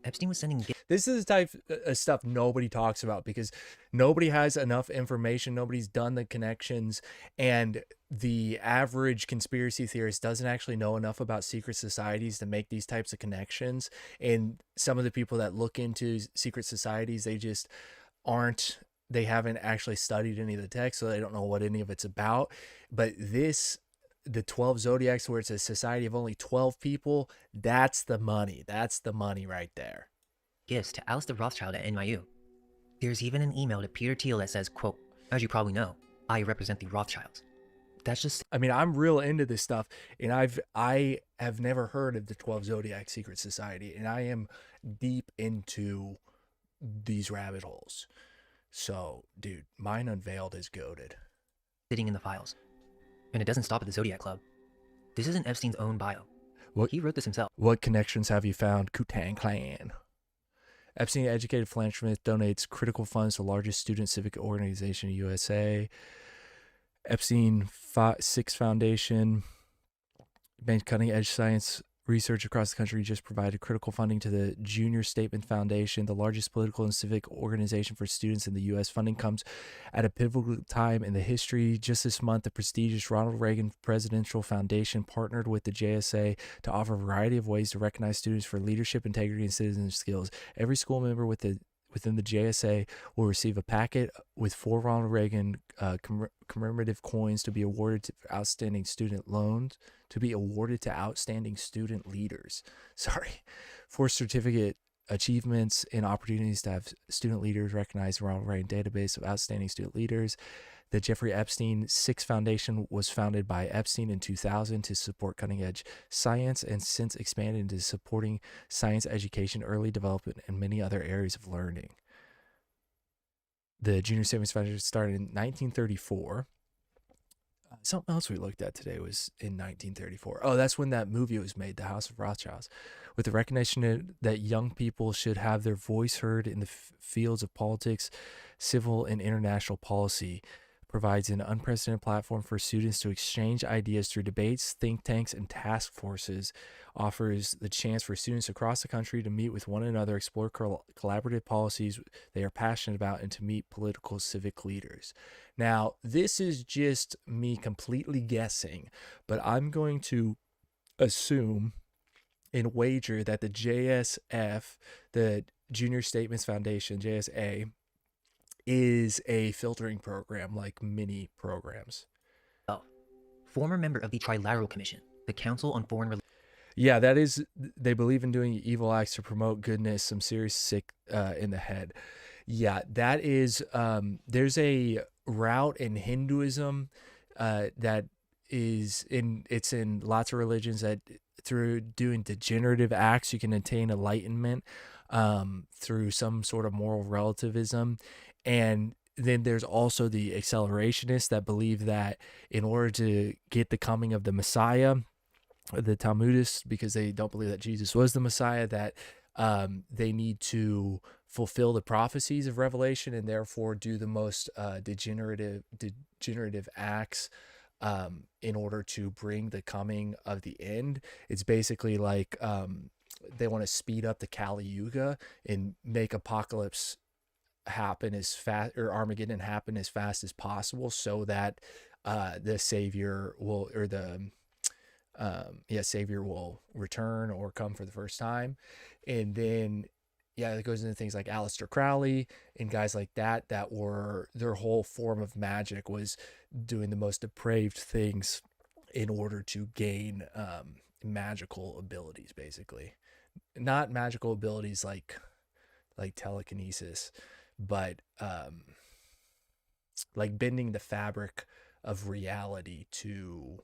Epstein was sending gifts. This is the type of stuff nobody talks about because nobody has enough information. Nobody's done the connections, and the average conspiracy theorist doesn't actually know enough about secret societies to make these types of connections. And some of the people that look into secret societies, they just aren't, they haven't actually studied any of the text, so they don't know what any of it's about. But this, the 12 Zodiacs, where it's a society of only 12 people, that's the money. That's the money right there. Gifts to Alistair Rothschild at NYU. There's even an email to Peter Thiel that says, quote, "As you probably know, I represent the Rothschilds." That's just... I mean, I'm real into this stuff, and I have never heard of the 12 Zodiac Secret Society, and I am deep into these rabbit holes. So, dude, Mine Unveiled is goated. Sitting in the files. And it doesn't stop at the Zodiac Club. This isn't Epstein's own bio. He wrote this himself. What connections have you found? Ku-Tang Clan. Epstein, educated philanthropist, donates critical funds to the largest student civic organization in USA. Epstein 6 Foundation, bank cutting edge science research across the country, just provided critical funding to the Junior Statement Foundation, the largest political and civic organization for students in the U.S. Funding comes at a pivotal time in the history. Just this month, the prestigious Ronald Reagan Presidential Foundation partnered with the JSA to offer a variety of ways to recognize students for leadership, integrity, and citizen skills. Every school member within the JSA will receive a packet with 4 Ronald Reagan commemorative coins to be awarded to outstanding student loans, to be awarded to outstanding student leaders. 4 certificate achievements and opportunities to have student leaders recognized in the Ronald Reagan database of outstanding student leaders. The Jeffrey Epstein 6 Foundation was founded by Epstein in 2000 to support cutting-edge science and since expanded into supporting science education, early development, and many other areas of learning. The Junior Statements Foundation started in 1934. Something else we looked at today was in 1934. Oh, that's when that movie was made, The House of Rothschilds, with the recognition that young people should have their voice heard in the fields of politics, civil, and international policy. Provides an unprecedented platform for students to exchange ideas through debates, think tanks, and task forces, offers the chance for students across the country to meet with one another, explore collaborative policies they are passionate about, and to meet political civic leaders. Now, this is just me completely guessing, but I'm going to assume and wager that the JSF, the Junior Statements Foundation, JSA, is a filtering program like many programs. Former member of the Trilateral Commission, the Council on Foreign Relations. Yeah, that is, they believe in doing evil acts to promote goodness, some serious sick in the head. Yeah, that is, there's a route in Hinduism that is it's in lots of religions that through doing degenerative acts, you can attain enlightenment through some sort of moral relativism. And then there's also the accelerationists that believe that in order to get the coming of the Messiah, the Talmudists, because they don't believe that Jesus was the Messiah, that they need to fulfill the prophecies of Revelation and therefore do the most degenerative acts in order to bring the coming of the end. It's basically like they want to speed up the Kali Yuga and make apocalypse happen as fast, or Armageddon happen as fast as possible, so that the Savior will, or the Savior will return or come for the first time. And then it goes into things like Aleister Crowley and guys like that were, their whole form of magic was doing the most depraved things in order to gain magical abilities, basically. Not magical abilities like telekinesis, but like bending the fabric of reality to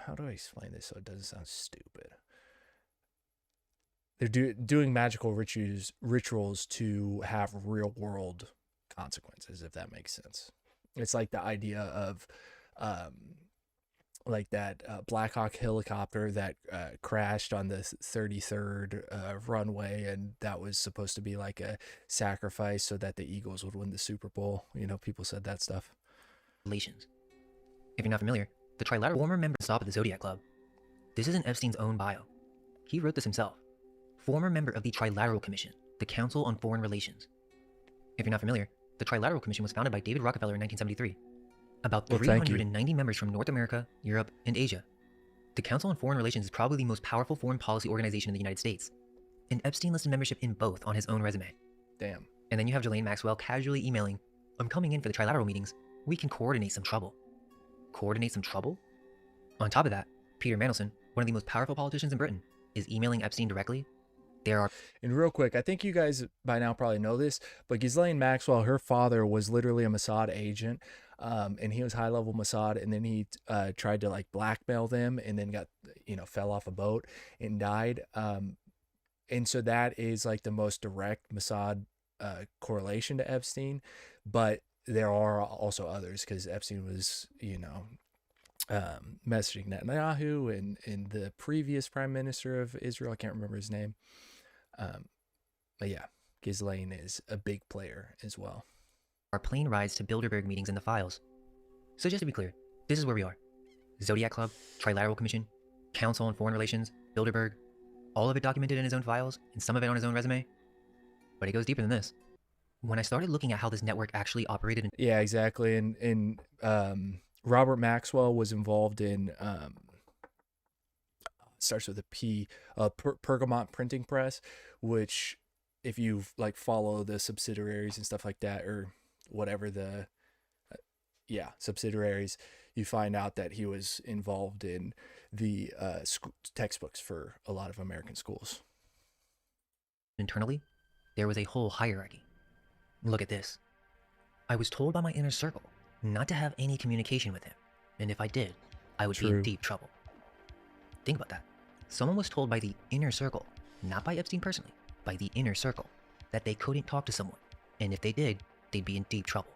how do I explain this so it doesn't sound stupid? They're doing magical rituals to have real world consequences, if that makes sense. It's like the idea of like that Black Hawk helicopter that crashed on the 33rd runway, and that was supposed to be like a sacrifice so that the Eagles would win the Super Bowl. You know, people said that stuff. Relations. If you're not familiar, the Trilateral former member stop at the Zodiac Club. This isn't Epstein's own bio. He wrote this himself. Former member of the Trilateral Commission, the Council on Foreign Relations. If you're not familiar, the Trilateral Commission was founded by David Rockefeller in 1973. About 390 members from North America, Europe, and Asia. The Council on Foreign Relations is probably the most powerful foreign policy organization in the United States. And Epstein listed membership in both on his own resume. Damn. And then you have Ghislaine Maxwell casually emailing, "I'm coming in for the Trilateral meetings. We can coordinate some trouble." Coordinate some trouble? On top of that, Peter Mandelson, one of the most powerful politicians in Britain, is emailing Epstein directly. There are. And real quick, I think you guys by now probably know this, but Ghislaine Maxwell, her father was literally a Mossad agent, and he was high level Mossad, and then he tried to like blackmail them, and then got, you know, fell off a boat and died. And so that is like the most direct Mossad correlation to Epstein, but there are also others because Epstein was, you know, messaging Netanyahu and the previous prime minister of Israel. I can't remember his name. But yeah, Ghislaine is a big player as well. Our plane rides to Bilderberg meetings in the files. So just to be clear, this is where we are. Zodiac Club, Trilateral Commission, Council on Foreign Relations, Bilderberg, all of it documented in his own files, and some of it on his own resume. But it goes deeper than this. When I started looking at how this network actually operated... Yeah, exactly. And Robert Maxwell was involved in... starts with a P, Pergamon Printing Press, which if you like follow the subsidiaries and stuff like that, or whatever the subsidiaries, you find out that he was involved in the textbooks for a lot of American schools. Internally, there was a whole hierarchy. Look at this. I was told by my inner circle not to have any communication with him, and if I did, I would be in deep trouble. Think about that. Someone was told by the inner circle, not by Epstein personally, by the inner circle, that they couldn't talk to someone, and if they did, they'd be in deep trouble.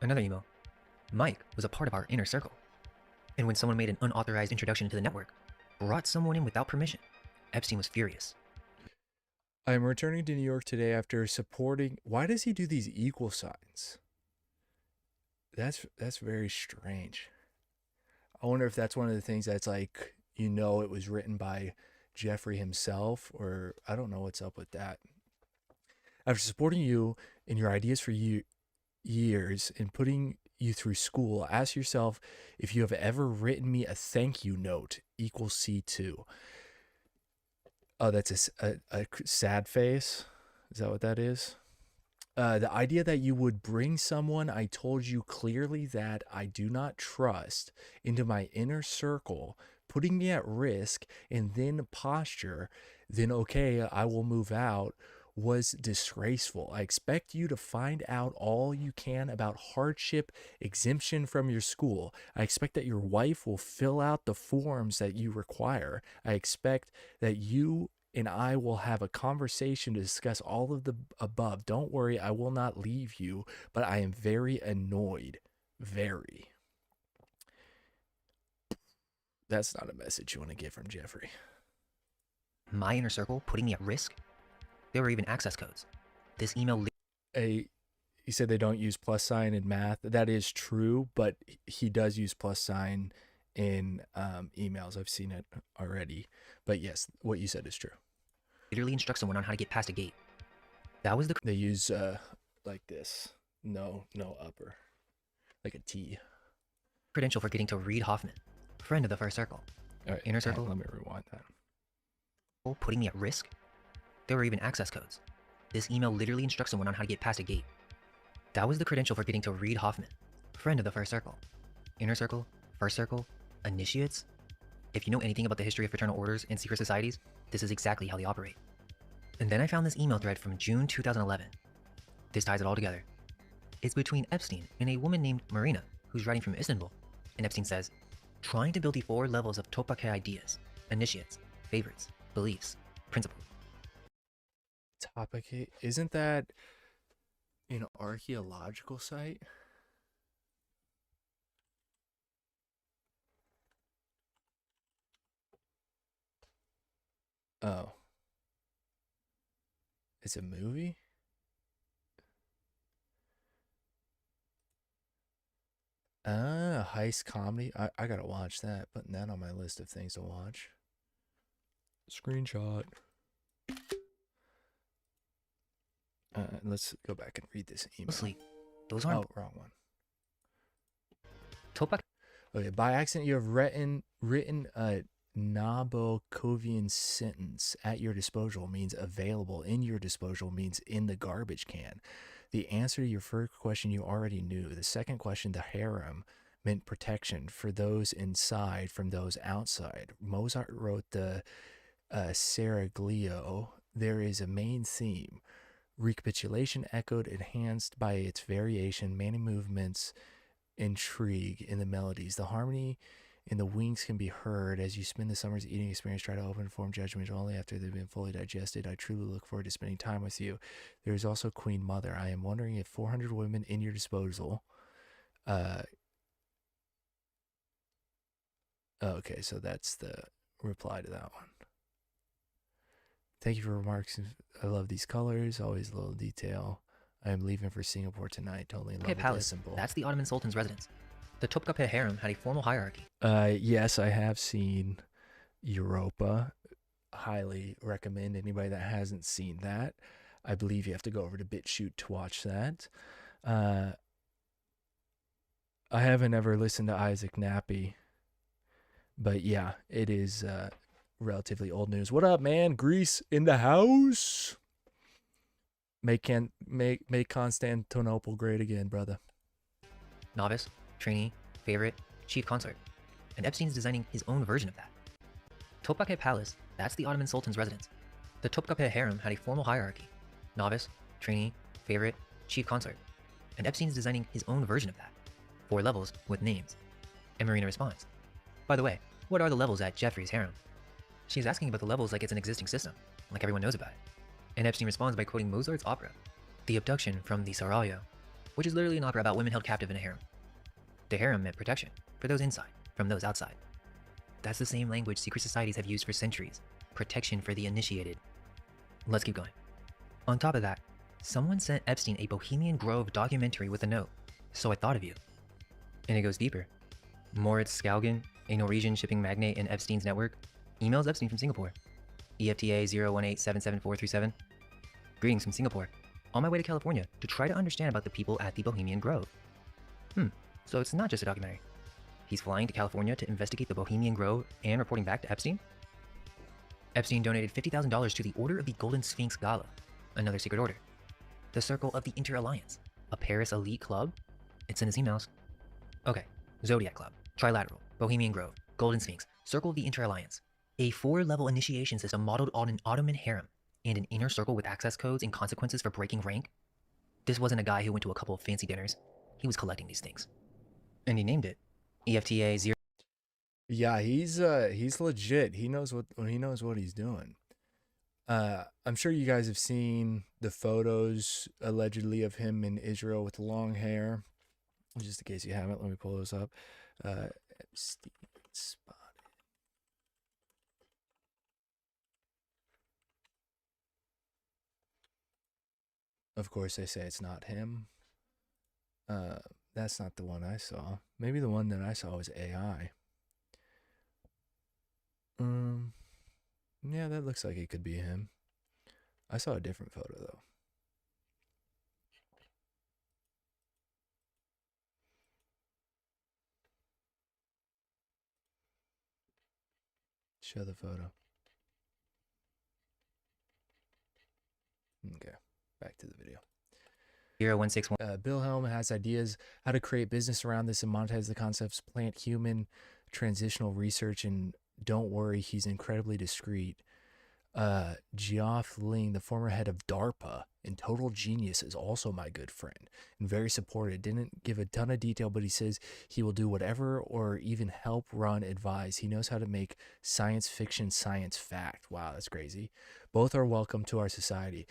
Another email. Mike was a part of our inner circle, and when someone made an unauthorized introduction to the network, brought someone in without permission, Epstein was furious. I'm returning to New York today after supporting... Why does he do these equal signs? That's very strange. I wonder if that's one of the things that's like... You know, it was written by Jeffrey himself, or I don't know what's up with that. After supporting you in your ideas for years and putting you through school, ask yourself if you have ever written me a thank you note equals C2. Oh, that's a sad face. Is that what that is? The idea that you would bring someone I told you clearly that I do not trust into my inner circle, putting me at risk, and then posture, then okay, I will move out, was disgraceful. I expect you to find out all you can about hardship exemption from your school. I expect that your wife will fill out the forms that you require. I expect that you and I will have a conversation to discuss all of the above. Don't worry, I will not leave you, but I am very annoyed. Very. That's not a message you want to get from Jeffrey. My inner circle putting me at risk? There were even access codes. This email... He said they don't use plus sign in math. That is true, but he does use plus sign in emails. I've seen it already. But yes, what you said is true. Literally instruct someone on how to get past a gate. That was the... They use like this. No upper. Like a T. Credential for getting to Reid Hoffman. Friend of the first circle. All right, inner circle. Let me rewind that. Putting me at risk? There were even access codes. This email literally instructs someone on how to get past a gate. That was the credential for getting to Reid Hoffman. Friend of the first circle. Inner circle, first circle, initiates. If you know anything about the history of fraternal orders and secret societies, this is exactly how they operate. And then I found this email thread from June 2011. This ties it all together. It's between Epstein and a woman named Marina, who's writing from Istanbul. And Epstein says, trying to build the 4 levels of Topake ideas, initiates, favorites, beliefs, principles. Topake? Isn't that an archaeological site? Oh. It's a movie? Heist comedy. I gotta watch that. Putting that on my list of things to watch. Screenshot. Let's go back and read this email. Sleep. Those aren't... Oh, wrong one. Okay, by accident you have written a Nabokovian sentence. At your disposal means available. In your disposal means in the garbage can. The answer to your first question you already knew. The second question, the harem, meant protection for those inside from those outside. Mozart wrote the Seraglio there is a main theme. Recapitulation echoed, enhanced by its variation, many movements, intrigue in the melodies. The harmony in the wings can be heard as you spend the summer's eating experience. Try to open form judgment only after they've been fully digested. I truly look forward to spending time with you. There is also Queen Mother. I am wondering if 400 women in your disposal. Okay, so that's the reply to that one. Thank you for remarks. I love these colors. Always a little detail. I am leaving for Singapore tonight. Totally in love with this Palace. symbol. That's the Ottoman Sultan's residence. The Topkapi harem had a formal hierarchy. Yes, I have seen Europa. Highly recommend anybody that hasn't seen that. I believe you have to go over to BitChute to watch that. I haven't ever listened to Isaac Nappy, but yeah, it is relatively old news. What up, man? Greece in the house. Make Constantinople great again, brother. Novice, trainee, favorite, chief consort. And Epstein is designing his own version of that. Topkapi Palace, that's the Ottoman Sultan's residence. The Topkapi harem had a formal hierarchy. Novice, trainee, favorite, chief consort. And Epstein is designing his own version of that. 4 levels with names. And Marina responds, by the way, what are the levels at Jeffrey's harem? She's asking about the levels like it's an existing system, like everyone knows about it. And Epstein responds by quoting Mozart's opera, The Abduction from the Sarajevo, which is literally an opera about women held captive in a harem. The harem meant protection for those inside from those outside. That's the same language secret societies have used for centuries. Protection for the initiated. Let's keep going. On top of that, someone sent Epstein a Bohemian Grove documentary with a note, so I thought of you. And it goes deeper. Moritz Skaugen, a Norwegian shipping magnate in Epstein's network, emails Epstein from Singapore. EFTA 018774737. Greetings from Singapore. On my way to California to try to understand about the people at the Bohemian Grove. So it's not just a documentary. He's flying to California to investigate the Bohemian Grove and reporting back to Epstein? Epstein donated $50,000 to the Order of the Golden Sphinx Gala, another secret order. The Circle of the Inter-Alliance, a Paris elite club? It's in his emails. Okay, Zodiac Club, Trilateral, Bohemian Grove, Golden Sphinx, Circle of the Inter-Alliance. A 4-level initiation system modeled on an Ottoman harem, and an inner circle with access codes and consequences for breaking rank. This wasn't a guy who went to a couple of fancy dinners. He was collecting these things. And he named it EFTA 0. Yeah, he's legit. He knows what he's doing. I'm sure you guys have seen the photos allegedly of him in Israel with long hair. Just in case you haven't, let me pull those up. Epstein spotted. Of course, they say it's not him. That's not the one I saw. Maybe the one that I saw was AI. Yeah, that looks like it could be him. I saw a different photo though. Show the photo. Okay, back to the video. 0161. Bill Helm has ideas how to create business around this and monetize the concepts, plant human transitional research, and don't worry, he's incredibly discreet. Geoff Ling, the former head of DARPA and total genius, is also my good friend and very supportive. Didn't give a ton of detail, but he says he will do whatever or even help run advise. He knows how to make science fiction science fact. Wow, that's crazy. Both are welcome to our society.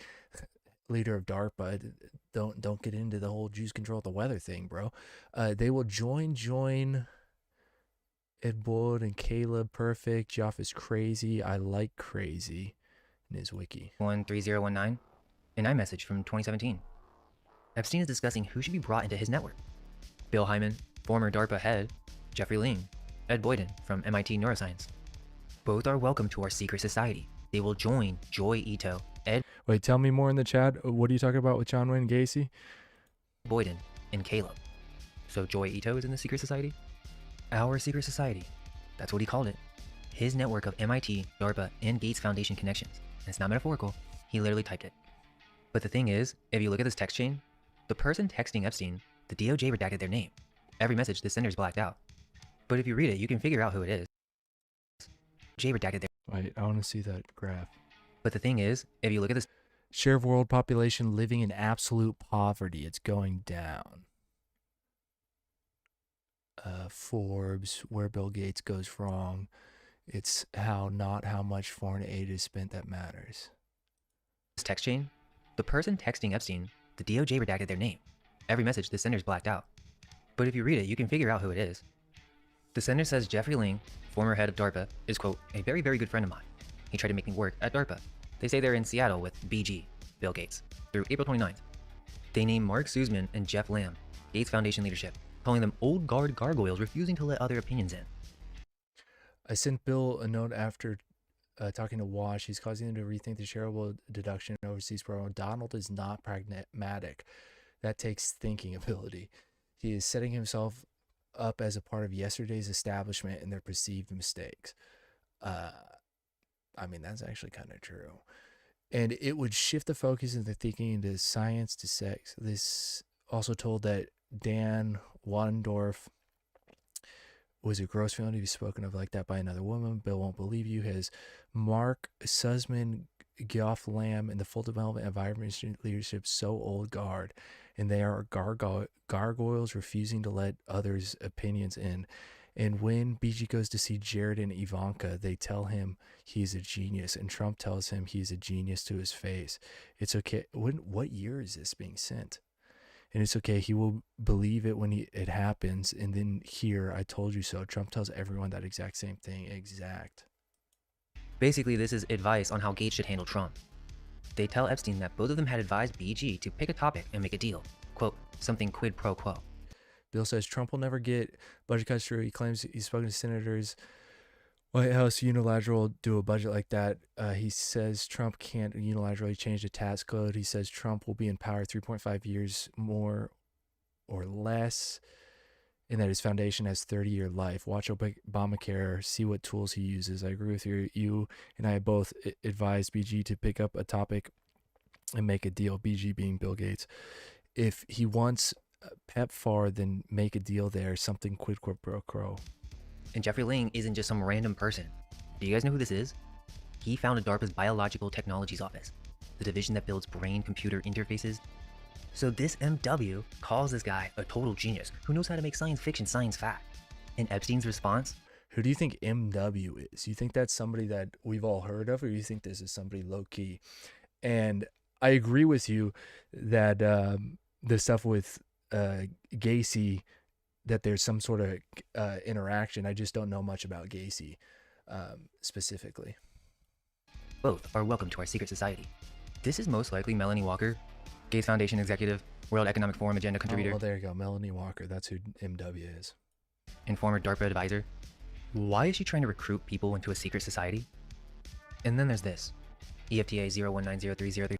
Leader of DARPA, don't get into the whole Jews control the weather thing, bro. They will join Ed Wood and Caleb. Perfect. Geoff is crazy. I like crazy in his wiki. 13019. An iMessage from 2017. Epstein is discussing who should be brought into his network. Bill Hyman, former DARPA head, Jeffrey Ling, Ed Boyden from MIT Neuroscience. Both are welcome to our secret society. They will join Joy Ito, Ed. Wait, tell me more in the chat. What are you talking about with John Wayne Gacy? Boyden, and Caleb. So Joy Ito is in the secret society? Our secret society. That's what he called it. His network of MIT, DARPA, and Gates Foundation connections. And it's not metaphorical. He literally typed it. But the thing is, if you look at this text chain, the person texting Epstein, the DOJ redacted their name. Every message the sender's blacked out. But if you read it, you can figure out who it is. J redacted their... Wait, I want to see that graph. But the thing is, if you look at this share of world population living in absolute poverty, it's going down. Forbes, where Bill Gates goes wrong. It's not how much foreign aid is spent that matters. this text chain, the person texting Epstein, the DOJ redacted their name. Every message the sender's blacked out. But if you read it, you can figure out who it is. The sender says Jeffrey Ling, former head of DARPA, is, quote, a very, very good friend of mine. He tried to make me work at DARPA. They say they're in Seattle with BG, Bill Gates, through April 29th. They name Mark Sussman and Jeff Lamb, Gates Foundation leadership, calling them old guard gargoyles refusing to let other opinions in. I sent Bill a note after talking to Wash. He's causing them to rethink the shareable deduction overseas program. Donald is not pragmatic. That takes thinking ability. He is setting himself up as a part of yesterday's establishment and their perceived mistakes. I mean, that's actually kind of true. And it would shift the focus of the thinking into science to sex. This also told that Dan Wadendorf was a gross felony to be spoken of like that by another woman. Bill won't believe you. His Mark Sussman, Geoff Lamb, and the full development environment leadership so old guard, and they are gargoyles refusing to let others' opinions in. And when BG goes to see Jared and Ivanka, they tell him he's a genius, and Trump tells him he's a genius to his face. It's okay. What year is this being sent? And it's okay. He will believe it when it happens. And then here, I told you so. Trump tells everyone that exact same thing. Exact. Basically, this is advice on how Gates should handle Trump. They tell Epstein that both of them had advised BG to pick a topic and make a deal. Quote, something quid pro quo. Bill says Trump will never get budget cuts through. He claims he's spoken to senators. White House unilateral do a budget like that. He says Trump can't unilaterally change the tax code. He says Trump will be in power 3.5 years more or less, and that his foundation has 30-year life. Watch Obamacare, see what tools he uses. I agree with you. You and I both advised BG to pick up a topic and make a deal, BG being Bill Gates. If he wants PEPFAR, then make a deal there, something quid pro quo. And Jeffrey Ling isn't just some random person. Do you guys know who this is? He founded DARPA's Biological Technologies Office, the division that builds brain-computer interfaces. So this MW calls this guy a total genius who knows how to make science fiction science fact. And Epstein's response? Who do you think MW is? You think that's somebody that we've all heard of, or do you think this is somebody low-key? And I agree with you that the stuff with Gacy, that there's some sort of interaction. I just don't know much about Gacy specifically. Both are welcome to our secret society. This is most likely Melanie Walker, Gates Foundation executive, World Economic Forum agenda contributor. Oh, well, there you go. Melanie Walker. That's who MW is. And former DARPA advisor. Why is she trying to recruit people into a secret society? And then there's this. EFTA 0190303.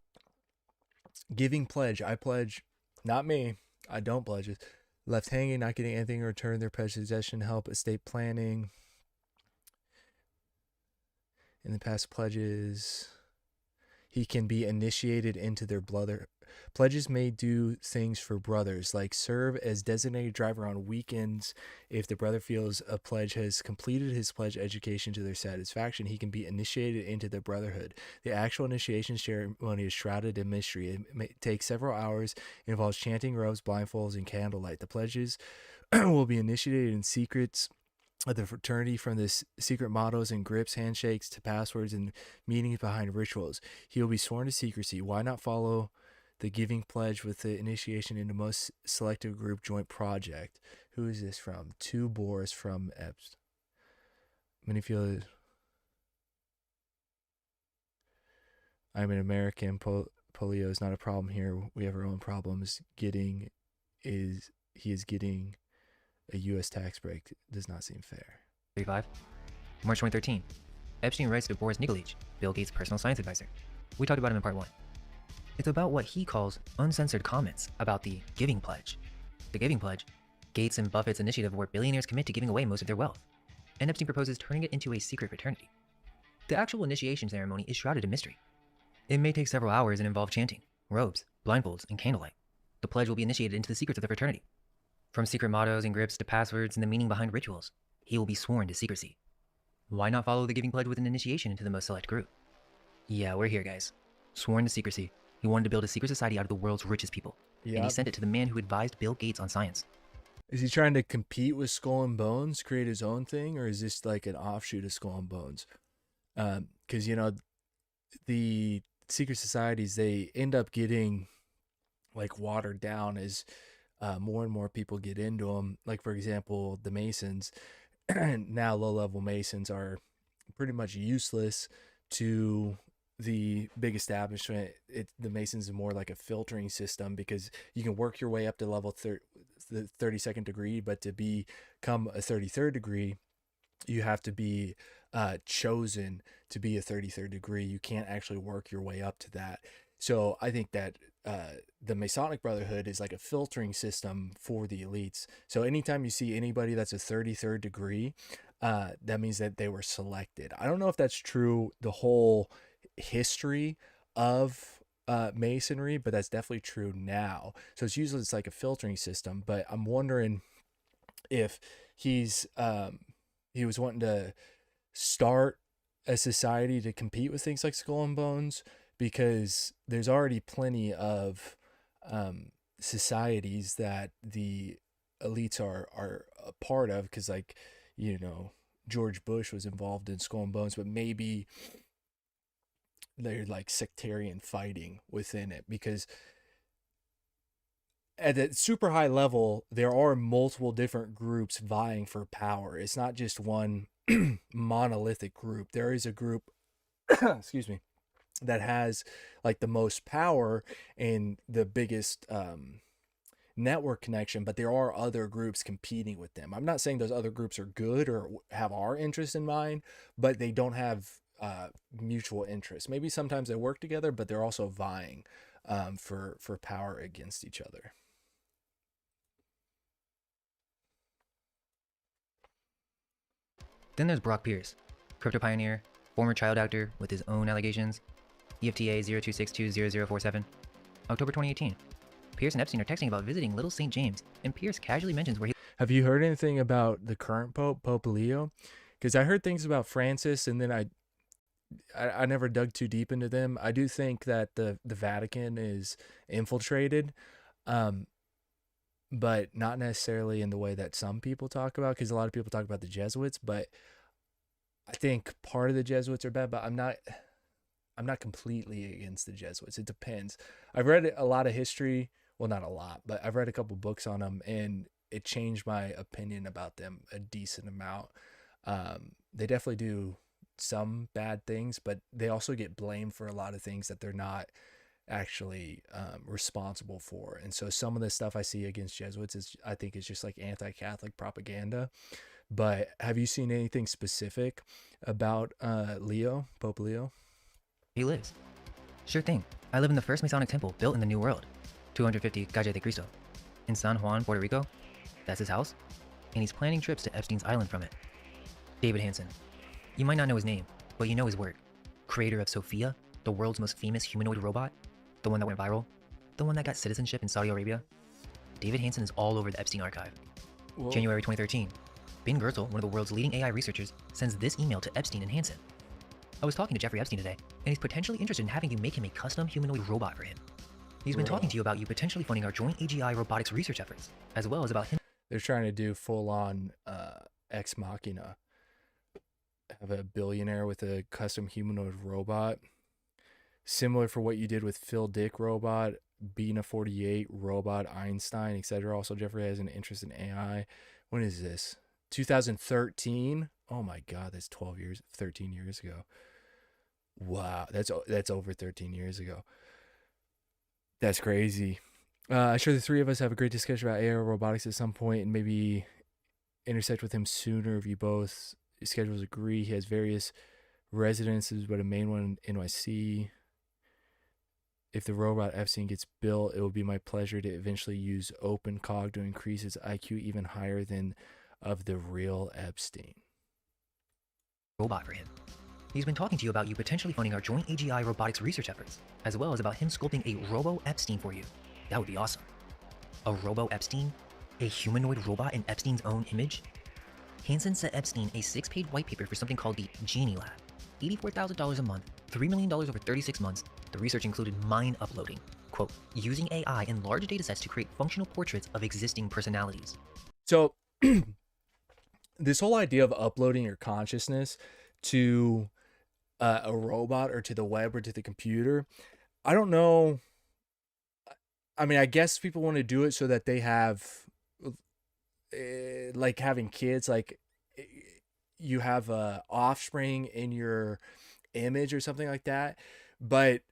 Giving pledge. I pledge. Not me. I don't pledge it. Left hanging, not getting anything in return. Their possession, help, estate planning. In the past pledges, he can be initiated into their brother. Pledges may do things for brothers, like serve as designated driver on weekends. If the brother feels a pledge has completed his pledge education to their satisfaction, he can be initiated into the brotherhood. The actual initiation ceremony is shrouded in mystery. It may take several hours. It involves chanting, robes, blindfolds, and candlelight. The pledges will be initiated in secrets of the fraternity, from the secret mottos and grips, handshakes to passwords and meanings behind rituals. He will be sworn to secrecy. Why not follow the giving pledge with the initiation into most selective group joint project? Who is this from? To Boris from Epstein. Many feel I'm an American. Polio is not a problem here. We have our own problems. He is getting a U.S. tax break. Does not seem fair. 35. March 2013. Epstein writes to Boris Nikolic, Bill Gates' personal science advisor. We talked about him in part 1. It's about what he calls uncensored comments about the Giving Pledge. The Giving Pledge, Gates and Buffett's initiative where billionaires commit to giving away most of their wealth, and Epstein proposes turning it into a secret fraternity. The actual initiation ceremony is shrouded in mystery. It may take several hours and involve chanting, robes, blindfolds, and candlelight. The pledge will be initiated into the secrets of the fraternity. From secret mottos and grips to passwords and the meaning behind rituals, he will be sworn to secrecy. Why not follow the Giving Pledge with an initiation into the most select group? Yeah, we're here, guys. Sworn to secrecy. He wanted to build a secret society out of the world's richest people. And he Yep. sent it to the man who advised Bill Gates on science. Is he trying to compete with Skull and Bones, create his own thing, or is this like an offshoot of Skull and Bones? Because, you know, the secret societies, they end up getting like watered down as more and more people get into them. Like, for example, the Masons, now low-level Masons are pretty much useless to the big establishment. The Masons are more like a filtering system because you can work your way up to level the 32nd degree, but to become a 33rd degree, you have to be chosen to be a 33rd degree. You can't actually work your way up to that. So I think that the Masonic Brotherhood is like a filtering system for the elites. So anytime you see anybody that's a 33rd degree, that means that they were selected. I don't know if that's true the whole history of Masonry, but that's definitely true now. So it's usually like a filtering system, but I'm wondering if he was wanting to start a society to compete with things like Skull and Bones, because there's already plenty of societies that the elites are a part of, because, like, you know, George Bush was involved in Skull and Bones, but maybe they're like sectarian fighting within it, because at a super high level there are multiple different groups vying for power. It's not just one monolithic group. There is a group excuse me, that has like the most power and the biggest network connection, but there are other groups competing with them. I'm not saying those other groups are good or have our interest in mind, but they don't have mutual interest. Maybe sometimes they work together, but they're also vying for power against each other. Then there's Brock Pierce, crypto pioneer, former child actor with his own allegations, EFTA 02620047, October 2018. Pierce and Epstein are texting about visiting Little St. James, and Pierce casually mentions where he... Have you heard anything about the current Pope, Pope Leo? Because I heard things about Francis, and then I never dug too deep into them. I do think that the Vatican is infiltrated, but not necessarily in the way that some people talk about, because a lot of people talk about the Jesuits, but I think part of the Jesuits are bad, but I'm not completely against the Jesuits. It depends. I've read a lot of history. Well, not a lot, but I've read a couple books on them, and it changed my opinion about them a decent amount. They definitely do some bad things, but they also get blamed for a lot of things that they're not actually responsible for. And so some of the stuff I see against Jesuits I think is just like anti-Catholic propaganda. But have you seen anything specific about Leo, Pope Leo? He lives. Sure thing. I live in the first Masonic temple built in the New World, 250 Calle de Cristo, in San Juan, Puerto Rico. That's his house, and he's planning trips to Epstein's island from it. David Hansen. You might not know his name, but you know his work. Creator of Sophia, the world's most famous humanoid robot, the one that went viral, the one that got citizenship in Saudi Arabia. David Hansen is all over the Epstein archive. Whoa. January 2013. Ben Goertzel, one of the world's leading AI researchers, sends this email to Epstein and Hansen. I was talking to Jeffrey Epstein today, and he's potentially interested in having you make him a custom humanoid robot for him. He's been talking to you about you potentially funding our joint AGI robotics research efforts, as well as about him. They're trying to do full-on ex machina. Have a billionaire with a custom humanoid robot, similar for what you did with Phil Dick robot, Bina 48 robot, Einstein, etc. Also, Jeffrey has an interest in AI. When is this? 2013. Oh my God, that's 13 years ago. Wow, that's over 13 years ago. That's crazy. I'm sure the three of us have a great discussion about AI robotics at some point, and maybe intersect with him sooner if you both schedules agree. He has various residences, but a main one in NYC. If the robot Epstein gets built, it will be my pleasure to eventually use OpenCog to increase its IQ even higher than of the real Epstein. Robot for him. He's been talking to you about you potentially funding our joint AGI robotics research efforts, as well as about him sculpting a Robo-Epstein for you. That would be awesome. A Robo-Epstein? A humanoid robot in Epstein's own image? Hansen sent Epstein a 6-page white paper for something called the Genie Lab. $84,000 a month, $3 million over 36 months. The research included mind uploading, quote, using AI and large datasets to create functional portraits of existing personalities. So this whole idea of uploading your consciousness to a robot or to the web or to the computer, I don't know. I mean, I guess people want to do it so that they have, like having kids, like you have a offspring in your image or something like that. But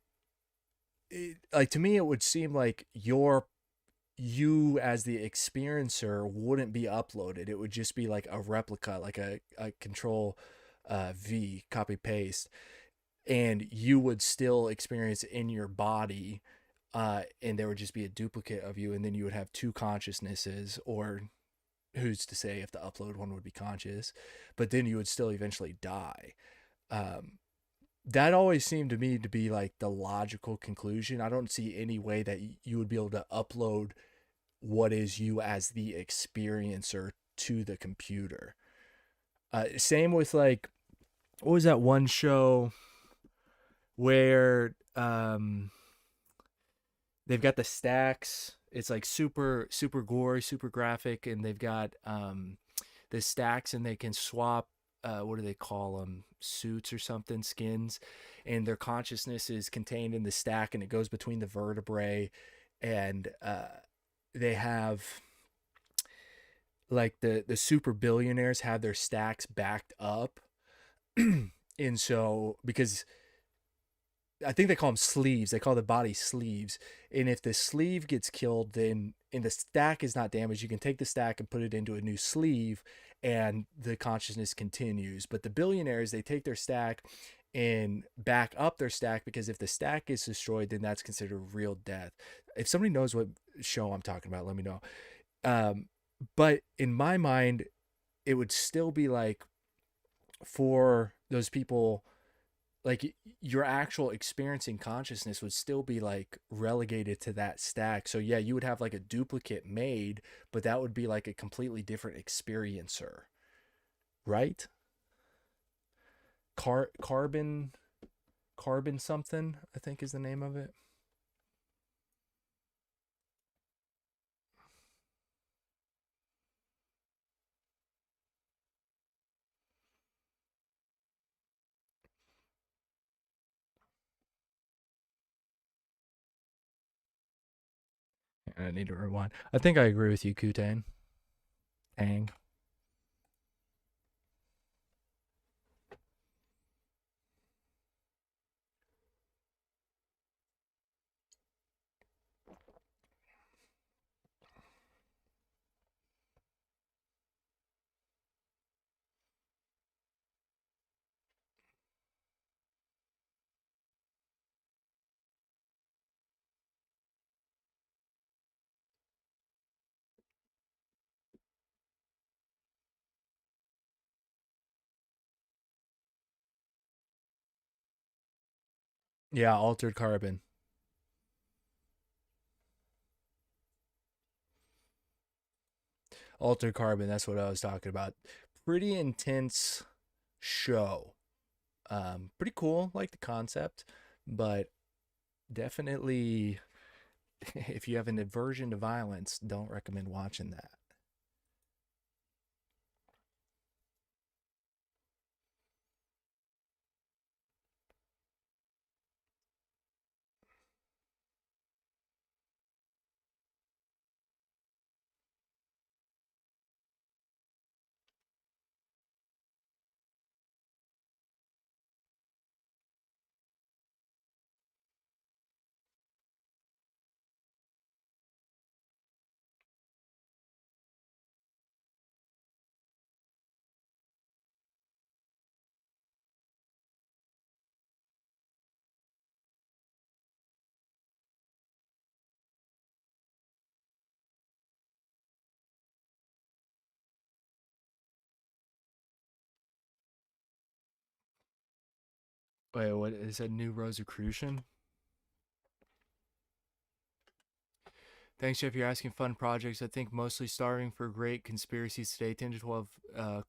like to me, it would seem like you as the experiencer wouldn't be uploaded. It would just be like a replica, like a control V, copy paste, and you would still experience in your body, and there would just be a duplicate of you, and then you would have two consciousnesses, or who's to say if the upload one would be conscious, but then you would still eventually die. That always seemed to me to be like the logical conclusion. I don't see any way that you would be able to upload what is you as the experiencer to the computer. Same with like, what was that one show where they've got the stacks? It's like super gory, super graphic, and they've got the stacks, and they can swap, what do they call them, suits or something, skins, and their consciousness is contained in the stack, and it goes between the vertebrae, and they have like the super billionaires have their stacks backed up. And so, because I think they call them sleeves, they call the body sleeves, and if the sleeve gets killed, then and the stack is not damaged, you can take the stack and put it into a new sleeve, and the consciousness continues. But the billionaires, they take their stack and back up their stack, because if the stack is destroyed, then that's considered real death. If somebody knows what show I'm talking about, let me know. But in my mind, it would still be like, for those people, like your actual experiencing consciousness would still be like relegated to that stack. So yeah, you would have like a duplicate made, but that would be like a completely different experiencer, right? Carbon something, I think is the name of it. I need to rewind. I think I agree with you, Kutan. Tang. Yeah, altered carbon. Altered carbon, that's what I was talking about. Pretty intense show. Pretty cool, like the concept, but definitely if you have an aversion to violence, don't recommend watching that. Wait, what is that? New Rosicrucian? Thanks, Jeff. You're asking fun projects. I think mostly starving for great conspiracies today. 10 to 12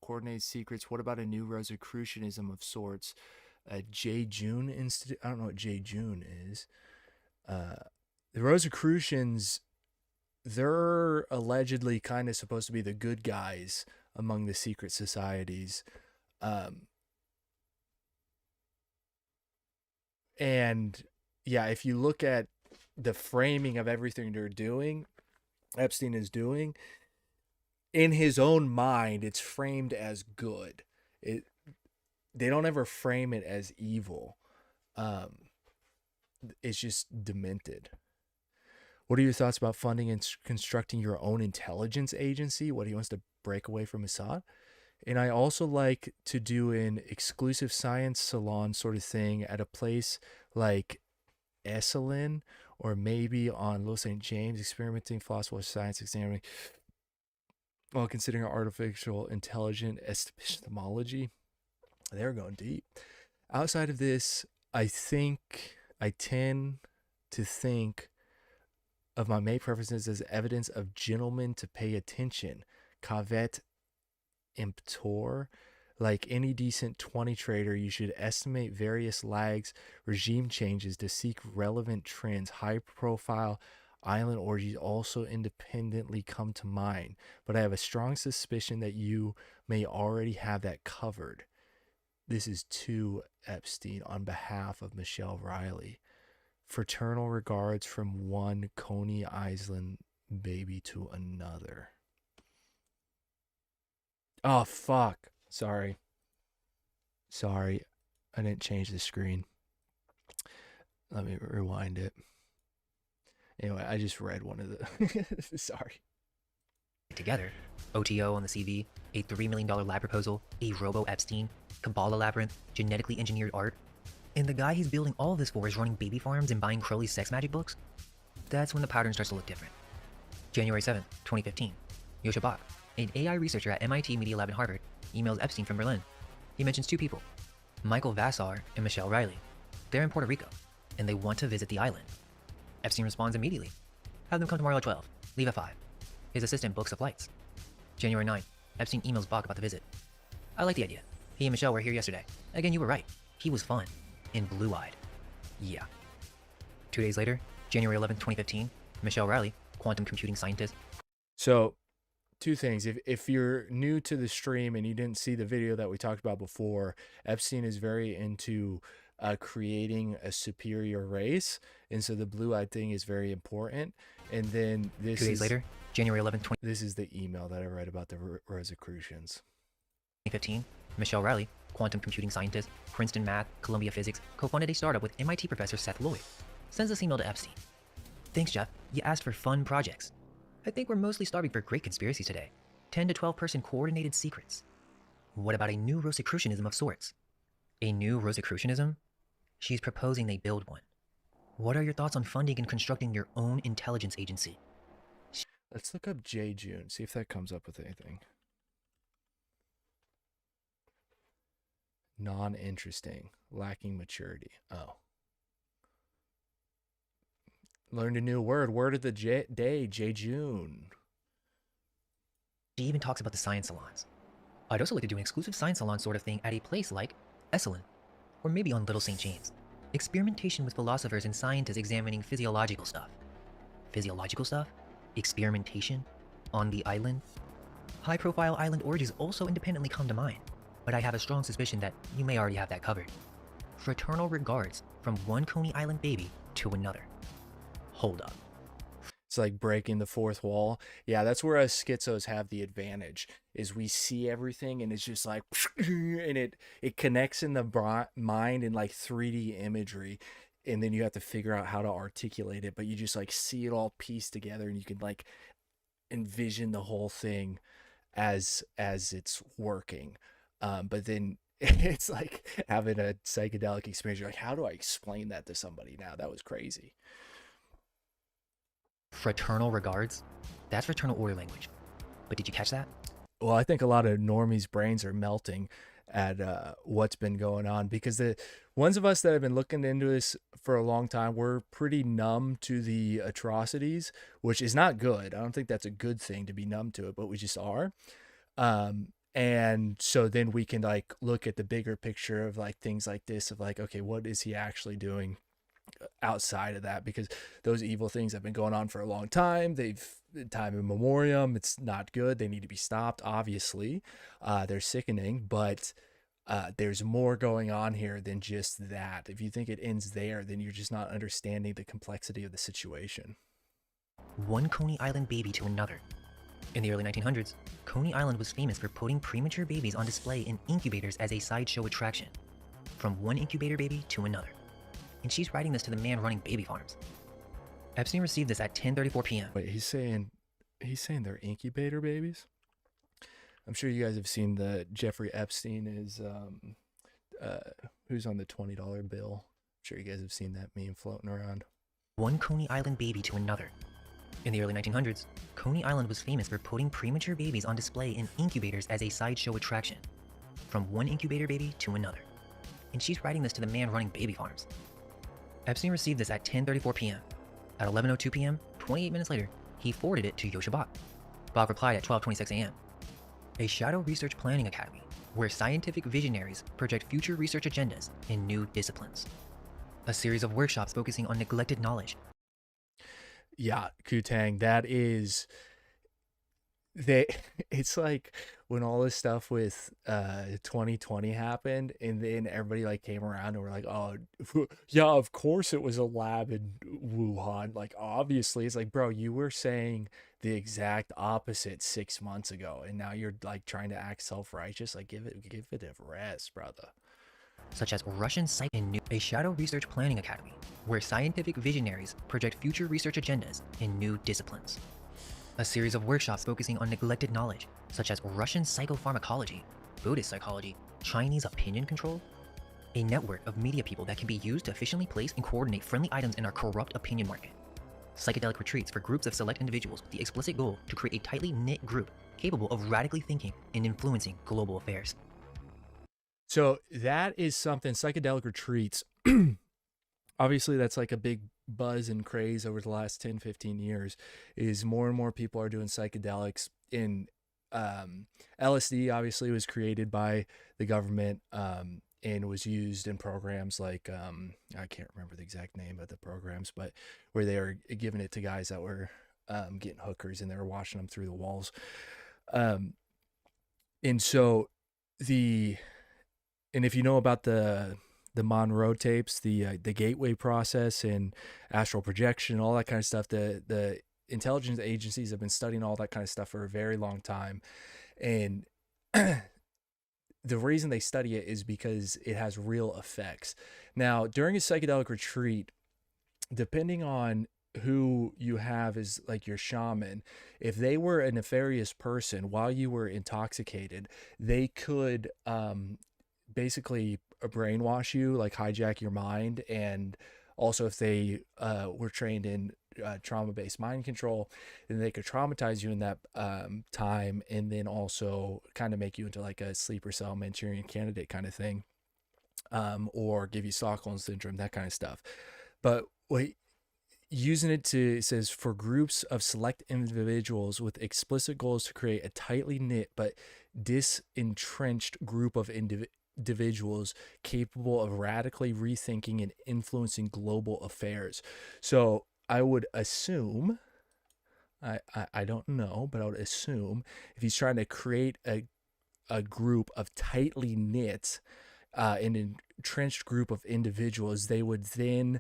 coordinated secrets. What about a new Rosicrucianism of sorts? J. June Institute. I don't know what J. June is. The Rosicrucians, they're allegedly kind of supposed to be the good guys among the secret societies. And yeah, if you look at the framing of everything they're doing, Epstein is doing, in his own mind, it's framed as good. They don't ever frame it as evil. It's just demented. What are your thoughts about funding and constructing your own intelligence agency? What, he wants to break away from Assad? And I also like to do an exclusive science salon sort of thing at a place like Esalen, or maybe on Los St. James, experimenting philosophical science, examining while considering artificial intelligent epistemology. They're going deep. Outside of this, I tend to think of my mate preferences as evidence of gentlemen to pay attention. Cavet emptor. Like any decent 20 trader, you should estimate various lags, regime changes to seek relevant trends. High profile island orgies also independently come to mind, but I have a strong suspicion that you may already have that covered. This is to Epstein on behalf of Michelle Riley. Fraternal regards from one Coney Island baby to another. Oh, fuck. Sorry. I didn't change the screen. Let me rewind it. Anyway, I just read one of the... Sorry. Together, OTO on the CV, a $3 million lab proposal, a robo-Epstein, Kabbalah labyrinth, genetically engineered art, and the guy he's building all of this for is running baby farms and buying Crowley's sex magic books? That's when the pattern starts to look different. January 7th, 2015. Yosha Bach, an AI researcher at MIT Media Lab in Harvard, emails Epstein from Berlin. He mentions two people, Michael Vassar and Michelle Riley. They're in Puerto Rico, and they want to visit the island. Epstein responds immediately. Have them come tomorrow at 12. Leave at 5. His assistant books the flights. January 9th, Epstein emails Bach about the visit. I like the idea. He and Michelle were here yesterday. Again, you were right. He was fun. And blue-eyed. Yeah. 2 days later, January 11th, 2015, Michelle Riley, quantum computing scientist. So, two things. If you're new to the stream and you didn't see the video that we talked about before, Epstein is very into creating a superior race. And so the blue-eyed thing is very important. And then this 2 days later, January 11th, this is the email that I read about the Rosicrucians. 2015, Michelle Riley, quantum computing scientist, Princeton Math, Columbia Physics, co-funded a startup with MIT professor Seth Lloyd. Sends this email to Epstein. Thanks, Jeff. You asked for fun projects. I think we're mostly starving for great conspiracies today. 10 to 12 person coordinated secrets. What about a new Rosicrucianism of sorts? A new Rosicrucianism? She's proposing they build one. What are your thoughts on funding and constructing your own intelligence agency? Let's look up J. June, see if that comes up with anything. Non-interesting, lacking maturity. Oh. Learned a new word. Word of the day, J. June. She even talks about the science salons. I'd also like to do an exclusive science salon sort of thing at a place like Esalen, or maybe on Little St. James. Experimentation with philosophers and scientists examining physiological stuff. Physiological stuff? Experimentation? On the island? High-profile island orgies also independently come to mind, but I have a strong suspicion that you may already have that covered. Fraternal regards from one Coney Island baby to another. Hold up. It's like breaking the fourth wall. Yeah, that's where us schizos have the advantage, is we see everything and it's just like, and it connects in the mind in like 3D imagery, and then you have to figure out how to articulate it, but you just like see it all pieced together and you can like envision the whole thing as it's working. But then it's like having a psychedelic experience. You're like, how do I explain that to somebody now? That was crazy. Fraternal regards? That's fraternal order language. But did you catch that? Well, I think a lot of normies' brains are melting at what's been going on, because the ones of us that have been looking into this for a long time, we're pretty numb to the atrocities, which is not good. I don't think that's a good thing to be numb to it, but we just are. And so then we can like look at the bigger picture of like things like this, of like, okay, what is he actually doing outside of that? Because those evil things have been going on for a long time. They've time in memoriam. It's not good. They need to be stopped. Obviously, they're sickening, but there's more going on here than just that. If you think it ends there, then you're just not understanding the complexity of the situation. One Coney Island baby to another. In the early 1900s, Coney Island was famous for putting premature babies on display in incubators as a sideshow attraction. From one incubator baby to another. And she's writing this to the man running baby farms. Epstein received this at 10:34 p.m. Wait, he's saying they're incubator babies? I'm sure you guys have seen the Jeffrey Epstein is who's on the $20 bill. I'm sure you guys have seen that meme floating around. One Coney Island baby to another. In the early 1900s, Coney Island was famous for putting premature babies on display in incubators as a sideshow attraction. From one incubator baby to another. And she's writing this to the man running baby farms. Epstein received this at 10:34 p.m. At 11:02 p.m., 28 minutes later, he forwarded it to Yosha Bach. Bach replied at 12:26 a.m. A shadow research planning academy where scientific visionaries project future research agendas in new disciplines. A series of workshops focusing on neglected knowledge. Yeah, Kutang, it's like when all this stuff with 2020 happened, and then everybody like came around and were like, oh yeah, of course it was a lab in Wuhan. Like, obviously. It's like, bro, you were saying the exact opposite 6 months ago, and now you're like trying to act self-righteous. Like, give it a rest, brother. Such as Russian a shadow research planning academy where scientific visionaries project future research agendas in new disciplines. A series of workshops focusing on neglected knowledge, such as Russian psychopharmacology, Buddhist psychology, Chinese opinion control, a network of media people that can be used to efficiently place and coordinate friendly items in our corrupt opinion market, psychedelic retreats for groups of select individuals with the explicit goal to create a tightly knit group capable of radically thinking and influencing global affairs. So that is something, psychedelic retreats. Obviously, that's like a big buzz and craze over the last 10, 15 years, is more and more people are doing psychedelics. In LSD obviously was created by the government and was used in programs like, I can't remember the exact name of the programs, but where they were giving it to guys that were getting hookers, and they were washing them through the walls. And so and if you know about the Monroe tapes, the gateway process and astral projection, all that kind of stuff, the intelligence agencies have been studying all that kind of stuff for a very long time. And the reason they study it is because it has real effects. Now, during a psychedelic retreat, depending on who you have as like your shaman, if they were a nefarious person while you were intoxicated, they could basically brainwash you, like hijack your mind. And also, if they were trained in trauma-based mind control, then they could traumatize you in that time, and then also kind of make you into like a sleeper cell Manchurian candidate kind of thing, or give you Stockholm syndrome, that kind of stuff. But using it it says for groups of select individuals with explicit goals to create a tightly knit but disentrenched group of individuals capable of radically rethinking and influencing global affairs. So I would assume, I don't know, but I would assume if he's trying to create a group of tightly knit, an entrenched group of individuals, they would then,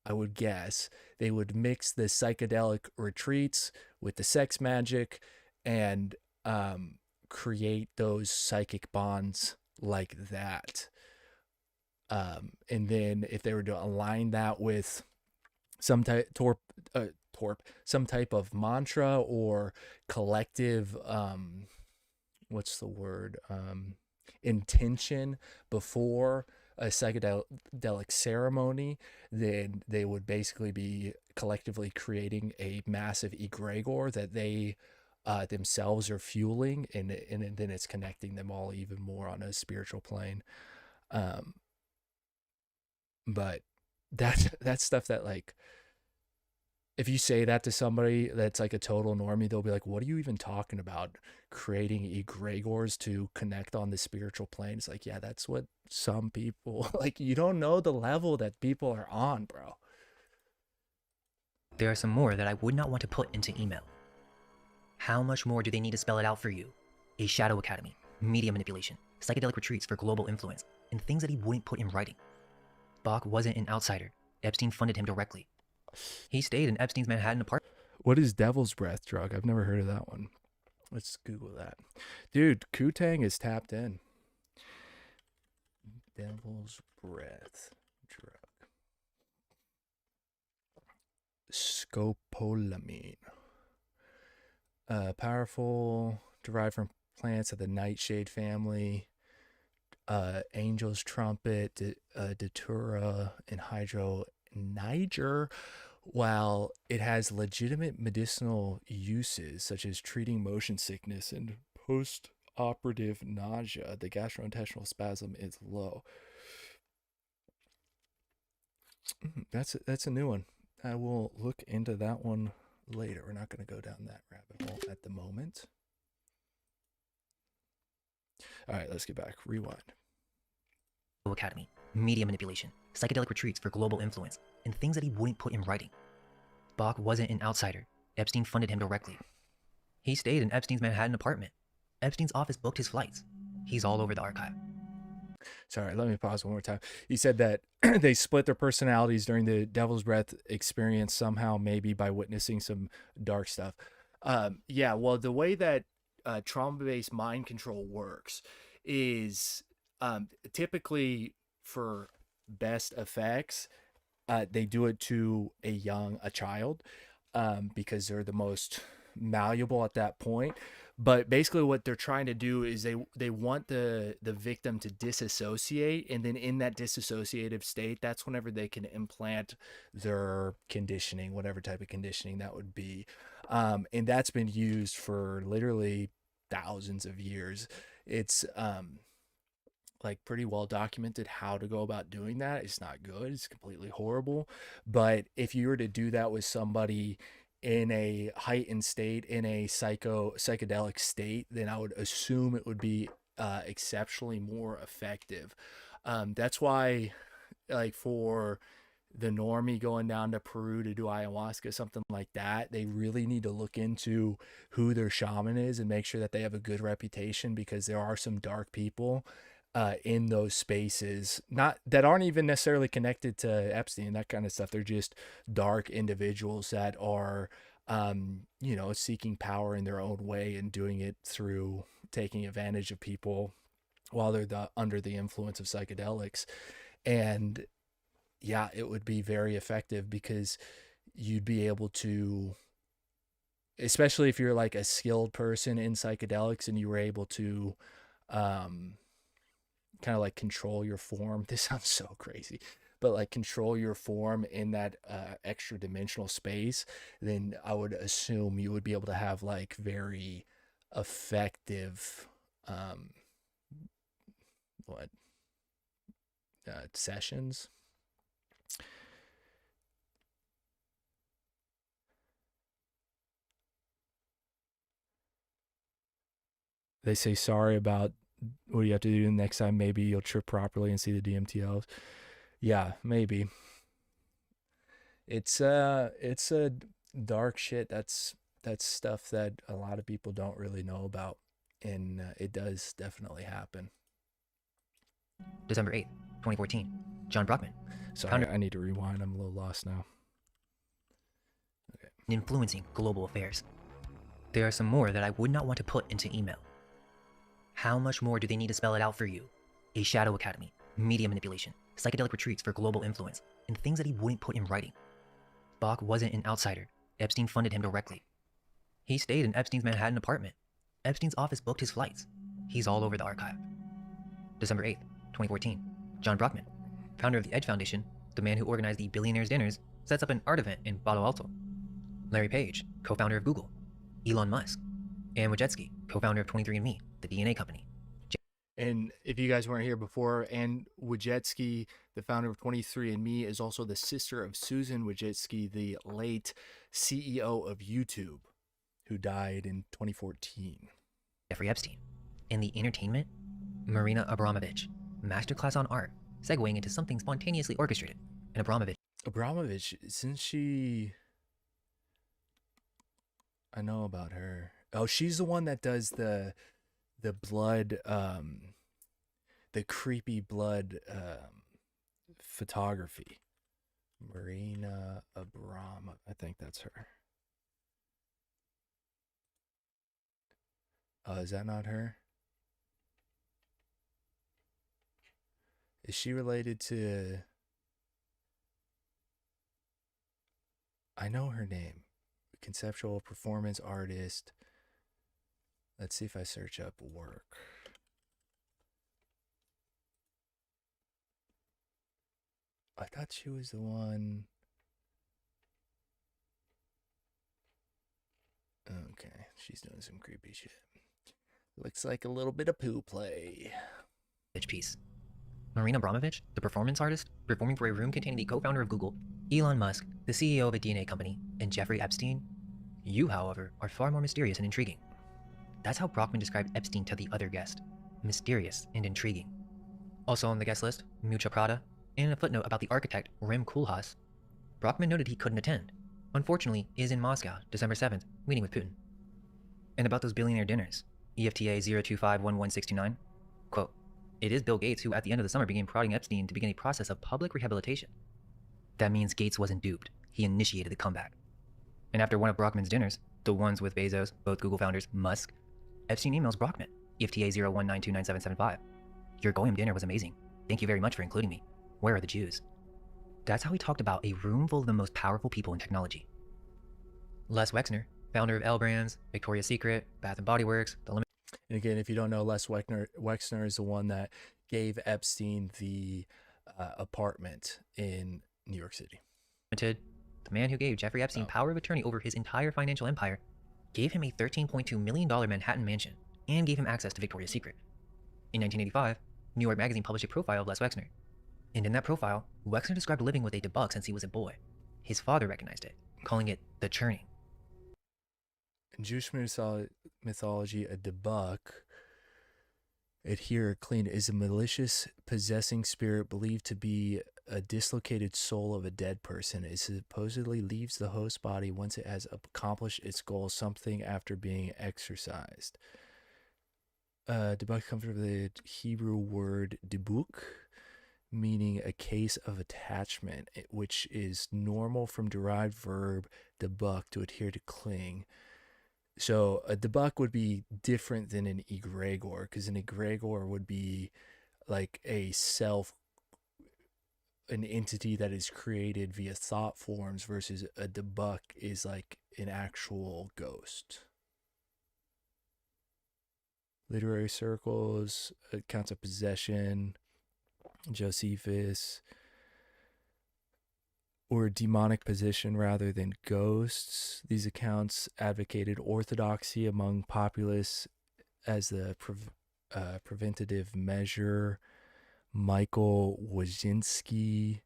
I would guess, they would mix the psychedelic retreats with the sex magic and create those psychic bonds like that. And then if they were to align that with some type some type of mantra or collective what's the word, intention before a psychedelic ceremony, then they would basically be collectively creating a massive egregor that they themselves are fueling, and then it's connecting them all even more on a spiritual plane. But that's stuff that, like, if you say that to somebody that's like a total normie, they'll be like, what are you even talking about? Creating egregores to connect on the spiritual plane. It's like, yeah, that's what some people, like, you don't know the level that people are on, bro. There are some more that I would not want to put into email. How much more do they need to spell it out for you? A shadow academy, media manipulation, psychedelic retreats for global influence, and things that he wouldn't put in writing. Bach wasn't an outsider. Epstein funded him directly. He stayed in Epstein's Manhattan apartment. What is devil's breath drug? I've never heard of that one. Let's Google that. Dude, Kutang is tapped in. Devil's breath drug. Scopolamine. Powerful, derived from plants of the nightshade family. Angel's trumpet, datura, and hydro Niger. While it has legitimate medicinal uses such as treating motion sickness and post-operative nausea, the gastrointestinal spasm is low. That's a new one. I will look into that one later. We're not going to go down that rabbit hole at the moment. All right, let's get back. Rewind. Academy, media manipulation, psychedelic retreats for global influence, and things that he wouldn't put in writing. Bach wasn't an outsider. Epstein funded him directly. He stayed in Epstein's Manhattan apartment. Epstein's office booked his flights. He's all over the archive. Sorry, let me pause one more time. He said that they split their personalities during the Devil's Breath experience somehow, maybe by witnessing some dark stuff. Yeah, well, the way that trauma-based mind control works is typically for best effects, they do it to a child, because they're the most malleable at that point. But basically what they're trying to do is they want the victim to disassociate, and then in that disassociative state, that's whenever they can implant their conditioning, whatever type of conditioning that would be. And that's been used for literally thousands of years. It's like pretty well documented how to go about doing that. It's not good. It's completely horrible. But if you were to do that with somebody in a heightened state, in a psychedelic state, then I would assume it would be exceptionally more effective. That's why, like, for the normie going down to Peru to do ayahuasca, something like that, they really need to look into who their shaman is and make sure that they have a good reputation, because there are some dark people in those spaces, not that aren't even necessarily connected to Epstein, that kind of stuff. They're just dark individuals that are, seeking power in their own way and doing it through taking advantage of people while they're under the influence of psychedelics. And yeah, it would be very effective, because you'd be able to, especially if you're like a skilled person in psychedelics and you were able to, kind of like control your form. This sounds so crazy, but like control your form in that extra dimensional space, then I would assume you would be able to have like very effective sessions. They say sorry about what you have to do next time. Maybe you'll trip properly and see the DMTLs. Yeah, maybe. It's a dark shit. That's stuff that a lot of people don't really know about, and it does definitely happen. December 8th, 2014. John Brockman. Sorry, I need to rewind. I'm a little lost now. Okay. Influencing global affairs. There are some more that I would not want to put into email. How much more do they need to spell it out for you? A shadow academy, media manipulation, psychedelic retreats for global influence, and things that he wouldn't put in writing. Bach wasn't an outsider. Epstein funded him directly. He stayed in Epstein's Manhattan apartment. Epstein's office booked his flights. He's all over the archive. December 8th, 2014. John Brockman, founder of the Edge Foundation, the man who organized the Billionaires Dinners, sets up an art event in Palo Alto. Larry Page, co-founder of Google. Elon Musk. Anne Wojcicki, co-founder of 23andMe, the DNA company. And if you guys weren't here before, Ann Wojcicki, the founder of 23andMe, is also the sister of Susan Wojcicki, the late CEO of YouTube, who died in 2014. Jeffrey Epstein. In the entertainment, Marina Abramovich. Masterclass on art, segueing into something spontaneously orchestrated. And Abramovich, since she... I know about her. Oh, she's the one that does the blood, the creepy blood photography. Marina Abramovich, I think that's her. Oh, is that not her? Is she related to... I know her name. Conceptual performance artist. Let's see if I search up work. I thought she was the one... Okay, she's doing some creepy shit. Looks like a little bit of poo play. Piece. Marina Abramovich, the performance artist, performing for a room containing the co-founder of Google, Elon Musk, the CEO of a DNA company, and Jeffrey Epstein. You, however, are far more mysterious and intriguing. That's how Brockman described Epstein to the other guest. Mysterious and intriguing. Also on the guest list, Mucha Prada, and a footnote about the architect, Rem Koolhaas. Brockman noted he couldn't attend. Unfortunately, is in Moscow, December 7th, meeting with Putin. And about those billionaire dinners, EFTA 0251169, quote, "It is Bill Gates who at the end of the summer began prodding Epstein to begin a process of public rehabilitation." That means Gates wasn't duped. He initiated the comeback. And after one of Brockman's dinners, the ones with Bezos, both Google founders, Musk, Epstein emails Brockman, EFTA 01929775. "Your Goyim dinner was amazing. Thank you very much for including me. Where are the Jews?" That's how he talked about a room full of the most powerful people in technology. Les Wexner, founder of L Brands, Victoria's Secret, Bath & Body Works, The Limit. And again, if you don't know, Les Wexner is the one that gave Epstein the apartment in New York City. The man who gave Jeffrey Epstein power of attorney over his entire financial empire, gave him a $13.2 million Manhattan mansion, and gave him access to Victoria's Secret. In 1985, New York Magazine published a profile of Les Wexner. And in that profile, Wexner described living with a debug since he was a boy. His father recognized it, calling it the churning. In Jewish mythology, a debug, adhere clean, is a malicious, possessing spirit believed to be a dislocated soul of a dead person. It supposedly leaves the host body once it has accomplished its goal, something after being exorcised. Debug comes from the Hebrew word debuk, meaning a case of attachment, which is normal from derived verb debuk, to adhere, to cling. So a debug would be different than an egregor, because an egregor would be like an entity that is created via thought forms, versus a debug is like an actual ghost. Literary circles, accounts of possession, Josephus, or demonic possession rather than ghosts. These accounts advocated orthodoxy among populace as the preventative measure. Michael Wojcicki,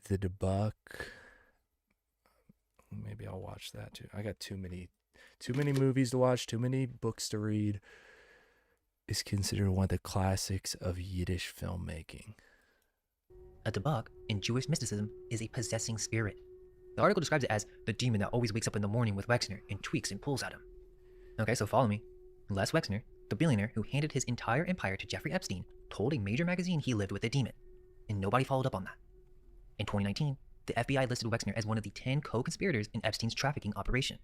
the debug. Maybe I'll watch that too. I got too many movies to watch, too many books to read. Is considered one of the classics of Yiddish filmmaking. A debug, in Jewish mysticism, is a possessing spirit. The article describes it as the demon that always wakes up in the morning with Wexner and tweaks and pulls at him. Okay, so follow me. Les Wexner, the billionaire who handed his entire empire to Jeffrey Epstein, told a major magazine he lived with a demon, and nobody followed up on that. In 2019, the FBI listed Wexner as one of the 10 co-conspirators in Epstein's trafficking operation.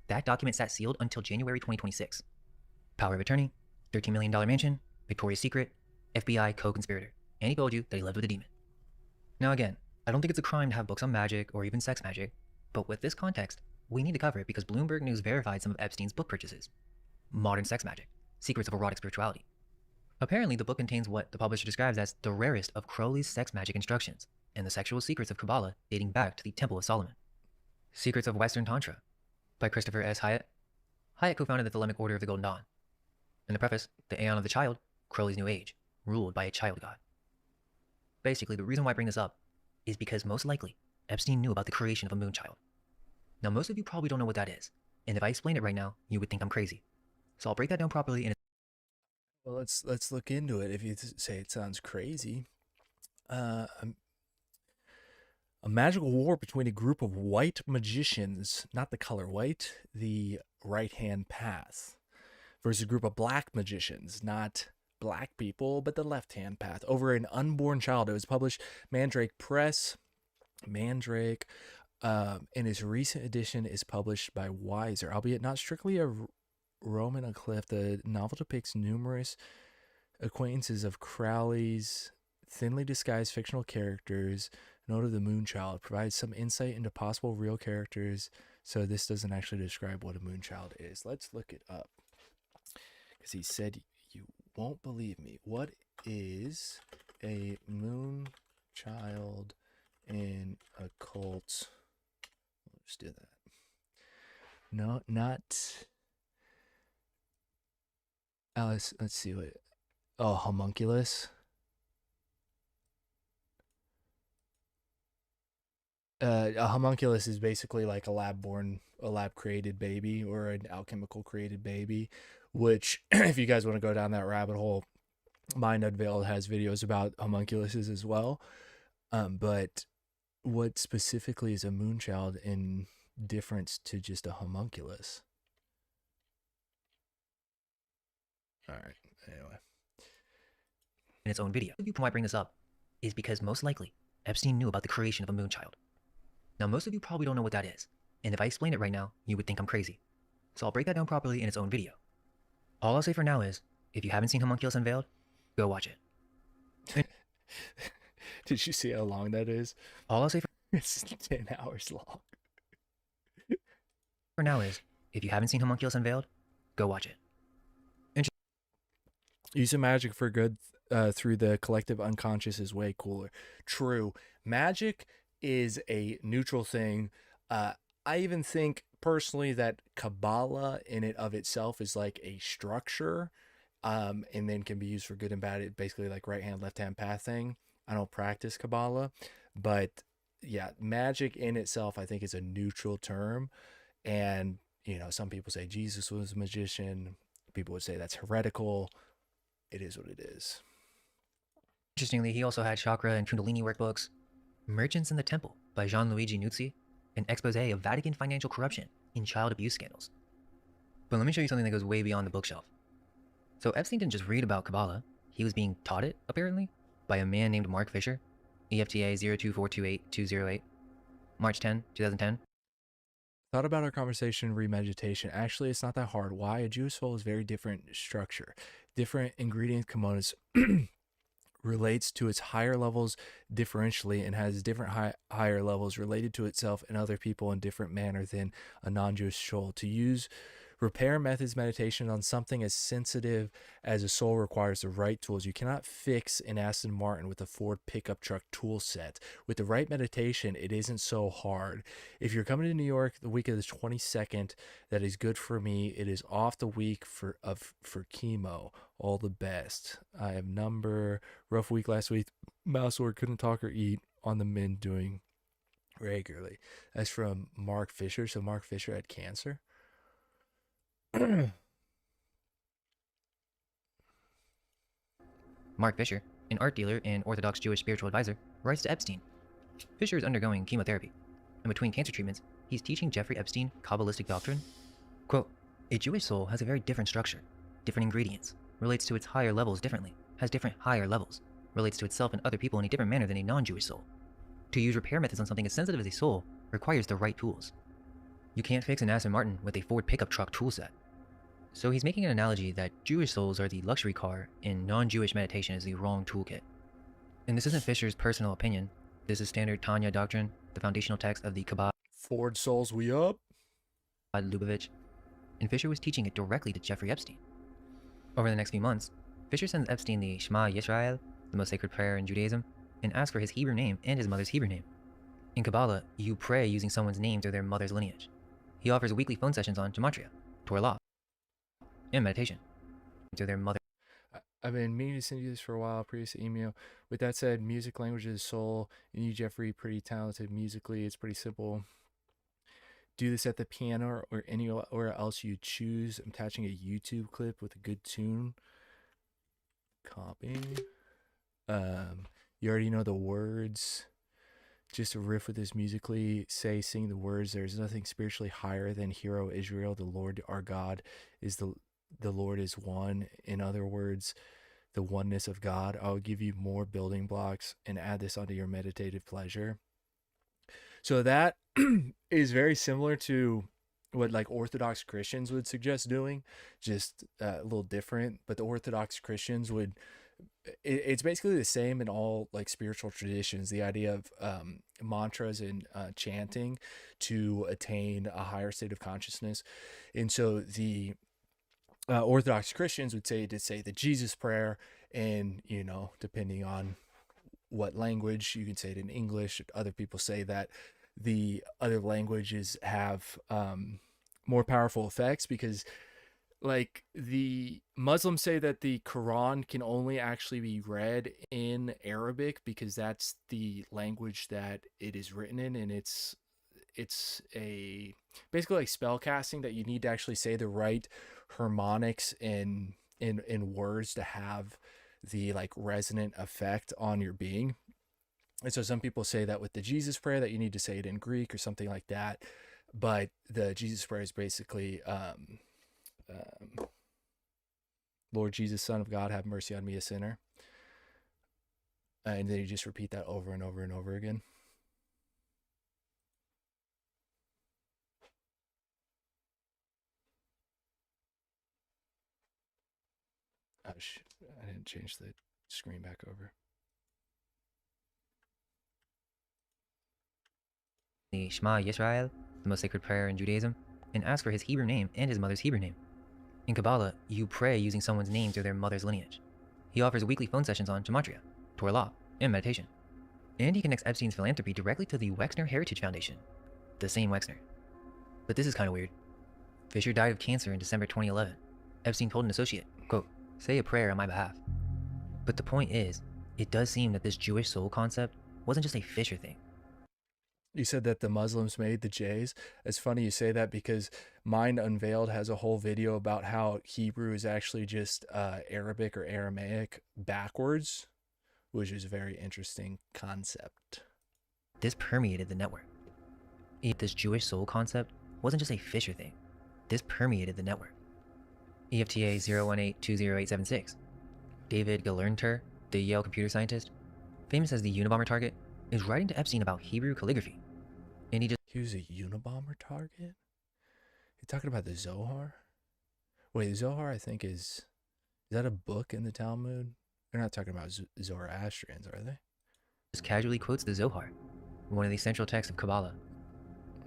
That document sat sealed until January 2026. Power of attorney, $13 million mansion, Victoria's Secret, FBI co-conspirator, and he told you that he lived with a demon. Now again, I don't think it's a crime to have books on magic or even sex magic, but with this context, we need to cover it because Bloomberg News verified some of Epstein's book purchases. Modern Sex Magic, Secrets of Erotic Spirituality. Apparently, the book contains what the publisher describes as the rarest of Crowley's sex magic instructions and the sexual secrets of Kabbalah dating back to the Temple of Solomon. Secrets of Western Tantra by Christopher S. Hyatt. Hyatt co-founded the Thelemic Order of the Golden Dawn. In the preface, the Aeon of the Child, Crowley's New Age, ruled by a child god. Basically, the reason why I bring this up is because most likely, Epstein knew about the creation of a moonchild. Now, most of you probably don't know what that is, and if I explain it right now, you would think I'm crazy. So I'll break that down properly in Well, let's look into it. If you say it sounds crazy, a magical war between a group of white magicians, not the color white, the right-hand path, versus a group of black magicians, not black people, but the left-hand path, over an unborn child. It was published Mandrake Press. Mandrake, in its recent edition, is published by Weiser, albeit not strictly a Roman Eclipse. The novel depicts numerous acquaintances of Crowley's thinly disguised fictional characters. Note of the Moonchild provides some insight into possible real characters, so this doesn't actually describe what a Moonchild is. Let's look it up, because he said you won't believe me. What is a Moonchild in occult? Let's do that. No, not Alice. Let's see what. Oh, homunculus. A homunculus is basically like a lab created baby, or an alchemical created baby, which if you guys want to go down that rabbit hole, Mind Unveiled has videos about homunculuses as well. But what specifically is a moonchild in difference to just a homunculus? All right, anyway. in its own video. The reason why I bring this up is because most likely, Epstein knew about the creation of a moonchild. Now, most of you probably don't know what that is, and if I explain it right now, you would think I'm crazy. So I'll break that down properly in its own video. All I'll say for now is, if you haven't seen Homunculus Unveiled, go watch it. Did you see how long that is? All I'll say for it's 10 hours long. For now is, if you haven't seen Homunculus Unveiled, go watch it. Using magic for good through the collective unconscious is way cooler. True. Magic is a neutral thing. I even think personally that Kabbalah in it of itself is like a structure, and then can be used for good and bad. It basically like right hand, left hand path thing. I don't practice Kabbalah, but yeah, magic in itself I think is a neutral term. And you know, some people say Jesus was a magician. People would say that's heretical. It is what it is. Interestingly, he also had chakra and kundalini workbooks, Merchants in the Temple by Gianluigi Nuzzi, an expose of Vatican financial corruption in child abuse scandals. But let me show you something that goes way beyond the bookshelf. So Epstein didn't just read about Kabbalah, he was being taught it, apparently, by a man named Mark Fisher, EFTA 02428-208, March 10, 2010. Thought about our conversation, remeditation. Actually, it's not that hard. Why? A Jewish soul is very different structure. Different ingredient components relates to its higher levels differentially and has different higher levels related to itself and other people in different manner than a non-Jewish soul. To use repair methods meditation on something as sensitive as a soul requires the right tools. You cannot fix an Aston Martin with a Ford pickup truck tool set. With the right meditation, it isn't so hard. If you're coming to New York the week of the 22nd, that is good for me. It is off the week for chemo. All the best. I have number. Rough week last week. Mouse or couldn't talk or eat. On the mend doing regularly. That's from Mark Fisher. So Mark Fisher had cancer. Mark Fisher, an art dealer and Orthodox Jewish spiritual advisor, writes to Epstein. Fisher is undergoing chemotherapy, and between cancer treatments, he's teaching Jeffrey Epstein Kabbalistic doctrine. Quote, a Jewish soul has a very different structure, different ingredients, relates to its higher levels differently, has different higher levels, relates to itself and other people in a different manner than a non-Jewish soul. To use repair methods on something as sensitive as a soul requires the right tools. You can't fix an Aston Martin with a Ford pickup truck toolset. So he's making an analogy that Jewish souls are the luxury car and non-Jewish meditation is the wrong toolkit. And this isn't Fisher's personal opinion. This is standard Tanya doctrine, the foundational text of the Kabbalah. Ford souls, we up? Lubavitch. And Fisher was teaching it directly to Jeffrey Epstein. Over the next few months, Fisher sends Epstein the Shema Yisrael, the most sacred prayer in Judaism, and asks for his Hebrew name and his mother's Hebrew name. In Kabbalah, you pray using someone's name through their mother's lineage. He offers weekly phone sessions on Gematria, Torah law, and meditation to their mother. I've been meaning to send you this for a while, previous email. With that said, music, language is soul. And you, Jeffrey, pretty talented musically. It's pretty simple. Do this at the piano or anywhere else you choose. I'm attaching a YouTube clip with a good tune. Copying. You already know the words. Just a riff with this musically. Sing the words. There's nothing spiritually higher than Hero Israel. The Lord our God is the Lord is one. In other words, the oneness of God. I'll give you more building blocks and add this onto your meditative pleasure. So that is very similar to what like Orthodox Christians would suggest doing, just a little different. But the Orthodox Christians would, it's basically the same in all like spiritual traditions. The idea of mantras and chanting to attain a higher state of consciousness. And so the Orthodox Christians would say to say the Jesus prayer, and you know, depending on what language, you can say it in English. Other people say that the other languages have more powerful effects, because like the Muslims say that the Quran can only actually be read in Arabic because that's the language that it is written in, and it's a basically like spell casting, that you need to actually say the right harmonics in words to have the like resonant effect on your being. And so some people say that with the Jesus prayer that you need to say it in Greek or something like that. But the Jesus prayer is basically, Lord Jesus, Son of God, have mercy on me, a sinner. And then you just repeat that over and over and over again. Oh, I didn't change the screen back over. The Shema Yisrael, the most sacred prayer in Judaism, and ask for his Hebrew name and his mother's Hebrew name. In Kabbalah, you pray using someone's name through their mother's lineage. He offers weekly phone sessions on gematria, Torah law, and meditation. And he connects Epstein's philanthropy directly to the Wexner Heritage Foundation. The same Wexner. But this is kind of weird. Fisher died of cancer in December 2011. Epstein told an associate, quote, say a prayer on my behalf. But the point is, it does seem that this Jewish soul concept wasn't just a Fisher thing. You said that the Muslims made the J's. It's funny you say that because Mind Unveiled has a whole video about how Hebrew is actually just Arabic or Aramaic backwards, which is a very interesting concept. This permeated the network. This Jewish soul concept wasn't just a Fisher thing. This permeated the network. EFTA 0182086. David Gelernter, the Yale computer scientist, famous as the Unabomber target, is writing to Epstein about Hebrew calligraphy. And he was a Unabomber target? You're talking about the Zohar? Wait, the Zohar, I think, is that a book in the Talmud? They're not talking about Zoroastrians, are they? Just casually quotes the Zohar, one of the central texts of Kabbalah.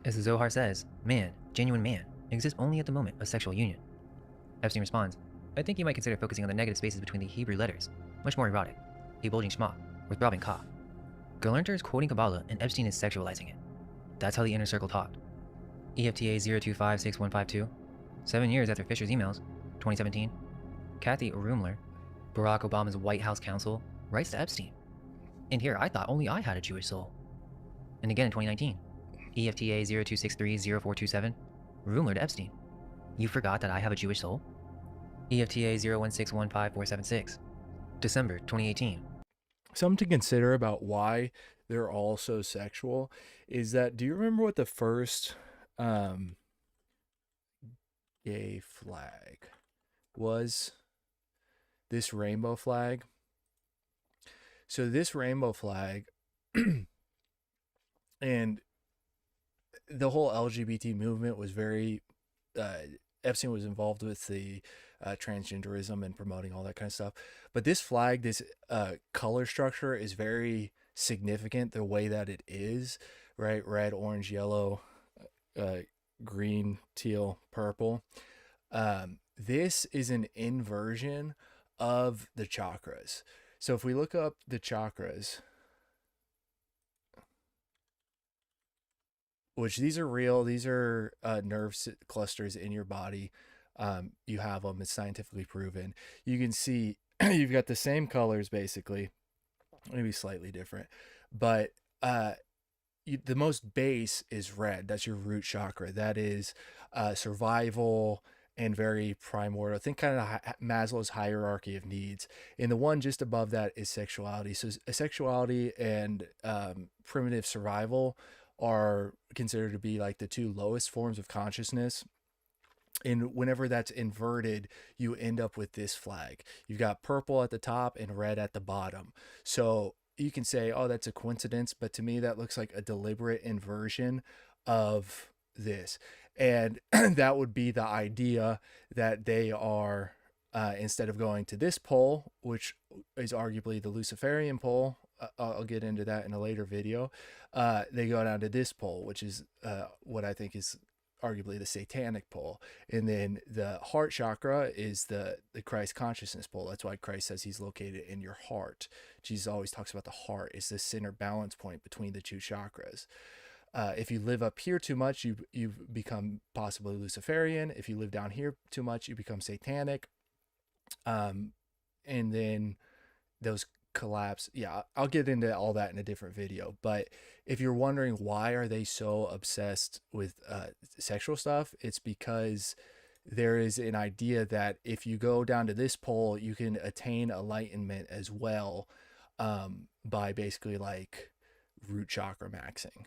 As the Zohar says, man, genuine man, exists only at the moment of sexual union. Epstein responds, I think you might consider focusing on the negative spaces between the Hebrew letters, much more erotic, a bulging shema, or throbbing ka. Gelernter is quoting Kabbalah and Epstein is sexualizing it. That's how the inner circle talked. EFTA 0256152, 7 years after Fisher's emails, 2017, Kathy Rumler, Barack Obama's White House counsel, writes to Epstein. And here I thought only I had a Jewish soul. And again in 2019, EFTA 02630427, Rumler to Epstein. You forgot that I have a Jewish soul? EFTA 016154776, December 2018. Something to consider about why they're all so sexual is that, do you remember what the first gay flag was? This rainbow flag. So this rainbow flag and the whole LGBT movement was very, Epstein was involved with the transgenderism and promoting all that kind of stuff. But this flag, this color structure is very significant, the way that it is, right? Red, orange, yellow, green, teal, purple. This is an inversion of the chakras. So if we look up the chakras, which these are real, these are nerve clusters in your body. You have them, it's scientifically proven. You can see you've got the same colors basically, maybe slightly different, but the most base is red. That's your root chakra. That is survival and very primordial. Think kind of Maslow's hierarchy of needs. And the one just above that is sexuality. So sexuality and primitive survival are considered to be like the two lowest forms of consciousness. And whenever that's inverted, you end up with this flag. You've got purple at the top and red at the bottom. So you can say, oh, that's a coincidence, but to me that looks like a deliberate inversion of this. And that would be the idea that they are, instead of going to this pole, which is arguably the Luciferian pole, I'll get into that in a later video, they go down to this pole, which is what I think is arguably the satanic pole. And then the heart chakra is the Christ consciousness pole. That's why Christ says he's located in your heart. Jesus always talks about the heart. It's the center balance point between the two chakras. If you live up here too much, you become possibly Luciferian. If you live down here too much, you become satanic. And then those collapse. Yeah, I'll get into all that in a different video. But if you're wondering why are they so obsessed with sexual stuff, it's because there is an idea that if you go down to this pole, you can attain enlightenment as well, by basically like root chakra maxing.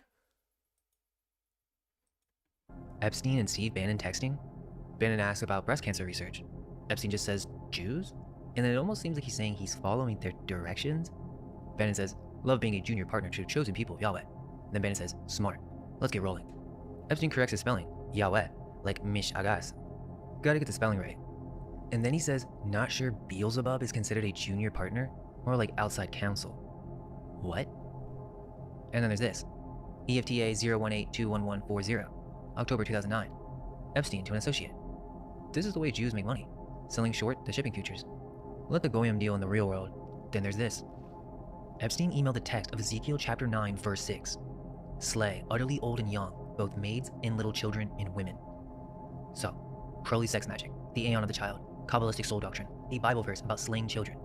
Epstein and Steve Bannon texting? Bannon asks about breast cancer research. Epstein just says, Jews? And then it almost seems like he's saying he's following their directions. Bannon says, love being a junior partner to the chosen people of Yahweh. Then Bannon says, smart. Let's get rolling. Epstein corrects his spelling, Yahweh, like Mish Agas. Gotta get the spelling right. And then he says, not sure Beelzebub is considered a junior partner, more like outside counsel. What? And then there's this. EFTA 018-21140, October 2009. Epstein to an associate. This is the way Jews make money, selling short the shipping futures. Let the Goyim deal in the real world. Then there's this. Epstein emailed the text of Ezekiel chapter 9 verse 6. Slay, utterly old and young, both maids and little children and women. So, Crowley sex magic, the aeon of the child, Kabbalistic soul doctrine, a Bible verse about slaying children.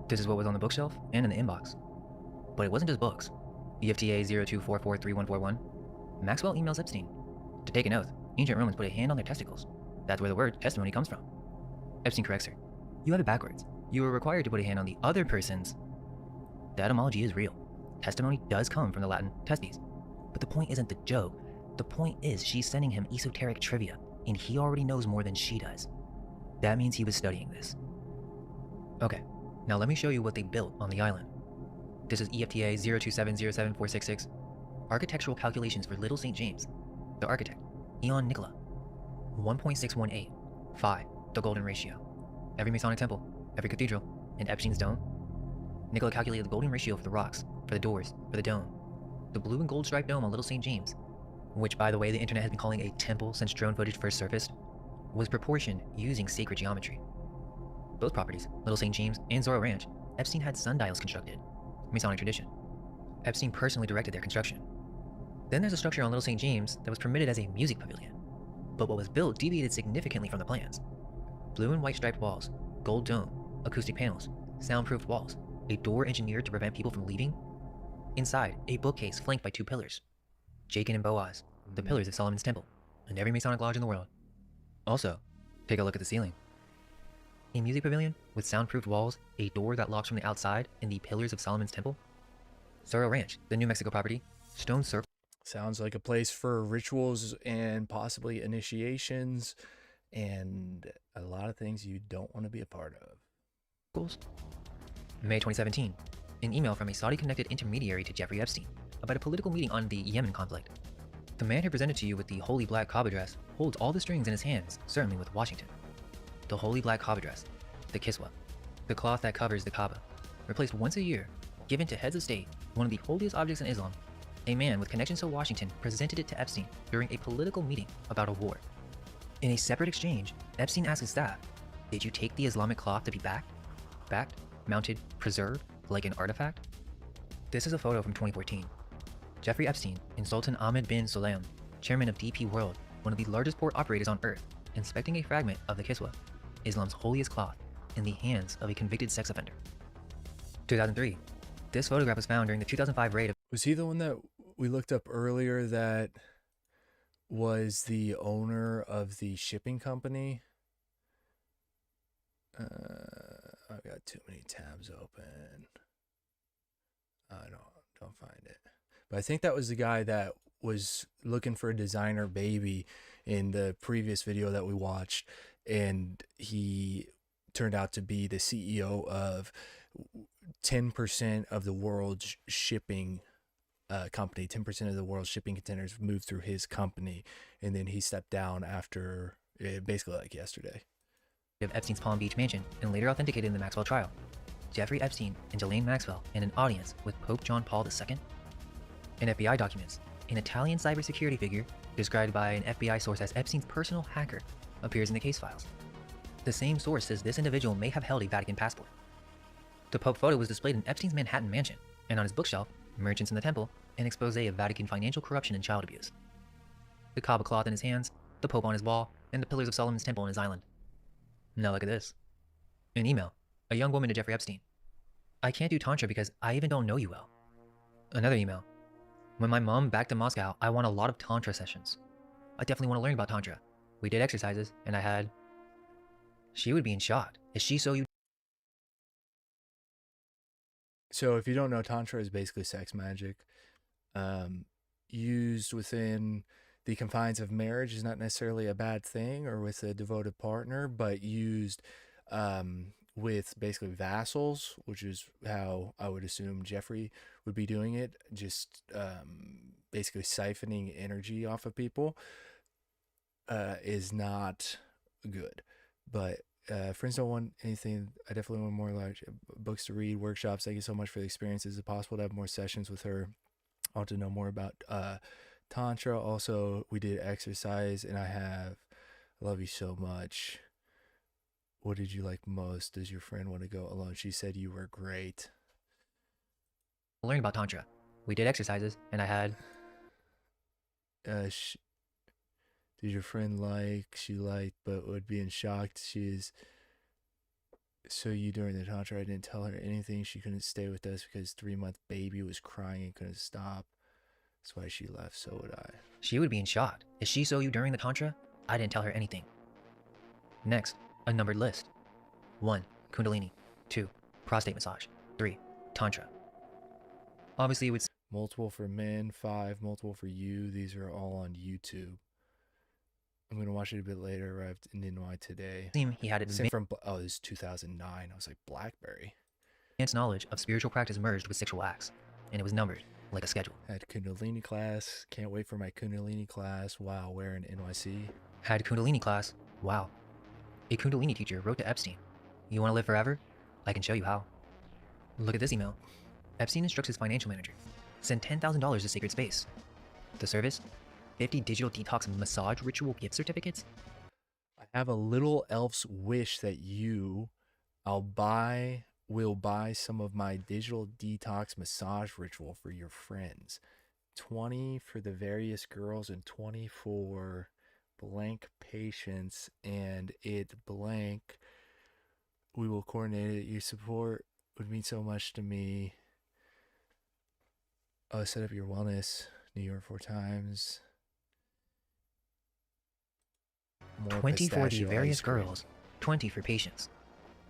This is what was on the bookshelf and in the inbox. But it wasn't just books. EFTA 02443141. Maxwell emails Epstein. To take an oath, ancient Romans put a hand on their testicles. That's where the word testimony comes from. Epstein corrects her. You have it backwards. You were required to put a hand on the other person's. The etymology is real. Testimony does come from the Latin testes. But the point isn't the joke. The point is she's sending him esoteric trivia, and he already knows more than she does. That means he was studying this. Okay, now let me show you what they built on the island. This is EFTA 027074666. Architectural calculations for Little St. James. The architect, Eon Nicola. 1.618. Phi, the golden ratio. Every Masonic temple, every cathedral, and Epstein's dome. Nicola calculated the golden ratio for the rocks, for the doors, for the dome. The blue and gold striped dome on Little St. James, which by the way the internet has been calling a temple since drone footage first surfaced, was proportioned using sacred geometry. Both properties, Little St. James and Zorro Ranch, Epstein had sundials constructed. Masonic tradition. Epstein personally directed their construction. Then there's a structure on Little St. James that was permitted as a music pavilion. But what was built deviated significantly from the plans. Blue and white striped walls, gold dome, acoustic panels, soundproofed walls, a door engineered to prevent people from leaving. Inside, a bookcase flanked by two pillars. Jachin and Boaz, the pillars of Solomon's temple, and every Masonic lodge in the world. Also, take a look at the ceiling. A music pavilion with soundproofed walls, a door that locks from the outside, and the pillars of Solomon's temple. Zorro Ranch, the New Mexico property, stone circle. Sounds like a place for rituals and possibly initiations and a lot of things you don't want to be a part of. May 2017, an email from a Saudi-connected intermediary to Jeffrey Epstein about a political meeting on the Yemen conflict. The man who presented to you with the holy black Kaaba dress holds all the strings in his hands, certainly with Washington. The holy black Kaaba dress, the kiswa, the cloth that covers the Kaaba, replaced once a year, given to heads of state, one of the holiest objects in Islam. A man with connections to Washington presented it to Epstein during a political meeting about a war. In a separate exchange, Epstein asked his staff, did you take the Islamic cloth to be backed, mounted, preserved, like an artifact? This is a photo from 2014. Jeffrey Epstein and Sultan Ahmed bin Sulayem, chairman of DP World, one of the largest port operators on Earth, inspecting a fragment of the kiswa, Islam's holiest cloth, in the hands of a convicted sex offender. 2003. This photograph was found during the 2005 raid of... Was he the one that we looked up earlier that was the owner of the shipping company? I've got too many tabs open. I don't find it. But I think that was the guy that was looking for a designer baby in the previous video that we watched, and he turned out to be the CEO of 10% of the world's shipping company. 10% of the world's shipping containers moved through his company, and then he stepped down after basically like yesterday. Of Epstein's Palm Beach mansion and later authenticated in the Maxwell trial. Jeffrey Epstein and Ghislaine Maxwell in an audience with Pope John Paul II. In FBI documents, an Italian cybersecurity figure, described by an FBI source as Epstein's personal hacker, appears in the case files. The same source says this individual may have held a Vatican passport. The Pope photo was displayed in Epstein's Manhattan mansion, and on his bookshelf, Merchants in the Temple, an expose of Vatican financial corruption and child abuse. The Kaaba cloth in his hands, the Pope on his wall, and the pillars of Solomon's temple on his island. Now look at this. An email. A young woman to Jeffrey Epstein. I can't do Tantra because I even don't know you well. Another email. When my mom back to Moscow, I want a lot of Tantra sessions. I definitely want to learn about Tantra. We did exercises, and I had... She would be in shock. Is she so you... So if you don't know, Tantra is basically sex magic. Used within the confines of marriage is not necessarily a bad thing, or with a devoted partner, but used with basically vassals, which is how I would assume Jeffrey would be doing it, just basically siphoning energy off of people, is not good. But friends don't want anything. I definitely want more like books to read, workshops. Thank you so much for the experience. Is it possible to have more sessions with her? I want to know more about Tantra. Also, we did exercise, and I love you so much. What did you like most? Does your friend want to go alone? She said you were great. Learn about Tantra. We did exercises, and I had... did your friend she liked, but would be in shock? So you during the Tantra, I didn't tell her anything. She couldn't stay with us because 3-month baby was crying and couldn't stop. That's why she left, so would I. She would be in shock. Is she so you during the Tantra? I didn't tell her anything. Next, a numbered list. 1. Kundalini. 2. Prostate massage. 3. Tantra. Obviously, it would... Multiple for men. 5. Multiple for you. These are all on YouTube. I'm going to watch it a bit later. Arrived in NY today. He had Same from... Oh, this is 2009. I was like, BlackBerry. Advanced knowledge of spiritual practice merged with sexual acts. And it was numbered like a schedule. Had Kundalini class. Can't wait for my Kundalini class. Wow, where in NYC? Had Kundalini class. Wow. A Kundalini teacher wrote to Epstein, "You want to live forever? I can show you how." Look at this email. Epstein instructs his financial manager, send $10,000 to Sacred Space. The service? 50 digital detox massage ritual gift certificates? I have a little elf's wish that will buy some of my digital detox massage ritual for your friends. 20 for the various girls and 20 for blank patients, and it blank. We will coordinate it. Your support would mean so much to me. Set up your wellness. New York 4 times. More 20 for the pistachio various ice cream. girls, 20 for patients.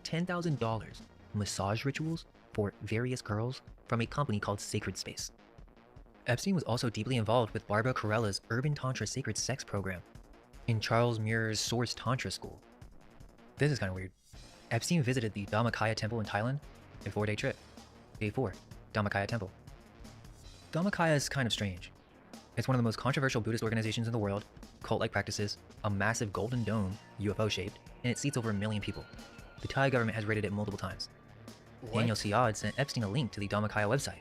$10,000 massage rituals for various girls from a company called Sacred Space. Epstein was also deeply involved with Barbara Carella's Urban Tantra Sacred Sex program in Charles Muir's Source Tantra School. This is kind of weird. Epstein visited the Dhammakaya Temple in Thailand, a 4-day trip. Day 4, Dhammakaya Temple. Dhammakaya is kind of strange. It's one of the most controversial Buddhist organizations in the world, cult-like practices, a massive golden dome, UFO-shaped, and it seats over 1 million people. The Thai government has raided it multiple times. Daniel Siad sent Epstein a link to the Dhammakaya website.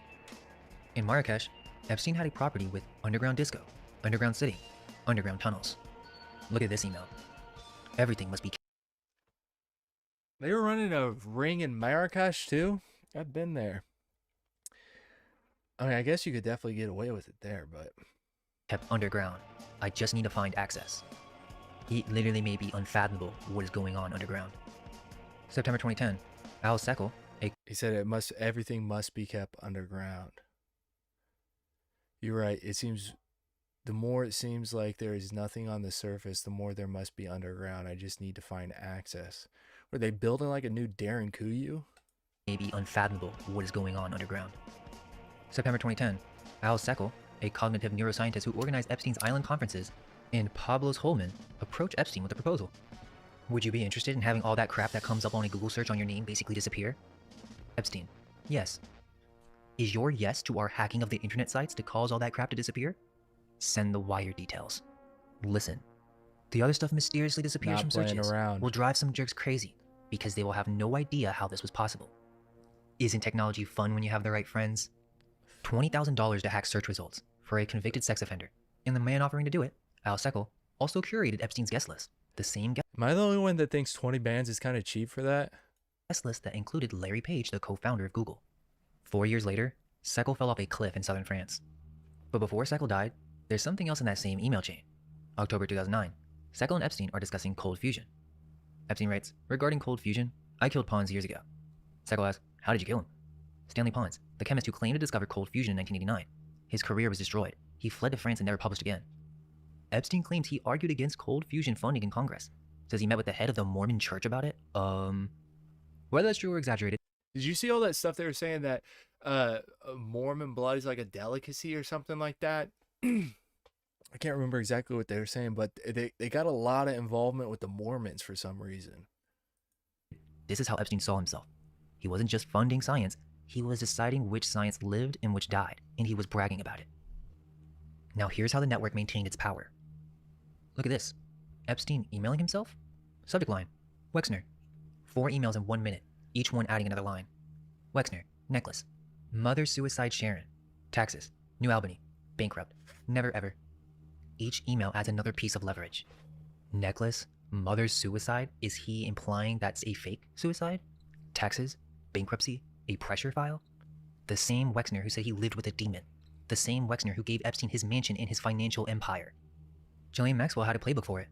In Marrakesh, Epstein had a property with underground disco, underground city, underground tunnels. Look at this email. Everything must be... They were running a ring in Marrakesh too? I've been there. I mean, I guess you could definitely get away with it there, but... kept underground. I just need to find access. It literally may be unfathomable what is going on underground. September 2010, Al Seckel, He said everything must be kept underground. You're right. The more it seems like there is nothing on the surface, the more there must be underground. I just need to find access. Were they building like a new Darren Kuyu? Maybe unfathomable what is going on underground. September 2010, Al Seckel, a cognitive neuroscientist who organized Epstein's island conferences, and Pablos Holman approached Epstein with a proposal. Would you be interested in having all that crap that comes up on a Google search on your name basically disappear? Epstein, yes. Is your yes to our hacking of the internet sites to cause all that crap to disappear? Send the wire details. Listen, the other stuff mysteriously disappears from searches will drive some jerks crazy because they will have no idea how this was possible. Isn't technology fun when you have the right friends? $20,000 to hack search results for a convicted sex offender, and the man offering to do it, Al Seckel, also curated Epstein's guest list. The same Am I the only one that thinks 20 bands is kind of cheap for that? guest list that included Larry Page, the co-founder of Google. 4 years later, Seckel fell off a cliff in southern France. But before Seckel died, there's something else in that same email chain. October 2009, Seckel and Epstein are discussing cold fusion. Epstein writes, regarding cold fusion, I killed Pons years ago. Seckel asks, how did you kill him? Stanley Pons, the chemist who claimed to discover cold fusion in 1989. His career was destroyed. He fled to France and never published again. Epstein claims he argued against cold fusion funding in Congress. Says he met with the head of the Mormon church about it. Whether that's true or exaggerated. Did you see all that stuff they were saying that Mormon blood is like a delicacy or something like that? I can't remember exactly what they were saying, but they got a lot of involvement with the Mormons for some reason. This is how Epstein saw himself. He wasn't just funding science, he was deciding which science lived and which died, and he was bragging about it. Now here's how the network maintained its power. Look at this. Epstein emailing himself? Subject line, Wexner. 4 emails in 1 minute, each one adding another line. Wexner, necklace. Mother suicide Sharon. Taxes. New Albany. Bankrupt. Never ever. Each email adds another piece of leverage. Necklace, mother's suicide, is he implying that's a fake suicide? Taxes, bankruptcy, a pressure file? The same Wexner who said he lived with a demon. The same Wexner who gave Epstein his mansion and his financial empire. Ghislaine Maxwell had a playbook for it.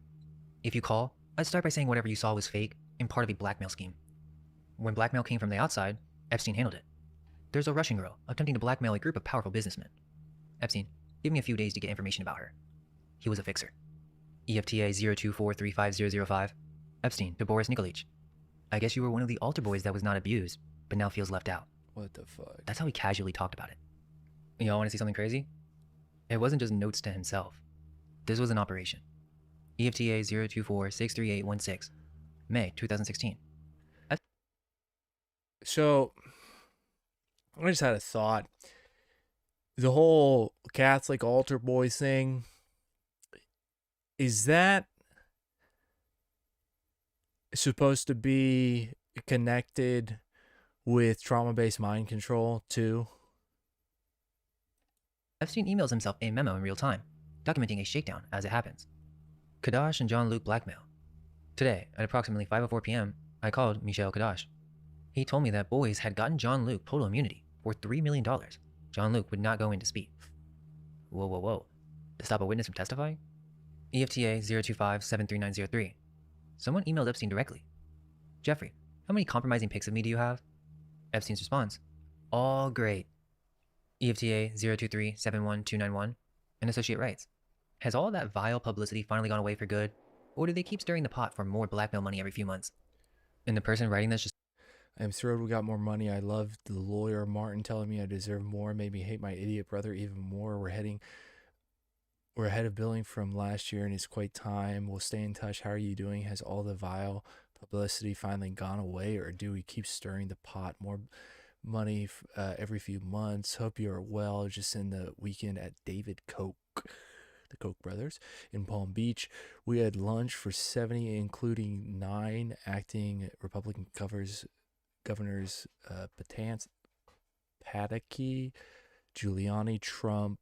If you call, I'd start by saying whatever you saw was fake and part of a blackmail scheme. When blackmail came from the outside, Epstein handled it. There's a Russian girl attempting to blackmail a group of powerful businessmen. Epstein, give me a few days to get information about her. He was a fixer. EFTA 024350005. Epstein to Boris Nikolic. I guess you were one of the altar boys that was not abused, but now feels left out. What the fuck? That's how he casually talked about it. Y'all want to see something crazy? It wasn't just notes to himself. This was an operation. EFTA 024-63816. May 2016. So, I just had a thought. The whole Catholic altar boys thing, is that supposed to be connected with trauma-based mind control too? Epstein emails himself a memo in real time, documenting a shakedown as it happens. Kadash and Jean-Luc blackmail. Today, at approximately 5:04 p.m., I called Michel Kadash. He told me that boys had gotten Jean-Luc total immunity for $3 million. Jean-Luc would not go in to speak. Whoa. To stop a witness from testifying? EFTA 025-73903. Someone emailed Epstein directly. Jeffrey, how many compromising pics of me do you have? Epstein's response, all great. EFTA 023-71291. An associate writes, has all that vile publicity finally gone away for good? Or do they keep stirring the pot for more blackmail money every few months? And the person writing this just... I am thrilled we got more money. I love the lawyer Martin telling me I deserve more. Made me hate my idiot brother even more. We're ahead of billing from last year and it's quite time. We'll stay in touch. How are you doing? Has all the vile publicity finally gone away, or do we keep stirring the pot? More money every few months. Hope you're well. Just in the weekend at David Koch, the Koch brothers in Palm Beach. We had lunch for 70, including 9 acting Republican governors, Pataki, Giuliani, Trump,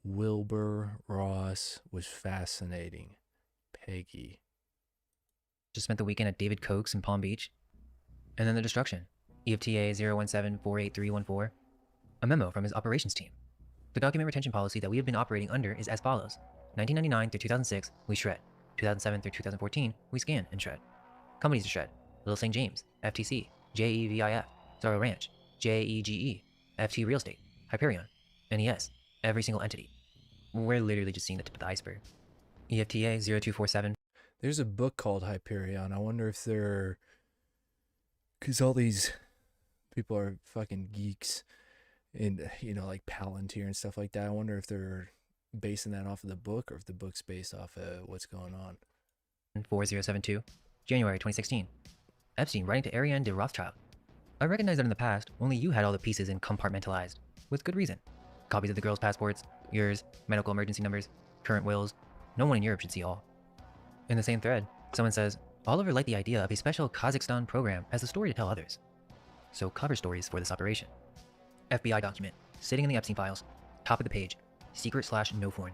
Wilbur, Ross. Was fascinating. Peggy. Just spent the weekend at David Koch's in Palm Beach. And then the destruction. EFTA 017-48314. A memo from his operations team. The document retention policy that we have been operating under is as follows. 1999 through 2006, we shred. 2007 through 2014, we scan and shred. Companies to shred. Little St. James, FTC, JEVIF, Zorro Ranch, JEGE, FT Real Estate, Hyperion, NES, every single entity. We're literally just seeing the tip of the iceberg. EFTA 0247. There's a book called Hyperion. I wonder if they're... Because all these people are fucking geeks and, you know, like Palantir and stuff like that. I wonder if they're basing that off of the book or if the book's based off of what's going on. 4072, January 2016. Epstein writing to Ariane de Rothschild. I recognize that in the past, only you had all the pieces and compartmentalized, with good reason. Copies of the girls' passports, yours, medical emergency numbers, current wills. No one in Europe should see all. In the same thread, someone says, Oliver liked the idea of a special Kazakhstan program as a story to tell others. So cover stories for this operation. FBI document, sitting in the Epstein files, top of the page, secret/no foreign.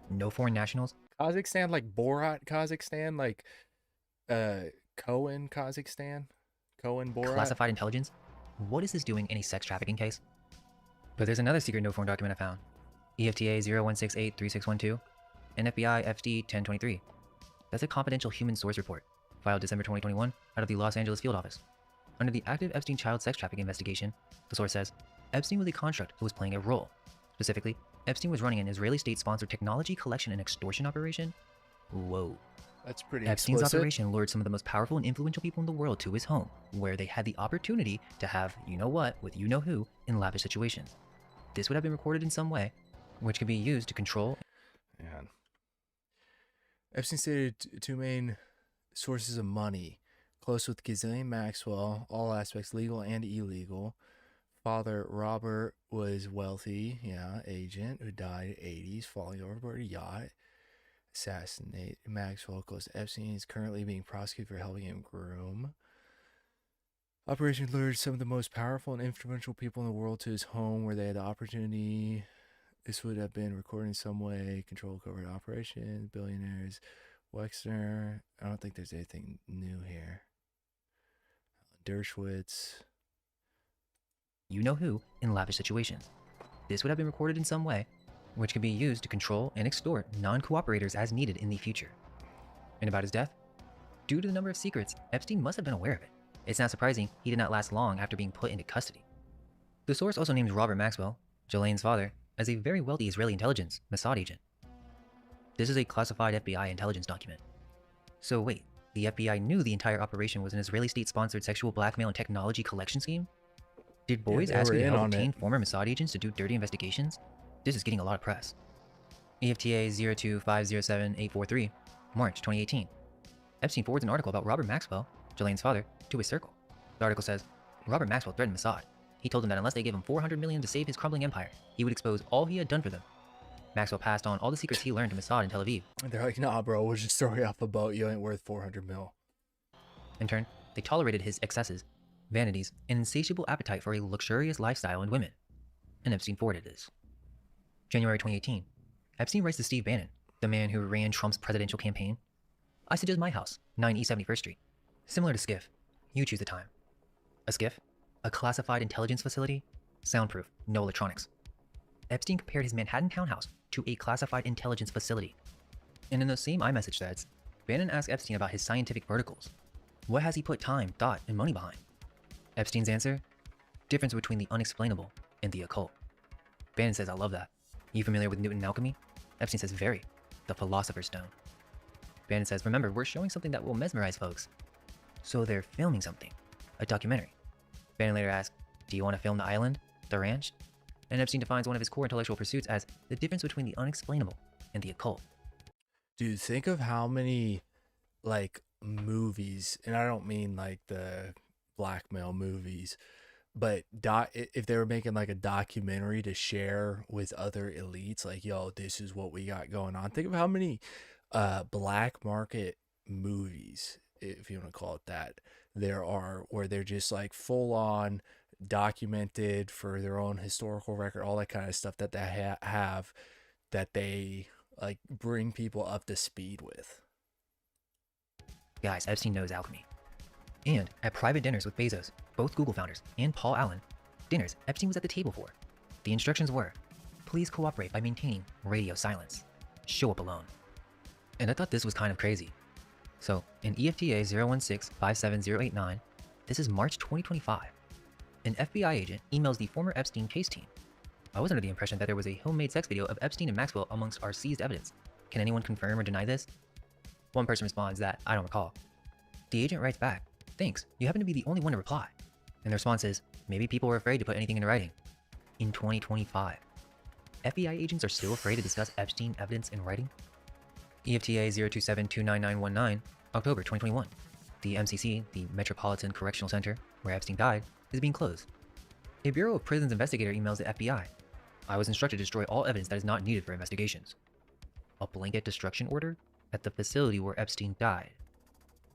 No foreign nationals. Kazakhstan, like Borat Kazakhstan, like Cohen Kazakhstan? Cohen Borat? Classified intelligence? What is this doing in a sex trafficking case? But there's another secret no foreign document I found. EFTA 01683612 and FBI FD 1023. That's a confidential human source report, filed December 2021 out of the Los Angeles field office. Under the active Epstein child sex trafficking investigation, the source says, Epstein was a construct who was playing a role. Specifically, Epstein was running an Israeli state-sponsored technology collection and extortion operation. Whoa. That's pretty Epstein's explicit. operation lured some of the most powerful and influential people in the world to his home, where they had the opportunity to have you-know-what with you-know-who in lavish situations. This would have been recorded in some way, which could be used to control... Man. Epstein stated two main sources of money. Close with Ghislaine Maxwell, all aspects legal and illegal. Father Robert was wealthy, agent who died at 80s, falling overboard a yacht. Assassinate Maxwell close to Epstein. Is currently being prosecuted for helping him groom. Operation lured some of the most powerful and influential people in the world to his home where they had the opportunity. This would have been recorded in some way. Control covert operations, billionaires, Wexner. I don't think there's anything new here. Dershowitz. You-know-who in lavish situations. This would have been recorded in some way, which could be used to control and extort non-cooperators as needed in the future. And about his death? Due to the number of secrets, Epstein must have been aware of it. It's not surprising he did not last long after being put into custody. The source also names Robert Maxwell, Ghislaine's father, as a very wealthy Israeli intelligence Mossad agent. This is a classified FBI intelligence document. So wait, the FBI knew the entire operation was an Israeli state-sponsored sexual blackmail and technology collection scheme? Did boys ask you to help obtain former Mossad agents to do dirty investigations? This is getting a lot of press. EFTA 02507843, March 2018. Epstein forwards an article about Robert Maxwell, Ghislaine's father, to his circle. The article says, Robert Maxwell threatened Mossad. He told them that unless they gave him $400 million to save his crumbling empire, he would expose all he had done for them. Maxwell passed on all the secrets he learned to Mossad in Tel Aviv. And they're like, nah, bro, we'll just throw you off a boat. You ain't worth 400 mil. In turn, they tolerated his excesses, vanities, and insatiable appetite for a luxurious lifestyle and women. And Epstein forwarded this. January 2018. Epstein writes to Steve Bannon, the man who ran Trump's presidential campaign. I suggest my house, 9 East 71st Street. Similar to SCIF. You choose the time. A SCIF? A classified intelligence facility? Soundproof, no electronics. Epstein compared his Manhattan townhouse to a classified intelligence facility. And in those same iMessage threads, Bannon asked Epstein about his scientific verticals. What has he put time, thought, and money behind? Epstein's answer? Difference between the unexplainable and the occult. Bannon says, I love that. You familiar with Newton and alchemy? Epstein says, very. The Philosopher's Stone. Bannon says, remember, we're showing something that will mesmerize folks. So they're filming something. A documentary. Bannon later asks, do you want to film the island? The ranch? And Epstein defines one of his core intellectual pursuits as the difference between the unexplainable and the occult. Dude, think of how many, like, movies, and I don't mean, like, the blackmail movies, but if they were making, like, a documentary to share with other elites, like, yo, this is what we got going on. Think of how many black market movies, if you want to call it that, there are where they're just, like, full-on documented for their own historical record, all that kind of stuff that they have that they like bring people up to speed with. Guys, Epstein knows alchemy. And at private dinners with Bezos, both Google founders, and Paul Allen, dinners Epstein was at the table for. The instructions were, please cooperate by maintaining radio silence. Show up alone. And I thought this was kind of crazy. So in EFTA 01657089, This is March 2025. An FBI agent emails the former Epstein case team. I was under the impression that there was a homemade sex video of Epstein and Maxwell amongst our seized evidence. Can anyone confirm or deny this? One person responds that I don't recall. The agent writes back, thanks, you happen to be the only one to reply. And the response is, maybe people were afraid to put anything into writing. In 2025, FBI agents are still afraid to discuss Epstein evidence in writing? EFTA 027-29919, October 2021. The MCC, the Metropolitan Correctional Center, where Epstein died, is being closed. A Bureau of Prisons investigator emails the FBI. I was instructed to destroy all evidence that is not needed for investigations. A blanket destruction order at the facility where Epstein died.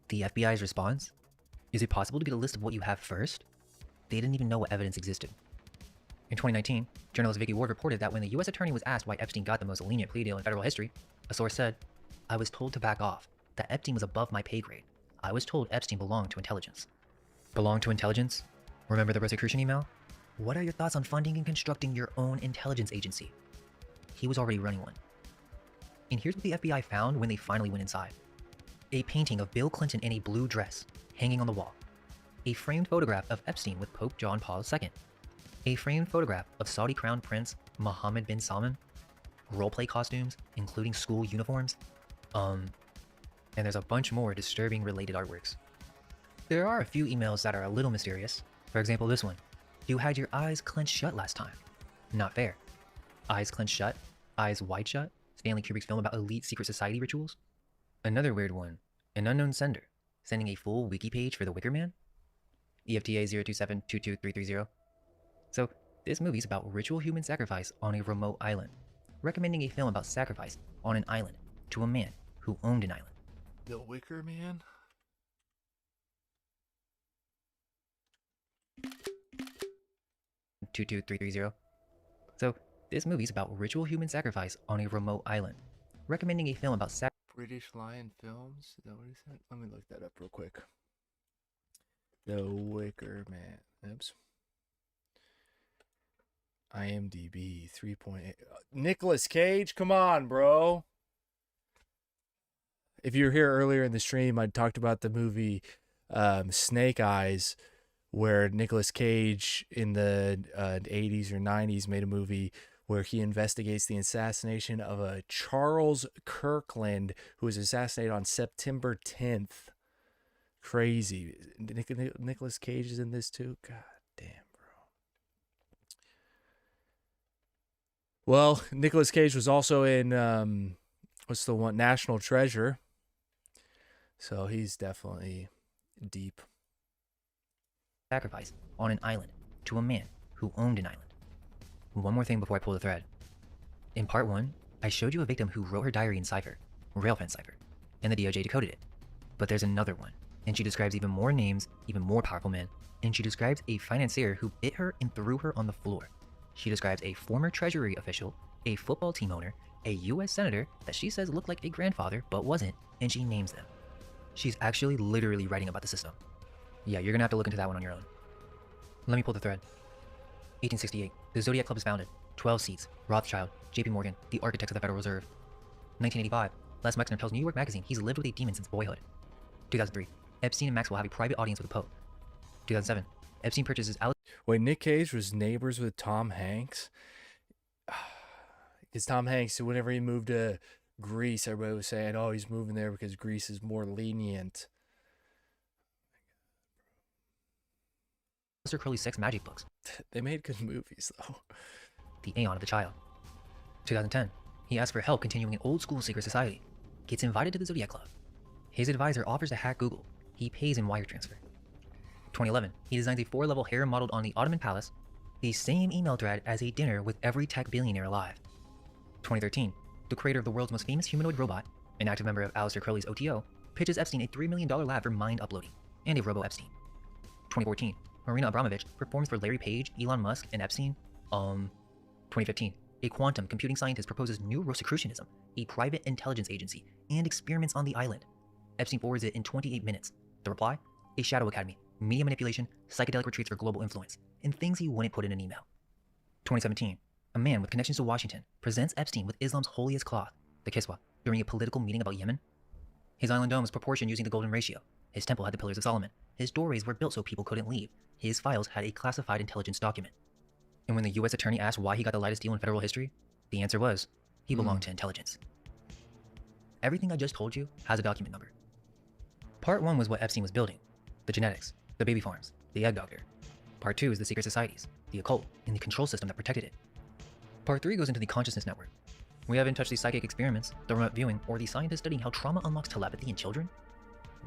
The FBI's response? Is it possible to get a list of what you have first? They didn't even know what evidence existed. In 2019, journalist Vicky Ward reported that when the US attorney was asked why Epstein got the most lenient plea deal in federal history, a source said, I was told to back off, that Epstein was above my pay grade. I was told Epstein belonged to intelligence. Belong to intelligence? Remember the Rosicrucian email? What are your thoughts on funding and constructing your own intelligence agency? He was already running one. And here's what the FBI found when they finally went inside. A painting of Bill Clinton in a blue dress, hanging on the wall. A framed photograph of Epstein with Pope John Paul II. A framed photograph of Saudi Crown Prince Mohammed bin Salman. Roleplay costumes, including school uniforms. And there's a bunch more disturbing related artworks. There are a few emails that are a little mysterious. For example, this one. You had your eyes clenched shut last time. Not fair. Eyes clenched shut? Eyes wide shut? Stanley Kubrick's film about elite secret society rituals? Another weird one. An unknown sender, sending a full wiki page for The Wicker Man? EFTA 027-22330. So, this movie's about ritual human sacrifice on a remote island, recommending a film about sacrifice on an island to a man who owned an island. The Wicker Man? 22330. So, this movie's about ritual human sacrifice on a remote island, recommending a film about British Lion Films? Is that what he said? Let me look that up real quick. The Wicker Man. Oops. IMDb 3.8. Nicolas Cage? Come on, bro. If you were here earlier in the stream, I talked about the movie Snake Eyes, where Nicolas Cage in the 80s or 90s made a movie where he investigates the assassination of a Charles Kirkland who was assassinated on September 10th. Crazy. Nicolas Cage is in this too? God damn, bro. Well, Nicolas Cage was also in, what's the one? National Treasure. So he's definitely deep. Sacrifice on an island to a man who owned an island. One more thing before I pull the thread. In part 1, I showed you a victim who wrote her diary in Cipher, Railfence Cipher, and the DOJ decoded it. But there's another one, and she describes even more names, even more powerful men, and she describes a financier who bit her and threw her on the floor. She describes a former Treasury official, a football team owner, a US senator that she says looked like a grandfather but wasn't, and she names them. She's actually literally writing about the system. Yeah, you're gonna have to look into that one on your own. Let me pull the thread. 1868, the Zodiac Club is founded. 12 seats, Rothschild, JP Morgan, the architects of the Federal Reserve. 1985, Les Wexner tells New York Magazine he's lived with a demon since boyhood. 2003, Epstein and Maxwell have a private audience with the Pope. 2007, Epstein purchases Alex. Wait, Nick Cage was neighbors with Tom Hanks? Because Tom Hanks, whenever he moved to Greece, everybody was saying, oh, he's moving there because Greece is more lenient. Mr. Crowley's sex magic books. They made good movies, though. The Aeon of the Child. 2010, he asks for help continuing an old school secret society. Gets invited to the Zodiac Club. His advisor offers to hack Google. He pays in wire transfer. 2011, he designs a 4-level harem modeled on the Ottoman Palace, the same email thread as a dinner with every tech billionaire alive. 2013, the creator of the world's most famous humanoid robot, an active member of Aleister Crowley's OTO, pitches Epstein a $3 million lab for mind uploading, and a robo-Epstein. 2014, Marina Abramovich performs for Larry Page, Elon Musk, and Epstein. 2015, a quantum computing scientist proposes new Rosicrucianism, a private intelligence agency, and experiments on the island. Epstein forwards it in 28 minutes. The reply? A shadow academy, media manipulation, psychedelic retreats for global influence, and things he wouldn't put in an email. 2017, a man with connections to Washington presents Epstein with Islam's holiest cloth, the Kiswa, during a political meeting about Yemen. His island dome is proportioned using the golden ratio. His temple had the Pillars of Solomon. His doorways were built so people couldn't leave. His files had a classified intelligence document. And when the U.S. attorney asked why he got the lightest deal in federal history, the answer was, he belonged to intelligence. Everything I just told you has a document number. Part 1 was what Epstein was building. The genetics, the baby farms, the egg doctor. Part 2 is the secret societies, the occult, and the control system that protected it. Part 3 goes into the consciousness network. We haven't touched the psychic experiments, the remote viewing, or the scientists studying how trauma unlocks telepathy in children.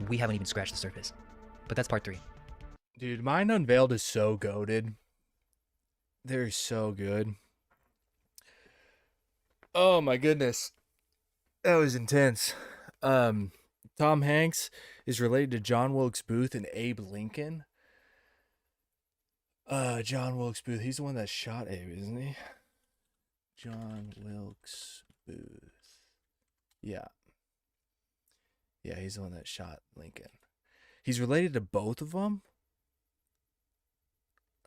We haven't even scratched the surface. But that's part 3. Dude, Mind Unveiled is so goated. They're so good. Oh my goodness. That was intense. Tom Hanks is related to John Wilkes Booth and Abe Lincoln. John Wilkes Booth, he's the one that shot Abe, isn't he? John Wilkes Booth. Yeah. Yeah, he's the one that shot Lincoln. He's related to both of them?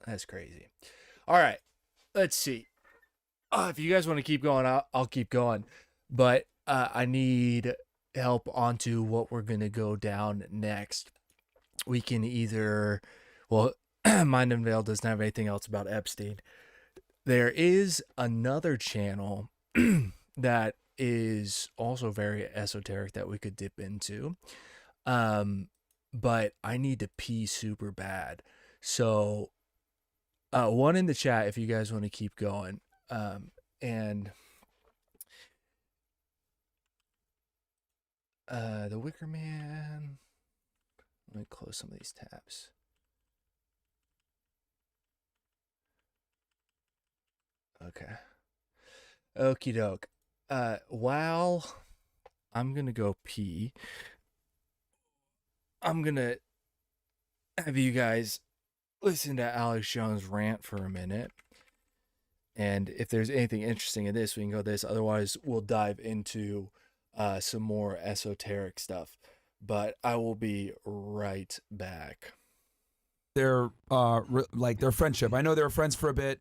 That's crazy. All right, let's see. If you guys want to keep going, I'll keep going. But I need help onto what we're going to go down next. We can either... Well, Mind Unveiled doesn't have anything else about Epstein. There is another channel that is also very esoteric that we could dip into. But I need to pee super bad. So, one in the chat if you guys want to keep going. And the Wicker Man. Let me close some of these tabs. Okay. Okie doke. While I'm gonna go pee, I'm gonna have you guys listen to Alex Jones rant for a minute. And if there's anything interesting in this, we can go this. Otherwise, we'll dive into some more esoteric stuff. But I will be right back. Their like their friendship. I know they were friends for a bit.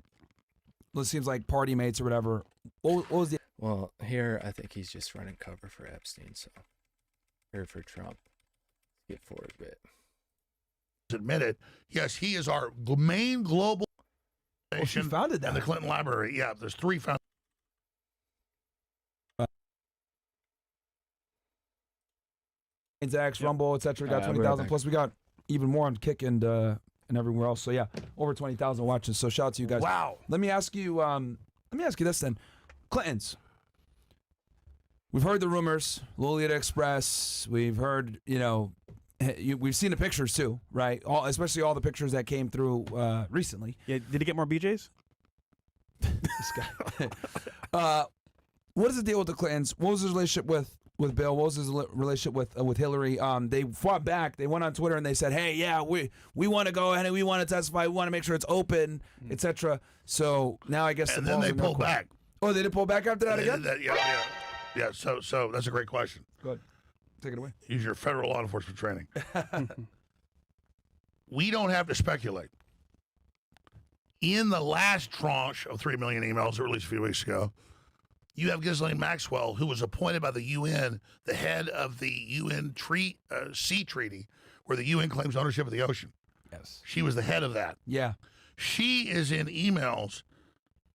It seems like party mates or whatever. What was the... Well, here I think he's just running cover for Epstein, so or for Trump. Get forward a bit. Admitted, yes, he is our main global. Oh, she founded that. And the Clinton Library. Yeah, there's 3 found. X, Rumble, etc. Got 20,000 plus. We got even more on Kick and everywhere else. So yeah, over 20,000 watching. So shout out to you guys. Wow. Let me ask you this then. Clintons. We've heard the rumors. Lolita Express. We've heard, we've seen the pictures too, right? Especially all the pictures that came through recently. Yeah. Did he get more BJs? This guy. What is the deal with the Clintons? What was his relationship with Bill? What was his relationship with Hillary? They fought back. They went on Twitter and they said, "Hey, yeah, we want to go ahead and we want to testify. We want to make sure it's open, etc." So now I guess and then they pulled back. Oh, they did pull back after that again? Yeah. So that's a great question. Good. Take it away. Use your federal law enforcement training. We don't have to speculate. In the last tranche of 3 million emails that were released a few weeks ago, you have Ghislaine Maxwell, who was appointed by the UN, the head of the UN Sea Treaty, where the UN claims ownership of the ocean. Yes. She was the head of that. Yeah. She is in emails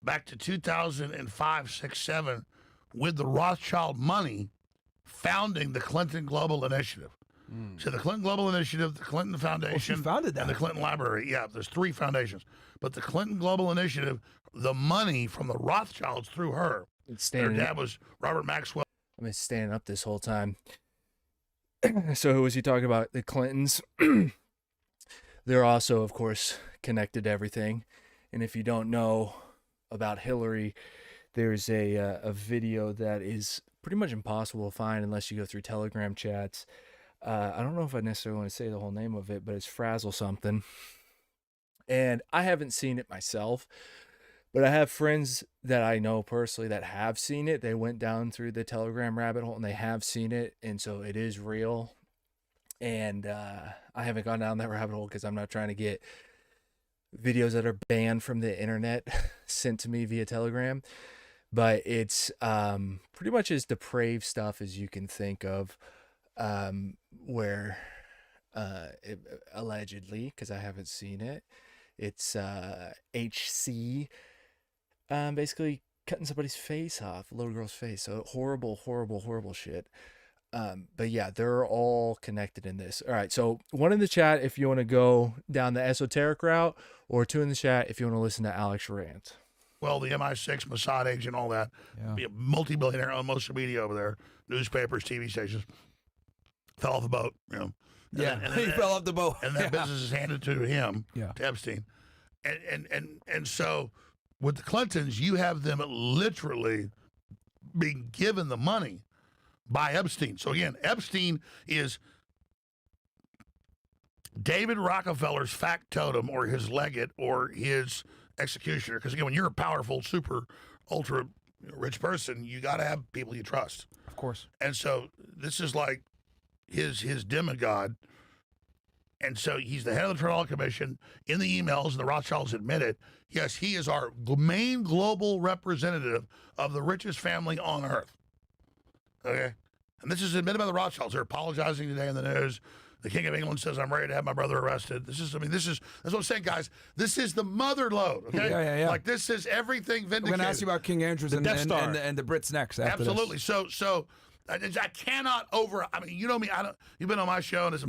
back to 2005, 6, 7 with the Rothschild money founding the Clinton Global Initiative. So the Clinton Global Initiative, the Clinton Foundation, founded that. and the Clinton Library. Yeah, there's 3 foundations. But the Clinton Global Initiative, the money from the Rothschilds through her. Her dad was Robert Maxwell. I've been standing up this whole time. So who was he talking about? The Clintons. They're also, of course, connected to everything. And if you don't know about Hillary, there's a video that is pretty much impossible to find unless you go through Telegram chats. I don't know if I necessarily want to say the whole name of it, but it's Frazzle something. And I haven't seen it myself, but I have friends that I know personally that have seen it. They went down through the Telegram rabbit hole and they have seen it. And so it is real. And I haven't gone down that rabbit hole because I'm not trying to get videos that are banned from the internet sent to me via Telegram. But it's pretty much as depraved stuff as you can think of, where allegedly, because I haven't seen it. It's HC, basically cutting somebody's face off, a little girl's face. So horrible, horrible, horrible shit. But yeah, they're all connected in this. All right, so one in the chat if you want to go down the esoteric route, or two in the chat if you want to listen to Alex rant. Well, the MI6, Mossad agent, all that. Be a multi-billionaire on most of the media over there, newspapers, TV stations. Fell off the boat, you know. He fell off the boat. And that business is handed to him, Yeah. to Epstein. And so with the Clintons, you have them literally being given the money by Epstein. So again, Epstein is David Rockefeller's factotum or his legate or his executioner. Because again, when you're a powerful, super, ultra rich person, you got to have people you trust. Of course. And so this is like his demigod. And so he's the head of the Trial Commission. In the emails, and the Rothschilds admit it, yes, he is our main global representative of the richest family on earth. Okay? And this is admitted by the Rothschilds. They're apologizing today in the news. The King of England says, I'm ready to have my brother arrested. That's what I'm saying, guys. This is the mother lode, okay? Yeah. Like, this is everything vindicated. We're going to ask you about King Andrews and the Brits next. After Absolutely. This. So I cannot I mean, you know me. You've been on my show, and it's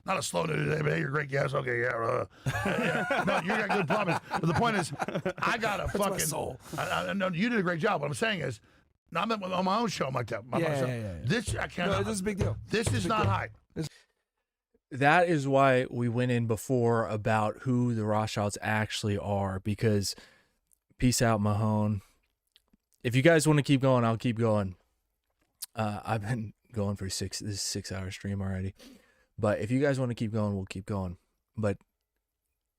not a slow news today, but hey, you're a great guest. Okay, yeah. No, you got good plumbing. But the point is, I got a fucking soul. No, you did a great job. What I'm saying is, no, I'm on my own show. I'm like that. This I can't. No, this is a big deal. This is not hype. That is why we went in before about who the Rothschilds actually are, because peace out, Mahone. If you guys want to keep going, I'll keep going. I've been going for this is a 6-hour stream already. But if you guys want to keep going, we'll keep going. But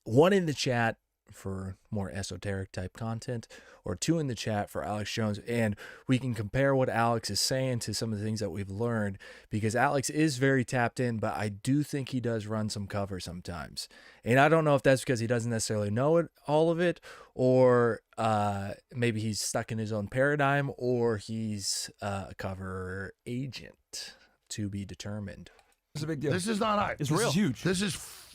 one in the chat for more esoteric type content, or two in the chat for Alex Jones, and we can compare what Alex is saying to some of the things that we've learned, because Alex is very tapped in, but I do think he does run some cover sometimes. And I don't know if that's because he doesn't necessarily know all of it, or maybe he's stuck in his own paradigm, or he's a cover agent to be determined. It's a big deal. This is not hype. It's real. This is huge.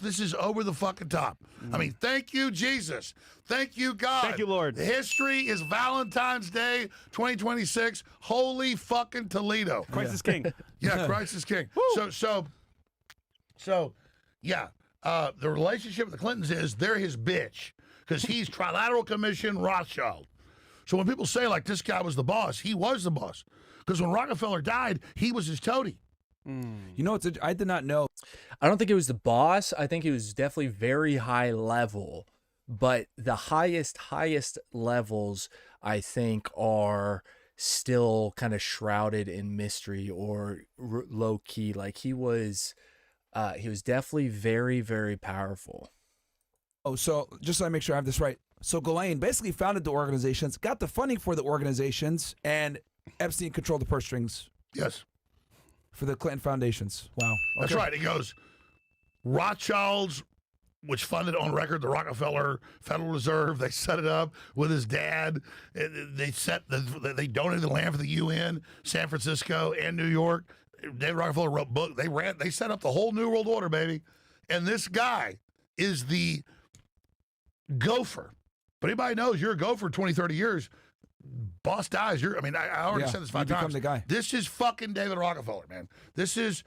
This is over the fucking top. I mean, thank you, Jesus. Thank you, God. Thank you, Lord. History is Valentine's Day 2026. Holy fucking Toledo. Christ is king. Yeah, Christ is king. So, yeah. The relationship with the Clintons is they're his bitch, because he's Trilateral Commission Rothschild. So when people say, like, this guy was the boss, he was the boss. Because when Rockefeller died, he was his toady. You know, I did not know. I don't think it was the boss. I think it was definitely very high level, but the highest levels, I think, are still kind of shrouded in mystery or low key. Like he was definitely very, very powerful. Oh, so just so I make sure I have this right. So Ghislaine basically founded the organizations, got the funding for the organizations, and Epstein controlled the purse strings. Yes. For the Clinton foundations. Wow. That's right. He goes, Rothschilds, which funded on record the Rockefeller Federal Reserve. They set it up with his dad. They donated the land for the UN, San Francisco and New York. David Rockefeller wrote books. They set up the whole New World Order, baby. And this guy is the gopher. But anybody knows you're a gopher 20, 30 years. Boss dies. I already said this 5 times. The guy. This is fucking David Rockefeller, man. This is.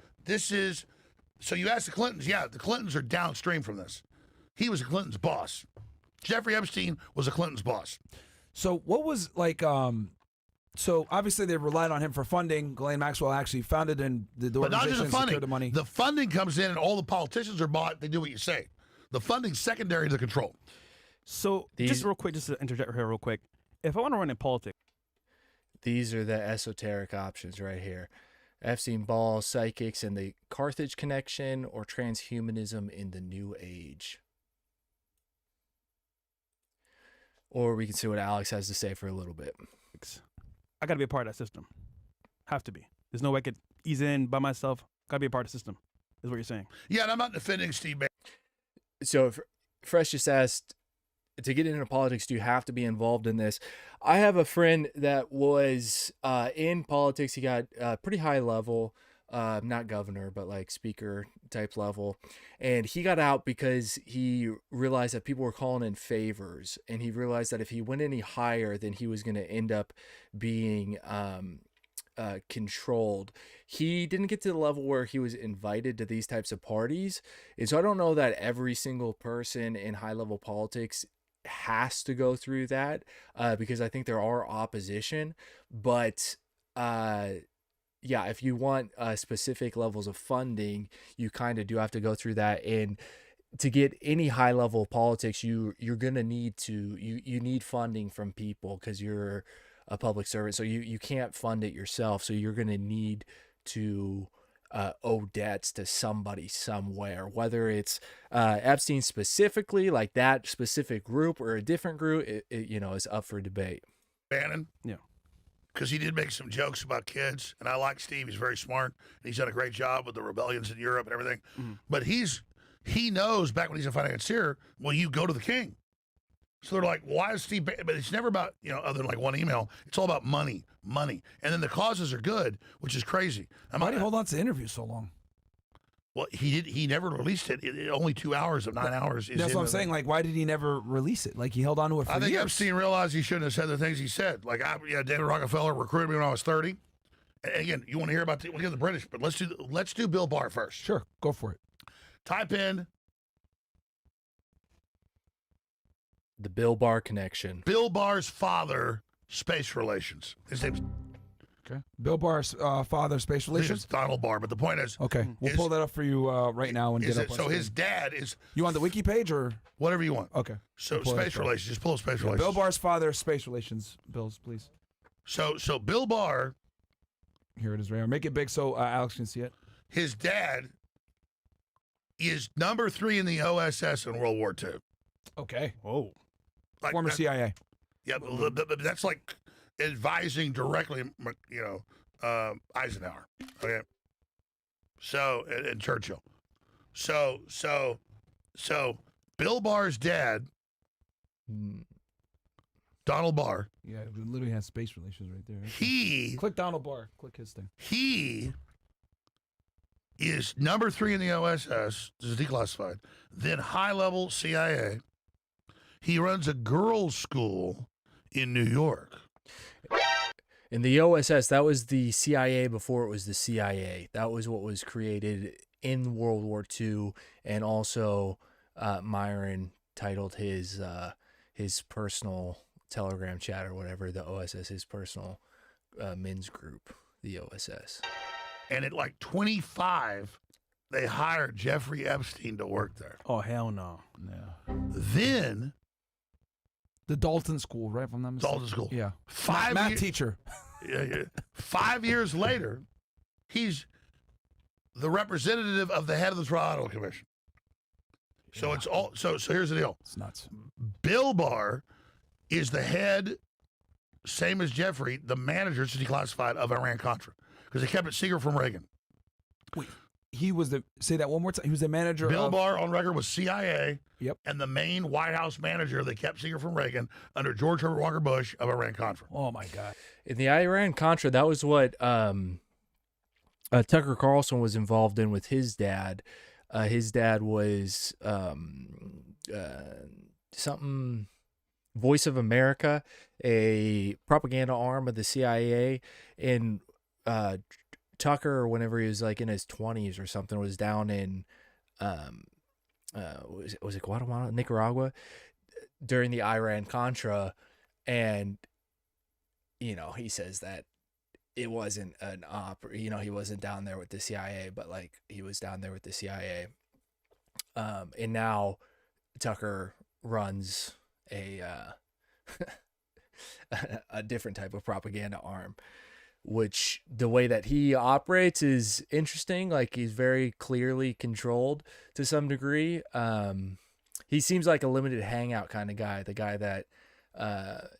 So you ask the Clintons. Yeah, the Clintons are downstream from this. He was a Clinton's boss. Jeffrey Epstein was a Clinton's boss. So what was like? So obviously they relied on him for funding. Ghislaine Maxwell actually founded the but not just organization the funding. secured the money. The funding comes in, and all the politicians are bought. They do what you say. The funding's secondary to the control. So just real quick, just to interject here real quick. If I want to run in politics, these are the esoteric options right here. Epstein, Ball, psychics, and the Carthage connection, or transhumanism in the New Age. Or we can see what Alex has to say for a little bit. I got to be a part of that system. Have to be. There's no way I could ease in by myself. Got to be a part of the system, is what you're saying. Yeah, and I'm not defending Steve Bannon. So Fresh just asked, to get into politics, do you have to be involved in this? I have a friend that was in politics. He got pretty high level. not governor, but like speaker type level. And he got out because he realized that people were calling in favors. And he realized that if he went any higher, then he was going to end up being controlled. He didn't get to the level where he was invited to these types of parties. And so I don't know that every single person in high level politics has to go through that, because I think there are opposition. But yeah, if you want specific levels of funding, you kind of do have to go through that. And to get any high level politics, you're gonna need you need funding from people, because you're a public servant, so you can't fund it yourself. So you're gonna need to owe debts to somebody somewhere, whether it's Epstein specifically, like that specific group, or a different group. It is up for debate. Bannon. Yeah. Because he did make some jokes about kids, and I like Steve. He's very smart, and he's done a great job with the rebellions in Europe and everything. But he knows back when he's a financier, well, you go to the king. So they're like, why is Steve? But it's never about, other than like one email. It's all about money. And then the causes are good, which is crazy. Why did he hold on to the interview so long? Well, he never released it. Only 2 hours of 9 hours. That's what I'm saying. Like, why did he never release it? Like, he held on to it for I think years. Epstein realized he shouldn't have said the things he said. Like, David Rockefeller recruited me when I was 30. And again, you want to hear about we'll get the British, but let's do Bill Barr first. Sure, go for it. Type in the Bill Barr connection. Bill Barr's father, space relations. His name's okay. Bill Barr's father, space relations. It's Donald Barr, but the point is, okay, we'll pull that up for you right now and get up. So his dad is. You want the wiki page or whatever you want? Okay. So space relations. Just pull up space relations. Bill Barr's father, space relations. Bills, please. So Bill Barr. Here it is, right here. Make it big so Alex can see it. His dad is number 3 in the OSS in World War II. Okay. Whoa. Like former CIA. Yeah, but that's like advising directly, Eisenhower. Okay. So and Churchill. So Bill Barr's dad, Donald Barr. Yeah, we literally has space relations right there. He click Donald Barr. Click his thing. He is number 3 in the OSS. This is declassified. Then high level CIA. He runs a girls' school in New York. In the OSS, that was the CIA before it was the CIA. That was what was created in World War II, and also Myron titled his personal Telegram chat or whatever, the OSS, his personal men's group, the OSS. And at like 25, they hired Jeffrey Epstein to work there. Oh, hell no. Yeah. Then the Dalton School, right? If I'm not mistaken. Dalton School. Yeah. 5 math teacher. Yeah. 5 years later, he's the representative of the head of the Trial Commission. So it's all so here's the deal. It's nuts. Bill Barr is the head, same as Jeffrey, the manager, it's declassified, of Iran-Contra. Because they kept it secret from Reagan. Wait, he was say that one more time. He was the manager Bill Barr on record was CIA. Yep. And the main White House manager they kept secret from Reagan under George Herbert Walker Bush of Iran-Contra. Oh, my God. In the Iran-Contra, that was what Tucker Carlson was involved in with his dad. His dad was something... Voice of America, a propaganda arm of the CIA, and Tucker, whenever he was like in his 20s or something, was down in was it Guatemala, Nicaragua, during the Iran-Contra, and he says that it wasn't an op, he wasn't down there with the CIA, but like he was down there with the CIA, and now Tucker runs a different type of propaganda arm, which the way that he operates is interesting. Like, he's very clearly controlled to some degree. He seems like a limited hangout kind of guy, the guy that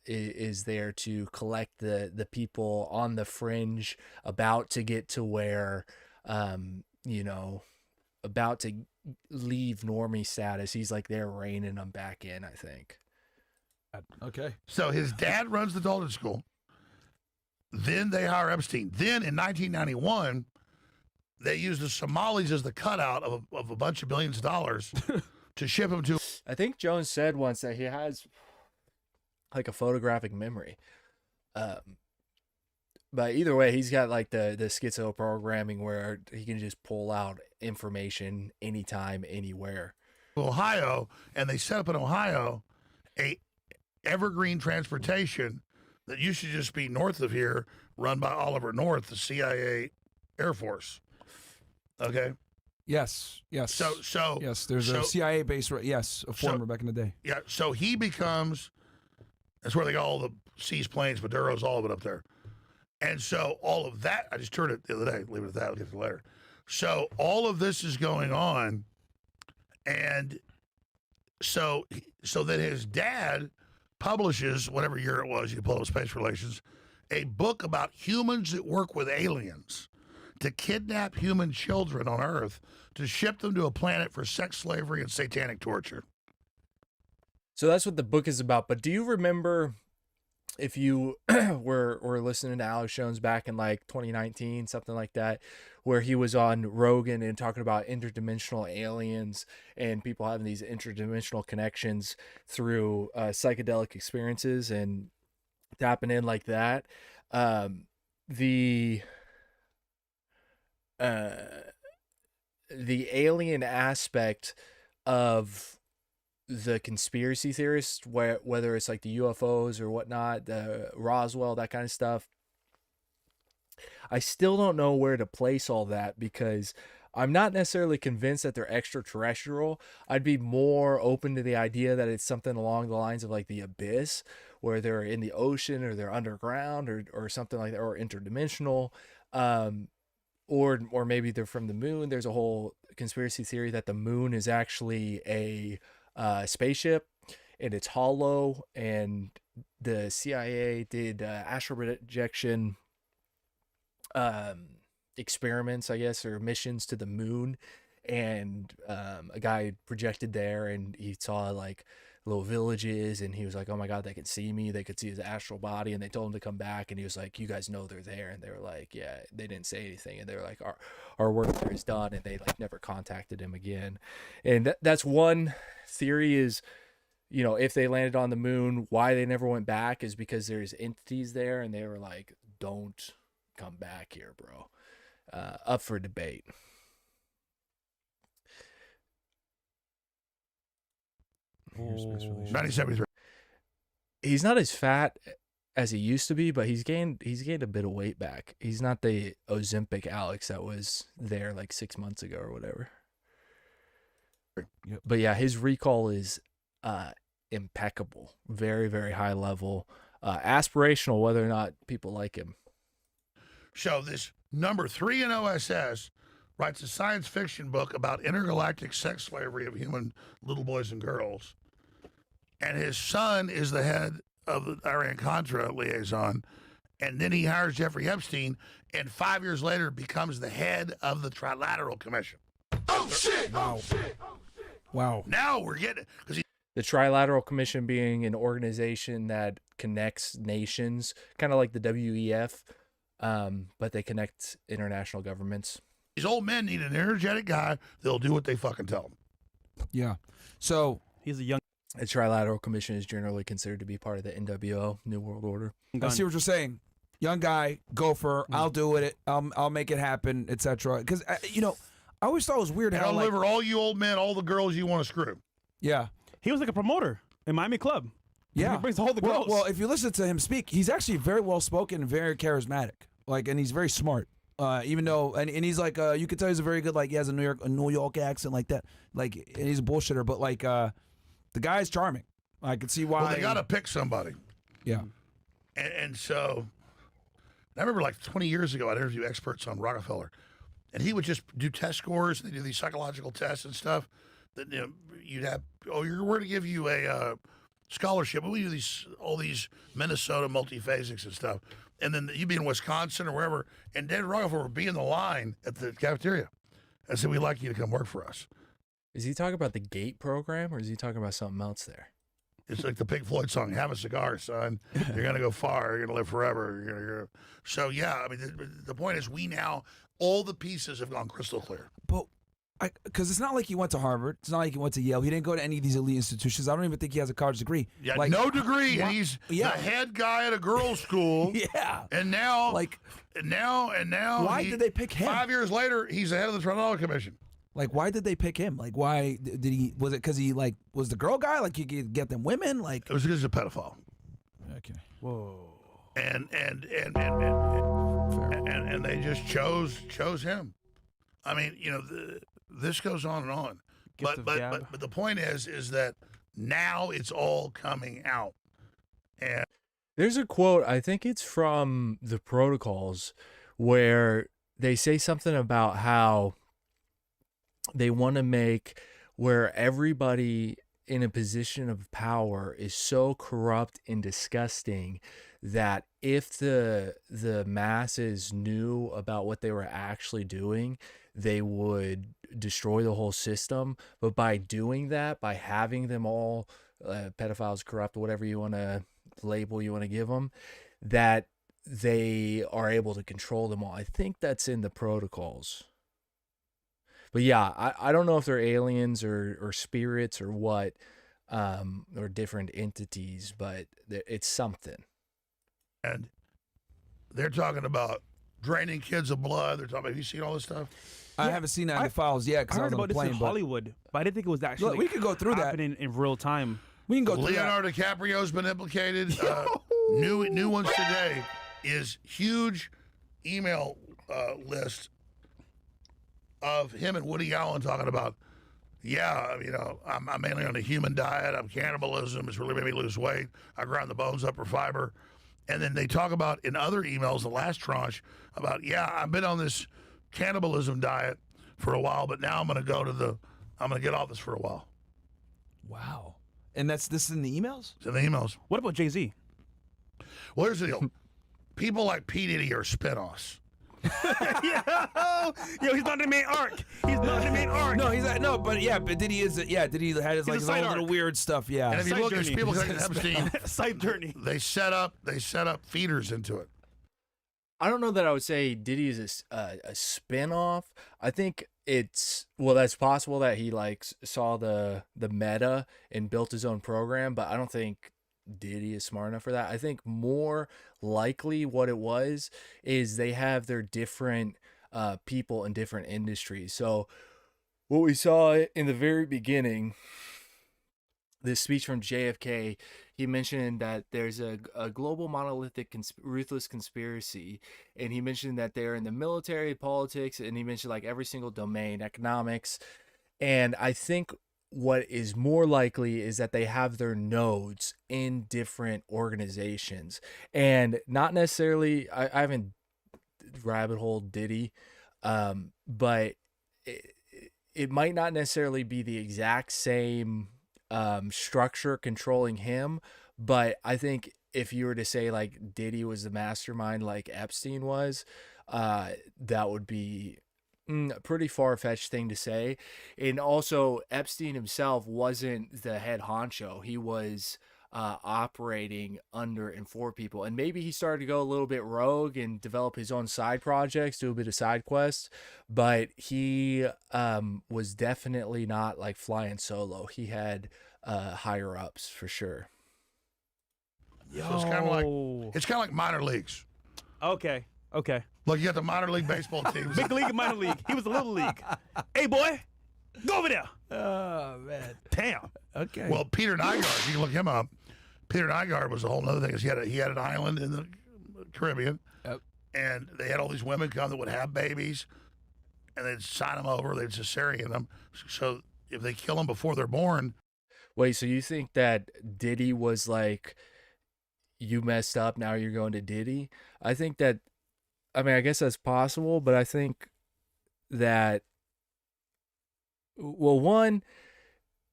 is there to collect the people on the fringe, about to get to where about to leave normie status. He's like there reining them back in, I think. Okay. So his dad runs the Dalton School. Then they hire Epstein. Then in 1991, they use the Somalis as the cutout of a bunch of billions of dollars to ship them to. I think Jones said once that he has like a photographic memory. But either way, he's got like the schizo programming where he can just pull out information anytime, anywhere. Ohio, and they set up in Ohio a evergreen transportation that used to just be north of here, run by Oliver North, the CIA Air Force. Okay. Yes. So yes, there's a CIA base. Yes, a former back in the day. Yeah. So he becomes. That's where they got all the seized planes, Maduro's, all of it up there. And so all of that, I just turned it the other day. Leave it at that. I'll get to it later. So all of this is going on, and so that his dad publishes, whatever year it was, you pull up Space Relations, a book about humans that work with aliens to kidnap human children on Earth to ship them to a planet for sex slavery and satanic torture. So that's what the book is about. But do you remember, if you were listening to Alex Jones back in like 2019, something like that, where he was on Rogan and talking about interdimensional aliens and people having these interdimensional connections through psychedelic experiences and tapping in like that? The alien aspect of the conspiracy theorists, whether it's like the UFOs or whatnot, the Roswell, that kind of stuff, I still don't know where to place all that, because I'm not necessarily convinced that they're extraterrestrial. I'd be more open to the idea that it's something along the lines of like the abyss, where they're in the ocean or they're underground or something like that, or interdimensional, or maybe they're from the moon. There's a whole conspiracy theory that the moon is actually a spaceship and it's hollow, and the CIA did astral projection experiments, I guess, or missions to the moon, and a guy projected there and he saw like little villages, and he was like, oh my god, they could see me, they could see his astral body, and they told him to come back, and he was like, you guys know they're there? And they were like, yeah. They didn't say anything, and they were like, our work there is done, and they like never contacted him again. And that's one theory, is, you know, if they landed on the moon, why they never went back is because there's entities there, and they were like, don't come back here, bro. Up for debate. Here's Space Relations. 1973. He's not as fat as he used to be, but he's gained a bit of weight back. He's not the Ozempic Alex that was there like 6 months ago or whatever. Yep. But yeah, his recall is impeccable. Very, very high level. Aspirational, whether or not people like him. So this number 3 in OSS writes a science fiction book about intergalactic sex slavery of human little boys and girls. And his son is the head of the Iran-Contra liaison. And then he hires Jeffrey Epstein, and 5 years later becomes the head of the Trilateral Commission. Oh, shit! Wow. Wow. Now we're getting it. Because The Trilateral Commission being an organization that connects nations, kind of like the WEF, but they connect international governments. these old men need an energetic guy that'll do what they fucking tell them. Yeah. So he's a young. The Trilateral Commission is generally considered to be part of the NWO, New World Order. I see what you're saying. Young guy, gopher, I'll do it. I'll make it happen, etc. Because you know, I always thought it was weird And how I'll like, deliver all you old men, all the girls you want to screw. Yeah. He was like a promoter in Miami Club. Yeah. He brings all the girls. Well, if you listen to him speak, he's actually very well spoken and very charismatic. Like, and he's very smart. Even though, and he's like, you could tell he's a very good, like, he has a New York accent like that. Like, and he's a bullshitter, but like, the guy's charming. I could see why. Well, they got to pick somebody. Yeah. And so, I remember like 20 years ago, I'd interview experts on Rockefeller, and he would just do test scores. They do these psychological tests and stuff. That you know, you'd have, we're going to give you a scholarship. We do all these Minnesota multiphasics and stuff, and then you'd be in Wisconsin or wherever, and David Rockefeller would be in the line at the cafeteria. I said, we'd like you to come work for us. Is he talking about the GATE program, or is he talking about something else there? It's like the Pink Floyd song, "Have a cigar, son. You're going to go far. You're going to live forever." So, yeah, I mean, the point is we now all the pieces have gone crystal clear. But because it's not like he went to Harvard. It's not like he went to Yale. He didn't go to any of these elite institutions. I don't even think he has a college degree. Yeah, like, no degree, and why- he's yeah. the head guy at a girls' school. Yeah. And now, Like, and now, why did they pick him? 5 years later, he's the head of the Tribunal Commission. Like, why did they pick him? Like, why did he? Was it because he like was the girl guy? Like, you could get them women? Like, It was because he's a pedophile. okay. Whoa. And they just chose him. I mean, you know, this goes on and on. Gift of gab. But the point is that now it's all coming out. And There's a quote, I think it's from the Protocols, where they say something about how they want to make where everybody in a position of power is so corrupt and disgusting that if the masses knew about what they were actually doing, they would destroy the whole system. But by doing that, by having them all pedophiles, corrupt, whatever you want to label you want to give them, that they are able to control them all. I think that's in the Protocols. But yeah, I don't know if they're aliens or spirits or what, or different entities, but it's something. And they're talking about draining kids of blood. They're talking about, have you seen all this stuff? I haven't seen that in the files yet I because I heard was on about the this in plane. But Hollywood, but I didn't think it was actually. Look, we could go through that. happening in real time. We can go through that. Leonardo DiCaprio's been implicated. New ones today is huge email list of him and Woody Allen talking about, yeah, you know, I'm mainly on a human diet. I'm cannibalism. It's really made me lose weight. I grind the bones up for fiber. And then they talk about in other emails, the last tranche, about, yeah, I've been on this cannibalism diet for a while, but now I'm going to get off this for a while. Wow. And this is in the emails? It's in the emails. What about Jay-Z? Well, here's the deal. People like P. Diddy are spinoffs. Yo, he's not the main arc. He's not the main arc. No, he's not. No, but yeah, but Diddy is. Yeah, Diddy had his He's like a his side own little arc. weird stuff. Yeah. And if you Side look, there's journey. people connected to Epstein. Side journey. They set up feeders into it. I don't know that I would say Diddy is a spin-off. I think that's possible that he like saw the meta and built his own program, but I don't think Diddy is smart enough for that. I think more likely what it was is they have their different people in different industries. So what we saw in the very beginning, this speech from JFK, he mentioned that there's a global monolithic ruthless conspiracy, and he mentioned that they're in the military, politics, and he mentioned like every single domain, economics. And I think what is more likely is that they have their nodes in different organizations, and not necessarily, I haven't rabbit hole Diddy, but it might not necessarily be the exact same structure controlling him, but I think if you were to say like Diddy was the mastermind like Epstein was, that would be a pretty far-fetched thing to say. And also Epstein himself wasn't the head honcho. He was operating under and for people, and maybe he started to go a little bit rogue and develop his own side projects, do a bit of side quests, but he was definitely not like flying solo. He had higher ups for sure. So it's kind of like minor leagues. Okay. Like you got the minor league baseball teams. Big league and minor league. He was a little league. Hey, boy, go over there. Oh man. Damn. Okay. Well, Peter Nygaard, you can look him up. Peter Nygaard was a whole other thing. Is he had an island in the Caribbean, and they had all these women come that would have babies, and they'd sign them over. They'd cesarean them. So if they kill them before they're born. Wait, so you think that Diddy was like, you messed up, now you're going to Diddy? I think that, I mean, I guess that's possible, but I think that, well, one,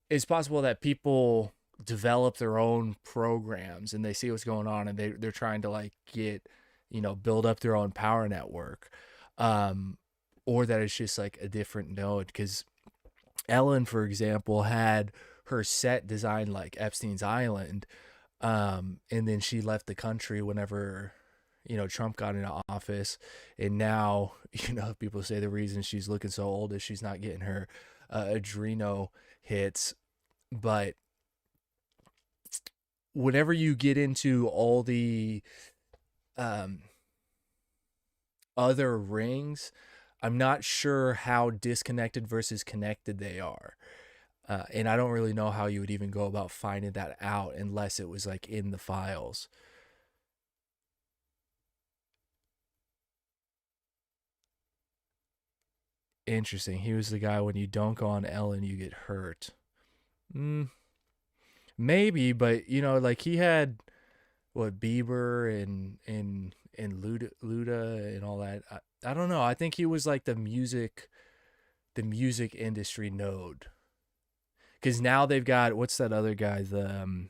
it's possible that people develop their own programs and they see what's going on and they're trying to like get, build up their own power network, or that it's just like a different node. Because Ellen, for example, had her set designed like Epstein's Island, and then she left the country whenever Trump got into office, and now, people say the reason she's looking so old is she's not getting her adreno hits. But whenever you get into all the other rings, I'm not sure how disconnected versus connected they are. And I don't really know how you would even go about finding that out unless it was like in the files. Interesting. He was the guy, when you don't go on Ellen, you get hurt. Maybe, but like he had what, Bieber and Luda and all that. I don't know. I think he was like the music industry node. Because now they've got, what's that other guy, the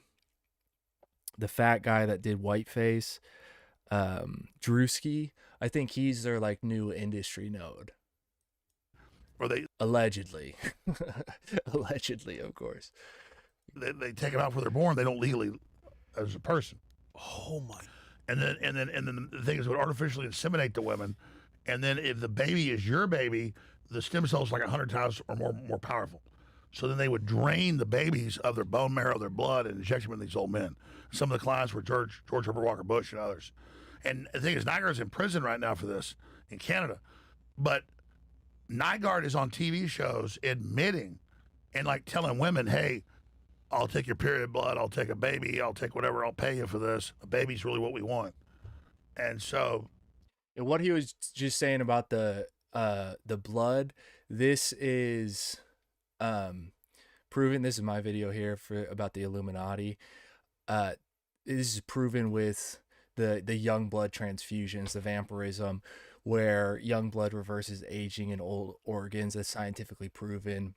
fat guy that did Whiteface, Drewski. I think he's their like new industry node. Or they allegedly, allegedly, of course. They take them out where they're born. They don't legally as a person. Oh my! And then the thing is, would artificially inseminate the women, and then if the baby is your baby, the stem cells are like 100 times or more powerful. So then they would drain the babies of their bone marrow, their blood, and inject them in these old men. Some of the clients were George Herbert Walker Bush and others. And the thing is, Nygaard's in prison right now for this in Canada, but Nygaard is on TV shows admitting and like telling women, "Hey, I'll take your period blood, I'll take a baby, I'll take whatever, I'll pay you for this. A baby's really what we want." And so, and what he was just saying about the blood, this is proven. This is my video here about the Illuminati. This is proven with the young blood transfusions, the vampirism, where young blood reverses aging in old organs. That's scientifically proven.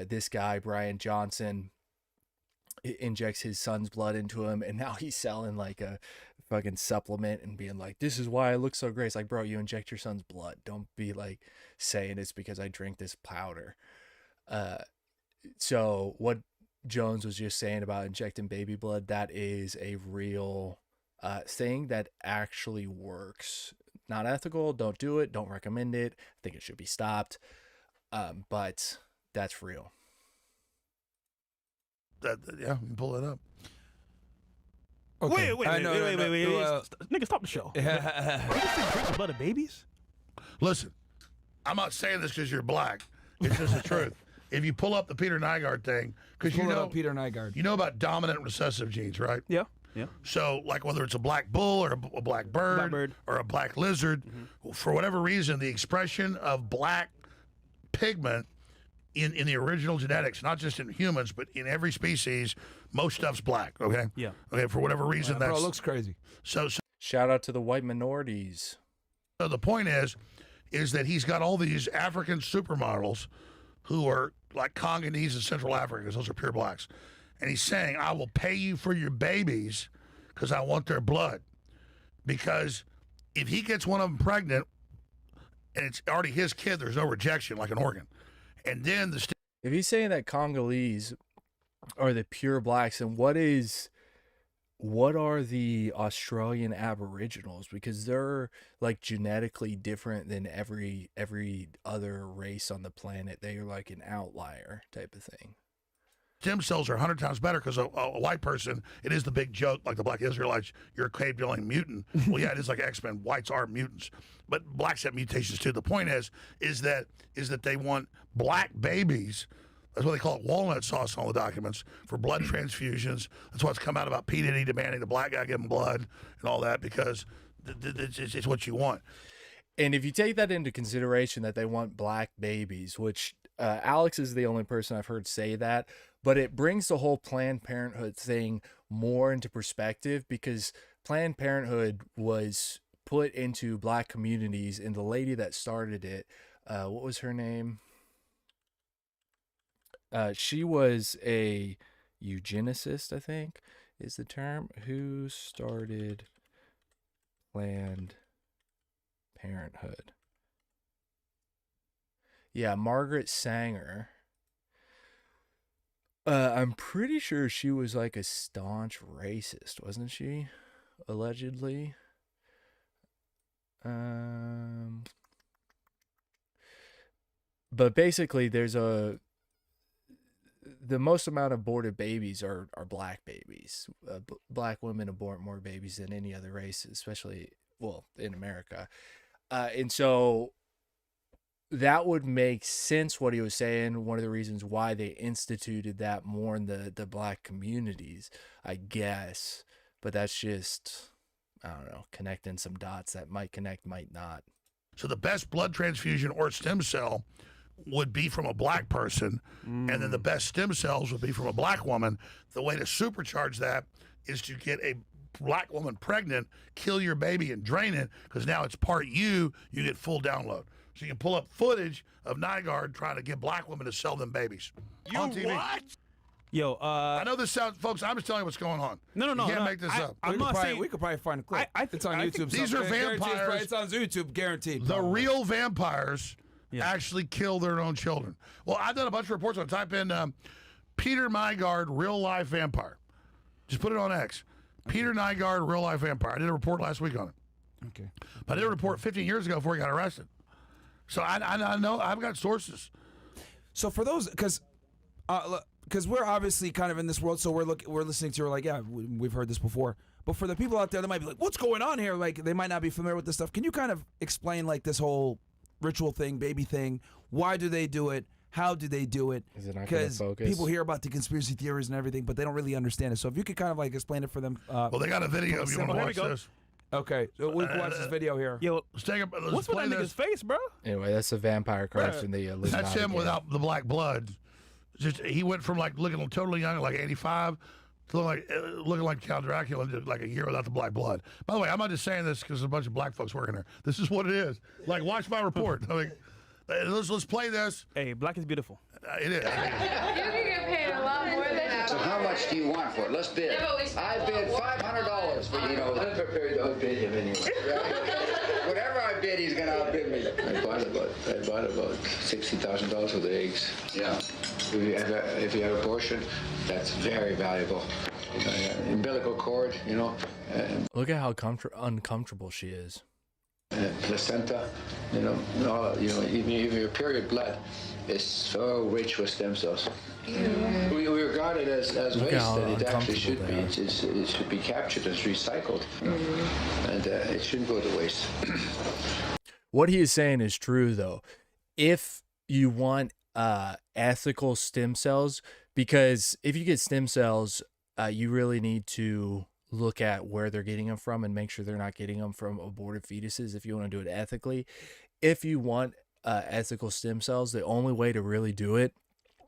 This guy, Brian Johnson, injects his son's blood into him, and now he's selling like a fucking supplement and being like, "This is why I look so great." It's like, bro, you inject your son's blood. Don't be like saying it's because I drink this powder. So what Jones was just saying about injecting baby blood, that is a real thing that actually works. Not ethical. Don't do it. Don't recommend it. I think it should be stopped. But that's real. Yeah, you can pull it up. Okay. Wait. Nigga, stop the show. You just drink the blood of babies? Listen, I'm not saying this because you're black. It's just the truth. If you pull up the Peter Nygaard thing, because Peter Nygaard, you know about dominant recessive genes, right? Yeah. So, like whether it's a black bull or a black bird, or a black lizard, for whatever reason, the expression of black pigment in the original genetics, not just in humans, but in every species, most stuff's black. Okay. Yeah. Okay. For whatever reason, bro, it looks crazy. So shout out to the white minorities. So the point is that he's got all these African supermodels who are like Congolese and Central Africans. Those are pure blacks. And he's saying, "I will pay you for your babies because I want their blood." Because if he gets one of them pregnant and it's already his kid, there's no rejection like an organ. And then if he's saying that Congolese are the pure blacks, and what are the Australian Aboriginals? Because they're like genetically different than every other race on the planet. They are like an outlier type of thing. Stem cells are 100 times better because a white person, it is the big joke, like the black Israelites, you're a cave-dwelling mutant. Well, yeah, it is like X-Men. Whites are mutants, but blacks have mutations too. The point is that they want black babies. That's what they call it, walnut sauce in all the documents, for blood transfusions. That's what's come out about P. Diddy demanding the black guy give him blood and all that, because it's what you want. And if you take that into consideration, that they want black babies, which Alex is the only person I've heard say that, but it brings the whole Planned Parenthood thing more into perspective, because Planned Parenthood was put into black communities, and the lady that started it, what was her name? She was a eugenicist, I think is the term. Who started Planned Parenthood? Yeah, Margaret Sanger. I'm pretty sure she was like a staunch racist, wasn't she? Allegedly. But basically, the most amount of aborted babies are black babies. Black women abort more babies than any other race, especially, well, in America. And so that would make sense what he was saying. One of the reasons why they instituted that more in the black communities, I guess. But that's just, I don't know, connecting some dots that might connect, might not. So the best blood transfusion or stem cell would be from a black person, and then the best stem cells would be from a black woman. The way to supercharge that is to get a black woman pregnant, kill your baby and drain it, because now it's part you get full download. So you can pull up footage of Nygaard trying to get black women to sell them babies on TV. What? Yo, I know this sounds, folks, I'm just telling you what's going on. No. You can't make this up. We could probably find a clip. It's on YouTube. These are vampires. It's on YouTube, guaranteed. The real vampires actually kill their own children. Well, I've done a bunch of reports. I'll type in Peter Nygaard, real life vampire. Just put it on X. Peter Nygaard, real life vampire. I did a report last week on it. Okay. But I did a report 15 years ago before he got arrested. So I know, I've got sources. So for those, because we're obviously kind of in this world, so we're listening to, like, yeah, we've heard this before. But for the people out there that might be like, what's going on here? Like, they might not be familiar with this stuff. Can you kind of explain, like, this whole ritual thing, baby thing? Why do they do it? How do they do it? Is it not going to focus? People hear about the conspiracy theories and everything, but they don't really understand it. So if you could kind of, like, explain it for them. Well, they got a video if you want to watch this. Okay, so we can watch this video here. Yo, let's what's with that nigga's face, bro? Anyway, that's a vampire crush in the Illuminati. That's him game. without the black blood. Just he went from like looking totally young, like 85, to looking like Count Dracula in like a year without the black blood. By the way, I'm not just saying this because there's a bunch of black folks working there. This is what it is. Like, watch my report. I mean, let's play this. Hey, black is beautiful. It is. You can get paid a lot more than that. So how much do you want for it? Let's bid. I bid $500 for, you know. I'm prepared to outbid him anyway. Whatever I bid, he's going to outbid me. I bought about $60,000 worth of eggs. Yeah. If you have abortion, that's very valuable. Umbilical cord, you know. Look at how uncomfortable she is. Placenta, you know, even your period blood is so rich with stem cells. Yeah. We regard it as waste, that it actually should be. It should be captured as recycled, and it shouldn't go to waste. What he is saying is true, though. If you want ethical stem cells, because if you get stem cells, you really need to look at where they're getting them from and make sure they're not getting them from aborted fetuses if you want to do it ethically. If you want ethical stem cells, the only way to really do it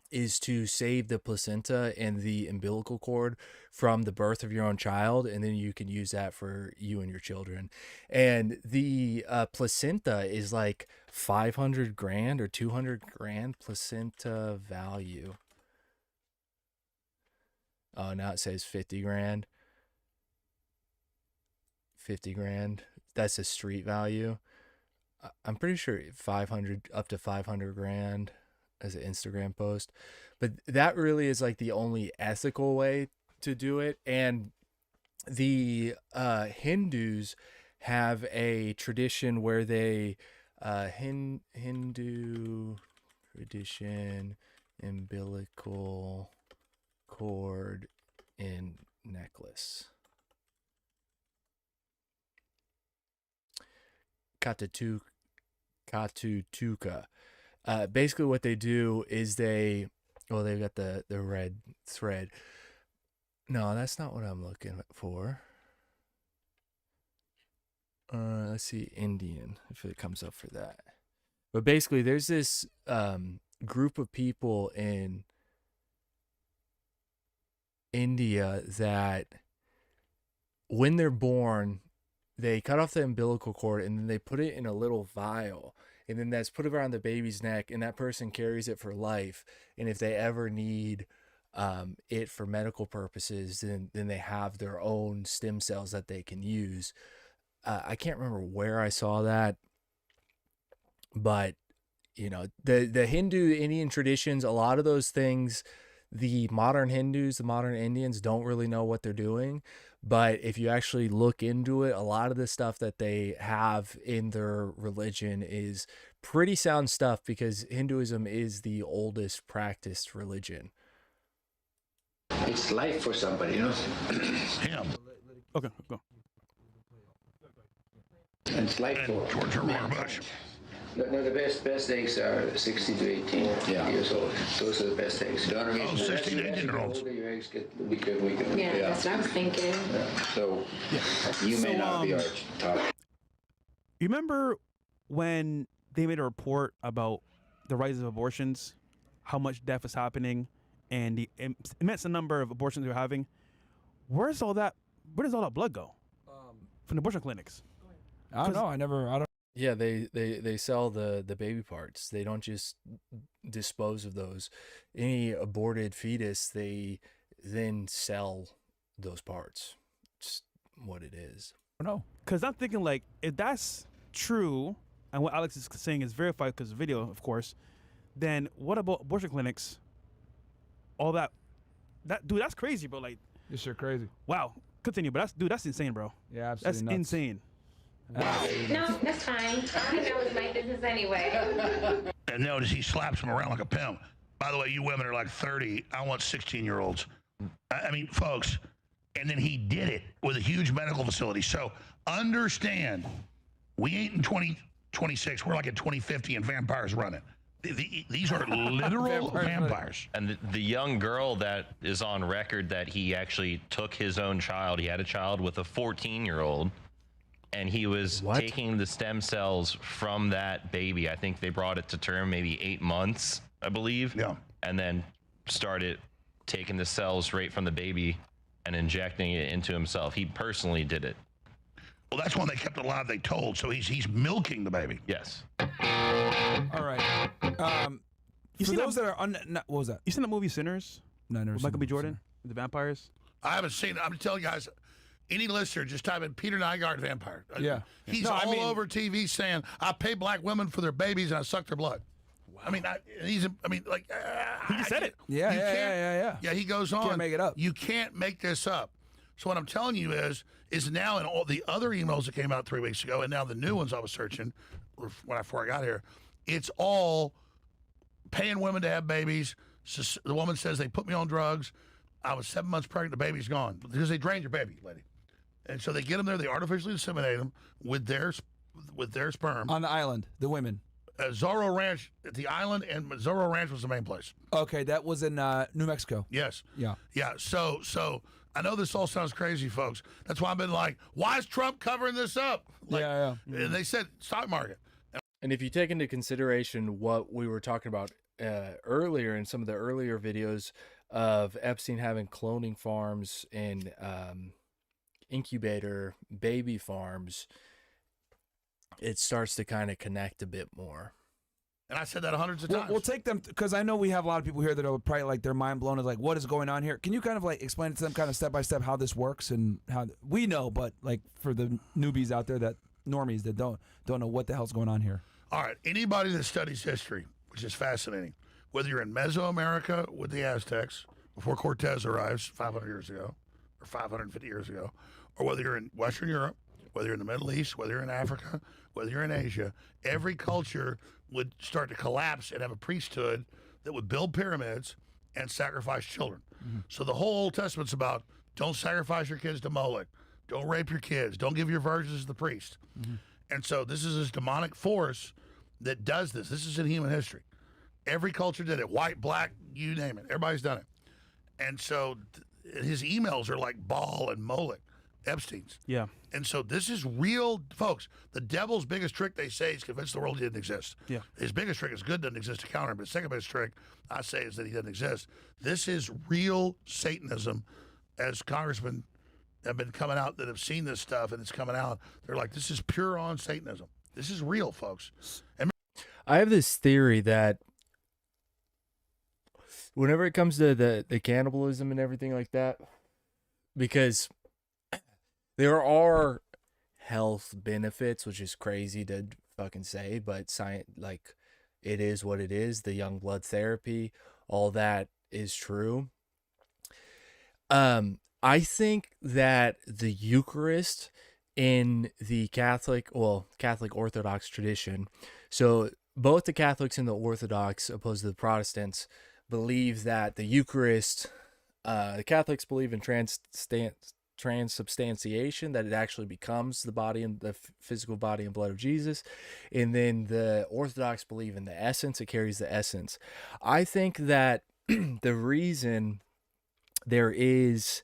is to save the placenta and the umbilical cord from the birth of your own child, and then you can use that for you and your children. And the placenta is like 500 grand or 200 grand placenta value. Oh, now it says 50 grand. 50 grand. That's a street value. I'm pretty sure 500 up to 500 grand as an Instagram post. But that really is like the only ethical way to do it. And the Hindus have a tradition where they Hindu tradition, umbilical cord in necklace. Katutuka. Basically what they do is they've got the red thread. No, that's not what I'm looking for. Let's see, Indian, if it comes up for that. But basically there's this group of people in India that when they're born, they cut off the umbilical cord and then they put it in a little vial, and then that's put around the baby's neck, and that person carries it for life. And if they ever need it for medical purposes, then they have their own stem cells that they can use. I can't remember where I saw that, but you know, the Hindu Indian traditions, a lot of those things the modern Hindus, the modern Indians don't really know what they're doing. But if you actually look into it, a lot of the stuff that they have in their religion is pretty sound stuff, because Hinduism is the oldest practiced religion. It's life for somebody, you know? Him. Okay, go. And it's life for George Herbert Bush. No, the best eggs are 16 to 18 years old. Those are the best eggs. Oh, 16 to 18-year-olds. Your eggs get weaker and weaker. Yeah, that's what I was thinking. So you may not be our top. You remember when they made a report about the rise of abortions, how much death is happening, and the immense number of abortions they're having? Where does all that blood go? From the abortion clinics? I don't know. I don't. Yeah, they sell the baby parts. They don't just dispose of those. Any aborted fetus, they then sell those parts. It's what it is. I don't know. Because I'm thinking, like, if that's true, and what Alex is saying is verified because of video, of course, then what about abortion clinics? All that dude, that's crazy, bro. Like, You're sure crazy. wow. Continue, but that's insane, bro. Yeah, absolutely That's nuts. insane. No, that's fine. I think that was my business anyway. And notice he slaps him around like a pimp. By the way, you women are like 30. I want 16-year-olds. I mean, folks, and then he did it with a huge medical facility. So understand, we ain't in 2026. We're like in 2050 and vampires running. These are literal vampires. And the young girl that is on record that he actually took his own child, he had a child with a 14-year-old, and he was taking the stem cells from that baby. I think they brought it to term maybe 8 months, I believe. Yeah. And then started taking the cells right from the baby and injecting it into himself. He personally did it. Well, that's when they kept it alive, they told. So he's milking the baby. Yes. All right. For those that are what was that? You seen the movie Sinners? No, I never With seen Michael B. Jordan, the vampires. I haven't seen it. I'm telling you guys, any listener, just type in Peter Nygaard vampire. Yeah. He's No, I all mean- over TV saying, I pay black women for their babies and I suck their blood. Wow. I mean, he said it. Yeah. Yeah, he goes on. Can't make it up. You can't make this up. So what I'm telling you is now in all the other emails that came out 3 weeks ago, and now the new ones I was searching before I got here, it's all paying women to have babies. So the woman says they put me on drugs. I was 7 months pregnant. The baby's gone because they drained your baby, lady. And so they get them there. They artificially inseminate them with their sperm On the island, the women. Zorro Ranch at the island, and Zorro Ranch was the main place. Okay, that was in New Mexico. Yes. Yeah. Yeah. So I know this all sounds crazy, folks. That's why I've been like, why is Trump covering this up? Like, yeah. And they said stock market. And if you take into consideration what we were talking about earlier in some of the earlier videos of Epstein having cloning farms and incubator baby farms, it starts to kind of connect a bit more. And I said that hundreds of times. We'll take them because I know we have a lot of people here that are probably like their mind blown is like, what is going on here? Can you kind of like explain to them kind of step by step how this works and how we know, but like for the newbies out there, that normies that don't know what the hell's going on here. All right. Anybody that studies history, which is fascinating, whether you're in Mesoamerica with the Aztecs before Cortez arrives 500 years ago or 550 years ago, or whether you're in Western Europe, whether you're in the Middle East, whether you're in Africa, whether you're in Asia, every culture would start to collapse and have a priesthood that would build pyramids and sacrifice children. Mm-hmm. So the whole Old Testament's about don't sacrifice your kids to Moloch, don't rape your kids, don't give your virgins to the priest. Mm-hmm. And so this is this demonic force that does this. This is in human history. Every culture did it. White, black, you name it. Everybody's done it. And so his emails are like Baal and Moloch, Epstein's. Yeah. And so this is real, folks. The devil's biggest trick, they say, is convince the world he didn't exist. Yeah. His biggest trick is good doesn't exist to counter him. But his second biggest trick, I say, is that he doesn't exist. This is real Satanism, as congressmen have been coming out that have seen this stuff, and it's coming out. They're like, this is pure on Satanism. This is real, folks. And I have this theory that whenever it comes to the cannibalism and everything like that, because there are health benefits, which is crazy to fucking say, but science, like, it is what it is. The young blood therapy, all that is true. I think that the Eucharist in the Catholic Orthodox tradition, so both the Catholics and the Orthodox, opposed to the Protestants, believe that the Eucharist, the Catholics believe in transubstantiation, that it actually becomes the body and the physical body and blood of Jesus. And then the Orthodox believe in the essence, it carries the essence. I think that the reason there is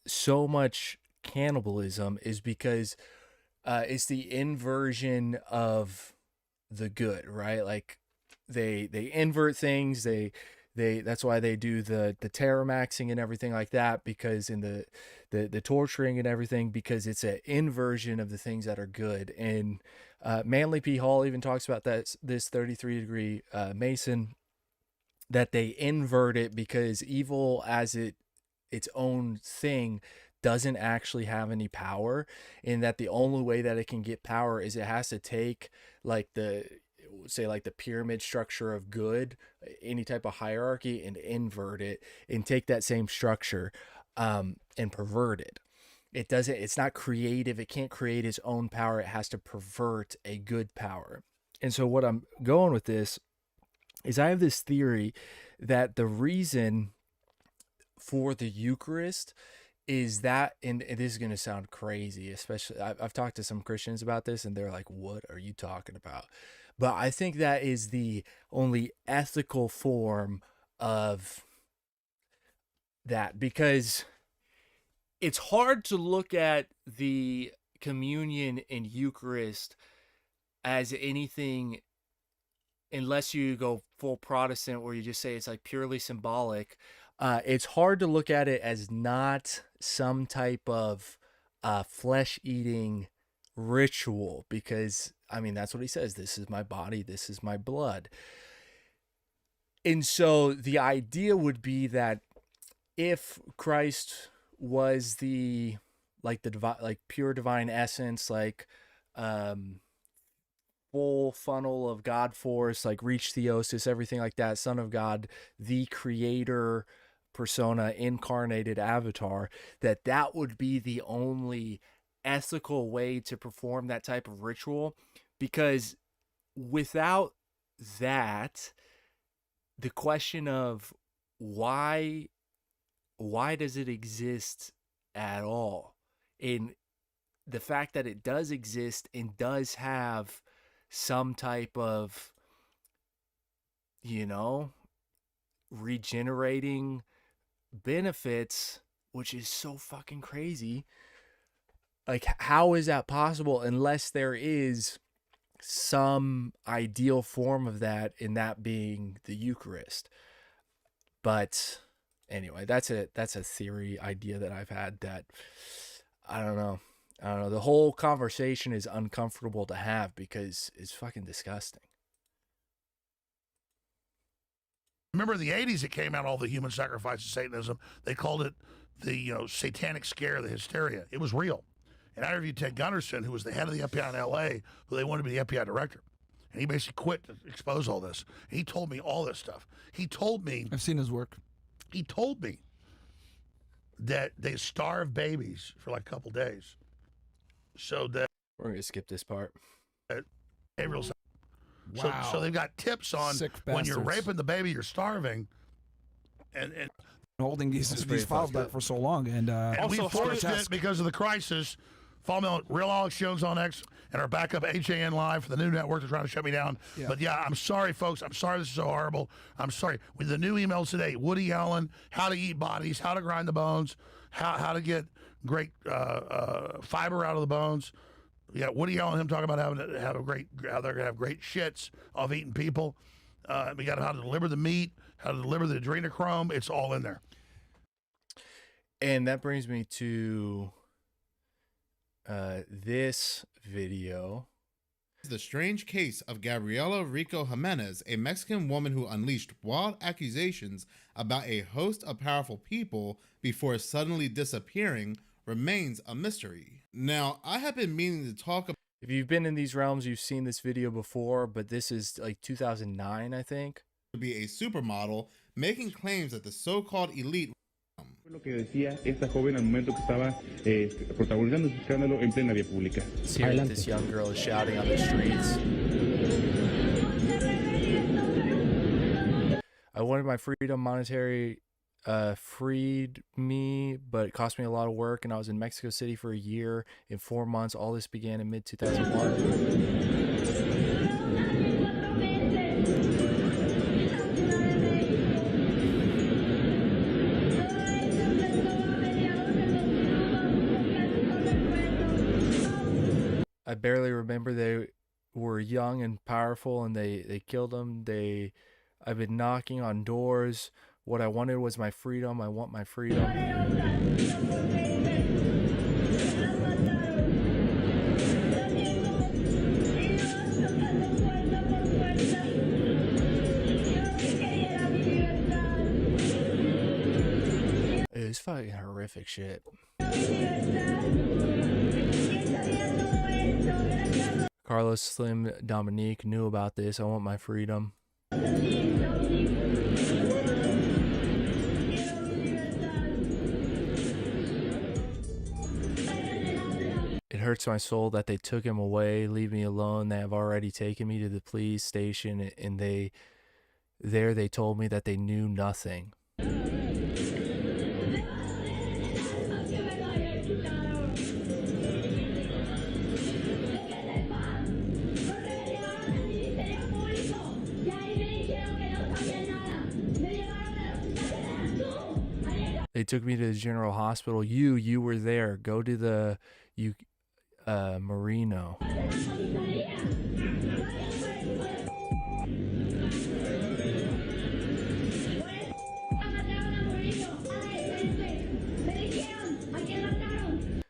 so much cannibalism is because it's the inversion of the good, right? Like they invert things. They that's why they do the terramaxing and everything like that, because in the torturing and everything, because it's an inversion of the things that are good. And Manly P. Hall even talks about that, this 33-degree Mason, that they invert it because evil as its own thing doesn't actually have any power, and that the only way that it can get power is it has to take like the pyramid structure of good, any type of hierarchy, and invert it and take that same structure and pervert it. It's not creative. It can't create its own power. It has to pervert a good power. And so what I'm going with this is I have this theory that the reason for the Eucharist is that, and this is going to sound crazy, especially I've talked to some Christians about this and they're like, what are you talking about? But I think that is the only ethical form of that, because it's hard to look at the communion and Eucharist as anything unless you go full Protestant, where you just say it's like purely symbolic. It's hard to look at it as not some type of flesh-eating ritual, because, I mean, that's what he says. This is my body. This is my blood. And so the idea would be that if Christ was the divine, like pure divine essence, like full funnel of God force, like reach theosis, everything like that, Son of God, the creator persona, incarnated avatar, that would be the only ethical way to perform that type of ritual. Because without that, the question of why does it exist at all, and the fact that it does exist and does have some type of, regenerating benefits, which is so fucking crazy. Like, how is that possible unless there is some ideal form of that, in that being the Eucharist? But anyway, that's a theory idea that I've had that I don't know. The whole conversation is uncomfortable to have because it's fucking disgusting. Remember in the 80s, it came out, all the human sacrifice of Satanism. They called it the satanic scare, the hysteria. It was real. And I interviewed Ted Gunderson, who was the head of the FBI in L.A., who they wanted to be the FBI director. And he basically quit to expose all this. And he told me all this stuff. He told me... I've seen his work. He told me that they starve babies for like a couple days. So that... We're going to skip this part. Behavioral... Wow. So they've got tips on when you're raping the baby, you're starving. And holding these files back for so long. And we forced it because of the crisis. Follow me on Real Alex Jones on X and our backup HAN Live for the new network. They're trying to shut me down. Yeah. But yeah, I'm sorry, folks. I'm sorry this is so horrible. I'm sorry. With the new emails today, Woody Allen, how to eat bodies, how to grind the bones, how to get great fiber out of the bones. Yeah, Woody Allen, him talking about how they're gonna have great shits off eating people. We got how to deliver the meat, how to deliver the adrenochrome. It's all in there. And that brings me to this video. The strange case of Gabriela Rico Jimenez, a Mexican woman who unleashed wild accusations about a host of powerful people before suddenly disappearing, remains a mystery. Now, I have been meaning to talk about... If you've been in these realms, you've seen this video before, but this is like 2009, I think. to be a supermodel, making claims that the so-called elite. Lo que decía esta joven al momento que estaba protagonizando su escándalo en plena vía pública. Here, this young girl is shouting on the streets. I wanted my freedom. Monetary freed me, but it cost me a lot of work, and I was in Mexico City for a year. In 4 months, all this began in mid-2001. I barely remember. They were young and powerful, and they killed them. I've been knocking on doors. What I wanted was my freedom. I want my freedom. It's fucking horrific shit. Carlos Slim Dominique knew about this. I want my freedom. It hurts my soul that they took him away. Leave me alone. They have already taken me to the police station, and they told me that they knew nothing. They took me to the general hospital. You were there. Go to the Marino.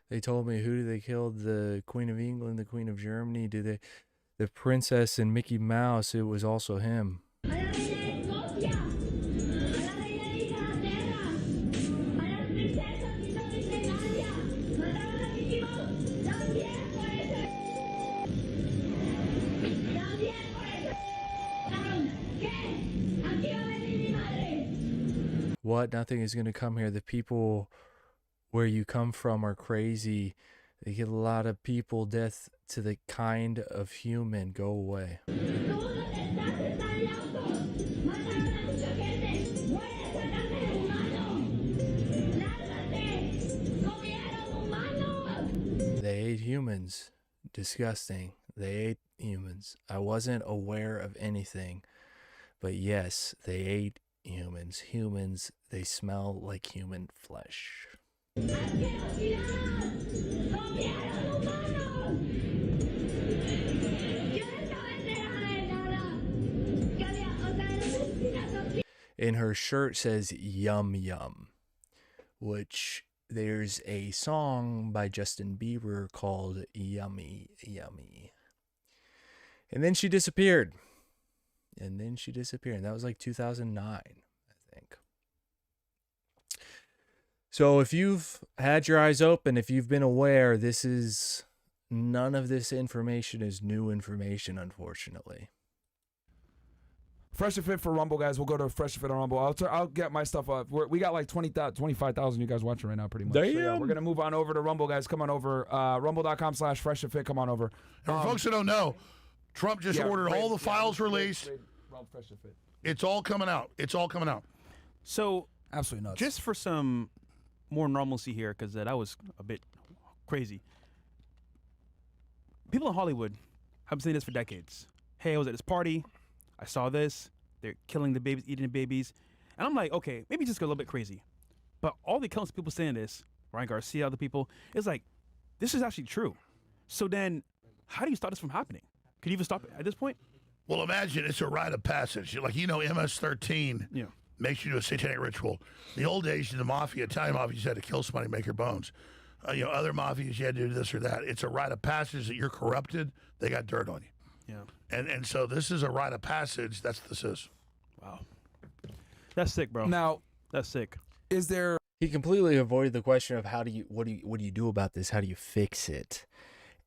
They told me, who did they kill? The Queen of England, the Queen of Germany? The princess and Mickey Mouse? It was also him. What? Nothing is going to come here. The people where you come from are crazy. They get a lot of people. Death to the kind of human. Go away. They ate humans. Disgusting. They ate humans. I wasn't aware of anything. But yes, they ate humans. Humans, they smell like human flesh. And her shirt says yum yum, which there's a song by Justin Bieber called Yummy Yummy. And then she disappeared. And that was like 2009, I think. So if you've had your eyes open, if you've been aware, none of this information is new information, unfortunately. Fresh and Fit for Rumble, guys. We'll go to Fresh and Fit on Rumble. I'll get my stuff up. We got like 25,000 you guys watching right now, pretty much. Damn. So, yeah, we're going to move on over to Rumble, guys. Come on over. Rumble.com/Fresh and Fit. Come on over. And for folks that don't know, Trump just ordered all the files released. It's all coming out. So, absolutely nuts. Just for some more normalcy here, because that was a bit crazy. People in Hollywood have been saying this for decades. Hey, I was at this party. I saw this. They're killing the babies, eating the babies. And I'm like, okay, maybe just go a little bit crazy. But all the accounts of people saying this, Ryan Garcia, other people, it's like, this is actually true. So then, how do you stop this from happening? Could you even stop it at this point? Well, imagine it's a rite of passage. Like, MS-13 makes you do a satanic ritual. The old days, the mafia, Italian mafia, you had to kill somebody, make your bones. Other mafias, you had to do this or that. It's a rite of passage that you're corrupted. They got dirt on you. Yeah. And so this is a rite of passage. That's what this is. Wow. That's sick, bro. Now, that's sick. Is there? He completely avoided the question of what do you do about this? How do you fix it?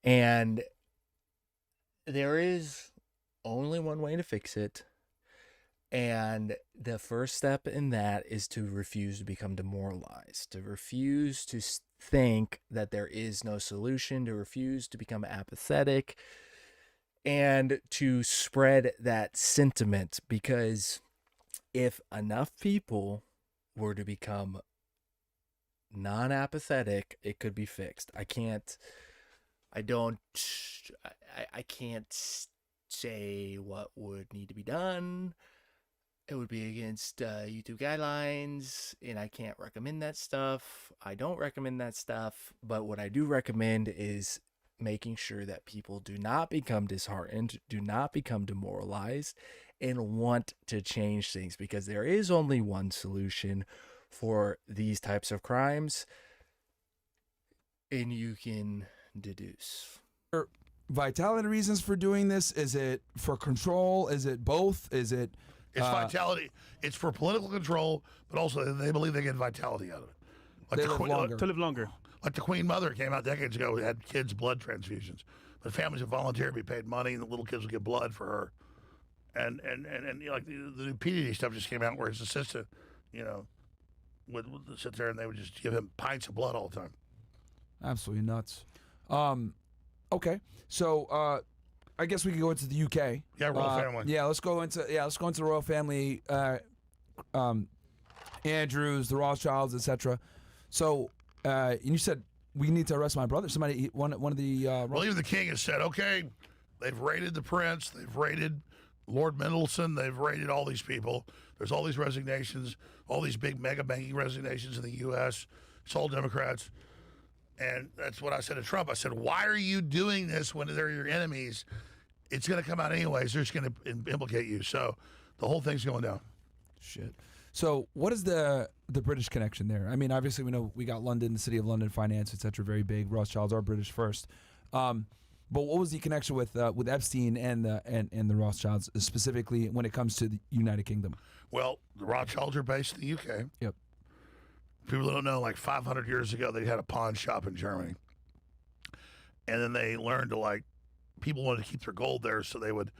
And there is only one way to fix it. And the first step in that is to refuse to become demoralized, to refuse to think that there is no solution, to refuse to become apathetic, and to spread that sentiment. Because if enough people were to become non-apathetic, it could be fixed. I can't say what would need to be done. It would be against YouTube guidelines, and I can't recommend that stuff. I don't recommend that stuff, but what I do recommend is making sure that people do not become disheartened, do not become demoralized, and want to change things, because there is only one solution for these types of crimes, and you can deduce. Vitality reasons for doing this? Is it for control? Is it both? Is it... It's vitality. It's for political control, but also they believe they get vitality out of it. Like They live longer. To live longer. Like the Queen Mother came out decades ago, had kids' blood transfusions. But families would volunteer to be paid money, and the little kids would get blood for her. And you know, like the new PDD stuff just came out where his assistant, you know, would sit there and they would just give him pints of blood all the time. Absolutely nuts. Okay, so I guess we can go into the UK. Yeah, royal family. Yeah, let's go into the royal family. Andrews, the Rothschilds, etc. So, and you said we need to arrest my brother. Somebody, one of the. Well, even the king has said, okay, they've raided the prince, they've raided Lord Mendelssohn, they've raided all these people. There's all these resignations, all these big mega banking resignations in the U.S. It's all Democrats. And that's what I said to Trump. I said, why are you doing this when they're your enemies? It's going to come out anyways. They're just going to implicate you. So the whole thing's going down. Shit. So what is the British connection there? I mean, obviously we know we got London, the city of London, finance, etc. Very big. Rothschilds are British first. But what was the connection with Epstein and the Rothschilds, specifically when it comes to the United Kingdom? Well, the Rothschilds are based in the UK. Yep. People don't know, like 500 years ago, they had a pawn shop in Germany. And then they learned to, people wanted to keep their gold there, so they would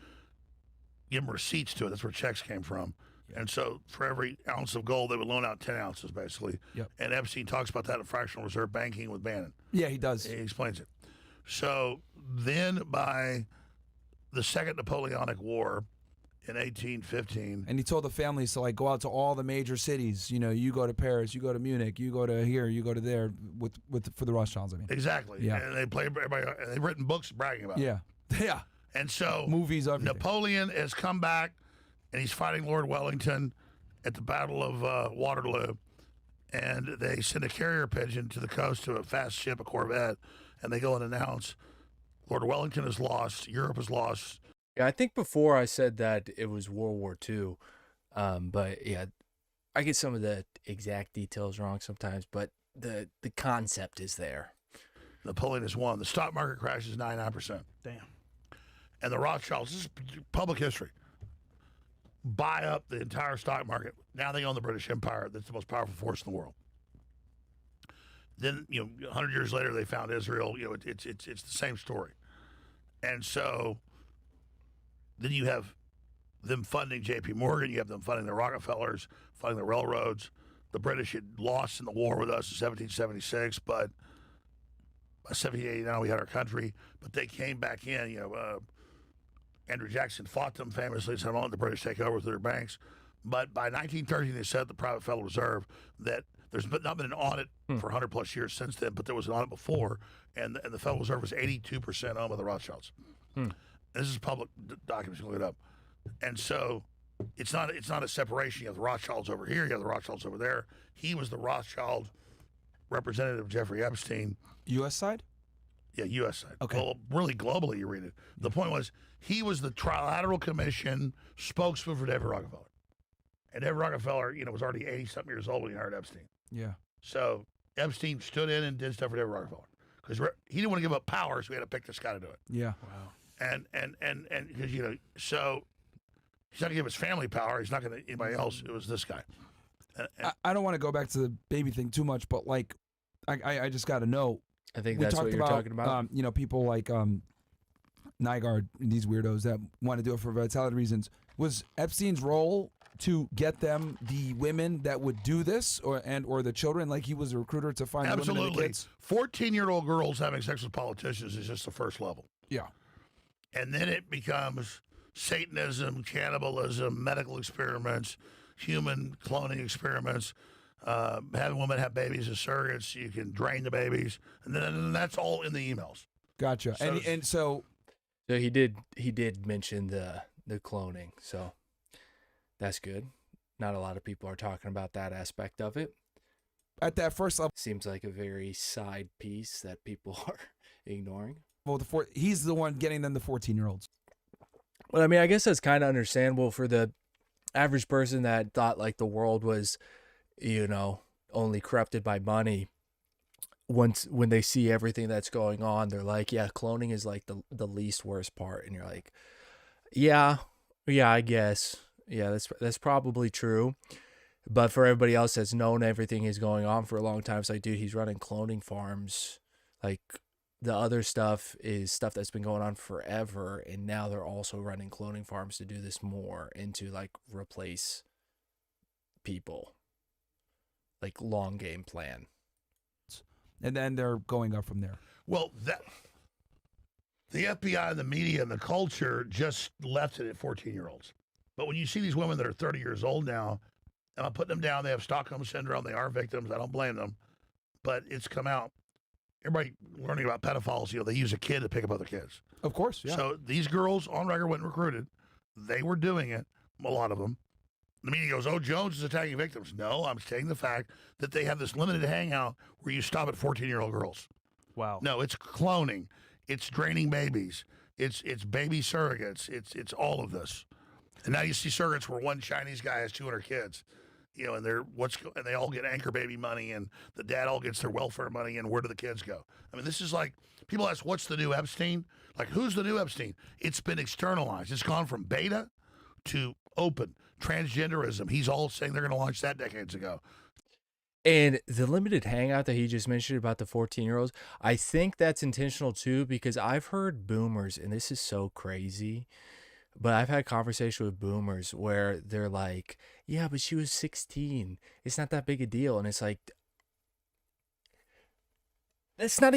give them receipts to it. That's where checks came from. Yep. And so for every ounce of gold, they would loan out 10 ounces, basically. Yep. And Epstein talks about that in fractional reserve banking with Bannon. Yeah, he does. He explains it. So then by the Second Napoleonic War in 1815. And he told the families to go out to all the major cities. You know, you go to Paris, you go to Munich, you go to here, you go to there for the Rothschilds. I mean, exactly. Yeah. And they play everybody. And they've written books bragging about it. Yeah. And so movies. Everything. Napoleon has come back, and he's fighting Lord Wellington at the Battle of Waterloo, and they send a carrier pigeon to the coast to a fast ship, a corvette, and they go and announce Lord Wellington is lost, Europe is lost. Yeah, I think before I said that it was World War II, but yeah, I get some of the exact details wrong sometimes, but the concept is there. Napoleon has won. The stock market crashes 99%. Damn. And the Rothschilds, this is public history, buy up the entire stock market. Now they own the British Empire. That's the most powerful force in the world. Then, 100 years later, they found Israel. It's the same story. And so then you have them funding J.P. Morgan. You have them funding the Rockefellers, funding the railroads. The British had lost in the war with us in 1776, but by 1789 we had our country. But they came back in. Andrew Jackson fought them famously, said, "I don't let the British take over through their banks." But by 1913, they set up the Private Federal Reserve. That there's not been an audit for 100 plus years since then, but there was an audit before, and the Federal Reserve was 82% owned by the Rothschilds. This is public documents. You can look it up. And so it's not a separation. You have the Rothschilds over here. You have the Rothschilds over there. He was the Rothschild representative, Jeffrey Epstein. U.S. side? Yeah, U.S. side. Okay. Well, really globally, you read it. The point was he was the Trilateral Commission spokesman for David Rockefeller. And David Rockefeller, was already 80-something years old when he hired Epstein. Yeah. So Epstein stood in and did stuff for David Rockefeller. Because he didn't want to give up power, so we had to pick this guy to do it. Yeah. Wow. And because so he's not gonna give his family power. He's not gonna anybody else. It was this guy. I don't want to go back to the baby thing too much, but I just got to know. I think that's what you're talking about. People like Nygaard and these weirdos that want to do it for vitality reasons. Was Epstein's role to get them the women that would do this, or the children? Like he was a recruiter to find the women and the Absolutely. kids. 14-year-old girls having sex with politicians is just the first level. Yeah. And then it becomes Satanism, cannibalism, medical experiments, human cloning experiments, having women have babies as surrogates. You can drain the babies, and then that's all in the emails. Gotcha. So he did mention the cloning, so that's good. Not a lot of people are talking about that aspect of it. At that first level, seems like a very side piece that people are ignoring. Well, he's the one getting them the 14-year-olds. Well, I mean, I guess that's kind of understandable for the average person that thought like the world was, only corrupted by money. When they see everything that's going on, they're like, yeah, cloning is like the least worst part. And you're like, yeah, I guess. Yeah, that's probably true. But for everybody else that's known everything is going on for a long time, it's like, dude, he's running cloning farms. Like, the other stuff is stuff that's been going on forever, and now they're also running cloning farms to do this more and to, like, replace people. Like, long game plan. And then they're going up from there. Well, the FBI and the media and the culture just left it at 14-year-olds. But when you see these women that are 30 years old now, and I'm putting them down, they have Stockholm Syndrome, they are victims, I don't blame them, but it's come out. Everybody learning about pedophiles, they use a kid to pick up other kids. Of course, yeah. So these girls on record went and recruited. They were doing it, a lot of them. The media goes, oh, Jones is attacking victims. No, I'm stating the fact that they have this limited hangout where you stop at 14-year-old girls. Wow. No, it's cloning. It's draining babies. It's baby surrogates. It's all of this. And now you see surrogates where one Chinese guy has 200 kids, and and they all get anchor baby money, and the dad all gets their welfare money, and where do the kids go? I mean, this is like, people ask, what's the new Epstein? Like, who's the new Epstein? It's been externalized. It's gone from beta to open. Transgenderism. He's all saying they're going to launch that decades ago. And the limited hangout that he just mentioned about the 14-year-olds, I think that's intentional too, because I've heard boomers, and this is so crazy, but I've had conversation with boomers where they're like, yeah, but she was 16. It's not that big a deal. And it's like, that's not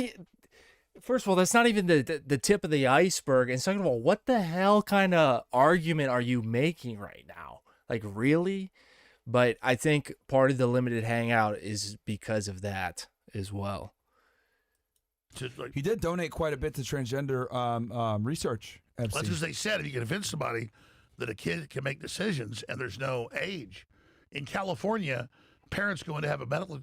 first of all, that's not even the tip of the iceberg. And second of all, what the hell kind of argument are you making right now? Like, really? But I think part of the limited hangout is because of that as well. He did donate quite a bit to transgender research. That's because they said if you can convince somebody that a kid can make decisions and there's no age. In California, parents go in to have a medical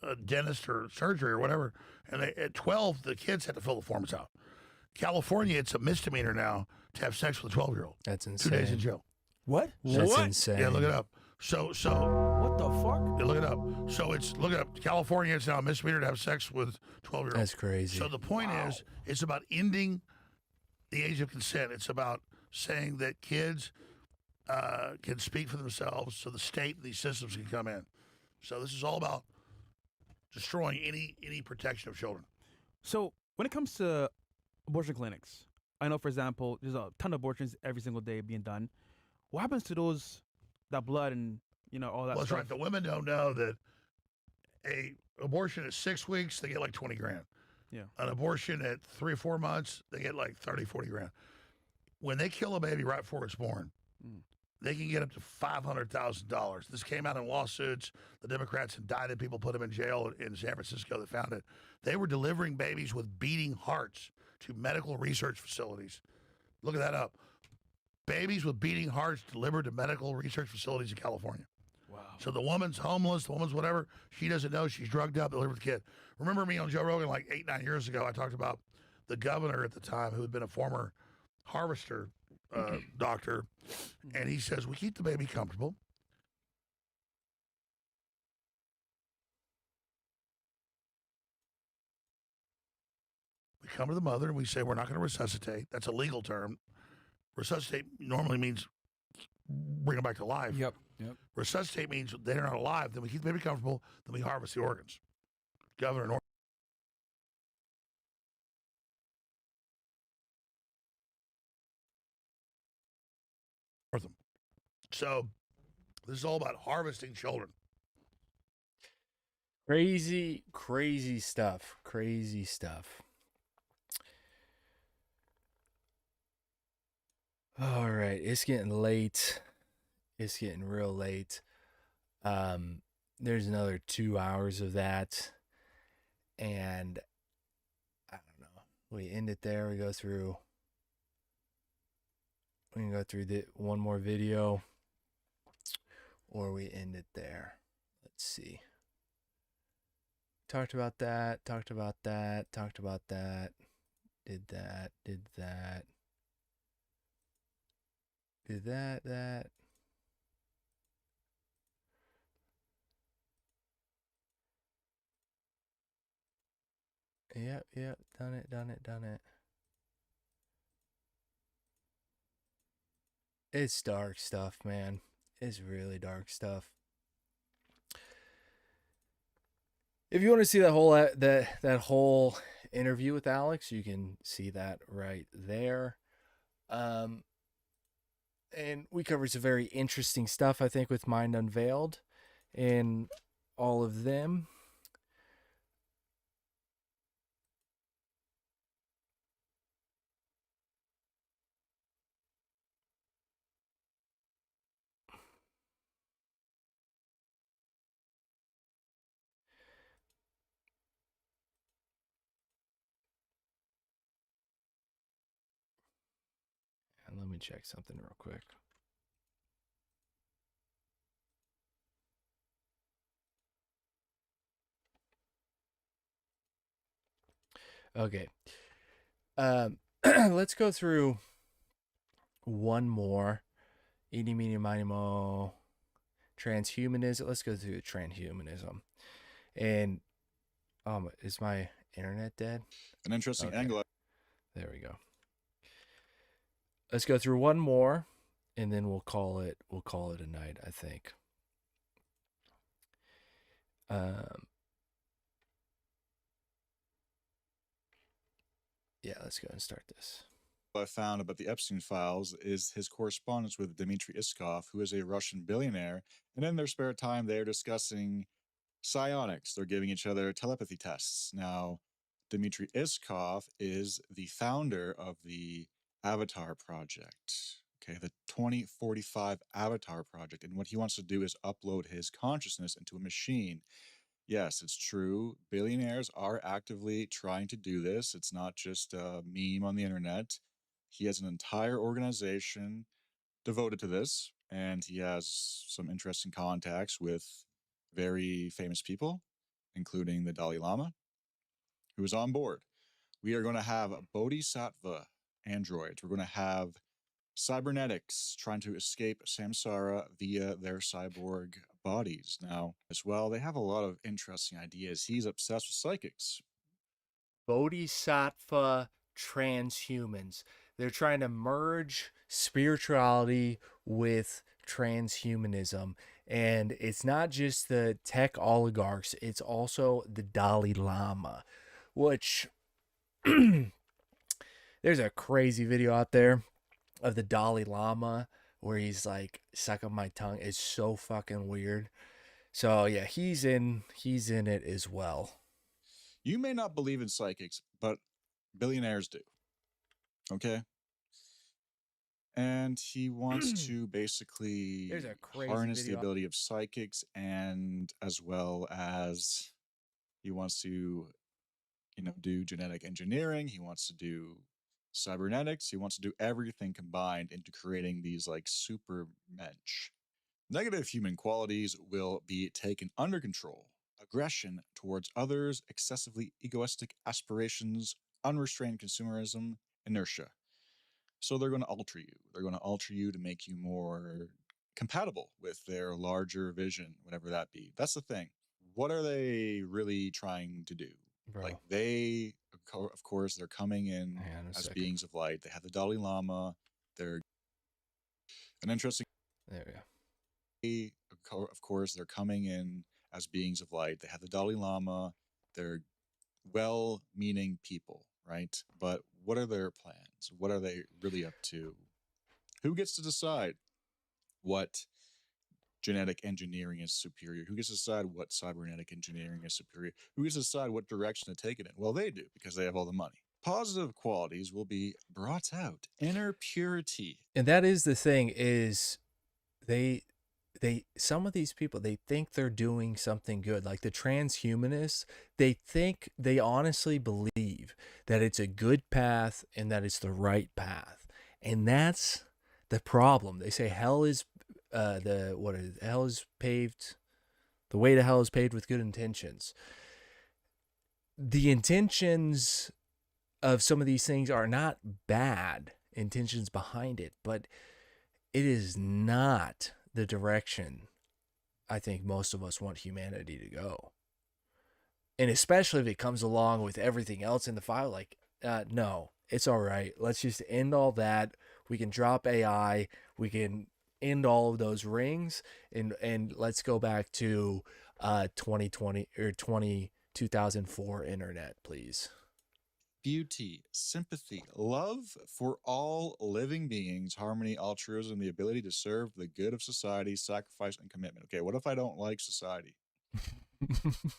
a dentist or surgery or whatever, and at 12, the kids have to fill the forms out. California, it's a misdemeanor now to have sex with a 12-year-old. That's insane. 2 days in jail. What? That's insane. Yeah, look it up. So what the fuck? Yeah, look it up. So look it up. California, it's now a misdemeanor to have sex with 12-year-olds. That's crazy. So the point is, it's about ending the age of consent. It's about saying that kids can speak for themselves, so the state and these systems can come in. So this is all about destroying any protection of children. So when it comes to abortion clinics, I know, for example, there's a ton of abortions every single day being done. What happens to that blood and all that Well, that's stuff? right. The women don't know that a abortion at 6 weeks, they get like 20 grand. Yeah. An abortion at 3 or 4 months, they get like 30, 40 grand. When they kill a baby right before it's born, they can get up to $500,000. This came out in lawsuits. The Democrats indicted people, put them in jail in San Francisco that found it. They were delivering babies with beating hearts to medical research facilities. Look at that up. Babies with beating hearts delivered to medical research facilities in California. Wow. So the woman's homeless, the woman's whatever, she doesn't know, she's drugged up, delivered the kid. Remember me on Joe Rogan like 8, 9 years ago, I talked about the governor at the time who had been a former harvester doctor, and he says, we keep the baby comfortable. We come to the mother and we say, we're not going to resuscitate. That's a legal term. Resuscitate normally means bring them back to life. Yep. Resuscitate means they're not alive. Then we keep the baby comfortable. Then we harvest the organs. Governor Northam. So This is all about harvesting children. Crazy, crazy stuff. Crazy stuff. All right, it's getting late. It's getting real late. There's another 2 hours of that, and I don't know. We end it there. We go through. We can go through one more video, or we end it there. Let's see. Talked about that. Talked about that. Talked about that. Did that. Did that. Did that. That. Yep, yep, done it, done it, done it. It's dark stuff, man. It's really dark stuff. If you want to see that whole that whole interview with Alex, you can see that right there. And we covered some very interesting stuff, I think, with Mind Unveiled and all of them. And let me check something real quick. Okay. Let's go through one more. Eeny, meeny, miny, mo. Transhumanism. Let's go through the transhumanism. And is my internet dead? An interesting angle. There we go. Let's go through one more, and then we'll call it a night, I think. Yeah, let's go and start this. What I found about the Epstein files is his correspondence with Dmitry Iskov, who is a Russian billionaire, and in their spare time, they're discussing psionics. They're giving each other telepathy tests. Now, Dmitry Iskov is the founder of the Avatar Project, okay, the 2045 Avatar Project, and what he wants to do is upload his consciousness into a machine. Yes, it's true. Billionaires are actively trying to do this. It's not just a meme on the internet. He has an entire organization devoted to this, and he has some interesting contacts with very famous people, including the Dalai Lama, who is on board. We are going to have bodhisattva androids. We're going to have cybernetics trying to escape samsara via their cyborg bodies. Now, as well, they have a lot of interesting ideas. He's obsessed with psychics. Bodhisattva transhumans. They're trying to merge spirituality with transhumanism. And it's not just the tech oligarchs, it's also the Dalai Lama, which there's a crazy video out there of the Dalai Lama where he's like sucking my tongue. It's so fucking weird. So yeah, he's in it as well. You may not believe in psychics, but billionaires do. Okay? And he wants to basically harness the ability of psychics, and as well as he wants to, do genetic engineering. He wants to do cybernetics. He wants to do everything combined into creating these like super mensch. Negative human qualities will be taken under control. Aggression towards others, excessively egoistic aspirations, unrestrained consumerism, inertia. So they're going to alter you. They're going to alter you to make you more compatible with their larger vision, whatever that be. That's the thing. What are they really trying to do? Bro. Like they, of course, they're coming in as beings of light. They have the Dalai Lama. They're an interesting. There we go. Of course, they're coming in as beings of light. They have the Dalai Lama. They're well-meaning people, right? But what are their plans? What are they really up to? Who gets to decide what genetic engineering is superior? Who gets to decide what cybernetic engineering is superior? Who gets to decide what direction to take it in? Well, they do, because they have all the money. Positive qualities will be brought out. Inner purity. And that is the thing, is they some of these people, they think they're doing something good. Like the transhumanists, they honestly believe that it's a good path and that it's the right path. And that's the problem. They say hell is hell is paved, the way to hell is paved with good intentions. The intentions of some of these things are not bad intentions behind it, but it is not the direction I think most of us want humanity to go. And especially if it comes along with everything else in the file, like, no, it's all right. Let's just end all that. We can drop AI. We can end all of those rings, and let's go back to 2020 or 2004 internet, please. Beauty, sympathy, love for all living beings, harmony, altruism, the ability to serve the good of society, sacrifice, and commitment. Okay, what if I don't like society?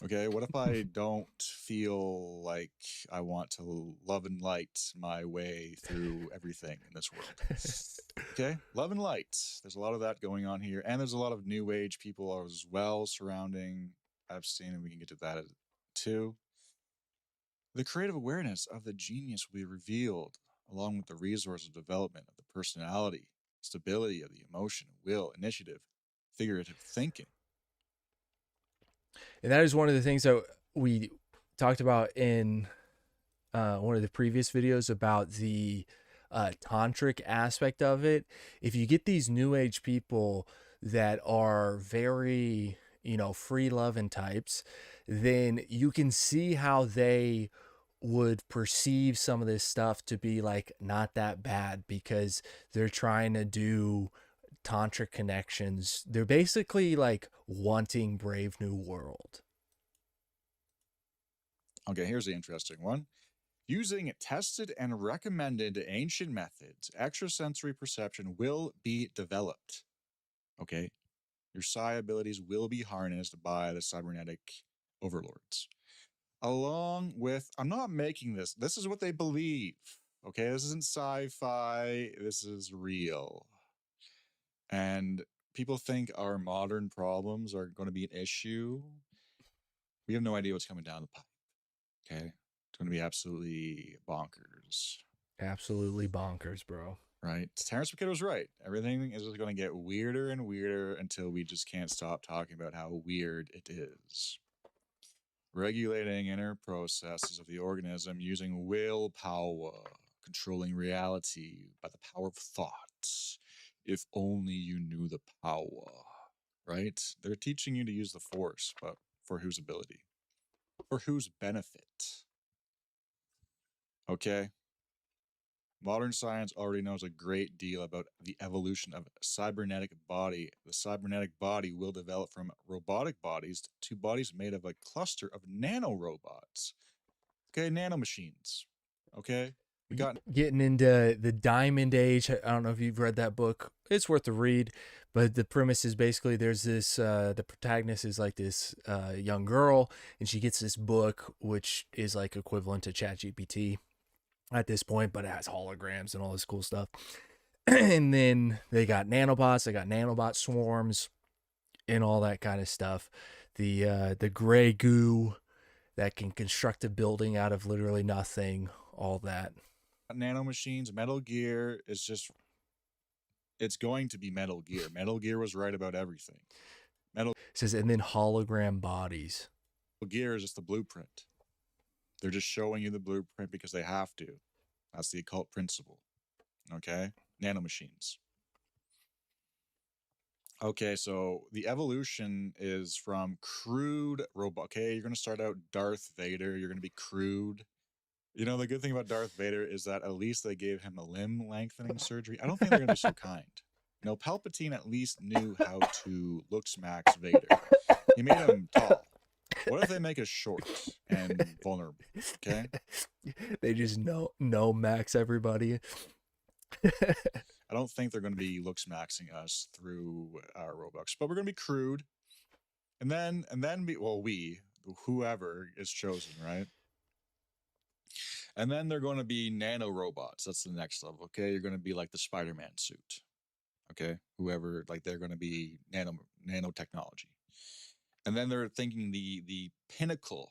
Okay, what if I don't feel like I want to love and light my way through everything in this world? Okay, love and light. There's a lot of that going on here, and there's a lot of new age people as well surrounding Epstein, and we can get to that too. The creative awareness of the genius will be revealed, along with the resource of development of the personality, stability of the emotion, will, initiative, figurative thinking. And that is one of the things that we talked about in one of the previous videos about the tantric aspect of it. If you get these new age people that are very, free loving types, then you can see how they would perceive some of this stuff to be like not that bad, because they're trying to do tantric connections. They're basically like wanting Brave New World. Okay, here's the interesting one. Using tested and recommended ancient methods, extrasensory perception will be developed. Okay, your psi abilities will be harnessed by the cybernetic overlords. Along with, I'm not making this, this is what they believe. Okay, this isn't sci-fi, this is real. And people think our modern problems are going to be an issue. We have no idea what's coming down the pipe. Okay, it's going to be absolutely bonkers. Absolutely bonkers, bro. Right? Terrence McKenna was right. Everything is just going to get weirder and weirder until we just can't stop talking about how weird it is. Regulating inner processes of the organism using willpower, controlling reality by the power of thought. If only you knew the power, right? They're teaching you to use the force, but for whose ability? For whose benefit? Okay. Modern science already knows a great deal about the evolution of cybernetic body. The cybernetic body will develop from robotic bodies to bodies made of a cluster of nanorobots. Okay, nanomachines. Okay, we got getting into the Diamond Age. I don't know if you've read that book. It's worth a read, but the premise is basically there's this the protagonist is like this young girl, and she gets this book which is like equivalent to ChatGPT at this point, but it has holograms and all this cool stuff. And then they got nanobots, they got nanobot swarms and all that kind of stuff. The gray goo that can construct a building out of literally nothing, all that. nanomachines. Metal Gear is just, it's going to be Metal Gear. Metal Gear was right about everything. Metal says, and then hologram bodies. Metal Gear is just the blueprint. They're just showing you the blueprint because they have to. That's the occult principle. Okay? Nanomachines. Okay, so the evolution is from crude robot. Okay, you're going to start out Darth Vader. You're going to be crude. You know, the good thing about Darth Vader is that at least they gave him a limb lengthening surgery. I don't think they're going to be so kind. You know, Palpatine at least knew how to looks-max Vader. He made him tall. What if they make us short and vulnerable? Okay, they just no max everybody. I don't think they're going to be looks maxing us through our Robux, but we're going to be crude. And then whoever is chosen, right? And then they're going to be nano robots. That's the next level. Okay. You're going to be like the Spider-Man suit. Okay. Whoever, like, they're going to be nanotechnology. And then they're thinking the pinnacle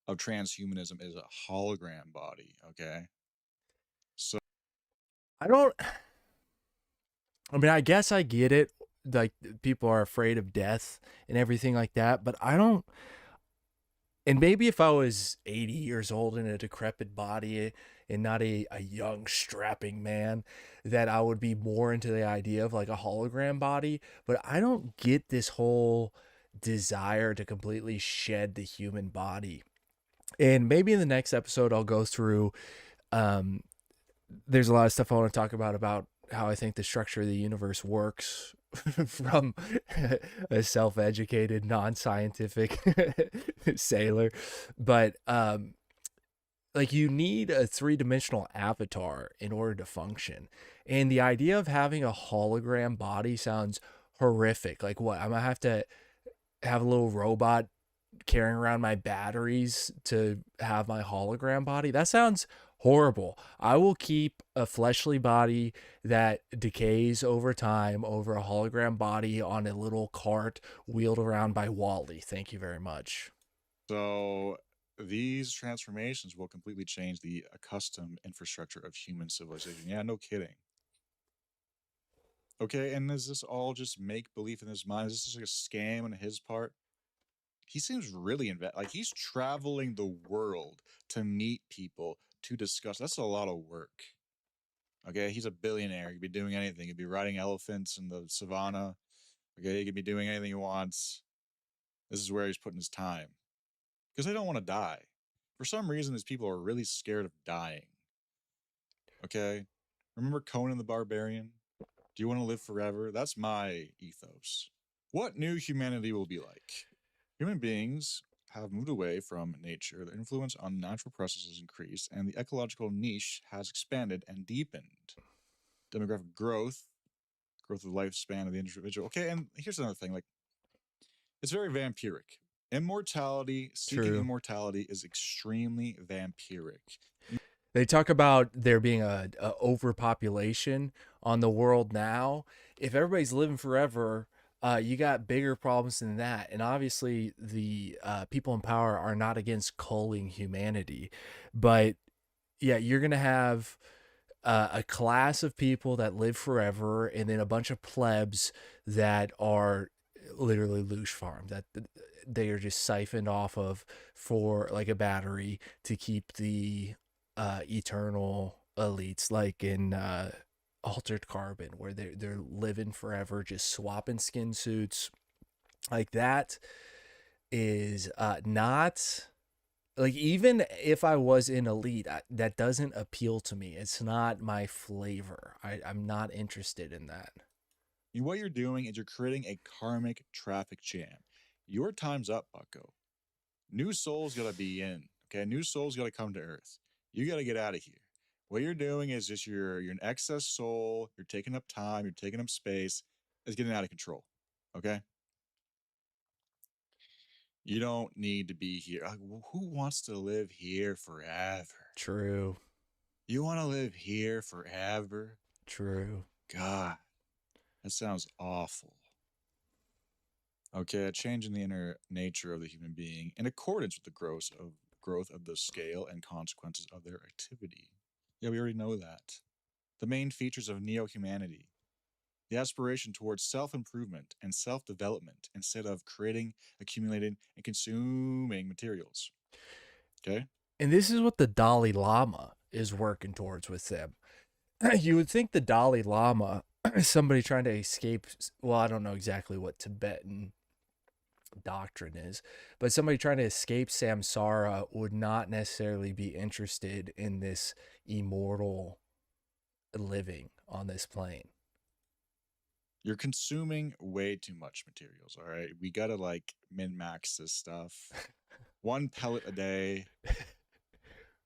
of transhumanism is a hologram body. Okay. So I guess I get it. Like, people are afraid of death and everything like that, but I don't. And maybe if I was 80 years old in a decrepit body and not a young, strapping man, that I would be more into the idea of like a hologram body. But I don't get this whole desire to completely shed the human body. And maybe in the next episode, I'll go through. There's a lot of stuff I want to talk about how I think the structure of the universe works from a self-educated, non-scientific sailor. But like, you need a three-dimensional avatar in order to function. And the idea of having a hologram body sounds horrific. Like, what? I'm gonna have to have a little robot carrying around my batteries to have my hologram body? That sounds horrible. I will keep a fleshly body that decays over time over a hologram body on a little cart wheeled around by Wally. Thank you very much. So these transformations will completely change the accustomed infrastructure of human civilization. Yeah, no kidding. Okay, and is this all just make believe in his mind? Is this just like a scam on his part? He seems really like he's traveling the world to meet people to discuss. That's a lot of work. Okay, he's a billionaire. He could be doing anything. He could be riding elephants in the savannah. Okay, he could be doing anything he wants. This is where he's putting his time. Because they don't want to die. For some reason, these people are really scared of dying. Okay? Remember Conan the Barbarian? Do you want to live forever? That's my ethos. What new humanity will be like? Human beings have moved away from nature. The influence on natural processes increased, and the ecological niche has expanded and deepened. Demographic growth of the lifespan of the individual. Okay, and here's another thing. Like, it's very vampiric. Seeking immortality is extremely vampiric. They talk about there being a overpopulation on the world now. If everybody's living forever, you got bigger problems than that. And obviously, the people in power are not against culling humanity. But yeah, you're going to have a class of people that live forever, and then a bunch of plebs that are literally loosh farmed, that they are just siphoned off of for like a battery to keep the eternal elites, like in Altered Carbon, where they're living forever, just swapping skin suits. Like, that is not, like, even if I was in elite, that doesn't appeal to me. It's not my flavor. I'm not interested in that. And what you're doing is you're creating a karmic traffic jam. Your time's up, bucko. New souls gotta be in. Okay, new souls gotta come to Earth. You gotta get out of here. What you're doing is just you're an excess soul. You're taking up time. You're taking up space. It's getting out of control. Okay. You don't need to be here. Like, who wants to live here forever? True. You want to live here forever? True. God, that sounds awful. Okay, a change in the inner nature of the human being in accordance with the growth of the scale and consequences of their activity. Yeah, we already know that. The main features of neo-humanity. The aspiration towards self-improvement and self-development instead of creating, accumulating, and consuming materials. Okay? And this is what the Dalai Lama is working towards with them. You would think the Dalai Lama is somebody trying to escape, well, I don't know exactly what Tibetan doctrine is, but somebody trying to escape samsara would not necessarily be interested in this immortal living on this plane. You're consuming way too much materials, all right? We gotta, like, min-max this stuff. 1 pellet a day.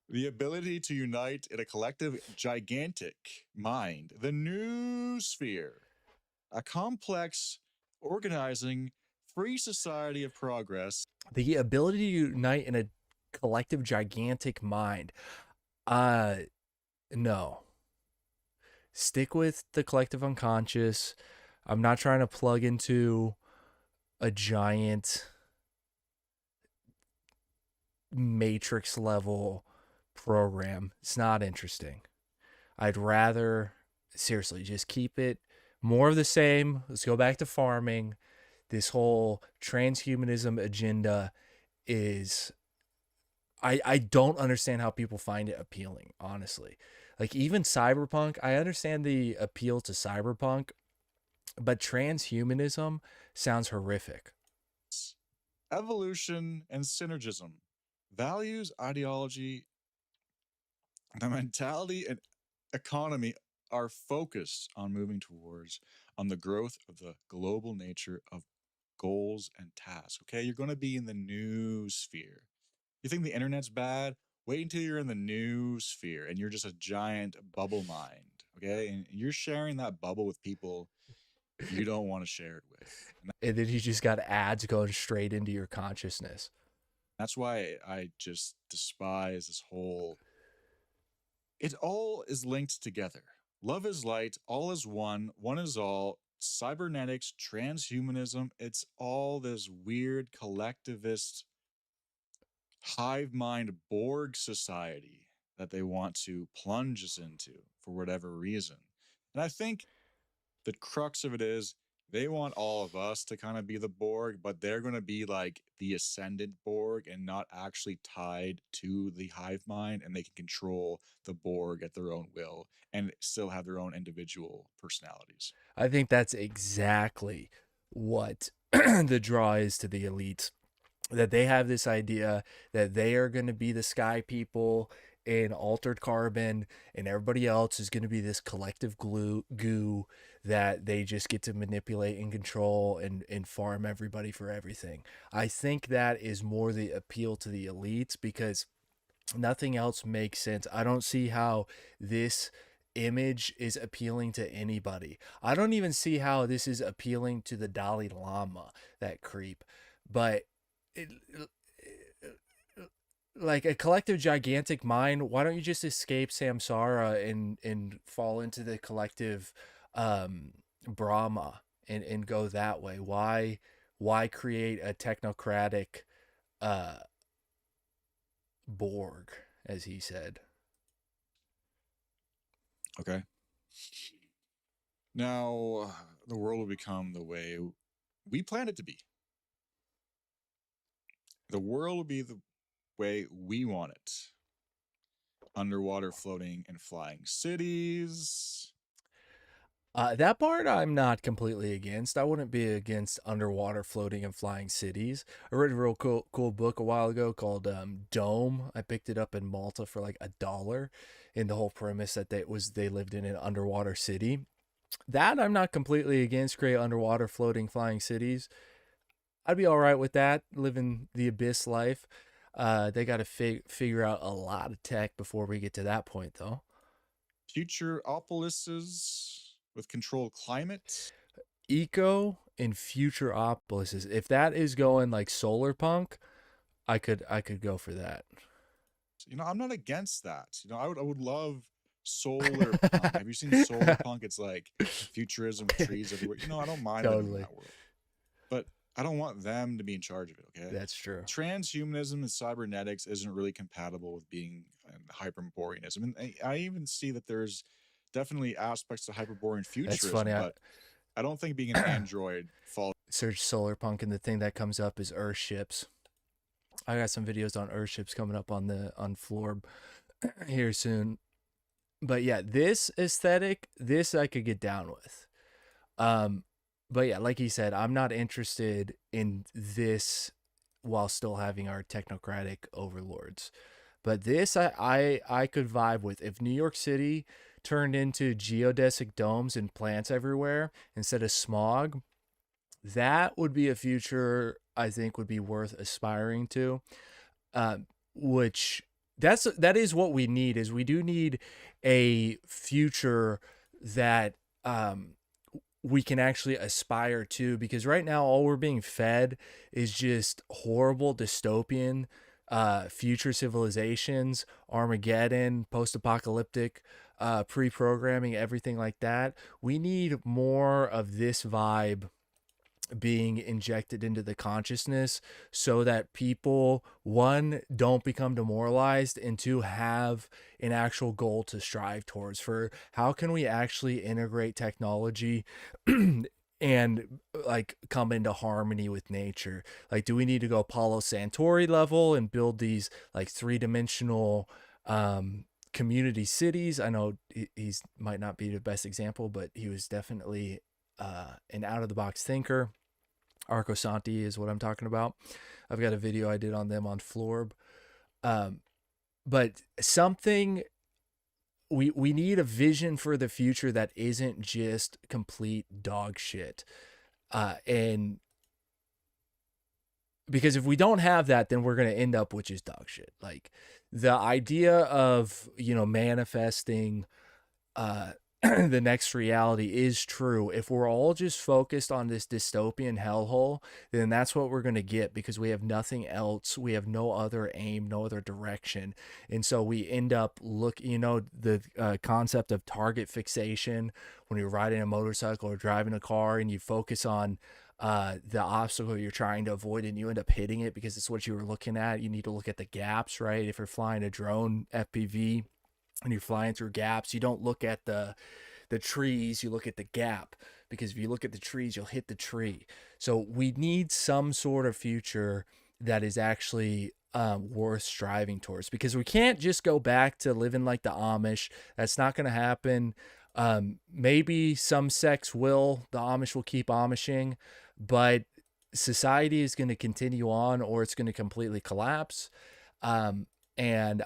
The ability to unite in a collective gigantic mind, the new sphere, a complex, organizing, free society of progress. The ability to unite in a collective gigantic mind. No. Stick with the collective unconscious. I'm not trying to plug into a giant matrix level program. It's not interesting. I'd rather, seriously, just keep it more of the same. Let's go back to farming. This whole transhumanism agenda is, I don't understand how people find it appealing, honestly. Like, even cyberpunk, I understand the appeal to cyberpunk, but transhumanism sounds horrific. Evolution and synergism, values, ideology, the mentality and economy are focused on moving towards on the growth of the global nature of goals and tasks. Okay, you're going to be in the new sphere. You think the internet's bad? Wait until you're in the new sphere and you're just a giant bubble mind. Okay, and you're sharing that bubble with people you don't want to share it with. And then you just got ads going straight into your consciousness. That's why I just despise this whole. It all is linked together. Love is light, all is one is all. Cybernetics, transhumanism, it's all this weird collectivist hive mind Borg society that they want to plunge us into for whatever reason. And I think the crux of it is they want all of us to kind of be the Borg, but they're going to be like the ascendant Borg and not actually tied to the hive mind, and they can control the Borg at their own will and still have their own individual personalities. I think that's exactly what the draw is to the elites, that they have this idea that they are going to be the sky people in altered carbon, and everybody else is going to be this collective goo that they just get to manipulate and control and farm everybody for everything. I think that is more the appeal to the elites, because nothing else makes sense. I don't see how this image is appealing to anybody. I don't even see how this is appealing to the Dalai Lama, that creep. But like a collective gigantic mind, why don't you just escape samsara and fall into the collective Brahma and go that way? Why create a technocratic Borg, as he said? Okay. Now, the world will become the way we plan it to be. The world will be the way we want it. Underwater floating and flying cities. That part I'm not completely against. I wouldn't be against underwater floating and flying cities. I read a real cool book a while ago called Dome. I picked it up in Malta for like $1. And the whole premise that they lived in an underwater city. That I'm not completely against. Create underwater floating flying cities. I'd be all right with that, living the abyss life. They got to figure out a lot of tech before we get to that point, though. Futureopolises with controlled climate. Eco and futureopolises. If that is going like solar punk, I could go for that. You know, I'm not against that. You know, I would love solar punk. Have you seen solar punk? It's like futurism, trees everywhere. You know, I don't mind living in that world. But I don't want them to be in charge of it, okay? That's true. Transhumanism and cybernetics isn't really compatible with being hyperboreanism. And I even see that there's definitely aspects to hyperborean futurism. That's funny. But I don't think being an android falls. Search solar punk and the thing that comes up is Earth ships. I got some videos on Earth ships coming up on Florb here soon. But yeah, this aesthetic, this I could get down with. But yeah, like he said, I'm not interested in this while still having our technocratic overlords. But this I could vibe with. If New York City turned into geodesic domes and plants everywhere instead of smog, that would be a future I think would be worth aspiring to, which that is what we need. Is we do need a future that we can actually aspire to, because right now all we're being fed is just horrible dystopian future civilizations, Armageddon, post-apocalyptic pre-programming, everything like that. We need more of this vibe being injected into the consciousness so that people, one, don't become demoralized, and two, have an actual goal to strive towards for how can we actually integrate technology and like come into harmony with nature. Like, do we need to go Palo Santori level and build these like three-dimensional community cities? I know he's might not be the best example, but he was definitely an out-of-the-box thinker. Arco Santi is what I'm talking about. I've got a video I did on them on Florb. But something, we need a vision for the future that isn't just complete dog shit. And because if we don't have that, then we're going to end up with just dog shit. Like the idea of, manifesting the next reality is true. If we're all just focused on this dystopian hellhole, then that's what we're going to get, because we have nothing else. We have no other aim, no other direction. And so we end up the concept of target fixation when you're riding a motorcycle or driving a car and you focus on the obstacle you're trying to avoid and you end up hitting it because it's what you were looking at. You need to look at the gaps, right? If you're flying a drone FPV, and you're flying through gaps, you don't look at the trees, you look at the gap, because if you look at the trees, you'll hit the tree. So we need some sort of future that is actually worth striving towards, because we can't just go back to living like the Amish. That's not going to happen. Maybe some sects will, the Amish will keep Amishing, but society is going to continue on, or it's going to completely collapse. And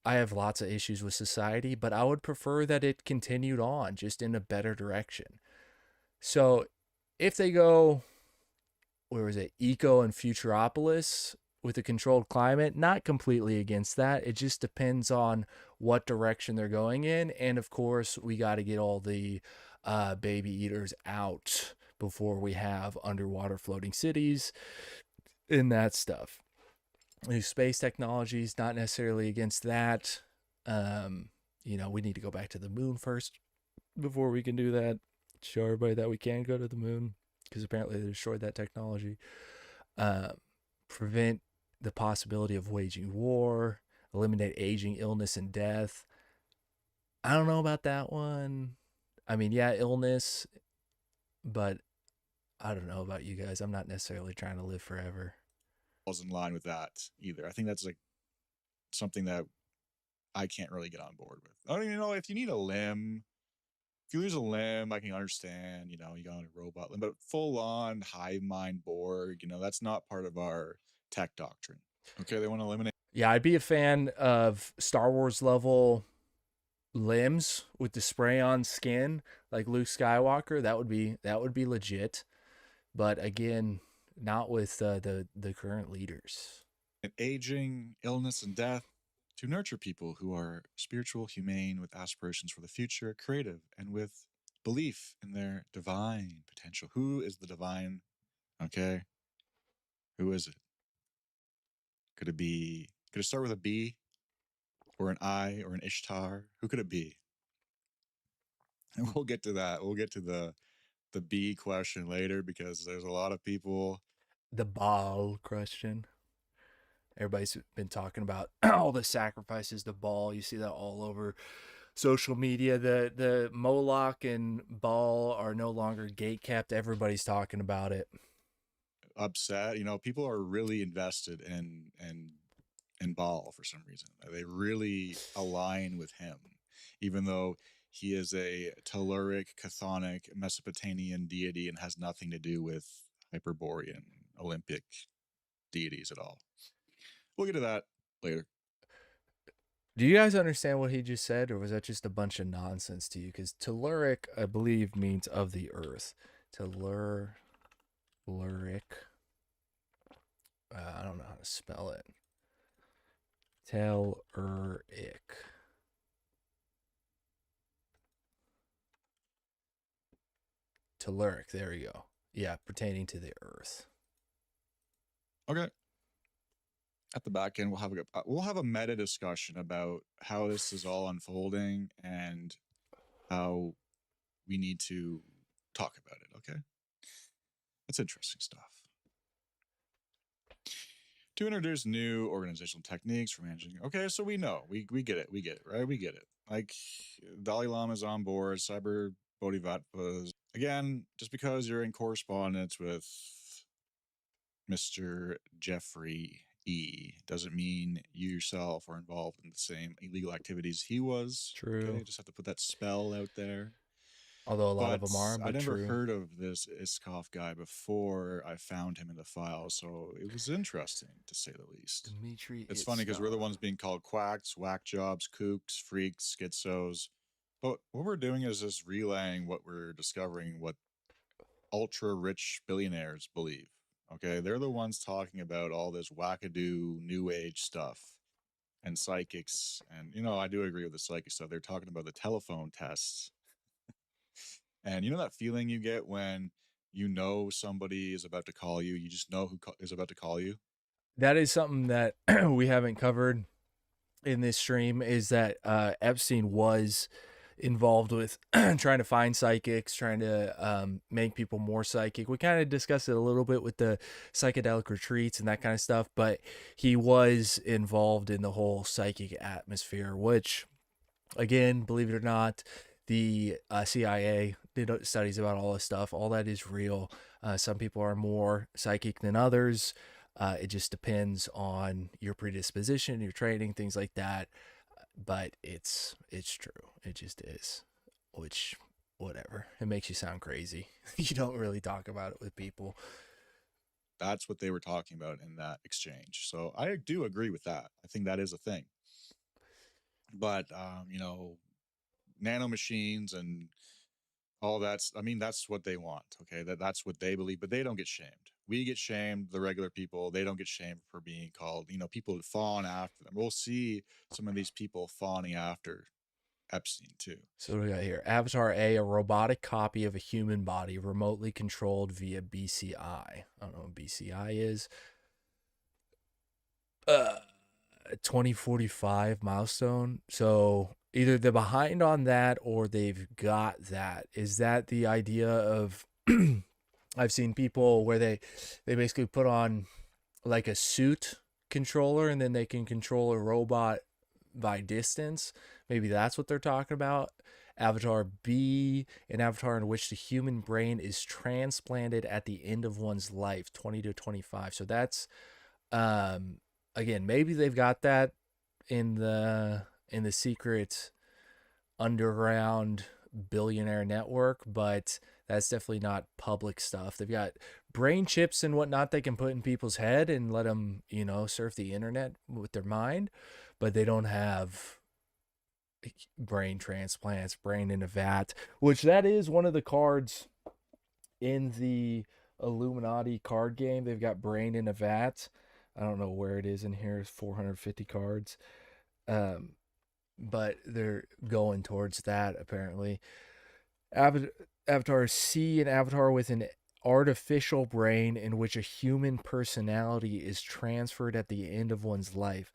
I have lots of issues with society, but I would prefer that it continued on just in a better direction. So if they go, where was it, Eco and Futuropolis with a controlled climate, not completely against that. It just depends on what direction they're going in. And of course, we got to get all the baby eaters out before we have underwater floating cities and that stuff. New space technologies, not necessarily against that. We need to go back to the moon first before we can do that. Show everybody that we can go to the moon, because apparently they destroyed that technology. Prevent the possibility of waging war, eliminate aging, illness, and death. I don't know about that one. I mean, yeah, illness, but I don't know about you guys. I'm not necessarily trying to live forever. In line with that either. I think that's like something that I can't really get on board with. I don't even know if you need a limb. If you lose a limb, I can understand, you got on a robot limb, but full on hive mind Borg, that's not part of our tech doctrine. Okay, they want to eliminate. Yeah, I'd be a fan of Star Wars level limbs with the spray on skin like Luke Skywalker. That would be legit. But again, not with the current leaders. And aging, illness, and death, to nurture people who are spiritual, humane, with aspirations for the future, creative, and with belief in their divine potential. Who is the divine? Okay. Who is it? Could it start with a B or an I or an Ishtar? Who could it be? And we'll get to that. We'll get to the B question later, because there's a lot of people. The Baal question. Everybody's been talking about all the sacrifices to Baal. You see that all over social media. The Moloch and Baal are no longer gatekept. Everybody's talking about it. Upset. People are really invested in Baal for some reason. They really align with him, even though he is a Telluric, Chthonic, Mesopotamian deity and has nothing to do with Hyperborean, Olympic deities at all. We'll get to that later. Do you guys understand what he just said, or was that just a bunch of nonsense to you? Because Telluric, I believe, means of the earth. Telluric. I don't know how to spell it. Telluric. Telluric, there you go. Yeah, pertaining to the earth. Okay. At the back end, we'll have a meta discussion about how this is all unfolding and how we need to talk about it. Okay, that's interesting stuff. To introduce new organizational techniques for managing. Okay, so we know we get it, right? We get it. Like Dalai Lama's on board, cyber bodhisattvas. Again, just because you're in correspondence with Mr. Jeffrey E doesn't mean you yourself are involved in the same illegal activities he was. True. Okay, just have to put that spell out there. Although a lot of them are, but I never true. heard of this Iskov guy before I found him in the file, so it was interesting to say the least. Dmitry, it's funny because we're the ones being called quacks, whack jobs, kooks, freaks, schizos. But what we're doing is just relaying what we're discovering, what ultra rich billionaires believe. Okay, they're the ones talking about all this wackadoo new age stuff and psychics. And, I do agree with the psychic stuff. They're talking about the telephone tests. And that feeling you get when somebody is about to call you, you just know who is about to call you? That is something that we haven't covered in this stream, is that Epstein was involved with trying to find psychics, trying to make people more psychic. We kind of discussed it a little bit with the psychedelic retreats and that kind of stuff, but he was involved in the whole psychic atmosphere, which, again, believe it or not, the CIA did studies about all this stuff. All that is real. Some people are more psychic than others. It just depends on your predisposition, your training, things like that. But it's true. It just is. Which, whatever. It makes you sound crazy. You don't really talk about it with people. That's what they were talking about in that exchange. So I do agree with that. I think that is a thing. But, nanomachines and all that's what they want. Okay, that's what they believe, but they don't get shamed. We get shamed, the regular people. They don't get shamed for being called, people fawn after them. We'll see some of these people fawning after Epstein too. So what do we got here? Avatar A robotic copy of a human body remotely controlled via BCI. I don't know what BCI is. 2045 milestone. So either they're behind on that or they've got that. Is that the idea of I've seen people where they basically put on like a suit controller and then they can control a robot by distance. Maybe that's what they're talking about. Avatar B, an avatar in which the human brain is transplanted at the end of one's life, 20 to 25. So that's again, maybe they've got that in the secret underground billionaire network, but that's definitely not public stuff. They've got brain chips and whatnot they can put in people's head and let them, surf the internet with their mind, but they don't have brain transplants, brain in a vat, which that is one of the cards in the Illuminati card game. They've got brain in a vat. I don't know where it is in here. It's 450 cards. But they're going towards that, apparently. Avatar C, an avatar with an artificial brain in which a human personality is transferred at the end of one's life.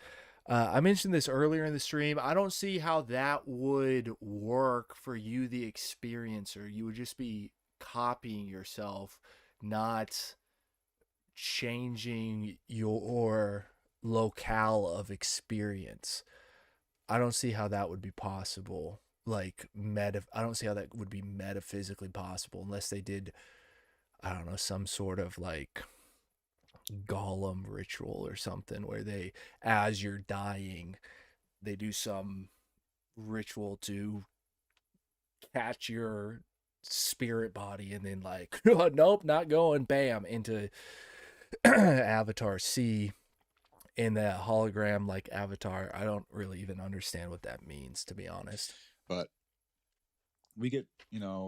I mentioned this earlier in the stream. I don't see how that would work for you, the experiencer. You would just be copying yourself, not changing your locale of experience. I don't see how that would be possible. I don't see how that would be metaphysically possible unless they did, I don't know, some sort of like golem ritual or something where they, as you're dying, they do some ritual to catch your spirit body and then like, nope, not going, bam, into Avatar C in that hologram like avatar. I don't really even understand what that means, to be honest. But we get,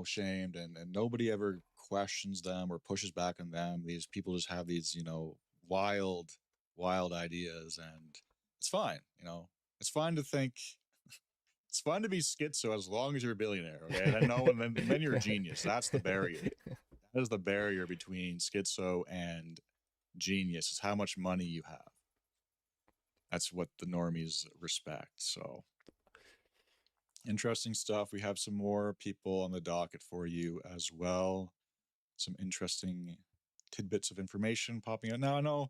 shamed and nobody ever questions them or pushes back on them. These people just have these, wild ideas. And it's fine. You know, it's fine to think. It's fine to be schizo as long as you're a billionaire. Okay, and then you're a genius. That's the barrier. That is the barrier between schizo and genius. Is how much money you have. That's what the normies respect. So interesting stuff. We have some more people on the docket for you as well. Some interesting tidbits of information popping out. Now, I know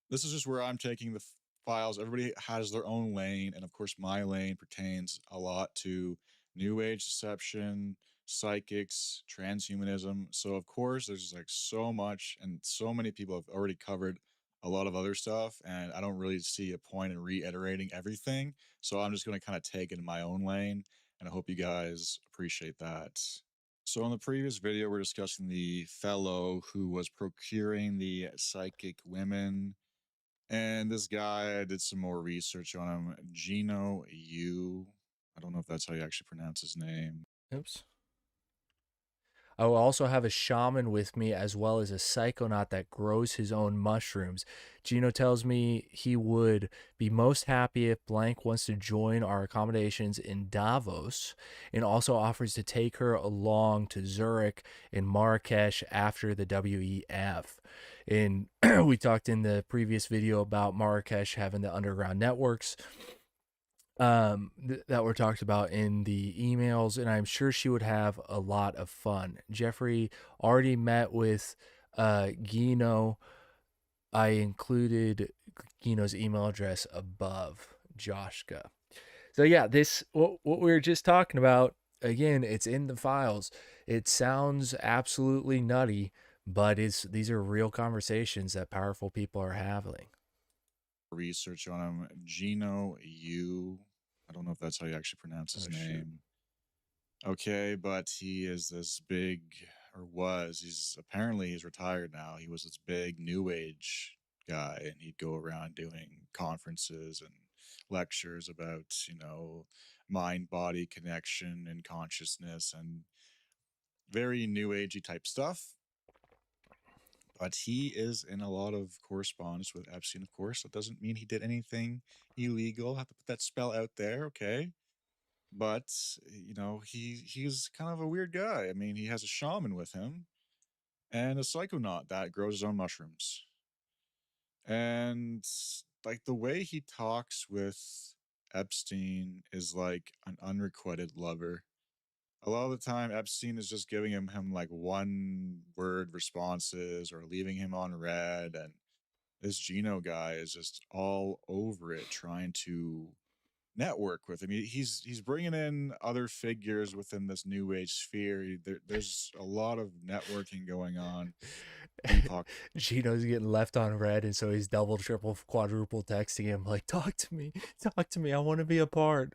this is just where I'm taking the files. Everybody has their own lane. And of course, my lane pertains a lot to New Age deception, psychics, transhumanism. So, of course, there's like so much, and so many people have already covered a lot of other stuff. And I don't really see a point in reiterating everything. So, I'm just going to kind of take it in my own lane. And I hope you guys appreciate that. So in the previous video, we're discussing the fellow who was procuring the psychic women. And this guy, I did some more research on him. Gino Yu. I don't know if that's how you actually pronounce his name. Oops. I will also have a shaman with me, as well as a psychonaut that grows his own mushrooms. Gino tells me he would be most happy if Blank wants to join our accommodations in Davos, and also offers to take her along to Zurich and Marrakesh after the WEF. And we talked in the previous video about Marrakesh having the underground networks that were talked about in the emails, and I'm sure she would have a lot of fun. Jeffrey already met with Gino. I included Gino's email address above, Joshka. So yeah, this what we were just talking about, again, it's in the files. It sounds absolutely nutty, but these are real conversations that powerful people are having. Research on him. Gino Yu. I don't know if that's how you actually pronounce his name. Okay, but he is this big, or was, he's retired now. He was this big new age guy, and he'd go around doing conferences and lectures about, you know, mind-body connection and consciousness and very new agey type stuff. But he is in a lot of correspondence with Epstein, of course. That doesn't mean he did anything illegal. Have to put that spell out there, okay? But, you know, he's kind of a weird guy. I mean, he has a shaman with him and a psychonaut that grows his own mushrooms. And, like, the way he talks with Epstein is like an unrequited lover. A lot of the time, Epstein is just giving him like one word responses or leaving him on red. And this Gino guy is just all over it, trying to network with him. He's bringing in other figures within this new age sphere. There's a lot of networking going on. Gino's getting left on red, and so he's double, triple, quadruple texting him like, talk to me, I want to be a part.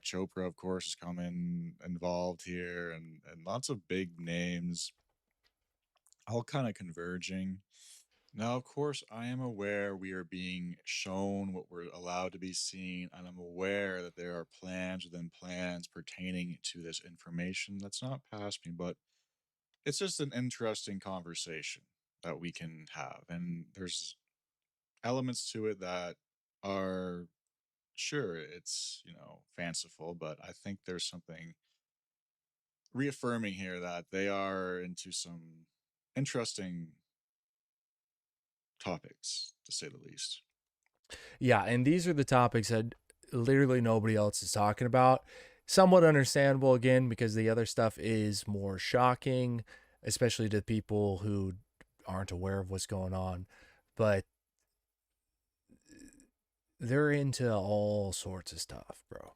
Chopra, of course, is coming involved here, and lots of big names all kind of converging. Now, of course, I am aware we are being shown what we're allowed to be seen, and I'm aware that there are plans within plans pertaining to this information that's not past me, but it's just an interesting conversation that we can have. And there's elements to it that are, sure, it's, you know, fanciful, but I think there's something reaffirming here that they are into some interesting topics, to say the least. Yeah, and these are the topics that literally nobody else is talking about. Somewhat understandable, again, because the other stuff is more shocking, especially to people who aren't aware of what's going on. But they're into all sorts of stuff, bro.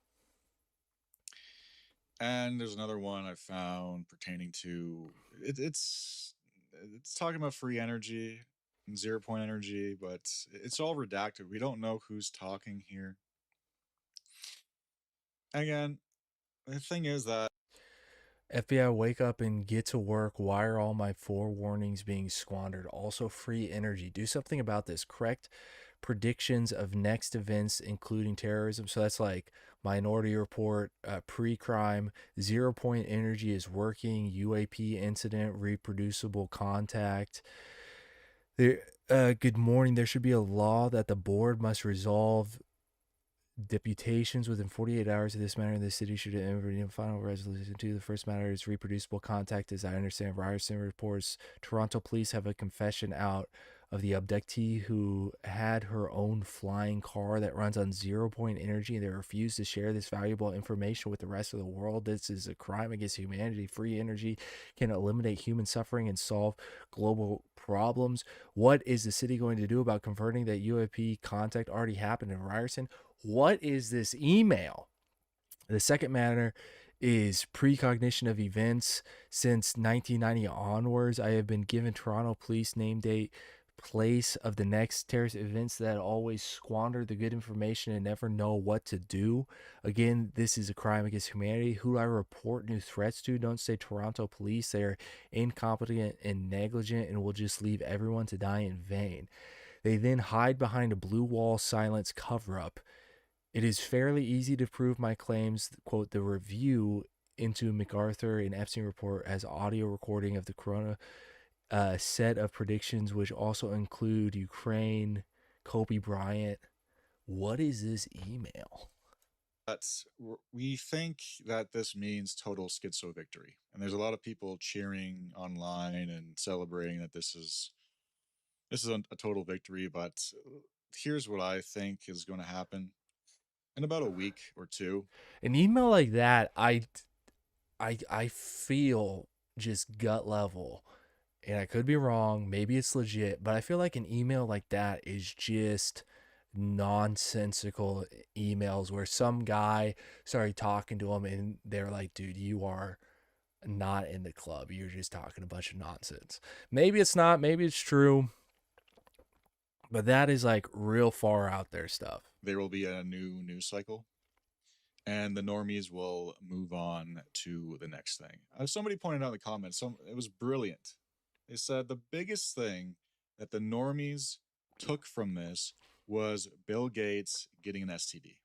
And there's another one I found pertaining to it's talking about free energy and 0 point energy, but it's all redacted. We don't know who's talking here. Again, the thing is that FBI, wake up and get to work. Why are all my forewarnings being squandered? Also, free energy. Do something about this. Correct predictions of next events, including terrorism. So that's like Minority Report, pre-crime, 0 point energy is working, UAP incident, reproducible contact. There, good morning. There should be a law that the board must resolve deputations within 48 hours of this matter. The city should have a final resolution to. The first matter is reproducible contact. As I understand, Ryerson reports Toronto police have a confession out of the abductee who had her own flying car that runs on 0 point energy, and they refuse to share this valuable information with the rest of the world. This is a crime against humanity. Free energy can eliminate human suffering and solve global problems. What is the city going to do about converting that UAP contact already happened in Ryerson? What is this email? The second matter is precognition of events. Since 1990 onwards, I have been given Toronto police name, date, place of the next terrorist events that always squander the good information and never know what to do. Again, this is a crime against humanity. Who do I report new threats to? Don't say Toronto police. They are incompetent and negligent and will just leave everyone to die in vain. They then hide behind a blue wall silence cover-up. It is fairly easy to prove my claims. Quote, the review into MacArthur and Epstein report as audio recording of the corona set of predictions, which also include Ukraine, Kobe Bryant. What is this email? We think that this means total schizo victory. And there's a lot of people cheering online and celebrating that this is a total victory. But here's what I think is going to happen in about a week or two. An email like that, I feel just gut level, and I could be wrong, maybe it's legit, but I feel like an email like that is just nonsensical emails where some guy started talking to him and they're like, dude, you are not in the club, you're just talking a bunch of nonsense. Maybe it's not, maybe it's true, but that is like real far out there stuff. There will be a new news cycle, and the normies will move on to the next thing. Somebody pointed out in the comments, it was brilliant. They said the biggest thing that the normies took from this was Bill Gates getting an STD.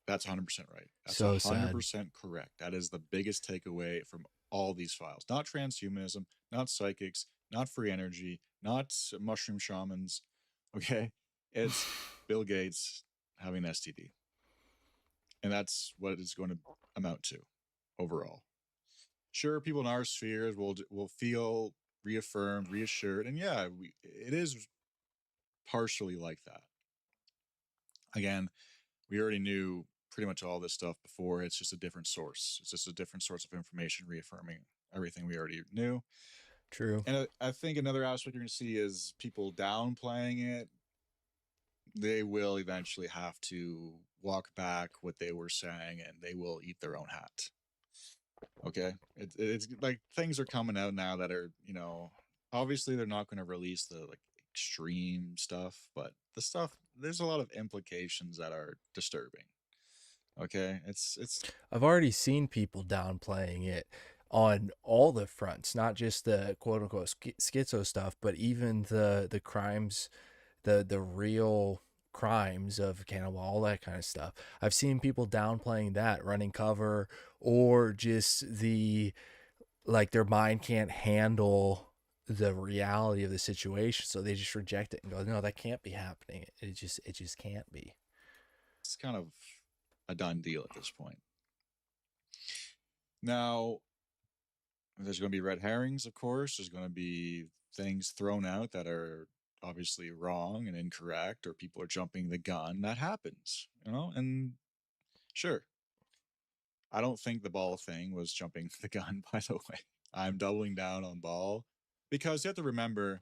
That's 100% right. That's So 100% sad. correct. That is the biggest takeaway from all these files. Not transhumanism, not psychics, not free energy, not mushroom shamans. Okay? It's Bill Gates having an STD. And that's what it's going to amount to overall. Sure, people in our spheres will feel reaffirmed, reassured, and yeah, it is partially like that. Again, we already knew pretty much all this stuff before. It's just a different source. It's just a different source of information reaffirming everything we already knew. True. And I think another aspect you're going to see is people downplaying it. They will eventually have to walk back what they were saying, and they will eat their own hat. Okay, it's like things are coming out now that are, obviously they're not going to release the like extreme stuff, but there's a lot of implications that are disturbing. Okay, it's I've already seen people downplaying it on all the fronts, not just the quote unquote schizo stuff, but even the crimes, the real crimes of cannibal, all that kind of stuff. I've seen people downplaying that, running cover, or just like their mind can't handle the reality of the situation, so they just reject it and go, no, that can't be happening. It just can't be. It's kind of a done deal at this point. Now, there's going to be red herrings, of course. There's going to be things thrown out that are obviously wrong and incorrect, or people are jumping the gun. That happens, and sure. I don't think the ball thing was jumping the gun, by the way. I'm doubling down on ball because you have to remember,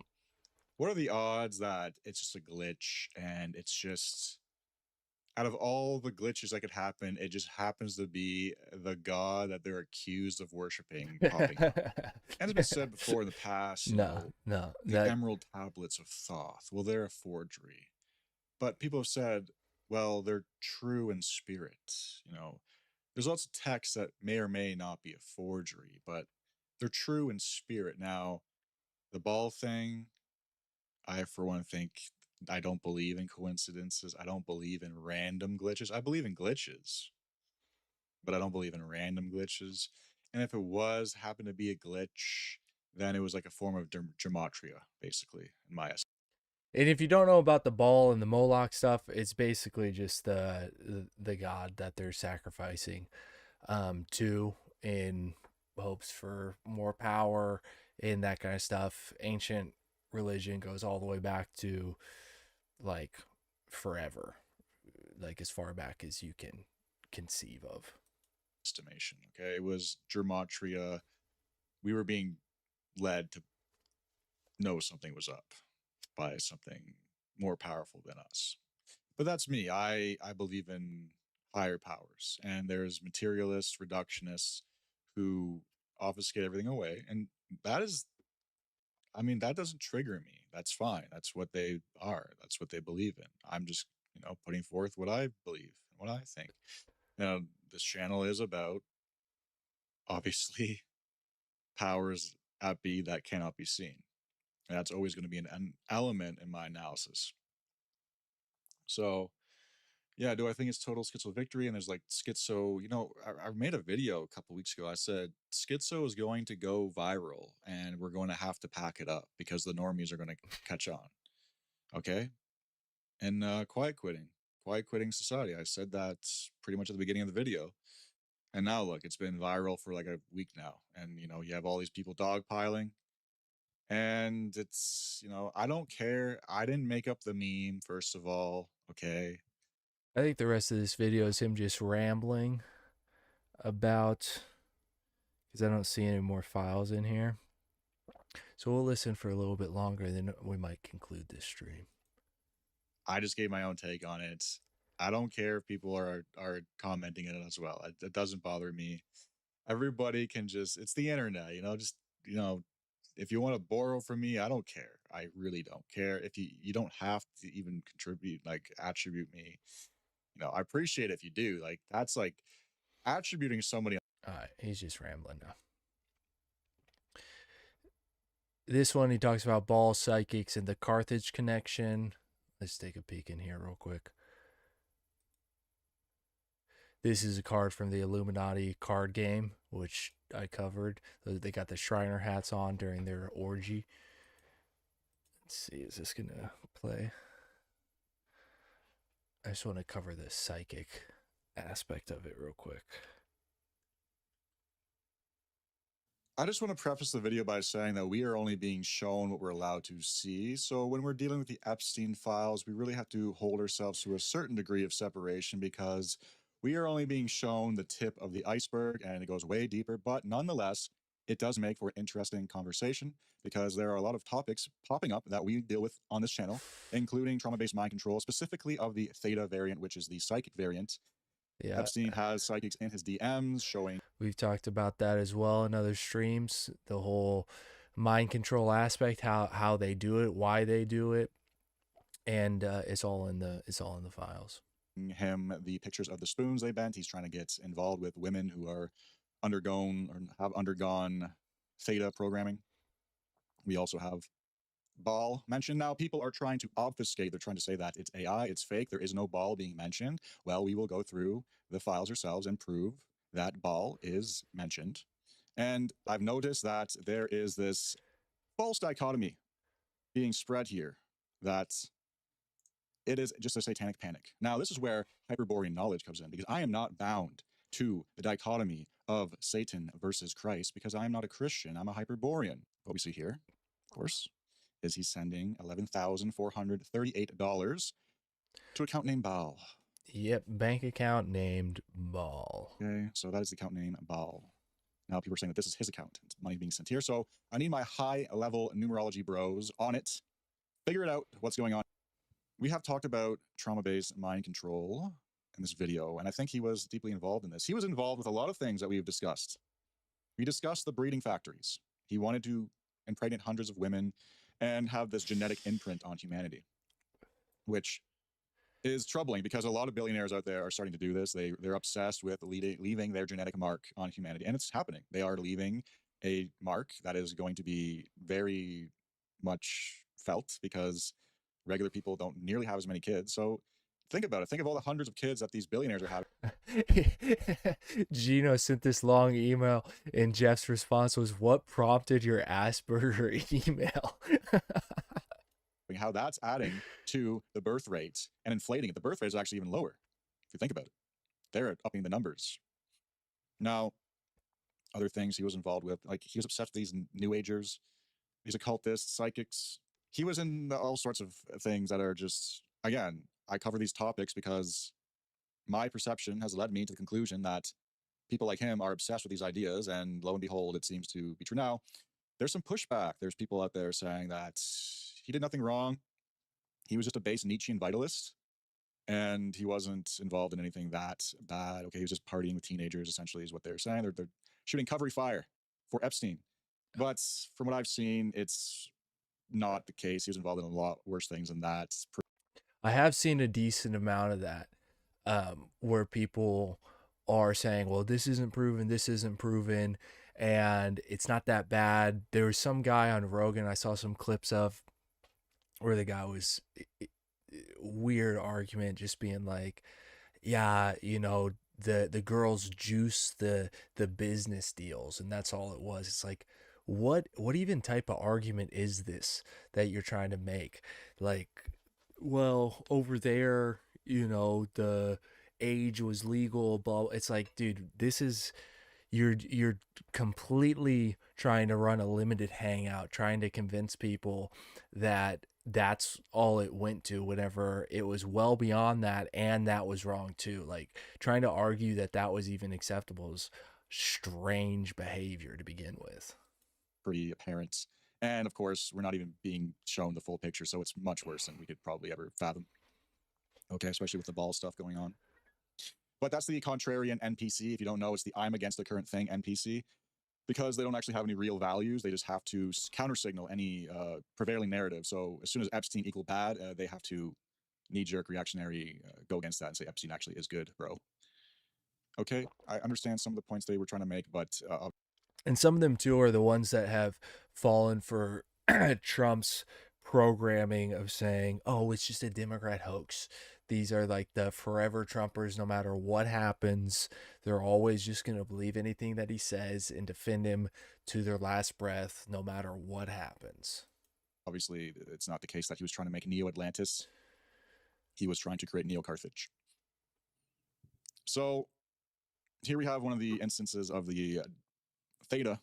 what are the odds that it's just a glitch and it's just, out of all the glitches that could happen, it just happens to be the god that they're accused of worshiping popping up. And it's been said before in the past, the Emerald Tablets of Thoth, well, they're a forgery. But people have said, well, they're true in spirit. There's lots of texts that may or may not be a forgery, but they're true in spirit. Now, the ball thing, I, for one, think I don't believe in coincidences. I don't believe in random glitches. I believe in glitches, but I don't believe in random glitches. And if it happened to be a glitch, then it was like a form of gematria, basically, in my estimation. And if you don't know about the ball and the Moloch stuff, it's basically just the god that they're sacrificing to in hopes for more power and that kind of stuff. Ancient religion goes all the way back to like forever, like as far back as you can conceive of. Estimation. Okay, it was gematria. We were being led to know something was up by something more powerful than us. But that's me. I believe in higher powers, and there's materialists, reductionists who obfuscate everything away, and that is, I mean, that doesn't trigger me. That's fine. That's what they are. That's what they believe in. I'm just, putting forth what I believe, what I think. Now, this channel is about, obviously, powers at be that cannot be seen. And that's always going to be an element in my analysis. So, yeah, do I think it's total schizo victory? And there's like schizo, I made a video a couple weeks ago. I said schizo is going to go viral and we're going to have to pack it up because the normies are going to catch on. Okay. And quiet quitting society. I said that pretty much at the beginning of the video. And now look, it's been viral for like a week now. And, you have all these people dogpiling. And it's, I don't care. I didn't make up the meme, first of all. Okay. I think the rest of this video is him just rambling about, because I don't see any more files in here. So we'll listen for a little bit longer, then we might conclude this stream. I just gave my own take on it. I don't care if people are commenting it as well. It doesn't bother me. Everybody can just, it's the internet, if you want to borrow from me, I don't care. I really don't care. If you don't have to even contribute, like attribute me. I appreciate it if you do. Like that's like attributing somebody. All right, he's just rambling now. This one, he talks about ball psychics and the Carthage connection. Let's take a peek in here real quick. This is a card from the Illuminati card game, which I covered. They got the Shriner hats on during their orgy. Let's see, is this going to play? I just want to cover the psychic aspect of it real quick. I just want to preface the video by saying that we are only being shown what we're allowed to see. So when we're dealing with the Epstein files, we really have to hold ourselves to a certain degree of separation because we are only being shown the tip of the iceberg and it goes way deeper. But nonetheless, it does make for interesting conversation because there are a lot of topics popping up that we deal with on this channel, including trauma-based mind control, specifically of the theta variant, which is the psychic variant. Yeah. Epstein has psychics in his DMs showing. We've talked about that as well in other streams. The whole mind control aspect, how they do it, why they do it, and it's all in the files. Him the pictures of the spoons they bent. He's trying to get involved with women who are undergone or have undergone theta programming. We also have ball mentioned. Now people are trying to obfuscate. They're trying to say that it's AI, it's fake. There is no ball being mentioned. Well, we will go through the files ourselves and prove that ball is mentioned. And I've noticed that there is this false dichotomy being spread here that it is just a satanic panic. Now, this is where Hyperborean knowledge comes in because I am not bound to the dichotomy of Satan versus Christ because I am not a Christian. I'm a Hyperborean. What we see here, of course, is he's sending $11,438 to account named Baal. Yep, bank account named Baal. Okay, so that is the account name Baal. Now people are saying that this is his account. It's money being sent here. So I need my high-level numerology bros on it. Figure it out, what's going on. We have talked about trauma-based mind control in this video, and I think he was deeply involved in this. He was involved with a lot of things that we've discussed. We discussed the breeding factories. He wanted to impregnate hundreds of women and have this genetic imprint on humanity, which is troubling because a lot of billionaires out there are starting to do this. They're obsessed with leaving their genetic mark on humanity, and it's happening. They are leaving a mark that is going to be very much felt because regular people don't nearly have as many kids. So Think about it. Think of all the hundreds of kids that these billionaires are having. Gino sent this long email, and Jeff's response was, "What prompted your Asperger email?" How that's adding to the birth rate and inflating it. The birth rate is actually even lower, if you think about it. They're upping the numbers. Now, other things he was involved with, like he was obsessed with these New Agers, these occultists, psychics. He was in all sorts of things that are just, again, I cover these topics because my perception has led me to the conclusion that people like him are obsessed with these ideas, and lo and behold, it seems to be true. Now, there's some pushback. There's people out there saying that he did nothing wrong. He was just a base Nietzschean vitalist, and he wasn't involved in anything that bad. Okay, he was just partying with teenagers, essentially, is what they're saying. They're shooting cover fire for Epstein. But from what I've seen, it's not the case. He was involved in a lot worse things than that. I have seen a decent amount of that, where people are saying, well, this isn't proven, and it's not that bad. There was some guy on Rogan I saw some clips of where the guy was weird argument, just being like, yeah, you know, the girls juice the business deals, and that's all it was. It's like, what even type of argument is this that you're trying to make? Like, well, over there, you know, the age was legal, blah. It's like, dude, this is, you're completely trying to run a limited hangout, trying to convince people that that's all it went to, whenever it was well beyond that, and that was wrong too. Like, trying to argue that that was even acceptable is strange behavior to begin with. Pretty apparent. And of course, we're not even being shown the full picture, so it's much worse than we could probably ever fathom. Okay, especially with the ball stuff going on. But that's the contrarian NPC. If you don't know, it's the I'm against the current thing NPC, because they don't actually have any real values. They just have to counter-signal any prevailing narrative. So as soon as Epstein equal bad, they have to knee-jerk reactionary go against that and say Epstein actually is good, bro. Okay, I understand some of the points they were trying to make, but and some of them too are the ones that have fallen for Trump's programming of saying, oh, it's just a Democrat hoax. These are like the forever Trumpers. No matter what happens, they're always just going to believe anything that he says and defend him to their last breath, no matter what happens. Obviously, it's not the case that he was trying to make Neo-Atlantis. He was trying to create Neo-Carthage. So here we have one of the instances of the Theta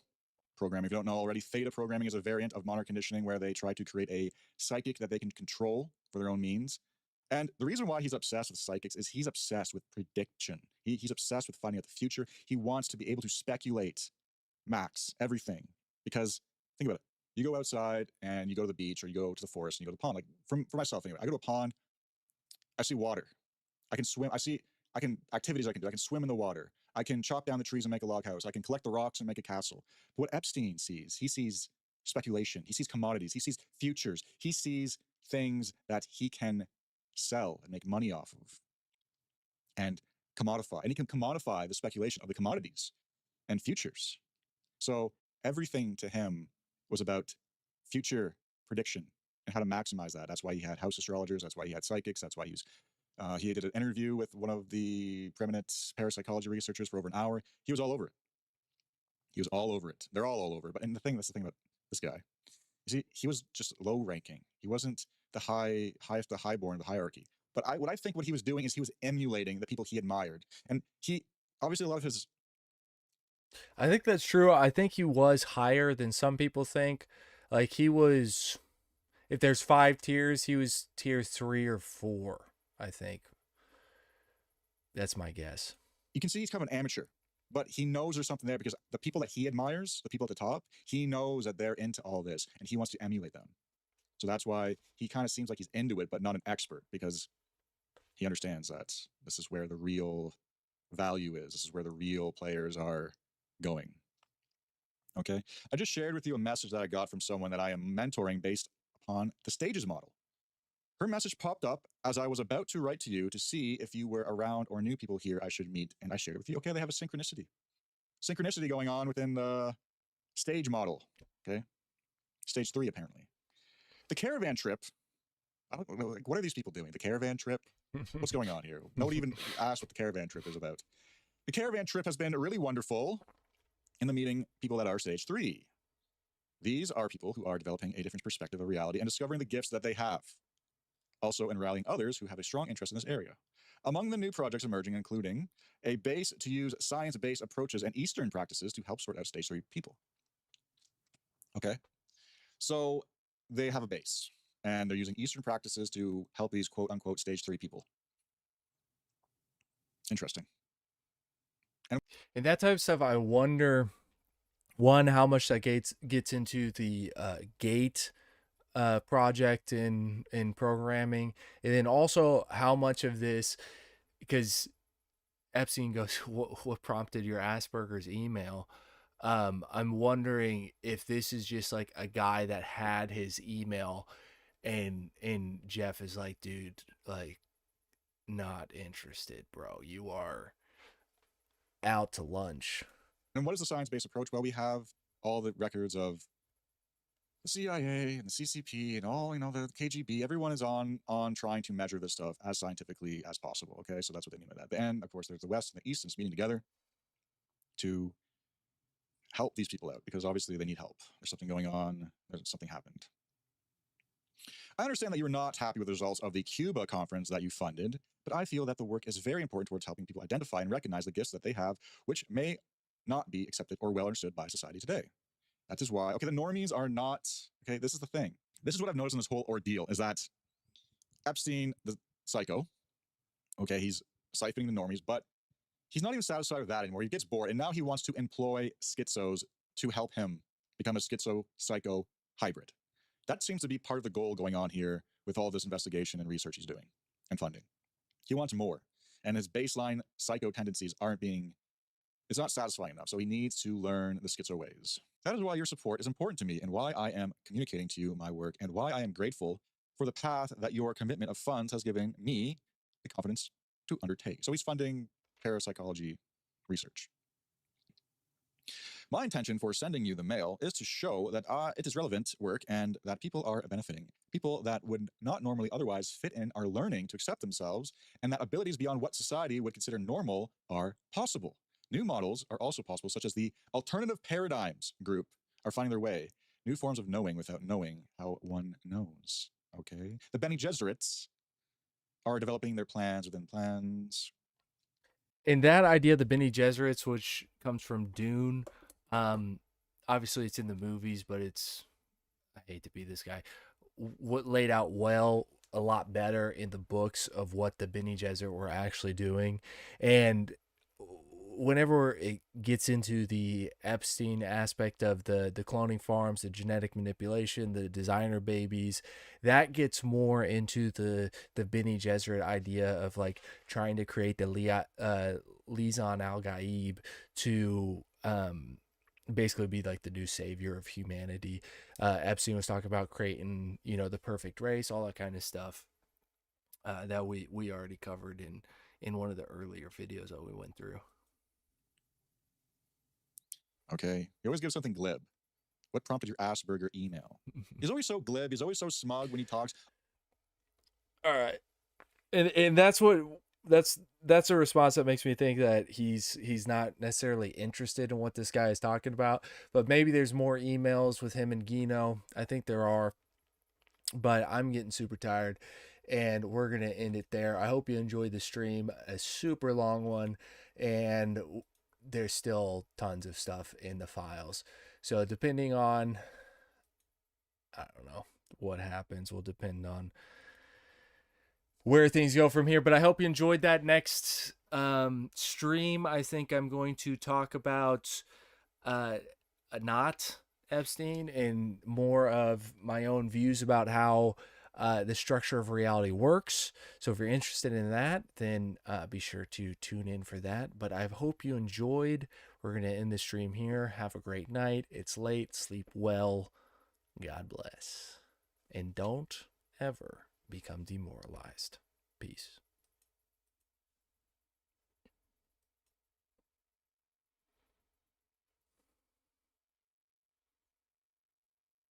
programming. If you don't know already, Theta programming is a variant of modern conditioning where they try to create a psychic that they can control for their own means. And the reason why he's obsessed with psychics is he's obsessed with prediction. He's obsessed with finding out the future. He wants to be able to speculate, max, everything. Because think about it. You go outside and you go to the beach, or you go to the forest and you go to the pond. Like for myself, anyway, I go to a pond, I see water. I can swim. Activities I can do. I can swim in the water. I can chop down the trees and make a log house. I can collect the rocks and make a castle. But what Epstein sees, he sees speculation. He sees commodities. He sees futures. He sees things that he can sell and make money off of and commodify. And he can commodify the speculation of the commodities and futures. So everything to him was about future prediction and how to maximize that. That's why he had house astrologers. That's why he had psychics. That's why he did an interview with one of the preeminent parapsychology researchers for over an hour. He was all over it. He was all over it. They're all over it. But that's the thing about this guy. You see, he was just low ranking. He wasn't the highborn of the hierarchy. But what he was doing is he was emulating the people he admired. And he, obviously, a lot of his... I think that's true. I think he was higher than some people think. Like, he was, if there's 5 tiers, he was tier 3 or 4, I think. That's my guess. You can see he's kind of an amateur, but he knows there's something there because the people that he admires, the people at the top, he knows that they're into all this and he wants to emulate them. So that's why he kind of seems like he's into it, but not an expert, because he understands that this is where the real value is. This is where the real players are going. Okay. I just shared with you a message that I got from someone that I am mentoring based upon the stages model. Her message popped up as I was about to write to you to see if you were around or knew people here I should meet. And I shared it with you. Okay, they have a synchronicity. Synchronicity going on within the stage model. Okay. Stage 3, apparently. The caravan trip I don't know, like, what are these people doing? The caravan trip? What's going on here? Nobody even asked what the caravan trip is about. The caravan trip has been really wonderful in the meeting people that are stage 3. These are people who are developing a different perspective of reality and discovering the gifts that they have. Also in rallying others who have a strong interest in this area. Among the new projects emerging, including a base to use science-based approaches and Eastern practices to help sort out stage 3 people. Okay, so they have a base, and they're using Eastern practices to help these quote-unquote stage 3 people. Interesting. And that type of stuff, I wonder, one, how much that gets into the gate project in programming, and then also how much of this, because Epstein goes, what prompted your Asperger's email? I'm wondering if this is just like a guy that had his email, and Jeff is like, dude, like, not interested, bro. You are out to lunch. And what is the science-based approach? Well, we have all the records of the CIA and the CCP and all, the KGB. Everyone is on trying to measure this stuff as scientifically as possible. Okay, so that's what they mean by that. And of course, there's the West and the East, and it's meeting together to help these people out, because obviously they need help. There's something going on. Something happened. I understand that you're not happy with the results of the Cuba conference that you funded, but I feel that the work is very important towards helping people identify and recognize the gifts that they have, which may not be accepted or well understood by society today. That is why, okay, the normies are not, okay, this is the thing. This is what I've noticed in this whole ordeal, is that Epstein, the psycho, okay, he's siphoning the normies, but he's not even satisfied with that anymore. He gets bored, and now he wants to employ schizos to help him become a schizo-psycho hybrid. That seems to be part of the goal going on here with all this investigation and research he's doing and funding. He wants more, and his baseline psycho tendencies it's not satisfying enough, so he needs to learn the schizo ways. That is why your support is important to me, and why I am communicating to you my work, and why I am grateful for the path that your commitment of funds has given me the confidence to undertake. So he's funding parapsychology research. My intention for sending you the mail is to show that it is relevant work and that people are benefiting. People that would not normally otherwise fit in are learning to accept themselves, and that abilities beyond what society would consider normal are possible. New models are also possible, such as the alternative paradigms group are finding their way. New forms of knowing without knowing how one knows. Okay. The Bene Gesserits are developing their plans within plans. And that idea, the Bene Gesserits, which comes from Dune, obviously it's in the movies, but I hate to be this guy, what laid out a lot better in the books of what the Bene Gesserit were actually doing. And whenever it gets into the Epstein aspect of the cloning farms, the genetic manipulation, the designer babies, that gets more into the Bene Gesserit idea of like trying to create the Lisan al-Gaib to basically be like the new savior of humanity. Epstein was talking about creating, the perfect race, all that kind of stuff that we already covered in one of the earlier videos that we went through. Okay. He always gives something glib. What prompted your Asperger email? He's always so glib. He's always so smug when he talks. All right. And that's a response that makes me think that he's not necessarily interested in what this guy is talking about, but maybe there's more emails with him and Gino. I think there are, but I'm getting super tired, and we're going to end it there. I hope you enjoyed the stream, a super long one, and there's still tons of stuff in the files. So depending on, I don't know, what happens will depend on where things go from here. But I hope you enjoyed that. Next stream, I think I'm going to talk about not Epstein and more of my own views about how the structure of reality works. So if you're interested in that, then be sure to tune in for that. But I hope you enjoyed. We're going to end the stream here. Have a great night. It's late. Sleep well. God bless. And don't ever become demoralized. Peace.